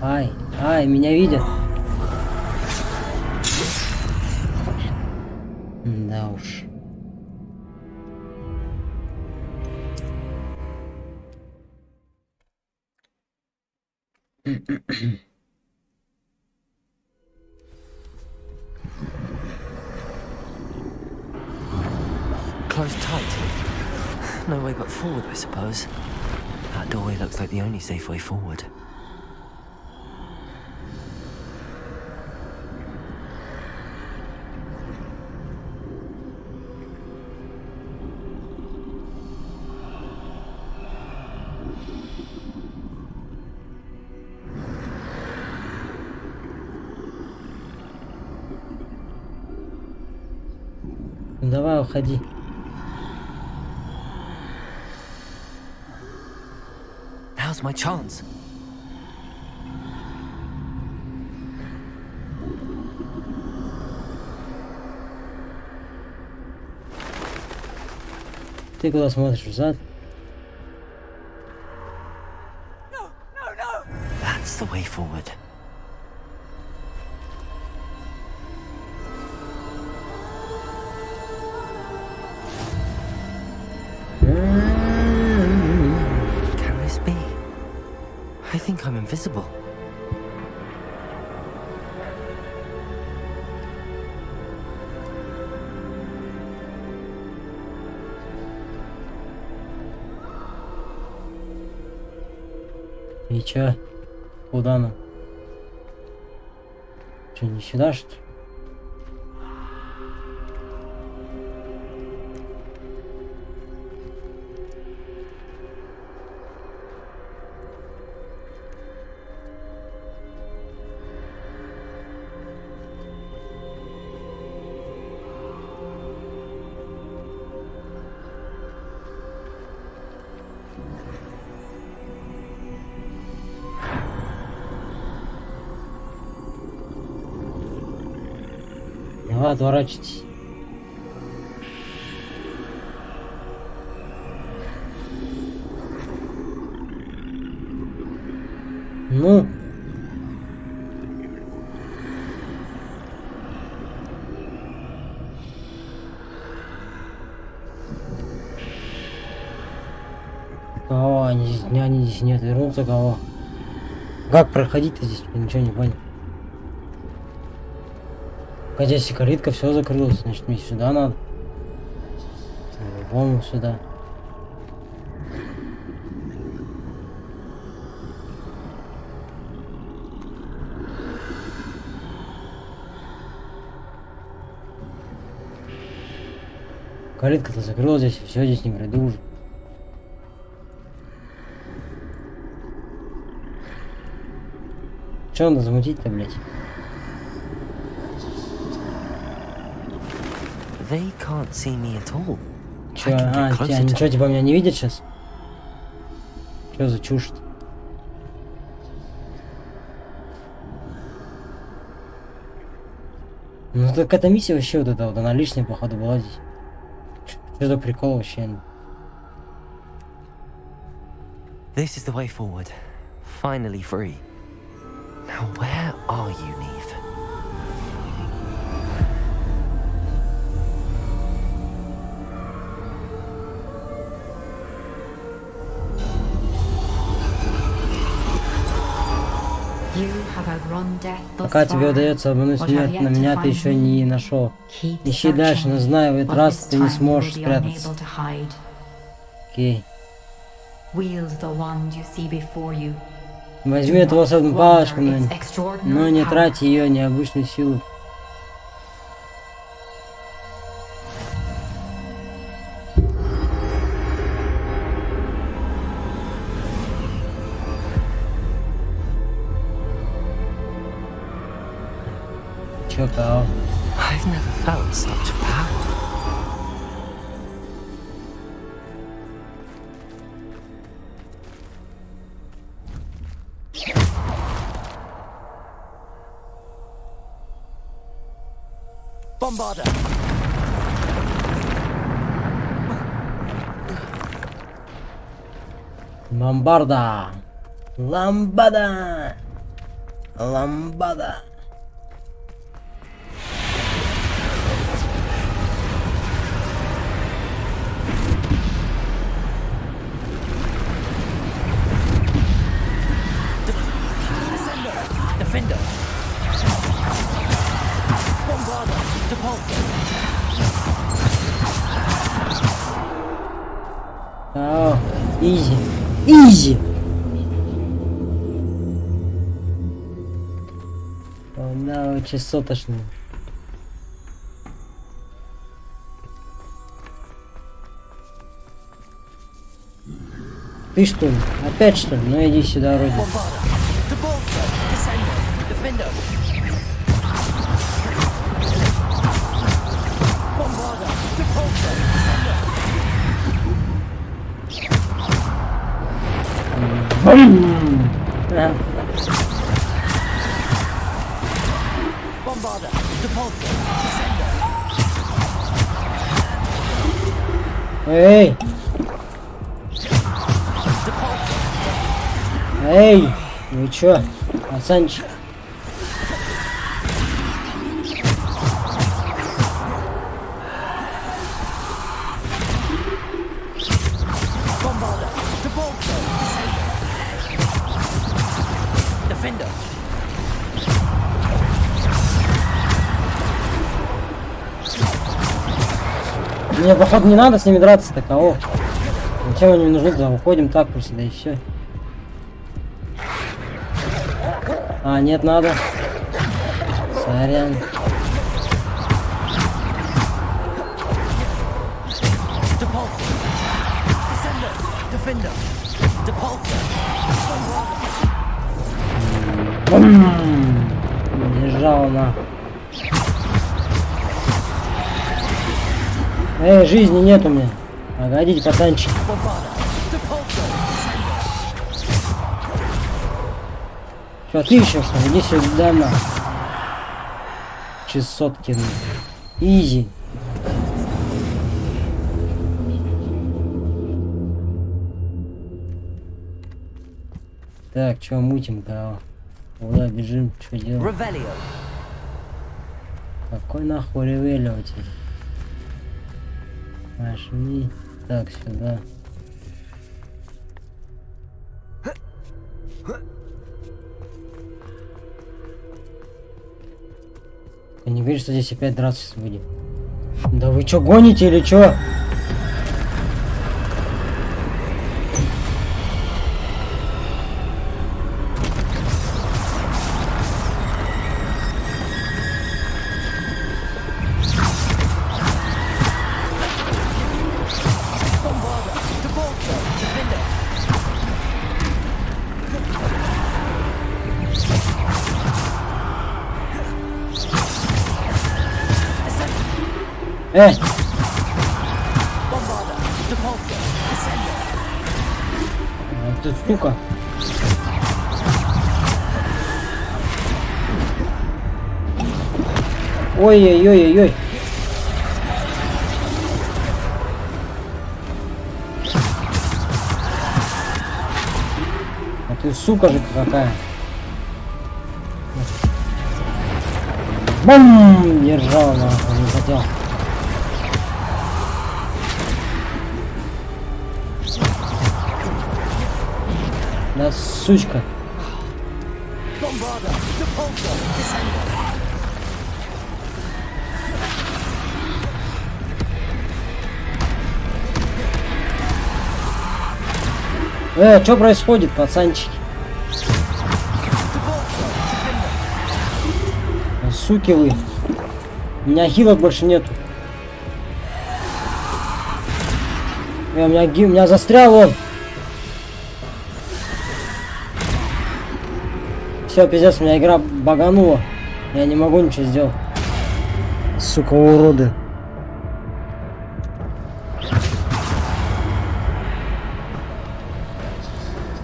Ай, меня видят. Да уж. Closed tight. No way but forward, I suppose. That doorway looks like the only safe way forward. Давай, уходи. Now's my chance. Ты куда смотришь, взад? That's the way forward. Can this be? I think I'm invisible. И чё? Куда нам? Чё, не сюда, что ли? Давай, отворачивайтесь. Ну, Кого? Они здесь нет. Вернуться кого? Как проходить-то здесь? Я ничего не понял. Хотя если калитка все закрылась, значит мне сюда надо. Вон сюда. Калитка-то закрылась здесь, все здесь не пройду уже. Че надо замутить-то, блядь? They can't see me at all. Че, они что, типа меня не видят сейчас? Че за чушь-то? Ну так эта миссия вообще вот эта вот, она лишняя походу была здесь. Что за прикол вообще? This is the way forward. Finally free. Now where are you, Neve? Пока тебе удается обмануть смерть, на меня ты еще не нашел. Ищи дальше, но знай, в этот раз ты не сможешь спрятаться. Окей. Возьми эту волшебную палочку, но не трать ее необычную силу. Чё-то. I've never felt such power. Bombarder! Бомбарда! Ламбада! Ламбада! Defender! Bombarder! Depulsor! О, изи! Изи! О, да, очень сотошно. Ты что ли? Опять что ли? Ну иди сюда, вроде. Эй! Эй! Ну чё, пацанчик? Мне походу не надо с ними драться такого. Зачем они мне нужны? Уходим так просто, да и все. А, нет, надо. Сорян. Лежал на. Эй, жизни нет у меня. Погодите, пацанчик. Что, ты еще что? Иди сюда, на. 600 кину. Изи. Так, что мутим-то? Куда бежим? Что делаем? Какой нахуй ревелио тебе? Нажми. Так, сюда. Ты не говоришь, что здесь опять драться будем. Да вы чё, гоните или чё? Ты сука. Ой-ой-ой-ой-ой. А ты сука же какая. Бам! Держал, нахуй, не хотел. Да, сучка. Что происходит, пацанчики? Суки вы. У меня хилок больше нету. У меня застрял он. Все, пиздец, у меня игра баганула. Я не могу ничего сделать. Сука, уроды.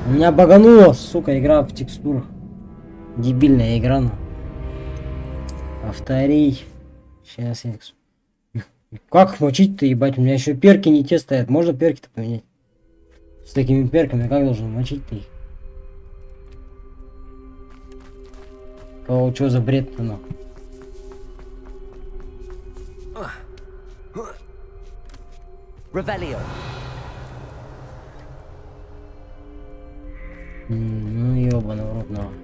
У меня баганула, сука, игра в текстурах. Дебильная игра. Повтори. Сейчас я... Как их мочить-то, ебать? У меня еще перки не те стоят. Можно перки-то поменять? С такими перками как должен мочить-то их? Кого, что за бред-то, нахуй? Ревелио. Ну ёбаный в рот, нахуй.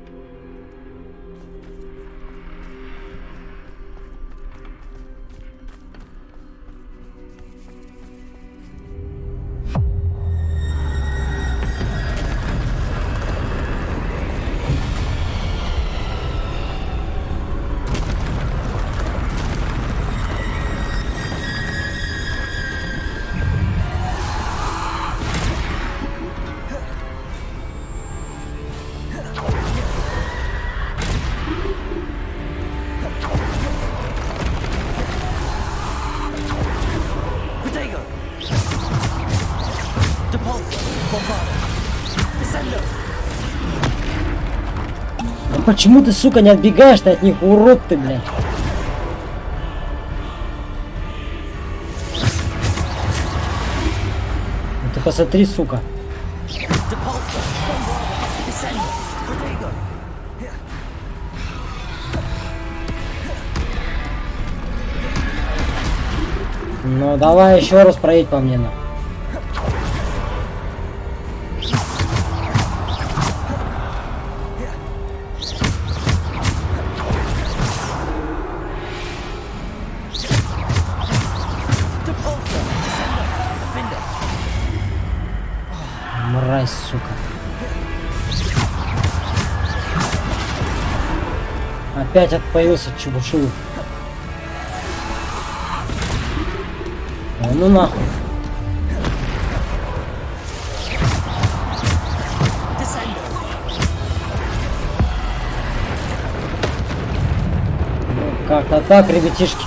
Почему ты, сука, не отбегаешь-то от них, урод ты, блядь? Ну ты посмотри, сука. Ну давай еще раз проедь по мне, на. Мразь, сука. Опять появился чебушил. Ну нахуй. Как-то так, ребятишки.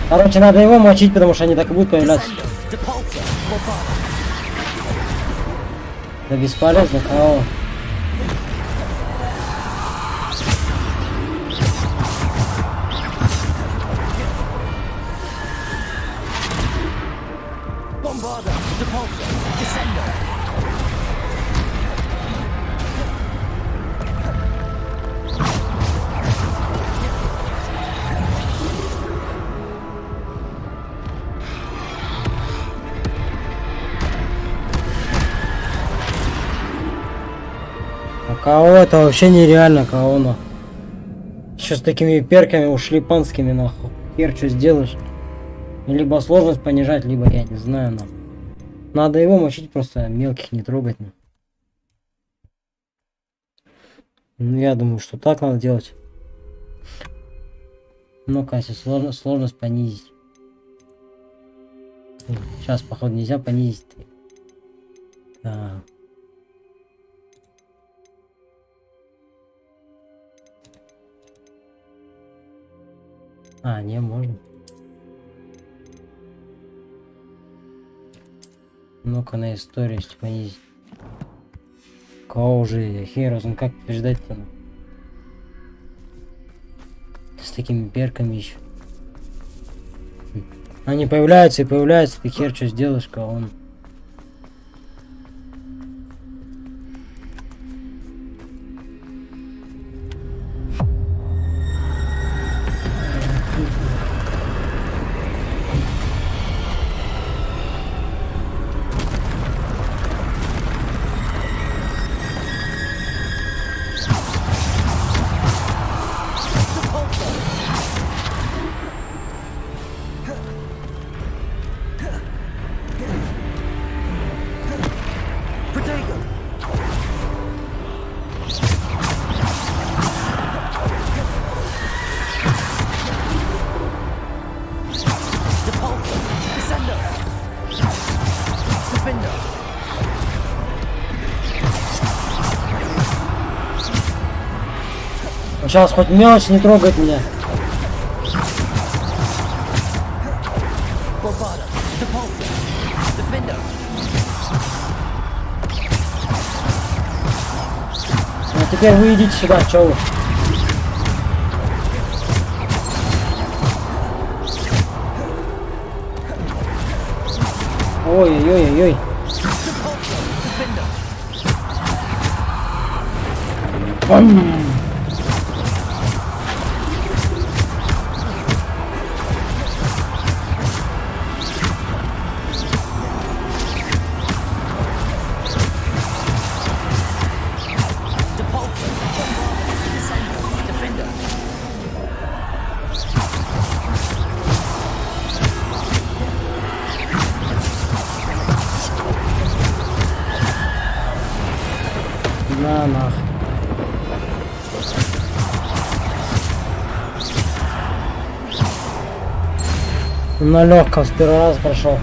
Короче, надо его мочить, потому что они так и будут появляться. Да бесполезно, кого? Кого это вообще нереально, кого на. Еще с такими перками ушли панскими нахуй. Хер что сделаешь? Либо сложность понижать, либо я не знаю, но. Надо его мочить, просто мелких не трогать. Ну я думаю, что так надо делать. Ну, Кася, сложность понизить. Сейчас, походу, нельзя понизить. Так. А, не, можно. Ну-ка на историю понизить. Кого уже херос, ну как побеждать-то? С такими перками еще. Они появляются и появляются, ты хер что сделаешь, кого он. Сейчас хоть мелочь не трогает меня. А теперь вы идите сюда, чё вы? Ой-ой-ой-ой. На нах. На легком с первого раза прошел.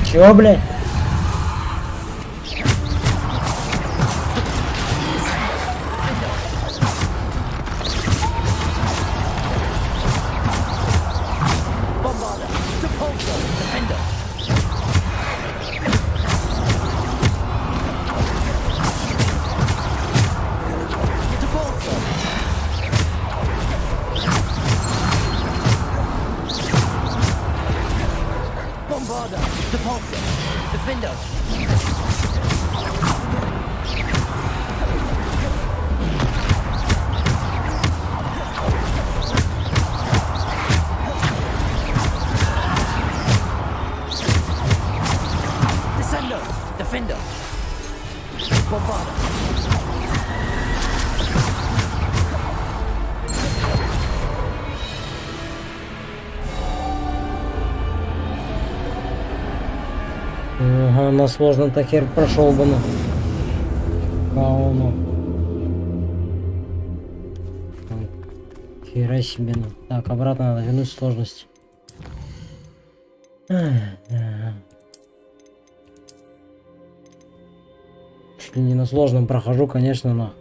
Чего, блядь? Ага, на сложном хер прошел бы, ну. Хера себе, ну. Так, обратно надо вернуть сложность. Чуть ли не на сложном прохожу, конечно, но.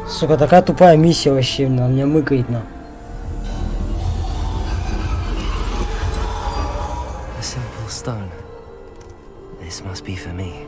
Сука, такая тупая миссия вообще, она меня мыкает, на. A simple stone. This must be for me.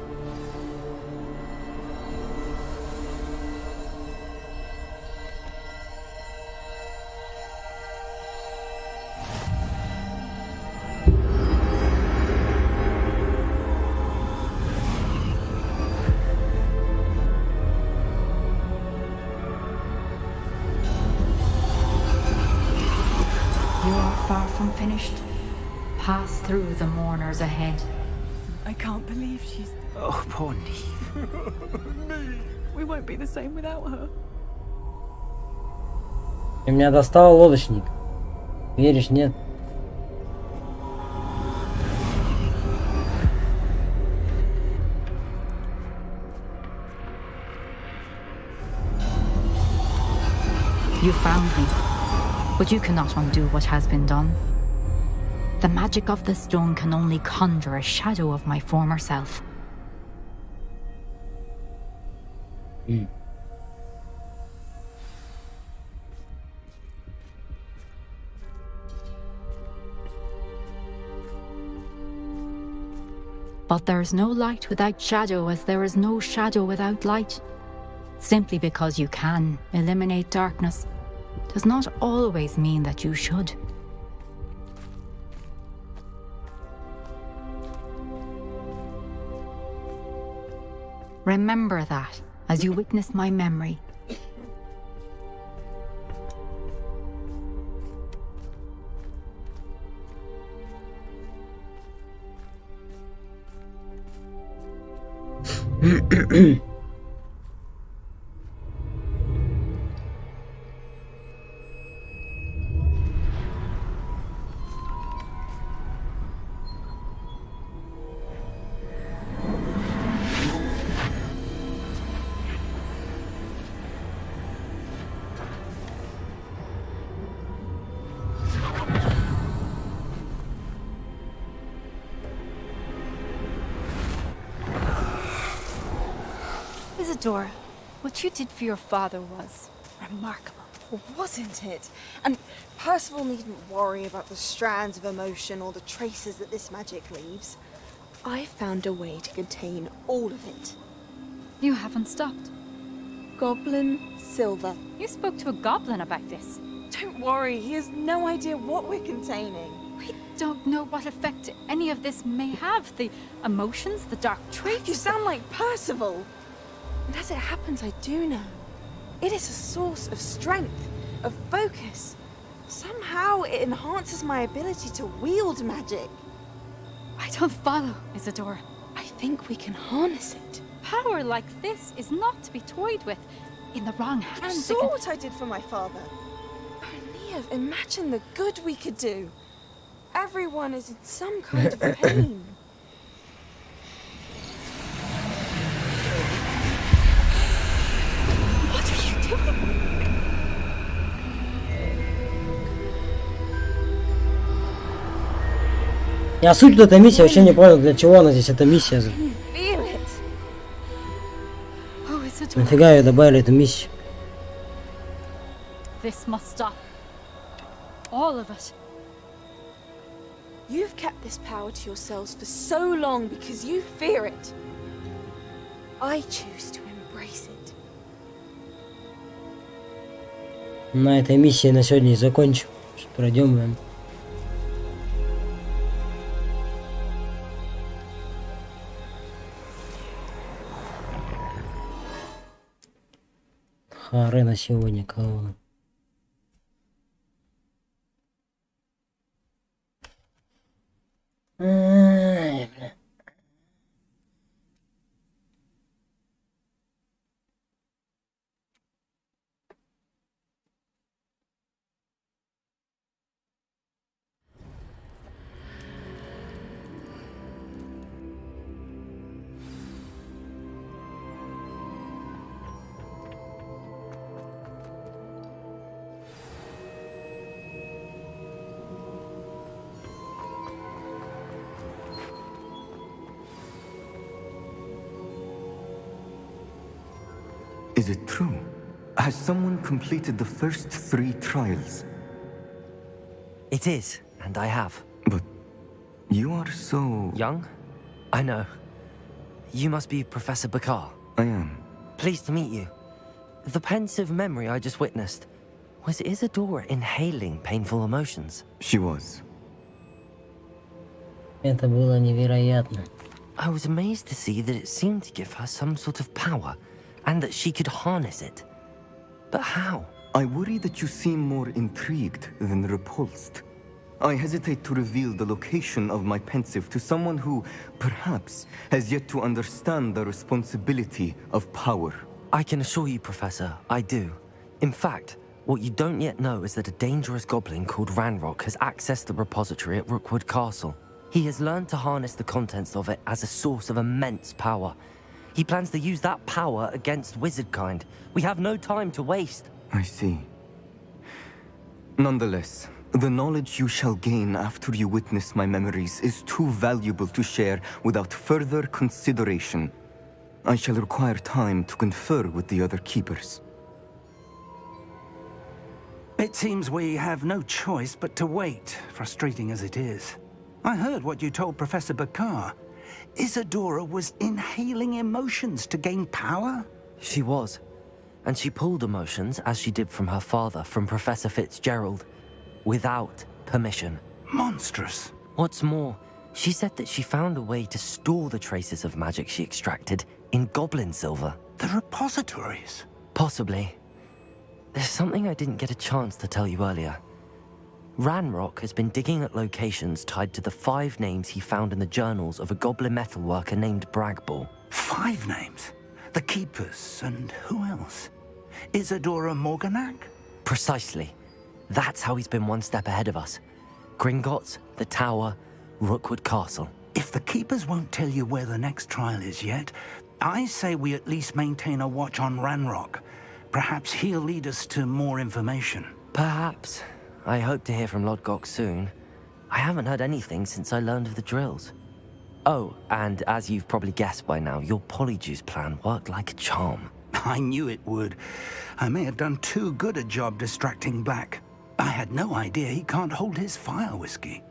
far from finished. Pass through the mourners ahead. I can't believe she's... Oh, poor Neve. We won't be the same without her. И меня достал лодочник. Веришь, нет? You found me, but you cannot undo what has been done. The magic of the stone can only conjure a shadow of my former self. But there is no light without shadow, as there is no shadow without light. Simply because you can eliminate darkness does not always mean that you should. Remember that as you witness my memory. Isadora, what you did for your father was remarkable. Wasn't it? And Percival needn't worry about the strands of emotion or the traces that this magic leaves. I found a way to contain all of it. You haven't stopped. Goblin Silver. You spoke to a goblin about this. Don't worry, he has no idea what we're containing. We don't know what effect any of this may have. The emotions, the dark traits. You sound like Percival. And as it happens, I do know. It is a source of strength, of focus. Somehow it enhances my ability to wield magic. I don't follow, Isadora. I think we can harness it. Power like this is not to be toyed with. In the wrong hands. You saw what I did for my father. Oh, Neve, imagine the good we could do. Everyone is in some kind of pain. What are you doing? Я суть этой миссии вообще не понял, для чего она здесь, эта миссия. Нафига ее добавили, эту миссию? This must stop. All of it. You've kept this power to yourselves for so long because you fear it. I choose to embrace it. На этой миссии на сегодня и закончим. Пройдем, наверное. Харе на сегодня кого? Ай, бля. Is it true? Has someone completed the first 3 trials? It is, and I have. But you are so... Young? I know. You must be Professor Bakar. I am. Pleased to meet you. The pensive memory I just witnessed, was Isadora inhaling painful emotions? She was. Это было невероятно. I was amazed to see that it seemed to give her some sort of power, and that she could harness it. But how? I worry that you seem more intrigued than repulsed. I hesitate to reveal the location of my pensive to someone who, perhaps, has yet to understand the responsibility of power. I can assure you, Professor, I do. In fact, what you don't yet know is that a dangerous goblin called Ranrock has accessed the repository at Rookwood Castle. He has learned to harness the contents of it as a source of immense power. He plans to use that power against wizardkind. We have no time to waste. I see. Nonetheless, the knowledge you shall gain after you witness my memories is too valuable to share without further consideration. I shall require time to confer with the other keepers. It seems we have no choice but to wait, frustrating as it is. I heard what you told Professor Bakar. Isadora was inhaling emotions to gain power? She was. And she pulled emotions, as she did from her father, from Professor Fitzgerald, without permission. Monstrous. What's more, she said that she found a way to store the traces of magic she extracted in goblin silver. The repositories? Possibly. There's something I didn't get a chance to tell you earlier. Ranrock has been digging at locations tied to the 5 names he found in the journals of a goblin metalworker named Bragball. 5 names? The Keepers, and who else? Isadora Morganac? Precisely. That's how he's been one step ahead of us. Gringotts, the Tower, Rookwood Castle. If the Keepers won't tell you where the next trial is yet, I say we at least maintain a watch on Ranrock. Perhaps he'll lead us to more information. Perhaps. I hope to hear from Lodgok soon. I haven't heard anything since I learned of the drills. Oh, and as you've probably guessed by now, your Polyjuice plan worked like a charm. I knew it would. I may have done too good a job distracting Black. I had no idea he can't hold his fire whiskey.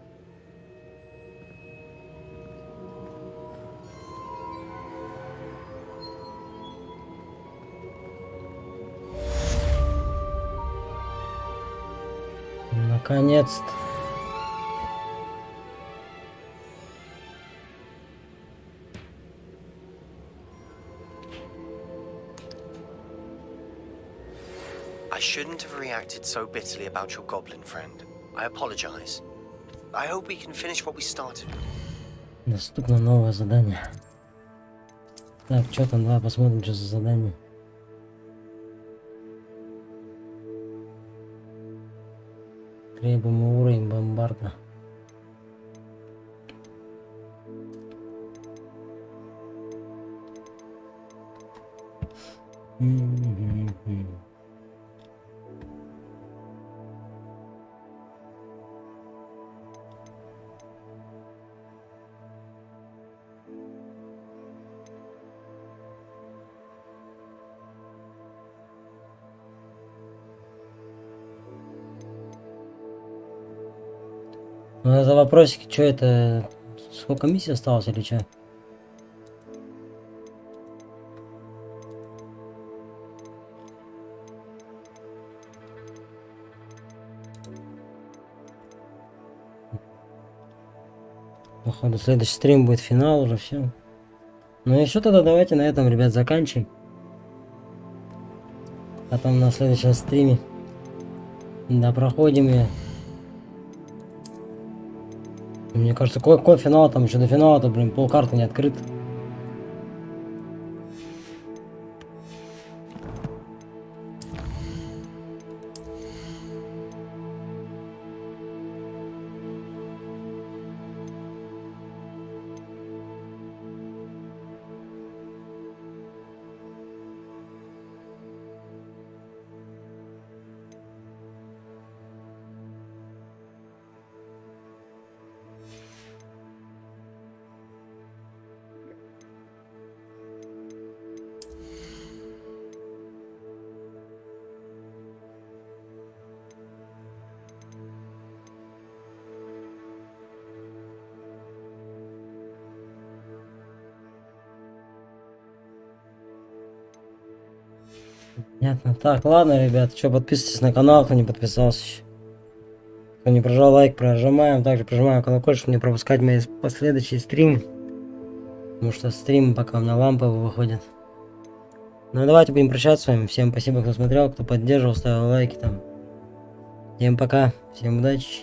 Наконец-то. I shouldn't have reacted so bitterly about your goblin friend. I apologize. I hope we can finish what we started. Доступно новое задание. Так, что там? Давай посмотрим, что за задание. Требуемый уровень бомбарда. Ну это вопросики, что это? Сколько миссий осталось или что? Походу следующий стрим будет финал уже, все. Ну и что тогда, давайте на этом, ребят, заканчиваем. Потом на следующем стриме проходим ее. Мне кажется, какой финал там, еще до финала-то, блин, полкарты не открыт. Понятно. Так, ладно, ребят, что, подписывайтесь на канал, кто не подписался еще. Кто не прожал лайк, прожимаем. Также прожимаем колокольчик, чтобы не пропускать мои последующие стримы. Потому что стримы пока у меня ламповые выходят. Ну давайте будем прощаться с вами. Всем спасибо, кто смотрел, кто поддерживал, ставил лайки там. Всем пока, всем удачи.